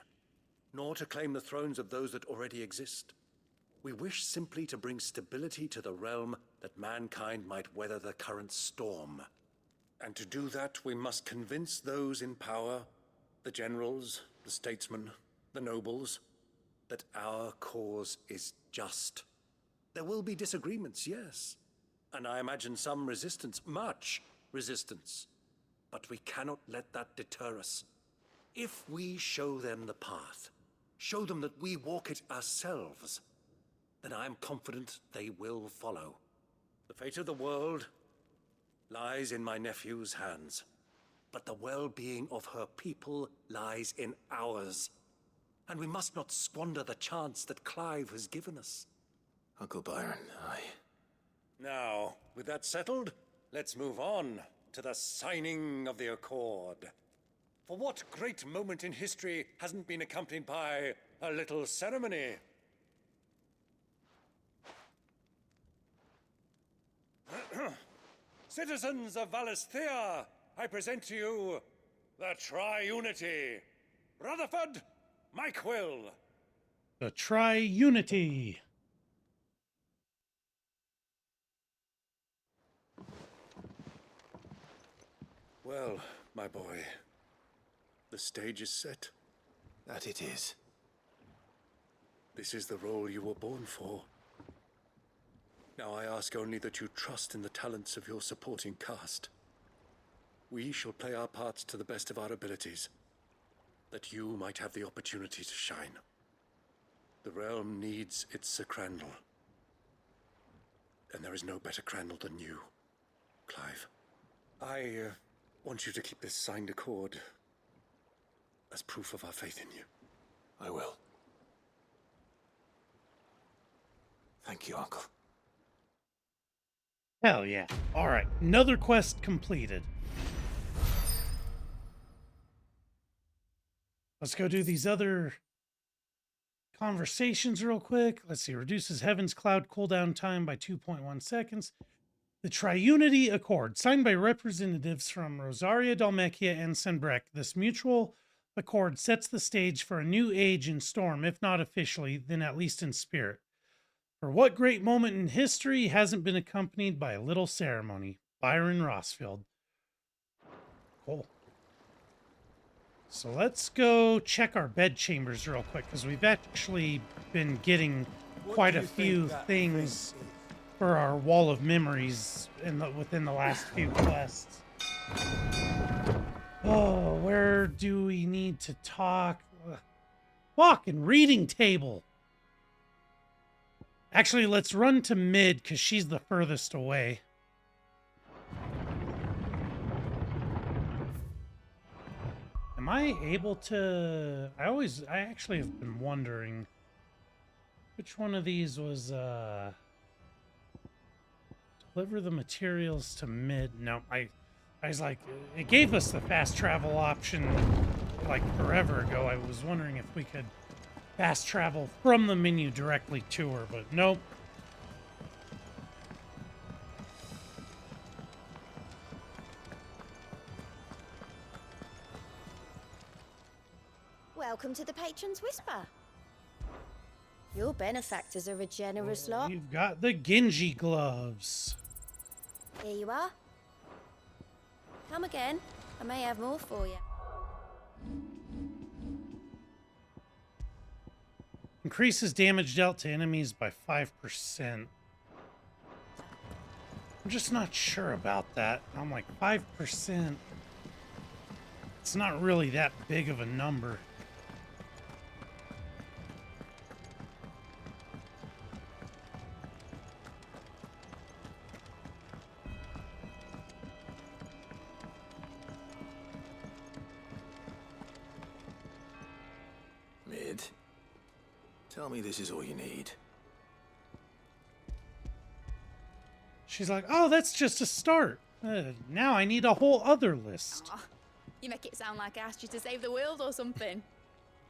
[SPEAKER 11] nor to claim the thrones of those that already exist. We wish simply to bring stability to the realm that mankind might weather the current storm. And to do that, we must convince those in power, the generals, the statesmen, the nobles, that our cause is just. There will be disagreements, yes, and I imagine some resistance, much resistance. But we cannot let that deter us. If we show them the path, show them that we walk it ourselves, then I am confident they will follow. The fate of the world lies in my nephew's hands, but the well-being of her people lies in ours. And we must not squander the chance that Clive has given us.
[SPEAKER 19] Uncle Byron,
[SPEAKER 11] Now, with that settled, let's move on to the signing of the Accord. For what great moment in history hasn't been accompanied by a little ceremony? Citizens of Valisthea, I present to you the Tri-Unity. Rutherford, Mike Will.
[SPEAKER 1] The Tri-Unity.
[SPEAKER 11] Well, my boy, the stage is set.
[SPEAKER 19] That it is.
[SPEAKER 11] This is the role you were born for. Now I ask only that you trust in the talents of your supporting cast. We shall play our parts to the best of our abilities, that you might have the opportunity to shine. The realm needs its Sir Crandall. And there is no better Crandall than you, Clive. I want you to keep this signed accord as proof of our faith in you.
[SPEAKER 19] I will. Thank you, Uncle.
[SPEAKER 1] Hell yeah. Alright, another quest completed. Let's go do these other conversations real quick. Let's see, reduces Heaven's Cloud cooldown time by 2.1 seconds. The Tri-Unity Accord, signed by representatives from Rosaria, Dalmekia, and Senbrek. This mutual accord sets the stage for a new age in Storm, if not officially, then at least in spirit. For what great moment in history hasn't been accompanied by a little ceremony? Byron Rossfield. Cool. So let's go check our bed chambers real quick, because we've actually been getting quite a few things for our Wall of Memories within the last few quests. Oh, where do we need to talk? Fucking reading table. Actually, let's run to mid, because she's the furthest away. Am I able to... I actually have been wondering which one of these was, deliver the materials to mid. No, I was like, it gave us the fast travel option like forever ago. I was wondering if we could fast travel from the menu directly to her, but nope.
[SPEAKER 17] Welcome to the Patron's Whisper. Your benefactors are a generous lot.
[SPEAKER 1] You've got the Genji gloves.
[SPEAKER 17] Here you are. Come again. I may have more for you.
[SPEAKER 1] Increases damage dealt to enemies by 5%. I'm just not sure about that. I'm like 5%. It's not really that big of a number.
[SPEAKER 19] Mid, tell me this is all you need.
[SPEAKER 1] She's like, oh, that's just a start. Now I need a whole other list.
[SPEAKER 10] Aw, you make it sound like I asked you to save the world or something.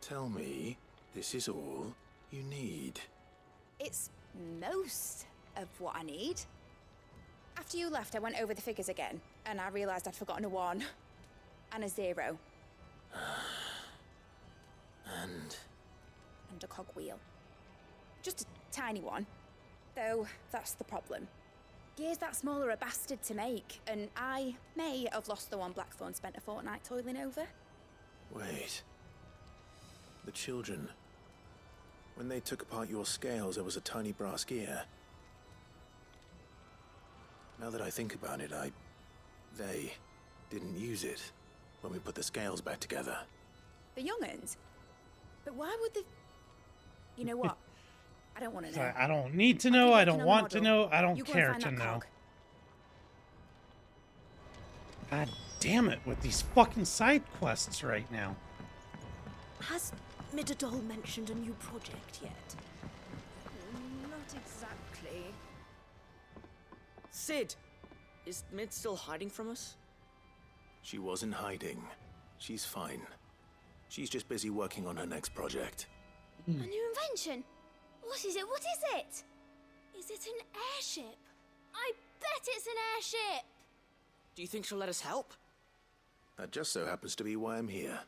[SPEAKER 19] Tell me this is all you need.
[SPEAKER 10] It's most of what I need. After you left, I went over the figures again, and I realised I'd forgotten a 1 and a 0. And a cogwheel. Just a tiny one. Though, that's the problem. Gears that small are a bastard to make, and I may have lost the one Blackthorn spent a fortnight toiling over.
[SPEAKER 19] Wait. The children. When they took apart your scales, there was a tiny brass gear. Now that I think about it, they didn't use it when we put the scales back together.
[SPEAKER 10] The young'uns? But why would they... You know what? I don't want to know.
[SPEAKER 1] I don't need to know. I don't want to know. I don't care to know. God damn it with these fucking side quests right now.
[SPEAKER 14] Has Midadol mentioned a new project yet?
[SPEAKER 21] Not exactly. Sid, is Mid still hiding from us?
[SPEAKER 19] She wasn't hiding. She's fine. She's just busy working on her next project.
[SPEAKER 3] A new invention? What is it? What is it? Is it an airship? I bet it's an airship!
[SPEAKER 21] Do you think she'll let us help?
[SPEAKER 19] That just so happens to be why I'm here.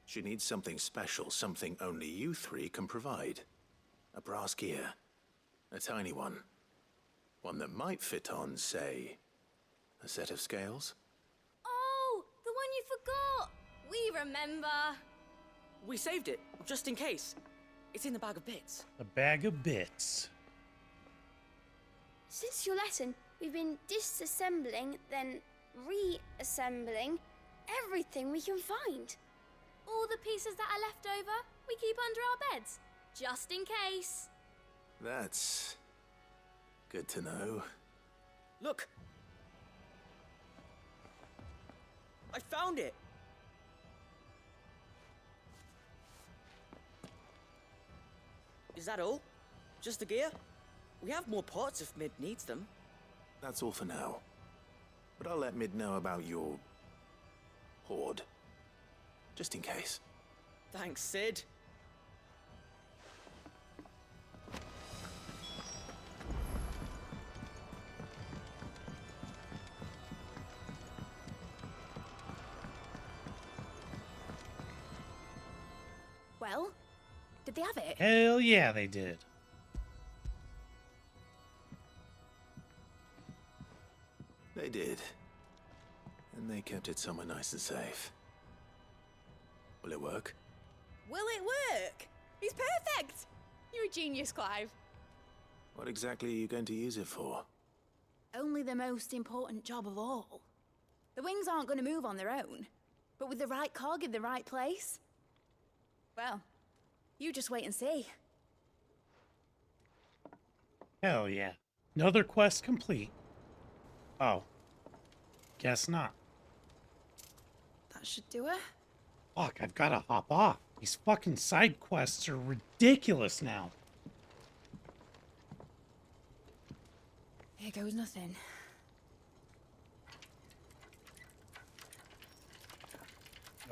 [SPEAKER 19] She needs something special, something only you three can provide. A brass gear. A tiny one. One that might fit on, say, a set of scales.
[SPEAKER 3] Oh, the one you forgot! We remember.
[SPEAKER 21] We saved it, just in case. It's in the bag of bits.
[SPEAKER 1] A bag of bits.
[SPEAKER 3] Since your lesson, we've been disassembling, then reassembling everything we can find. All the pieces that are left over, we keep under our beds, just in case.
[SPEAKER 19] That's good to know.
[SPEAKER 21] Look! I found it! Is that all? Just the gear? We have more parts if Mid needs them.
[SPEAKER 19] That's all for now. But I'll let Mid know about your hoard. Just in case.
[SPEAKER 21] Thanks, Sid.
[SPEAKER 10] Well, did they have it?
[SPEAKER 1] Hell yeah, they did.
[SPEAKER 19] They did. And they kept it somewhere nice and safe. Will it work?
[SPEAKER 10] Will it work? He's perfect! You're a genius, Clive.
[SPEAKER 19] What exactly are you going to use it for?
[SPEAKER 10] Only the most important job of all. The wings aren't going to move on their own, but with the right cog in the right place. Well, you just wait and see.
[SPEAKER 1] Hell yeah. Another quest complete. Oh. Guess not.
[SPEAKER 10] That should do it.
[SPEAKER 1] Fuck, I've gotta hop off. These fucking side quests are ridiculous now.
[SPEAKER 10] Here goes nothing.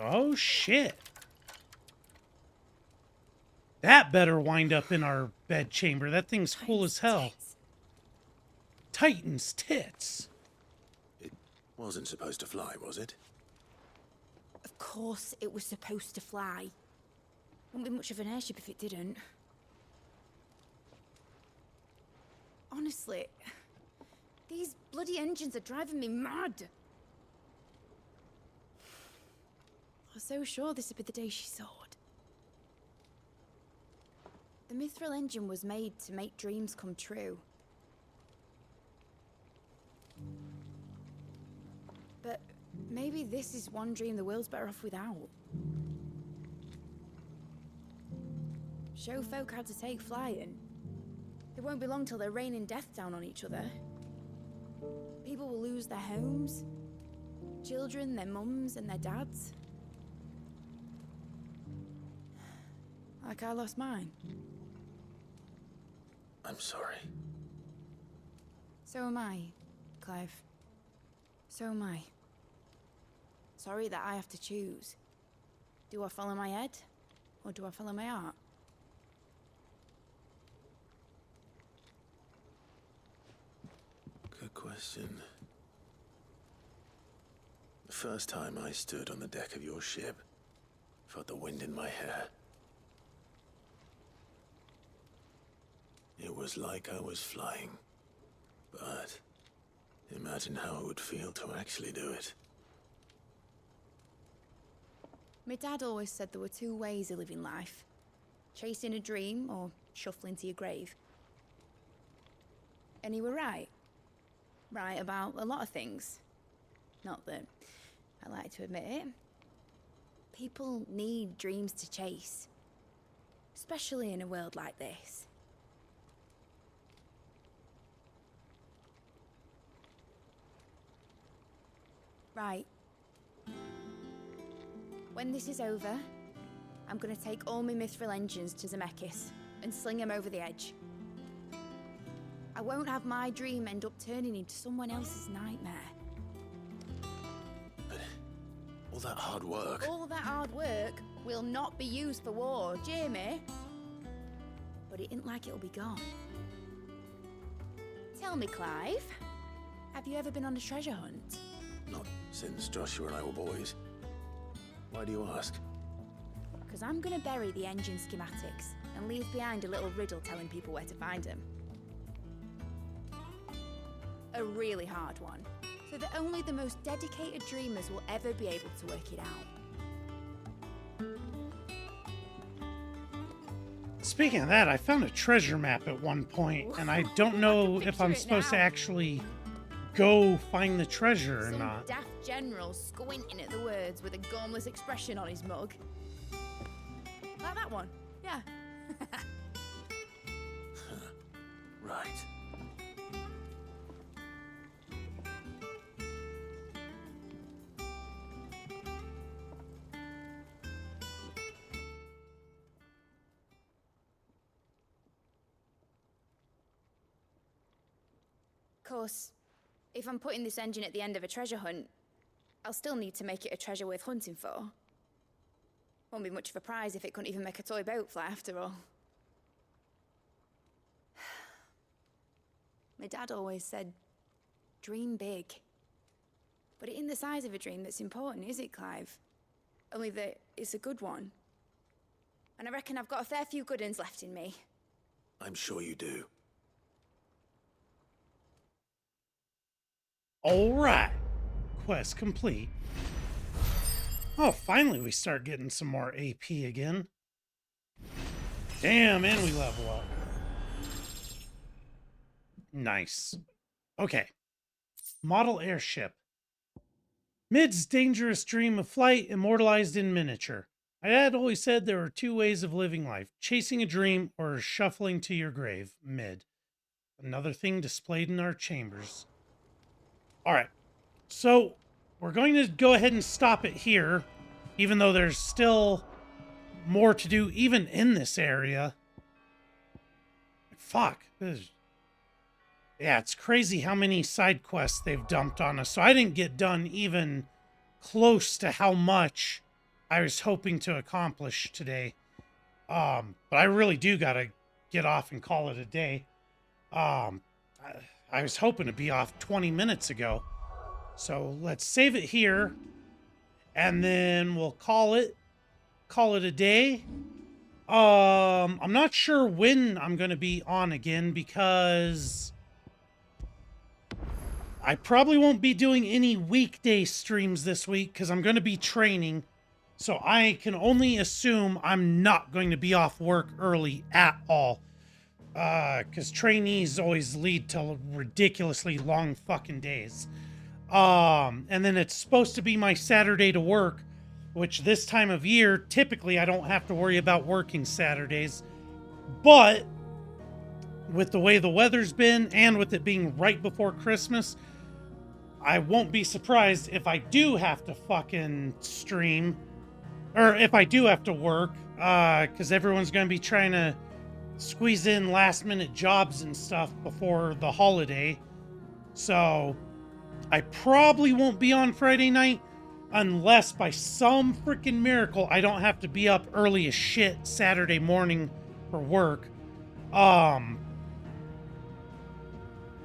[SPEAKER 1] Oh shit. That better wind up in our bed chamber. That thing's cool as hell. Titan's tits.
[SPEAKER 19] It wasn't supposed to fly, was it?
[SPEAKER 10] Of course it was supposed to fly. Wouldn't be much of an airship if it didn't. Honestly, these bloody engines are driving me mad. I was so sure this would be the day she soared. The Mithril engine was made to make dreams come true. maybe this is one dream the world's better off without. Show folk how to take flying. It won't be long till they're raining death down on each other. People will lose their homes. Children, their mums and their dads. Like I lost mine.
[SPEAKER 19] I'm sorry.
[SPEAKER 10] So am I, Clive. So am I. Sorry that I have to choose. Do I follow my head, or do I follow my heart?
[SPEAKER 19] Good question. The first time I stood on the deck of your ship, felt the wind in my hair. It was like I was flying. But imagine how it would feel to actually do it.
[SPEAKER 10] My dad always said there were two ways of living life. Chasing a dream or shuffling to your grave. And he were right. Right about a lot of things. Not that I like to admit it. People need dreams to chase. Especially in a world like this. Right. When this is over, I'm gonna take all my mithril engines to Zemeckis and sling them over the edge. I won't have my dream end up turning into someone else's nightmare.
[SPEAKER 19] But all that hard work...
[SPEAKER 10] All that hard work will not be used for war, Jamie. But it ain't like it'll be gone. Tell me, Clive, have you ever been on a treasure hunt?
[SPEAKER 19] Not since Joshua and I were boys. Why do you ask?
[SPEAKER 10] Because I'm gonna bury the engine schematics and leave behind a little riddle telling people where to find them. A really hard one, so that only the most dedicated dreamers will ever be able to work it out.
[SPEAKER 1] Speaking of that, I found a treasure map at one point, and I don't know if I'm supposed to actually go find the treasure or
[SPEAKER 10] Some
[SPEAKER 1] not.
[SPEAKER 10] daft general squinting at the words with a gormless expression on his mug. Like that one, yeah.
[SPEAKER 19] Right.
[SPEAKER 10] Of course, if I'm putting this engine at the end of a treasure hunt, I'll still need to make it a treasure worth hunting for. Won't be much of a prize if it couldn't even make a toy boat fly after all. My dad always said, dream big. But it ain't the size of a dream that's important, is it, Clive? Only that it's a good one. And I reckon I've got a fair few good uns left in me.
[SPEAKER 19] I'm sure you do.
[SPEAKER 1] All right. Quest complete. Oh, finally we start getting some more AP again. Damn, and we level up. Nice. Okay. Model airship. Mid's dangerous dream of flight immortalized in miniature. My dad always said there were two ways of living life. Chasing a dream or shuffling to your grave. Mid. Another thing displayed in our chambers. Alright. So, we're going to go ahead and stop it here. Even though there's still more to do even in this area. Fuck. Yeah, it's crazy how many side quests they've dumped on us. So I didn't get done even close to how much I was hoping to accomplish today. But I really do gotta get off and call it a day. I was hoping to be off 20 minutes ago. So let's save it here. And then we'll call it a day. I'm not sure when I'm going to be on again because I probably won't be doing any weekday streams this week because I'm going to be training. So I can only assume I'm not going to be off work early at all. Because trainees always lead to ridiculously long fucking days. And then it's supposed to be my Saturday to work, which this time of year, typically I don't have to worry about working Saturdays. But with the way the weather's been and with it being right before Christmas, I won't be surprised if I do have to fucking stream, or if I do have to work, because everyone's going to be trying to squeeze in last minute jobs and stuff before the holiday. So I probably won't be on Friday night unless by some freaking miracle I don't have to be up early as shit Saturday morning for work.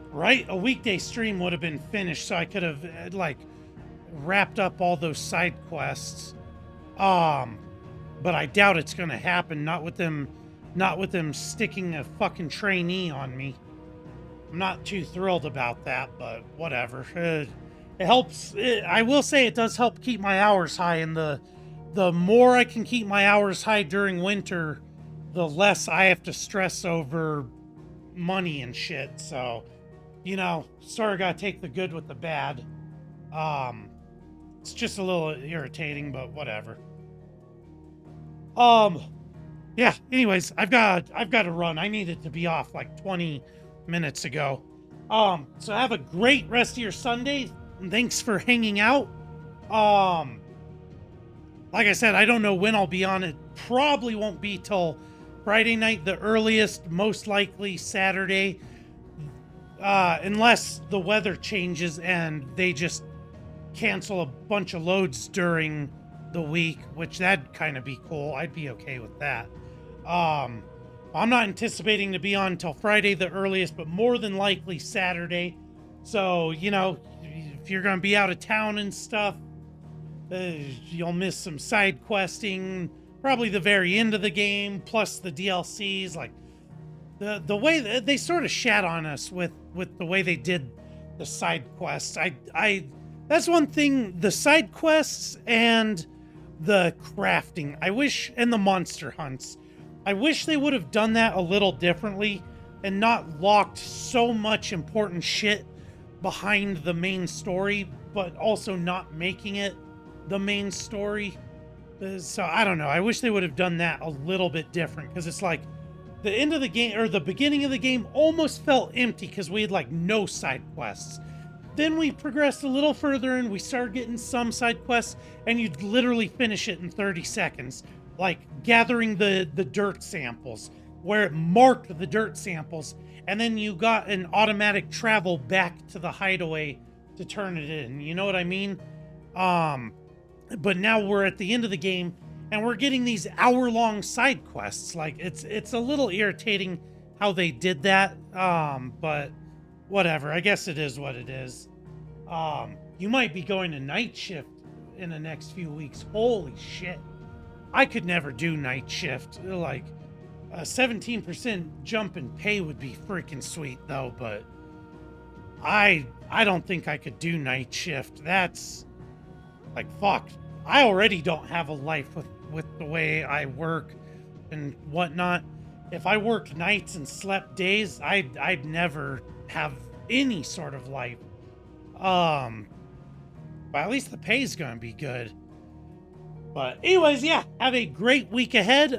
[SPEAKER 1] Right? A weekday stream would have been finished, so I could have, like, wrapped up all those side quests. But I doubt it's gonna happen, not with them sticking a fucking trainee on me. I'm not too thrilled about that, but whatever. It helps. I will say it does help keep my hours high, and the more I can keep my hours high during winter, the less I have to stress over money and shit, so... You know, sort of gotta take the good with the bad. It's just a little irritating, but whatever. Yeah, anyways, I've got to run. I needed to be off like 20 minutes ago. So have a great rest of your Sunday. Thanks for hanging out. Like I said, I don't know when I'll be on. It probably won't be till Friday night, the earliest, most likely Saturday. Unless the weather changes and they just cancel a bunch of loads during the week, which that'd kind of be cool. I'd be okay with that. I'm not anticipating to be on until Friday the earliest, but more than likely Saturday. So, you know, if you're going to be out of town and stuff, you'll miss some side questing, probably the very end of the game, plus the DLCs, like the way that they sort of shat on us with the way they did the side quests. That's one thing, the side quests and the crafting. And the monster hunts. I wish they would have done that a little differently and not locked so much important shit behind the main story, but also not making it the main story. So I don't know. I wish they would have done that a little bit different, because it's like, the end of the game, or the beginning of the game, almost felt empty because we had like no side quests. Then we progressed a little further and we started getting some side quests, and you'd literally finish it in 30 seconds. Like gathering the dirt samples, where it marked the dirt samples, and then you got an automatic travel back to the hideaway to turn it in. You know what I mean? But now we're at the end of the game, and we're getting these hour-long side quests. Like, it's a little irritating how they did that, but whatever. I guess it is what it is. You might be going to night shift in the next few weeks. Holy shit. I could never do night shift. Like, a 17% jump in pay would be freaking sweet, though, but I don't think I could do night shift. That's, like, fuck. I already don't have a life with the way I work and whatnot. If I worked nights and slept days, I'd never have any sort of life. But at least the pay's gonna be good. But anyways, yeah, have a great week ahead.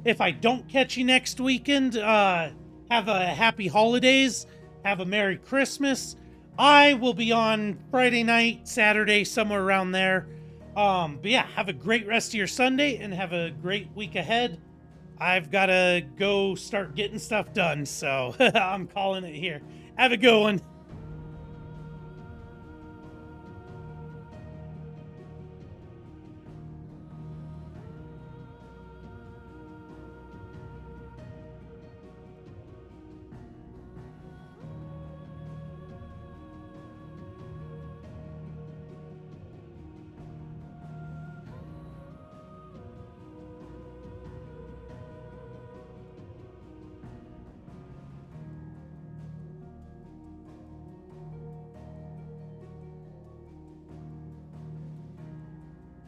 [SPEAKER 1] If I don't catch you next weekend, have a happy holidays. Have a Merry Christmas. I will be on Friday night, Saturday, somewhere around there. But yeah, have a great rest of your Sunday and have a great week ahead. I've got to go start getting stuff done, so I'm calling it here. Have a good one.